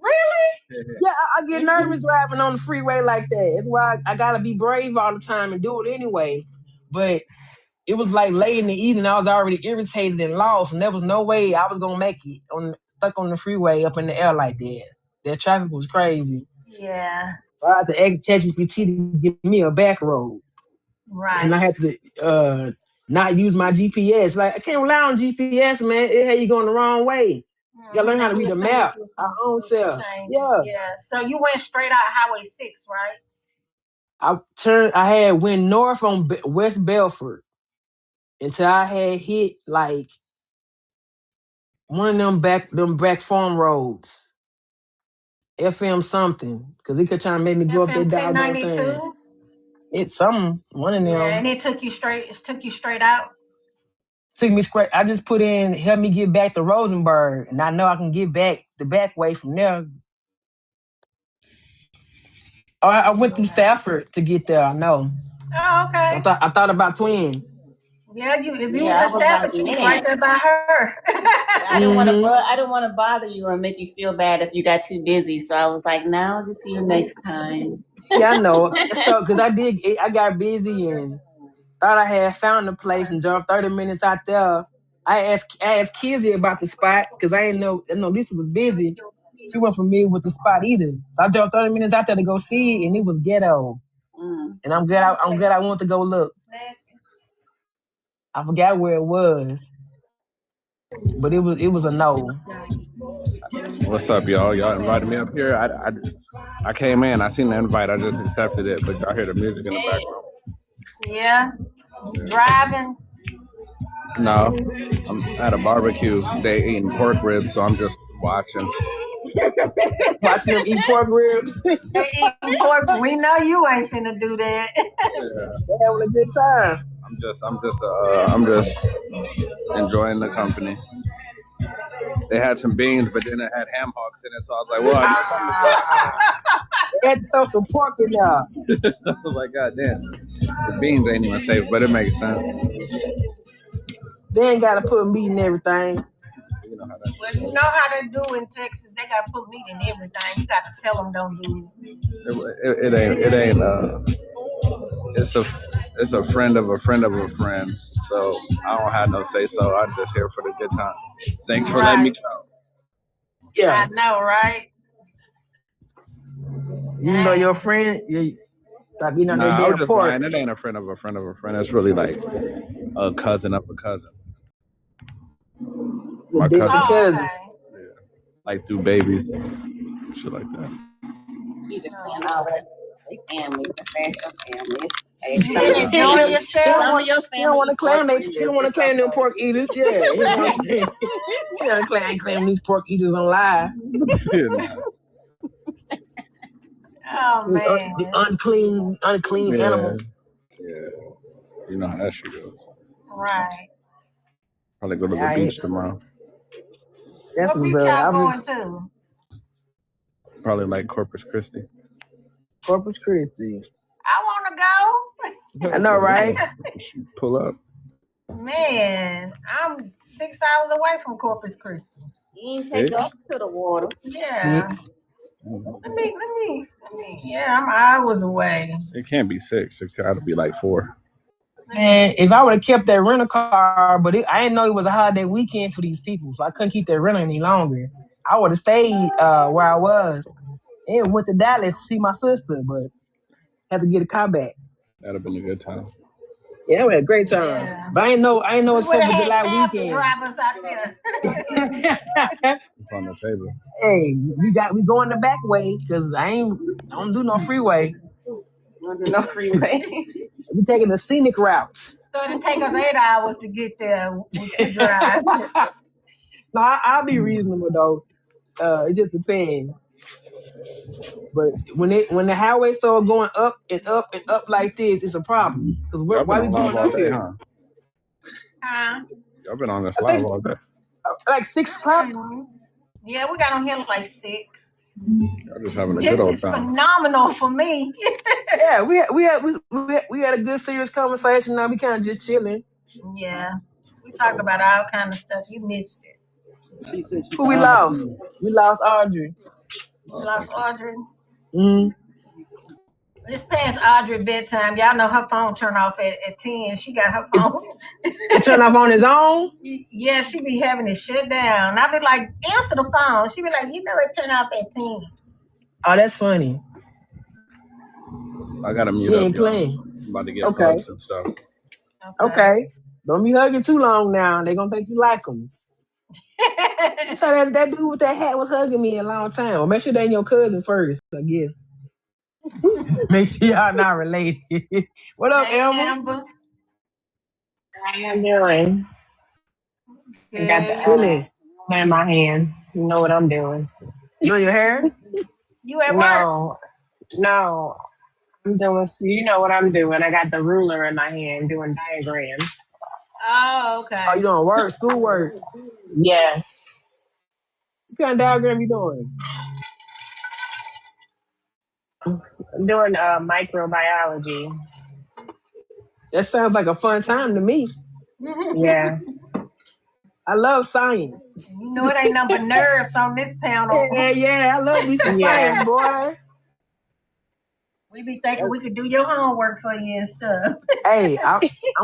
Really? Yeah, I get nervous driving on the freeway like that. That's why I gotta be brave all the time and do it anyway. But it was like late in the evening. I was already irritated and lost, and there was no way I was gonna make it stuck on the freeway up in the air like that. That traffic was crazy. Yeah. So I had to ask ChatGPT to give me a back road. Right. And I had to not use my GPS. Like I can't rely on GPS, man. It had you going the wrong way. You gotta learn how to read a map. Our own self. Yeah. So you went straight out Highway 6, right? I had went north on West Belford until I had hit like one of them back farm roads. FM something. Cause they kept trying to make me go up that doggone thing. It's something, one of them. Yeah, and it took you straight out. Took me straight. I just put in, help me get back to Rosenberg, and I know I can get back the back way from there. Oh, I went through Stafford to get there. I know. Oh, okay. I thought about Twin. Yeah, if you was in Stafford, you was right there by her. I didn't want to bother you or make you feel bad if you got too busy. So I was like, "No, I'll just see you next time." Yeah, I know. So, because I got busy and thought I had found the place and drove 30 minutes out there. I asked Kizzy about the spot because I know Lisa was busy. She wasn't familiar with the spot either. So I drove 30 minutes out there to go see it, and it was ghetto. And I'm glad I went to go look. I forgot where it was, but it was a no. What's up, y'all? Y'all invited me up here. I came in. I seen the invite. I just accepted it, but y'all hear the music in the background. Yeah. You driving? No, I'm at a barbecue. They eating pork ribs, so I'm just watching. Watching them eat pork ribs. They eating pork. We know you ain't finna do that. Yeah. They're having a good time. I'm just enjoying the company. They had some beans, but then it had ham hocks in it, so I was like, well, I guess They had to throw some pork in there. I was like, God damn, the beans ain't even safe, but it makes sense. They ain't got to put meat in everything. You know how that. Well, you know how they do in Texas. They got to put meat in everything. You got to tell them don't do it. It ain't. It's a friend of a friend of a friend, so I don't have no say. So I'm just here for the good time. Thanks for letting me go. Yeah, I know, right? you know your friend. Stop eating on that I was damn just pork. lying. It ain't a friend of a friend of a friend. It's really like a cousin of a cousin. My Distant cousin. Okay. Yeah. Like through babies, shit like that. You just saying all that. They family. That's your family. You enjoying yourself? Some of your family. He don't want to claim pork they. He don't want to claim them pork eaters. Yeah, he don't want to claim. He don't claim these pork eaters on live. Oh man, The unclean animal. Yeah. You know how that shit goes. right. Probably go to the beach tomorrow. That's What beach what's y'all up. going to? Probably like Corpus Christi. Corpus Christi. I want to go. I know, right? Pull up. Man, I'm 6 hours away from Corpus Christi. You ain't take us to the water. Yeah. 6. Let me. Yeah, I'm hours away. It can't be 6. It gotta be like 4. Man, if I would have kept that rental car, but I didn't know it was a holiday weekend for these people, so I couldn't keep that rental any longer. I would have stayed where I was and went to Dallas to see my sister, but had to get a car back. That'd have been a good time. Yeah, we had a great time. Yeah. But I ain't know it's 4th of July weekend. Drivers out there. It's on the table. Hey, we going the back way because I don't do no freeway. Don't do no freeway. We taking the scenic routes. So it'll take us 8 hours to get there with you drive. No, I'll be reasonable though. It just depends. But when the highway start going up and up and up like this, it's a problem. Because why we going up here? Huh? Y'all been on this live all day. Like 6 o'clock? Yeah, we got on here like 6. Y'all just having a good old time. This is phenomenal for me. Yeah, we had a good serious conversation. Now we kind of just chilling. Yeah, we talk about all kind of stuff. You missed it. Who we lost? We lost Audrey. You lost Audrey? Mm-hmm. It's past Audrey bedtime. Y'all know her phone turned off at 10. She got her phone. It turned off on its own? Yeah, she be having it shut down. I be like, answer the phone. She be like, it turned off at 10. Oh, that's funny. I gotta mute she up. Ain't playing. I'm about to get hugs and stuff. Okay. Don't be hugging too long now. They gonna think you like them. So that dude with that hat was hugging me a long time. Well, make sure they ain't your cousin first, I guess. Make sure y'all not related. What up, Amber? How you doing? Good. I got the in my hand. You know what I'm doing. You on your hair? You at work? No. I'm doing, you know what I'm doing. I got the ruler in my hand doing diagrams. Oh, okay. Oh, you doing work, school work? Yes. What kind of diagram you doing? I'm doing microbiology. That sounds like a fun time to me. Yeah. I love science. You know it ain't number nerds on this panel. Yeah. I love me some science, boy. We be thinking we could do your homework for you and stuff. Hey, I'm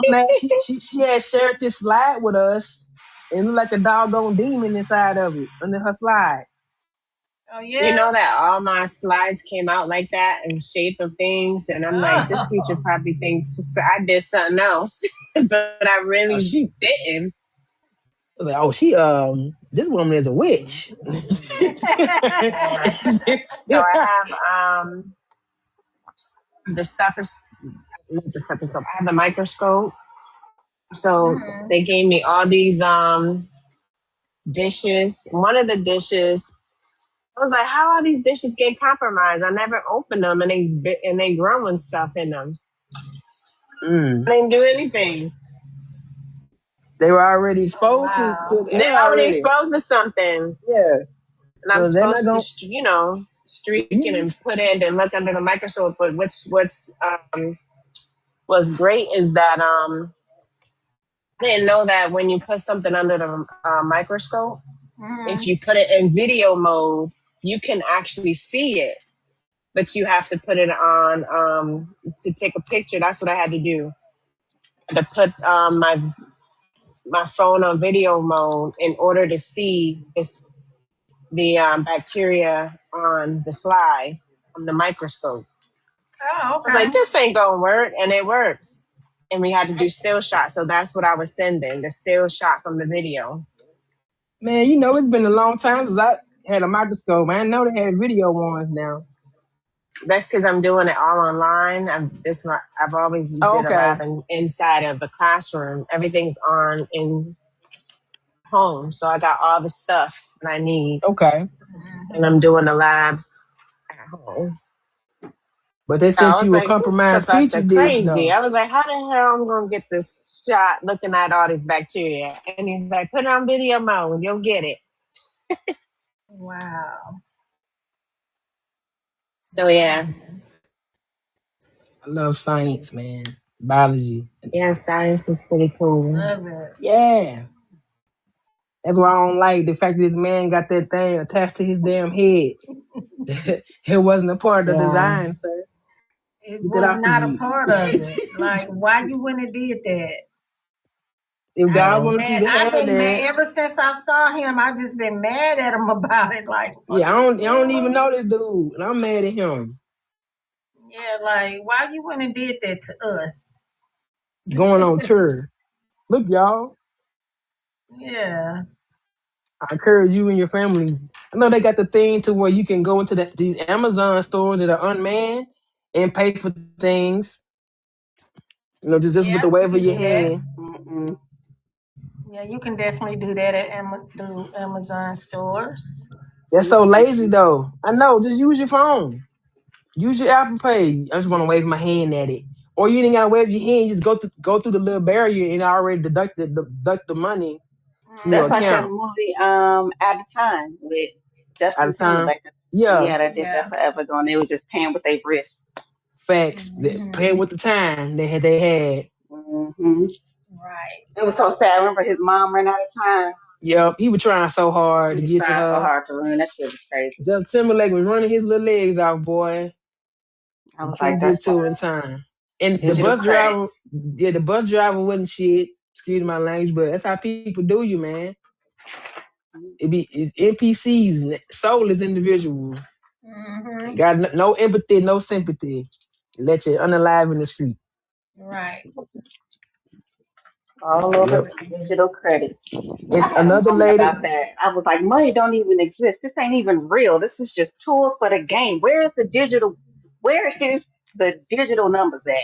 glad she had shared this slide with us. It looked like a doggone demon inside of it, under her slide. Oh, yeah? You know that all my slides came out like that in shape of things, and I'm like, this teacher probably thinks I did something else, but I really didn't. I was like, oh, this woman is a witch. So I have the stethoscope. I have the microscope. So they gave me all these dishes. One of the dishes, I was like, how are these dishes get compromised? I never opened them, and they growing stuff in them. Mm. They didn't do anything. They were already exposed to Wow. the They're air already already. exposed to something, Yeah. and I'm So they're not supposed to, gonna. streak it and put it and look under the microscope. But what's great is that I didn't know that when you put something under the microscope, if you put it in video mode, you can actually see it, but you have to put it on to take a picture. That's what I had to do. I had to put my phone on video mode in order to see the bacteria on the slide on the microscope. Oh, I was okay. like, this ain't gonna work, and it works. And we had to do still shot, so that's what I was sending, the still shot from the video. Man, it's been a long time since I had a microscope. I know they had video ones now. That's because I'm doing it all online. I've always Oh, did a okay. lab inside of the classroom. Everything's on in home, so I got all the stuff that I need, Okay. and I'm doing the labs at home. But they So I sent was you a like, this compromised professor petri dish, crazy. though. I was like, how the hell I'm gonna get this shot looking at all these bacteria? And he's like, put it on video mode, you'll get it. Wow. So yeah. I love science, man. Biology. Yeah, science is pretty cool. Love it. Yeah. That's why I don't like the fact that this man got that thing attached to his damn head. It wasn't a part of the Yeah. design, sir. It Get that was off of not a you. part of it. Like, why you went and did that? If I've God been wanted you mad. to I've have been mad that, ever since I saw him. I've just been mad at him about it. Like, what yeah, the I don't even hell? know this dude, and I'm mad at him. Yeah, like, why you went and did that to us? Going on tour. Look, y'all. Yeah. I encourage you and your families. I know they got the thing to where you can go into these Amazon stores that are unmanned and pay for things. Just with Yeah, the you wave of can your do that. hand. Yeah, you can definitely do that at through Amazon stores. That's so lazy, though. I know. Just use your phone. Use your Apple Pay. I just want to wave my hand at it. Or you ain't gotta wave your hand. You just go through the little barrier and already deduct the money from your That's like that account movie At a Time with at Justin a time. Timberlake. Yeah, Yeah, they did that Yeah. forever ago, and they was just paying with their wrists. facts. Pay with the time they had. Hmm. Right. It was so sad. I remember his mom ran out of time. Yep, he was trying so hard He to was get to trying so her. hard to run. That shit was crazy. Justin Timberlake was running his little legs off, boy. I He was couldn't like, that's get to her in time. And the digital bus driver, credits. yeah, the bus driver wasn't shit. Excuse my language, but that's how people do you, man. It's NPCs, soulless individuals. Got no empathy, no sympathy. Let you unalive in the street. Right. All over Yep. digital credits. And I had a another moment lady, about that. I was like, money don't even exist. This ain't even real. This is just tools for the game. Where is the digital? Where is the digital numbers at?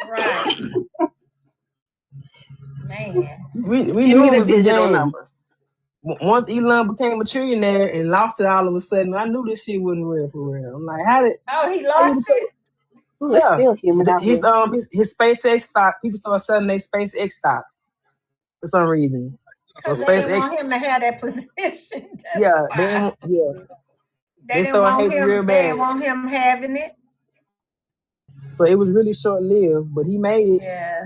Right. Man. we Give knew me it the was a digital game. numbers. Once Elon became a trillionaire and lost it all of a sudden, I knew this shit wasn't real for real. I'm like, Oh, he how you lost became? it? Ooh, it's Yeah, still human out here. his SpaceX stock. People started selling their SpaceX stock for some reason. So Because they didn't SpaceX, want him to have that position. That's yeah, why. they started hating real They didn't bad. want him having it. So it was really short lived, but he made it. Yeah.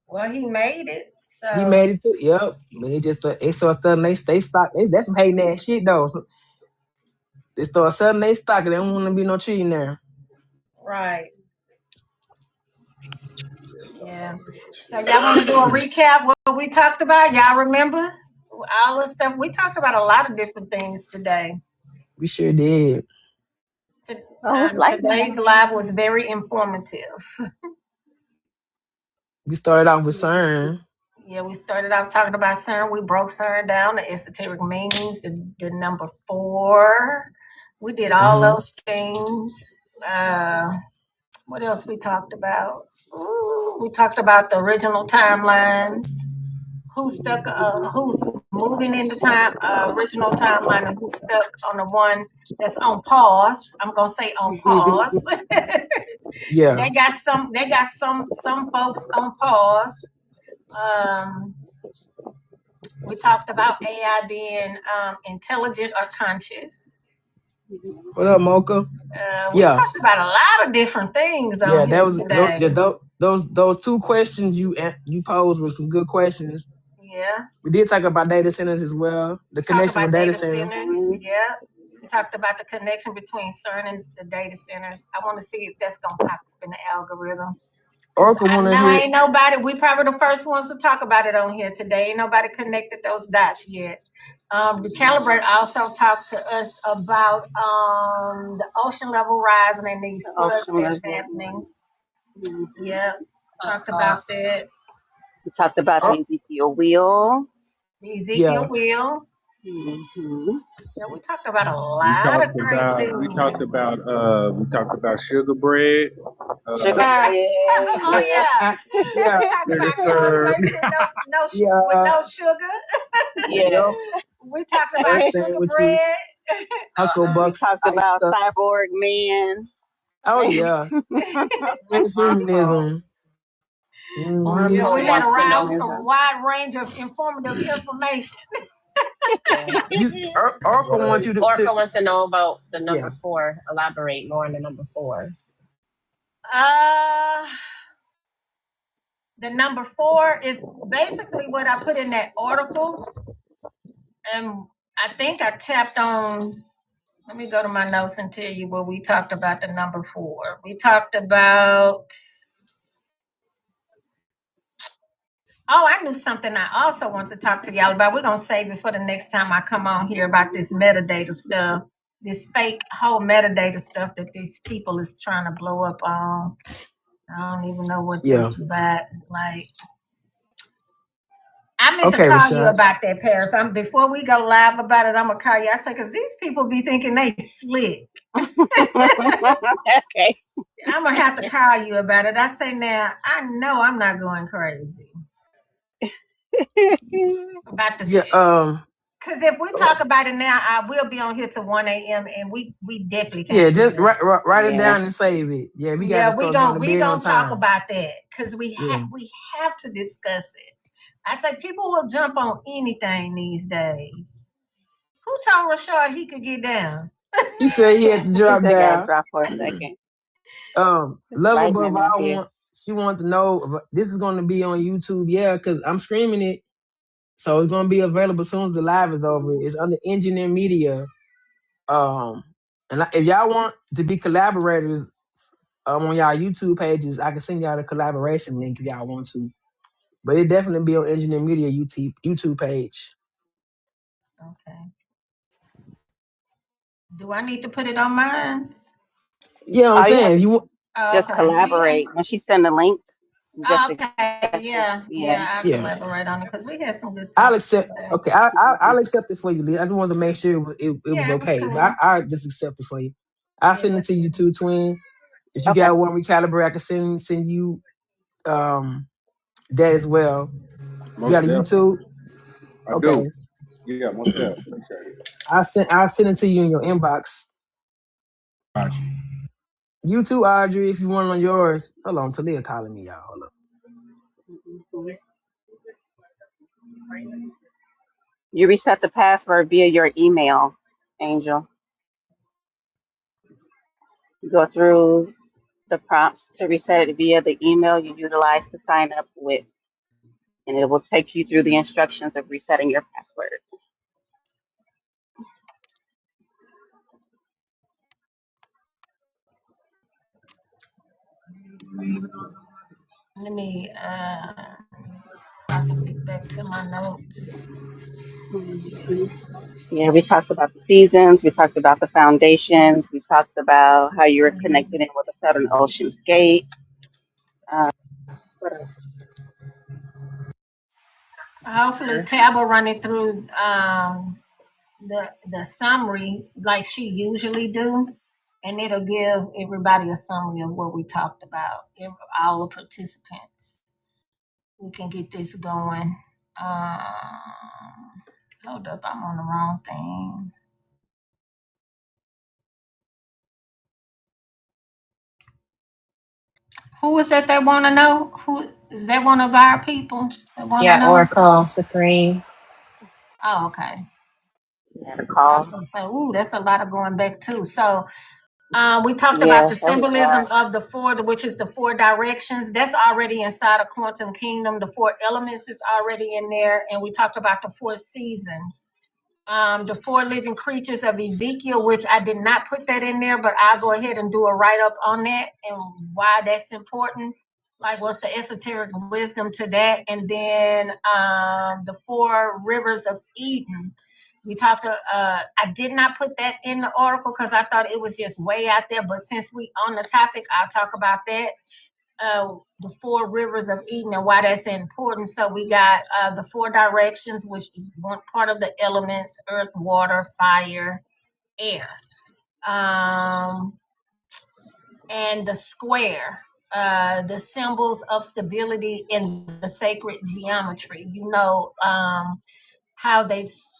Well, he made it. He So made it too. Yep. But they started selling they stock. That's some hating ass shit though. So they started selling their stock and they don't want to be no trillionaire. right. Yeah. So y'all want to do a recap what we talked about? Y'all remember all the stuff we talked about? A lot of different things today. We sure did. Oh, like that. Today's live was very informative. We started off with CERN. Yeah, we started out talking about CERN. We broke CERN down, the esoteric meanings, the number 4. We did all those things. What else we talked about? Ooh, we talked about the original timelines. Who's stuck? Who's moving in the original timeline, and who's stuck on the one that's on pause? I'm gonna say on pause. Yeah. They got some folks on pause. We talked about AI being intelligent or conscious. What up, Mocha? We talked about a lot of different things on here today. Those two questions you posed were some good questions. Yeah. We did talk about data centers as well. The connection with data centers. Yeah. We talked about the connection between CERN and the data centers. I want to see if that's gonna pop up in the algorithm. Oracle I wanna know hear. ain't nobody. We probably the first ones to talk about it on here today. Ain't nobody connected those dots yet. Recalibrate also talked to us about the ocean level rising and these floods that's happening. Yeah, talked about that. We talked about the Ezekiel wheel. The Ezekiel wheel. Yeah, we talked about a lot of great things. We talked about sugar bread. Sugar bread. Oh yeah. Yeah. We talked about cornflakes with no sugar. Yeah. We talked about sugar bread. We talked about cyborg man. Oh yeah. Transhumanism. Yeah, we had a wide range of informative information. Oracle wants you to. Oracle wants to know about the number 4. Elaborate more on the number 4. The number 4 is basically what I put in that article, and I think I tapped on. Let me go to my notes and tell you what we talked about the number 4. We talked about. Oh, I knew something I also want to talk to y'all about. We're going to save it for the next time I come on here about this metadata stuff, this fake whole metadata stuff that these people is trying to blow up on. I don't even know what this is about. Like, I meant to call you about that, Paris. Before we go live about it, I'm going to call you. I say, because these people be thinking they slick. Okay. I'm going to have to call you about it. I say, now, I know I'm not going crazy. About the because if we talk about it now, I will be on here till 1 a.m. and we definitely can't. Yeah, just write it down and save it. Yeah, we got to start we gonna talk about that because we have to discuss it. I say people will jump on anything these days. Who told Rashad he could get down? He said he had to drop down. Drop for a second. Love Above All she wanted to know this is going to be on YouTube. Yeah, because I'm streaming it, so it's going to be available as soon as the live is over. It's under Engineer Media. And if y'all want to be collaborators on y'all YouTube pages, I can send y'all the collaboration link if y'all want to. But it definitely be on Engineer Media YouTube page. Okay. Do I need to put it on mine? Yeah, I'm saying you just collaborate. When she send the link. I'll collaborate on it because we had some good talk. I'll accept. Okay, I'll accept it for you, Lee. I just wanted to make sure it was okay. Cool. I just accept it for you. I'll send it to you too, twin. If you got one recalibrate, I can send you that as well. You got a YouTube? Okay. Yeah, most definitely. I'll send it to you in your inbox. You too, Audrey, if you want it on yours. Hold on, Talia calling me, y'all. Hold up. You reset the password via your email, Angel. You go through the prompts to reset it via the email you utilize to sign up with, and it will take you through the instructions of resetting your password. Let me get back to my notes. Yeah, we talked about the seasons, we talked about the foundations, we talked about how you were connected in with the Southern Ocean's Gate. What else? Hopefully Tab will run it through the summary like she usually do, and it'll give everybody a summary of what we talked about, all the participants. We can get this going. Hold up, I'm on the wrong thing. Who is that want to know? Who is that? One of our people that want to Yeah, know? Oracle Supreme. Oh, okay. Had a I was call. gonna say, ooh, that's a lot of going back too. So we talked about Yeah, the that was a symbolism lot. of the four, which is the four directions. That's already inside of Quantum Kingdom. The four elements is already in there. And we talked about the four seasons. The four living creatures of Ezekiel, which I did not put that in there, but I'll go ahead and do a write-up on that and why that's important. Like, what's the esoteric wisdom to that? And then the four rivers of Eden. We talked I did not put that in the oracle because I thought it was just way out there. But since we on the topic, I'll talk about that. The four rivers of Eden and why that's important. So we got the four directions, which is one part of the elements: earth, water, fire, air. And the square, the symbols of stability in the sacred geometry.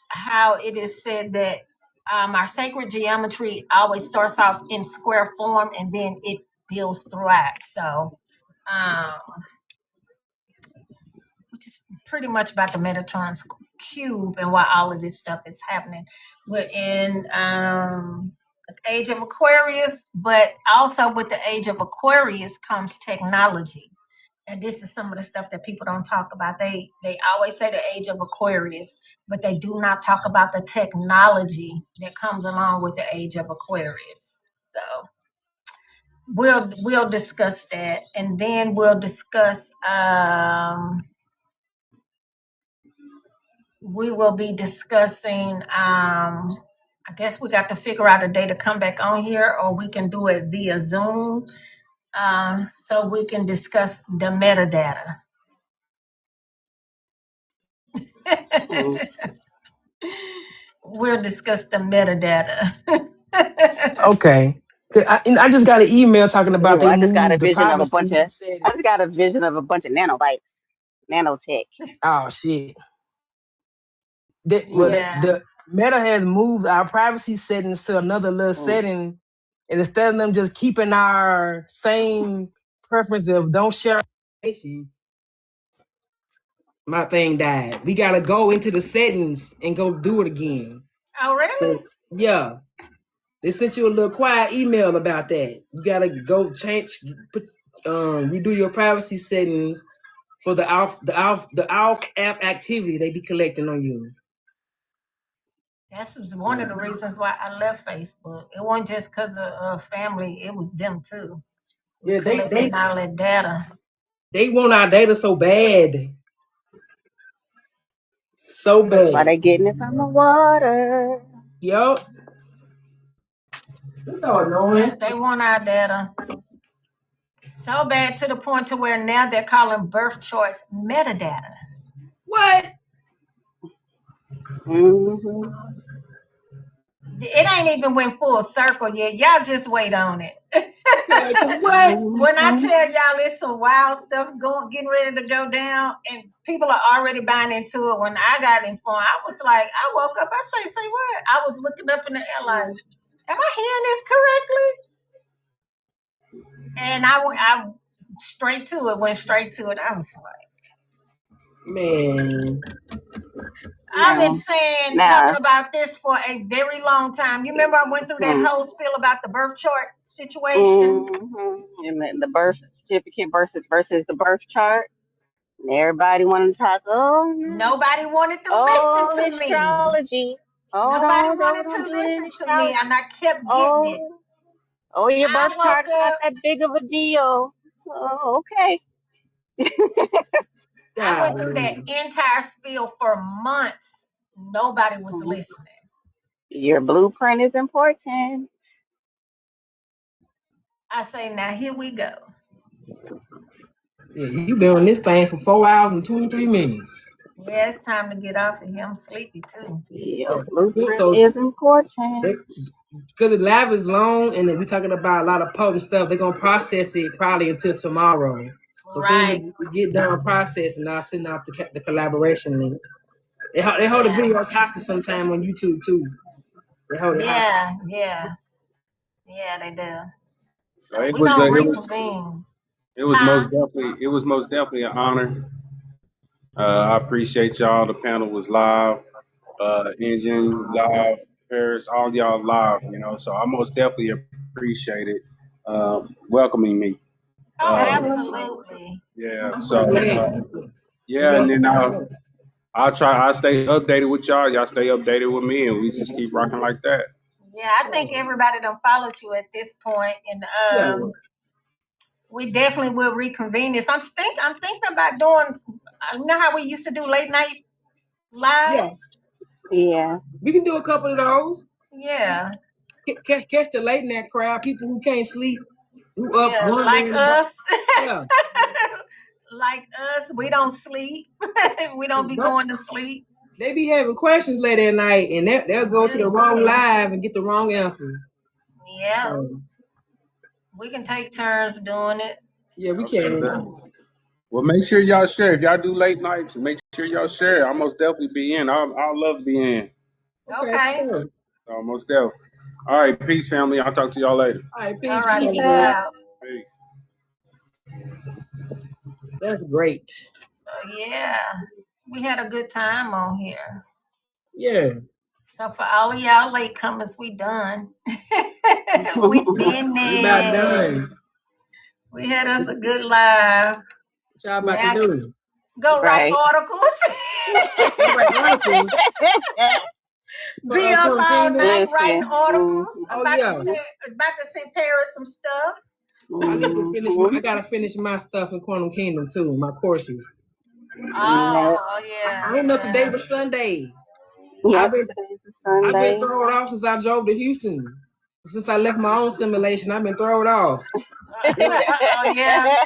How it is said that our sacred geometry always starts off in square form and then it builds throughout. So, which is pretty much about the Metatron's cube and why all of this stuff is happening. We're in the age of Aquarius, but also with the age of Aquarius comes technology. And this is some of the stuff that people don't talk about. They always say the age of Aquarius, but they do not talk about the technology that comes along with the age of Aquarius. So we'll discuss that, and then we'll discuss. We will be discussing. I guess we got to figure out a day to come back on here, or we can do it via Zoom, so we can discuss the metadata. We'll discuss the metadata. Okay. I just got an email talking about Ooh, they I just got a moved the vision of a bunch privacy of setting. I just got a vision of a bunch of nanobites, nanotech. Oh shit. Yeah. The Meta has moved our privacy settings to another little Mm. setting, and instead of them just keeping our same preference of don't share information, my thing died. We gotta go into the settings and go do it again. Oh, really? Yeah. They sent you a little quiet email about that. You gotta go redo your privacy settings for the ALF app activity they be collecting on you. That's one of the reasons why I left Facebook. It wasn't just because of family; it was them too. Yeah, Collecting all that data. they want our data so bad. So That's why bad. they getting it from the water. Yup. It's so annoying. They want our data so bad to the point to where now they're calling birth charts metadata. What? Mm-hmm. It ain't even went full circle yet. Y'all just wait on it. What? When I tell y'all it's some wild stuff getting ready to go down, and people are already buying into it. When I got informed, I was like, I woke up, I say what? I was looking up in the air like, am I hearing this correctly? And I went straight to it. I was like, Man. I've been saying, Now, talking about this for a very long time. You remember I went through that whole spiel about the birth chart situation? and the birth certificate versus the birth chart. And everybody wanted to talk. Oh, Nobody wanted to listen to me. astrology. Oh, Nobody don't wanted to do it in listen to me, astrology. and I kept getting it. Oh, your I birth woke chart's not up. that big of a deal. Oh, okay. I went through that entire spiel for months. Nobody was listening. Your blueprint is important. I say, now here we go. Yeah, you been on this thing for 4 hours and 23 minutes. Yeah, it's time to get off of here. I'm sleepy too. Yeah, blueprint So is important. because the lab is long and we're talking about a lot of potent stuff, they're gonna process it probably until tomorrow. So as soon as we get done processing, I'll send out the collaboration link. They hold the videos hostage sometime on YouTube too. They hold it hostage. Yeah, they do. So It we was gonna reconvene. it was most definitely an honor. I appreciate y'all. The panel was live, Engine live, Paris, all y'all live. So I most definitely appreciate it. Welcoming me. Oh, absolutely. Yeah. So and then I stay updated with y'all. Y'all stay updated with me, and we just keep rocking like that. Yeah, I think everybody done followed you at this point, and we definitely will reconvene this. I'm thinking about doing. You know how we used to do late night lives? Yeah. We can do a couple of those. Yeah. Catch the late night crowd, people who can't sleep, who up like us. Yeah. Like us, we don't sleep. We don't be going to sleep. They be having questions late at night, and they'll go to the wrong live and get the wrong answers. Yeah. We can take turns doing it. Yeah, we can. Well, make sure y'all share. If y'all do late nights, make sure y'all share. I'll most definitely be in. I'll love to be in. Okay. So most definitely. All right, peace, family. I'll talk to y'all later. All right, peace. All right, peace out. Peace. That's great. So yeah, we had a good time on here. Yeah. So for all of y'all latecomers, we done. We finished. We about done. We had us a good live. What y'all about to do? Go write articles. Be up all night writing articles. About to send Paris some stuff. I gotta finish my stuff in Quantum Kingdom too, my courses. Oh yeah. I don't know, today was Sunday. Yep, I've been thrown off since I drove to Houston. Since I left my own simulation, I've been thrown off. Oh yeah.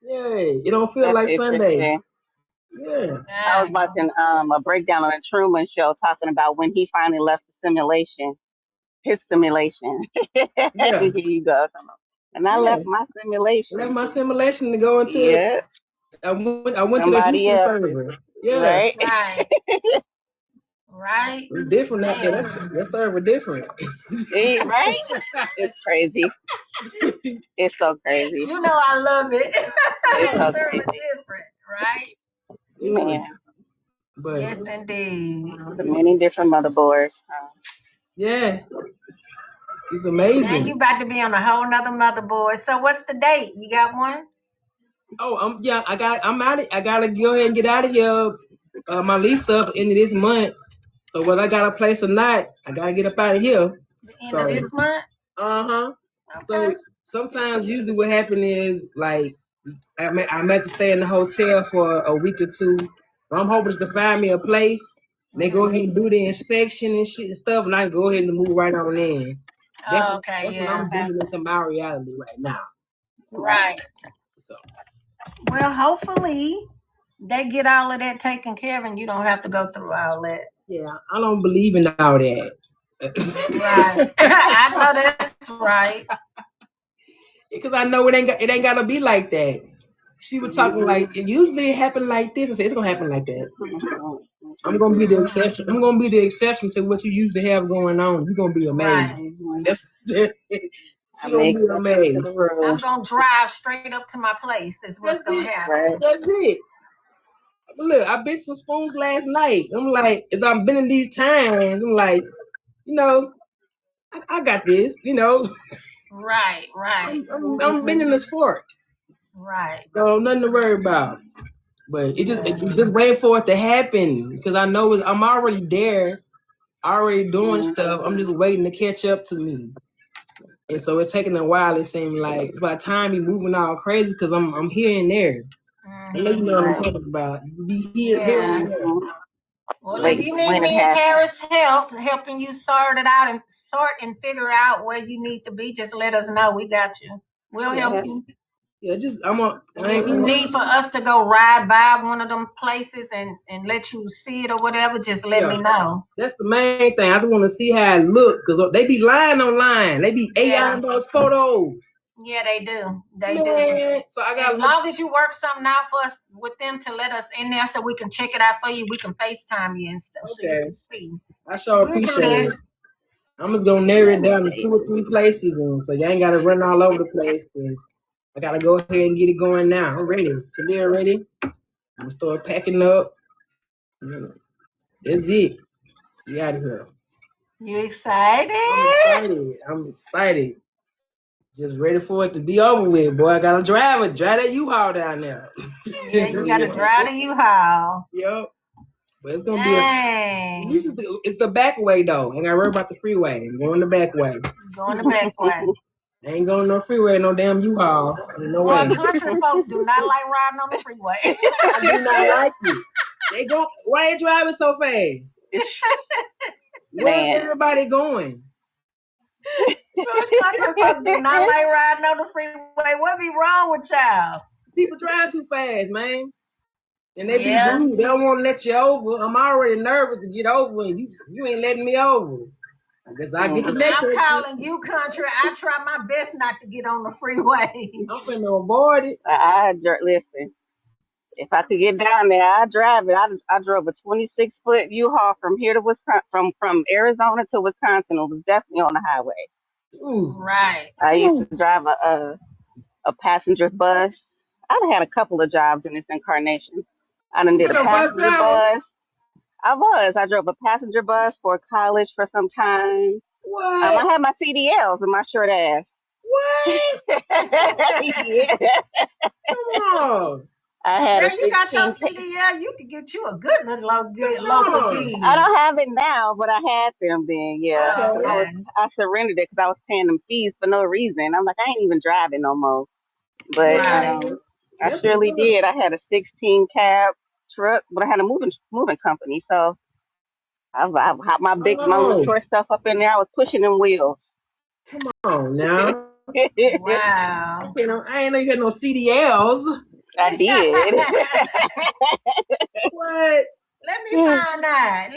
Yeah, it don't feel like Sunday. Yeah. I was watching a breakdown on the Truman Show talking about when he finally left the simulation, his simulation. Yeah. Here you go. And I left my simulation. Left my simulation to go into it. I went to the Houston server. Yeah. Right. Right. It's different out there. That server different. Right? It's crazy. It's so crazy. You know I love it. It's so server crazy. Different, right? Man. But yes, indeed. The many different motherboards. Yeah. It's amazing. And you about to be on a whole nother motherboard. So what's the date? You got one? Oh, I'm out. I gotta go ahead and get out of here. My lease up into this month. So whether I got a place or not, I gotta get up out of here. The end of this month? Okay. So sometimes, usually, what happens is like I'm at to stay in the hotel for a week or two. I'm hoping to find me a place. They go ahead and do the inspection and shit and stuff, and I go ahead and move right on in. That's what I'm bringing into my reality right now. Right. So. Well, hopefully they get all of that taken care of, and you don't have to go through all that. Yeah, I don't believe in all that. Right. I know that's right. Because I know it ain't gotta be like that. She was talking like usually it happen like this. I said it's gonna happen like that. I'm gonna be the exception. I'm gonna be the exception to what you usually have going on. You're gonna be amazed. Right. She's gonna be amazed. I'm gonna drive straight up to my place. Is what's gonna happen. Right. That's it. Look, I bit some spoons last night. I'm like, as I've been in these times, I'm like, I got this, Right. I'm bending this fork. Right. So nothing to worry about. But it's just waiting for it to happen because I know I'm already there, already doing stuff. I'm just waiting to catch up to me. And so it's taking a while. It seems like it's by the time you're moving all crazy because I'm here and there. I know you know what I'm talking about. Be here. Well, if you need me and Paris helping you sort it out and figure out where you need to be, just let us know. We got you. We'll help you. Yeah, just I'm a. If you need for us to go ride by one of them places and let you see it or whatever, just let me know. That's the main thing. I just want to see how it look because they be lying online. They be AI those photos. Yeah, they do. They do. So I got as long as you work something out for us with them to let us in there so we can check it out for you, we can FaceTime you and stuff so you can see. I sure appreciate it. I'm just gonna narrow it down to 2 or 3 places, and so you ain't gotta run all over the place because I gotta go ahead and get it going now. I'm ready. Talia ready. I'm gonna start packing up. That's it. We out of here. You excited? I'm excited. Just ready for it to be over with, boy. I gotta drive that U-Haul down there. Yeah, you gotta drive the U-Haul. Yep. But it's gonna be at least it's the back way though. Ain't gotta worry about the freeway. I'm going the back way. Going the back way. Ain't going no freeway, no damn U-Haul. No way. Country folks do not like riding on the freeway. I do not like it. Why they driving so fast? Where's everybody going? Country folks do not like riding on the freeway. What be wrong with y'all? People drive too fast, man. And they be rude. They don't want to let you over. I'm already nervous to get over, and you ain't letting me over. I guess I get the next one. I'm calling you, country. I try my best not to get on the freeway. I'm finna avoid it. Listen. If I could get down there, I drive it. I drove a 26-foot U-Haul from here to Wisconsin, from Arizona to Wisconsin. It was definitely on the highway. Ooh, right. I used to drive a passenger bus. I've had a couple of jobs in this incarnation. I done did a passenger bus. I drove a passenger bus for college for some time. What? I had my CDLs and my short ass. What? Yeah. Come on. I had girl, you got your CDL, you could get you a good little local deed. I don't have it now, but I had them then, yeah. Okay. I surrendered it because I was paying them fees for no reason. I'm like, I ain't even driving no more. But I surely did. I had a 16 cab truck, but I had a moving company. So I hopped my little short stuff up in there. I was pushing them wheels. Come on now. Wow. I ain't know you had no CDLs. I did. What? Let me find out.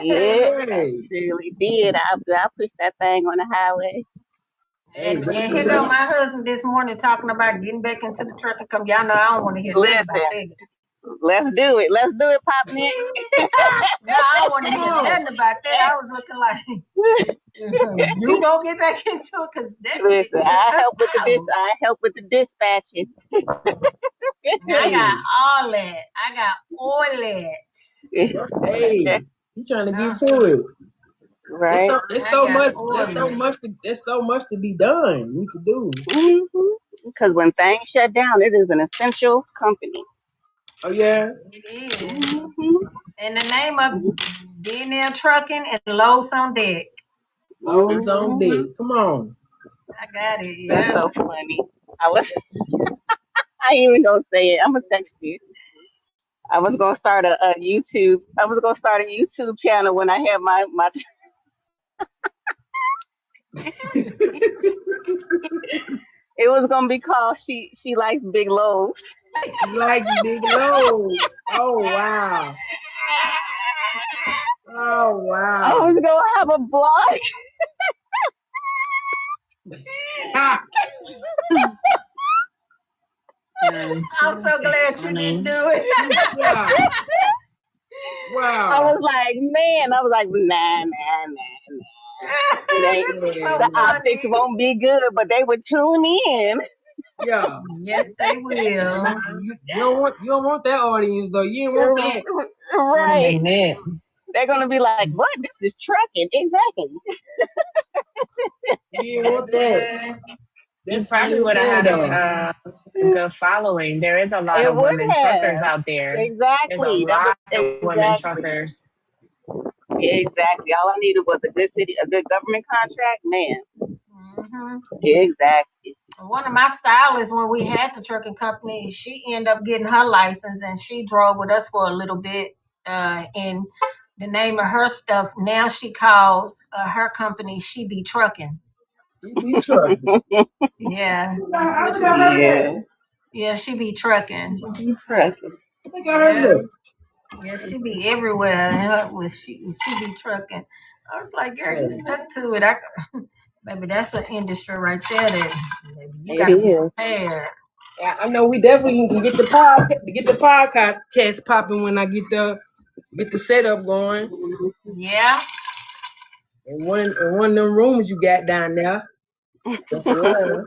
Yeah, I surely did. I pushed that thing on the highway. And here go my husband this morning talking about getting back into the truck and come. Y'all know I don't want to hear nothing about that. Let's do it. Pop Nick. No, I don't want to hear nothing about that. I was looking like you gonna get back into it because that. Listen, I help with the dispatching. I got all that. Hey, you trying to get to it? Right. There's so much to be done. We could do. Because when things shut down, it is an essential company. Oh yeah, it is. And the name of being there trucking and loads on deck. Loads on deck. Come on. I got it. Yeah. That's so funny. I ain't even gonna say it. I'm gonna text you. I was gonna start a YouTube. I was gonna start a YouTube channel when I had my. It was gonna be called "She Likes Big Loads." She likes big loads. Oh wow. Oh wow. I was gonna have a blog. I'm so glad you didn't do it. Wow. I was like, nah. The optics won't be good, but they would tune in. Yeah. Yes, they will. You don't want that audience though. You don't want that. Right. They're gonna be like, what? This is trucking. Exactly. You don't want that. You probably would have had a good following. There is a lot of women truckers out there. Exactly. There's a lot of women truckers. Exactly. All I needed was a good government contract, man. Exactly. One of my stylists, when we had the trucking company, she ended up getting her license and she drove with us for a little bit. And the name of her stuff now, she calls her company She Be Trucking. She be trucking. Yeah. Yeah. Yeah, she be trucking. She's trucking. Look at her look. Yeah, she be everywhere. She be trucking. I was like, girl, you stuck to it. Maybe that's an industry right there that you It gotta be is. prepared. Yeah, I know we definitely can get the podcast popping when I get the setup going. Yeah. And one of them rooms you got down there. That's right.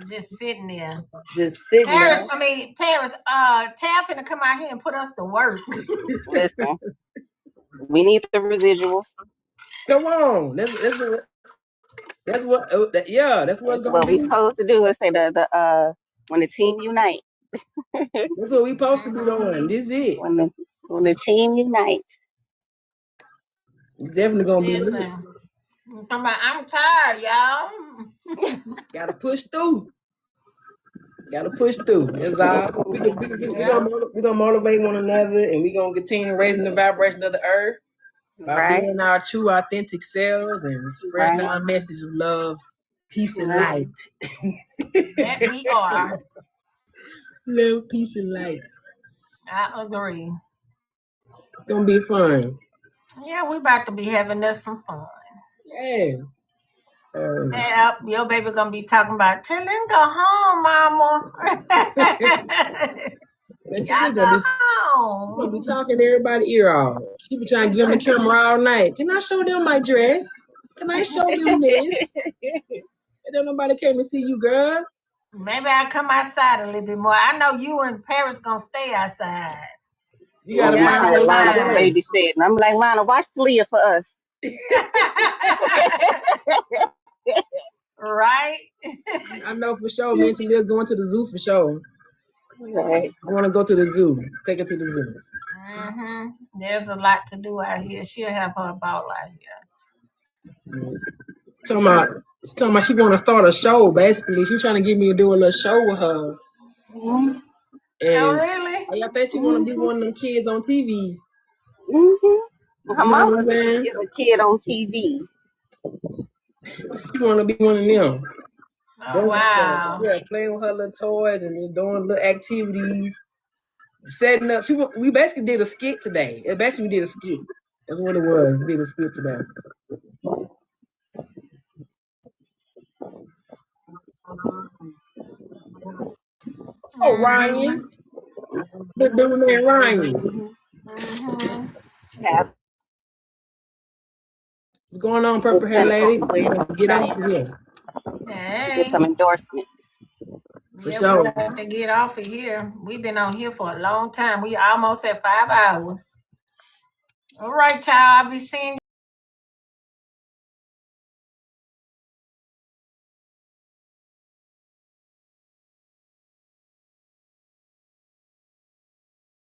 Just sitting there. Just sitting Paris, there. Tab finna come out here and put us to work. Listen, we need the residuals. Come on. That's what that's what's gonna What we be. supposed to do is say the when the team unite. That's what we supposed to be doing. This is it. When the team unites. It's definitely gonna be lit. Listen, I'm tired, y'all. Gotta push through. That's all. We're gonna motivate one another, and we're gonna continue raising the vibration of the earth by being our true, authentic selves and spreading our message of love, peace, and light. That we are. Love, peace, and light. I agree. It's gonna be fun. Yeah, we about to be having us some fun. Yeah. Yeah, your baby gonna be talking about tell him go home, mama. Y'all go home. Gonna be talking to everybody ear off. She be trying to get on the camera all night. Can I show them my dress? Can I show them this? And then nobody came to see you, girl. Maybe I'll come outside a little bit more. I know you and Paris gonna stay outside. You gotta find Lana for babysitting. I'm like, Lana, watch Talia for us. Right? I know for sure. Me and Talia going to the zoo for sure. Right. I want to go to the zoo. Take her to the zoo. Mm-hmm. There's a lot to do out here. She'll have her ball out here. Talking about she want to start a show. Basically, she's trying to get me to do a little show with her. Mm-hmm. Oh, really? I think she want to be one of them kids on TV. Mm-hmm. Her mom is a kid on TV. She want to be one of them. Oh, wow. Yeah, playing with her little toys and just doing little activities. Setting up. We basically did a skit today. Basically, we did a skit. That's what it was. We did a skit today. Oh, Ryan. The man Ryan. Yeah. What's going on, purple hair lady? Get off of here. Hey. Get some endorsements. For sure. We have to get off of here. We've been on here for a long time. We almost at 5 hours. All right, y'all. I'll be seeing you.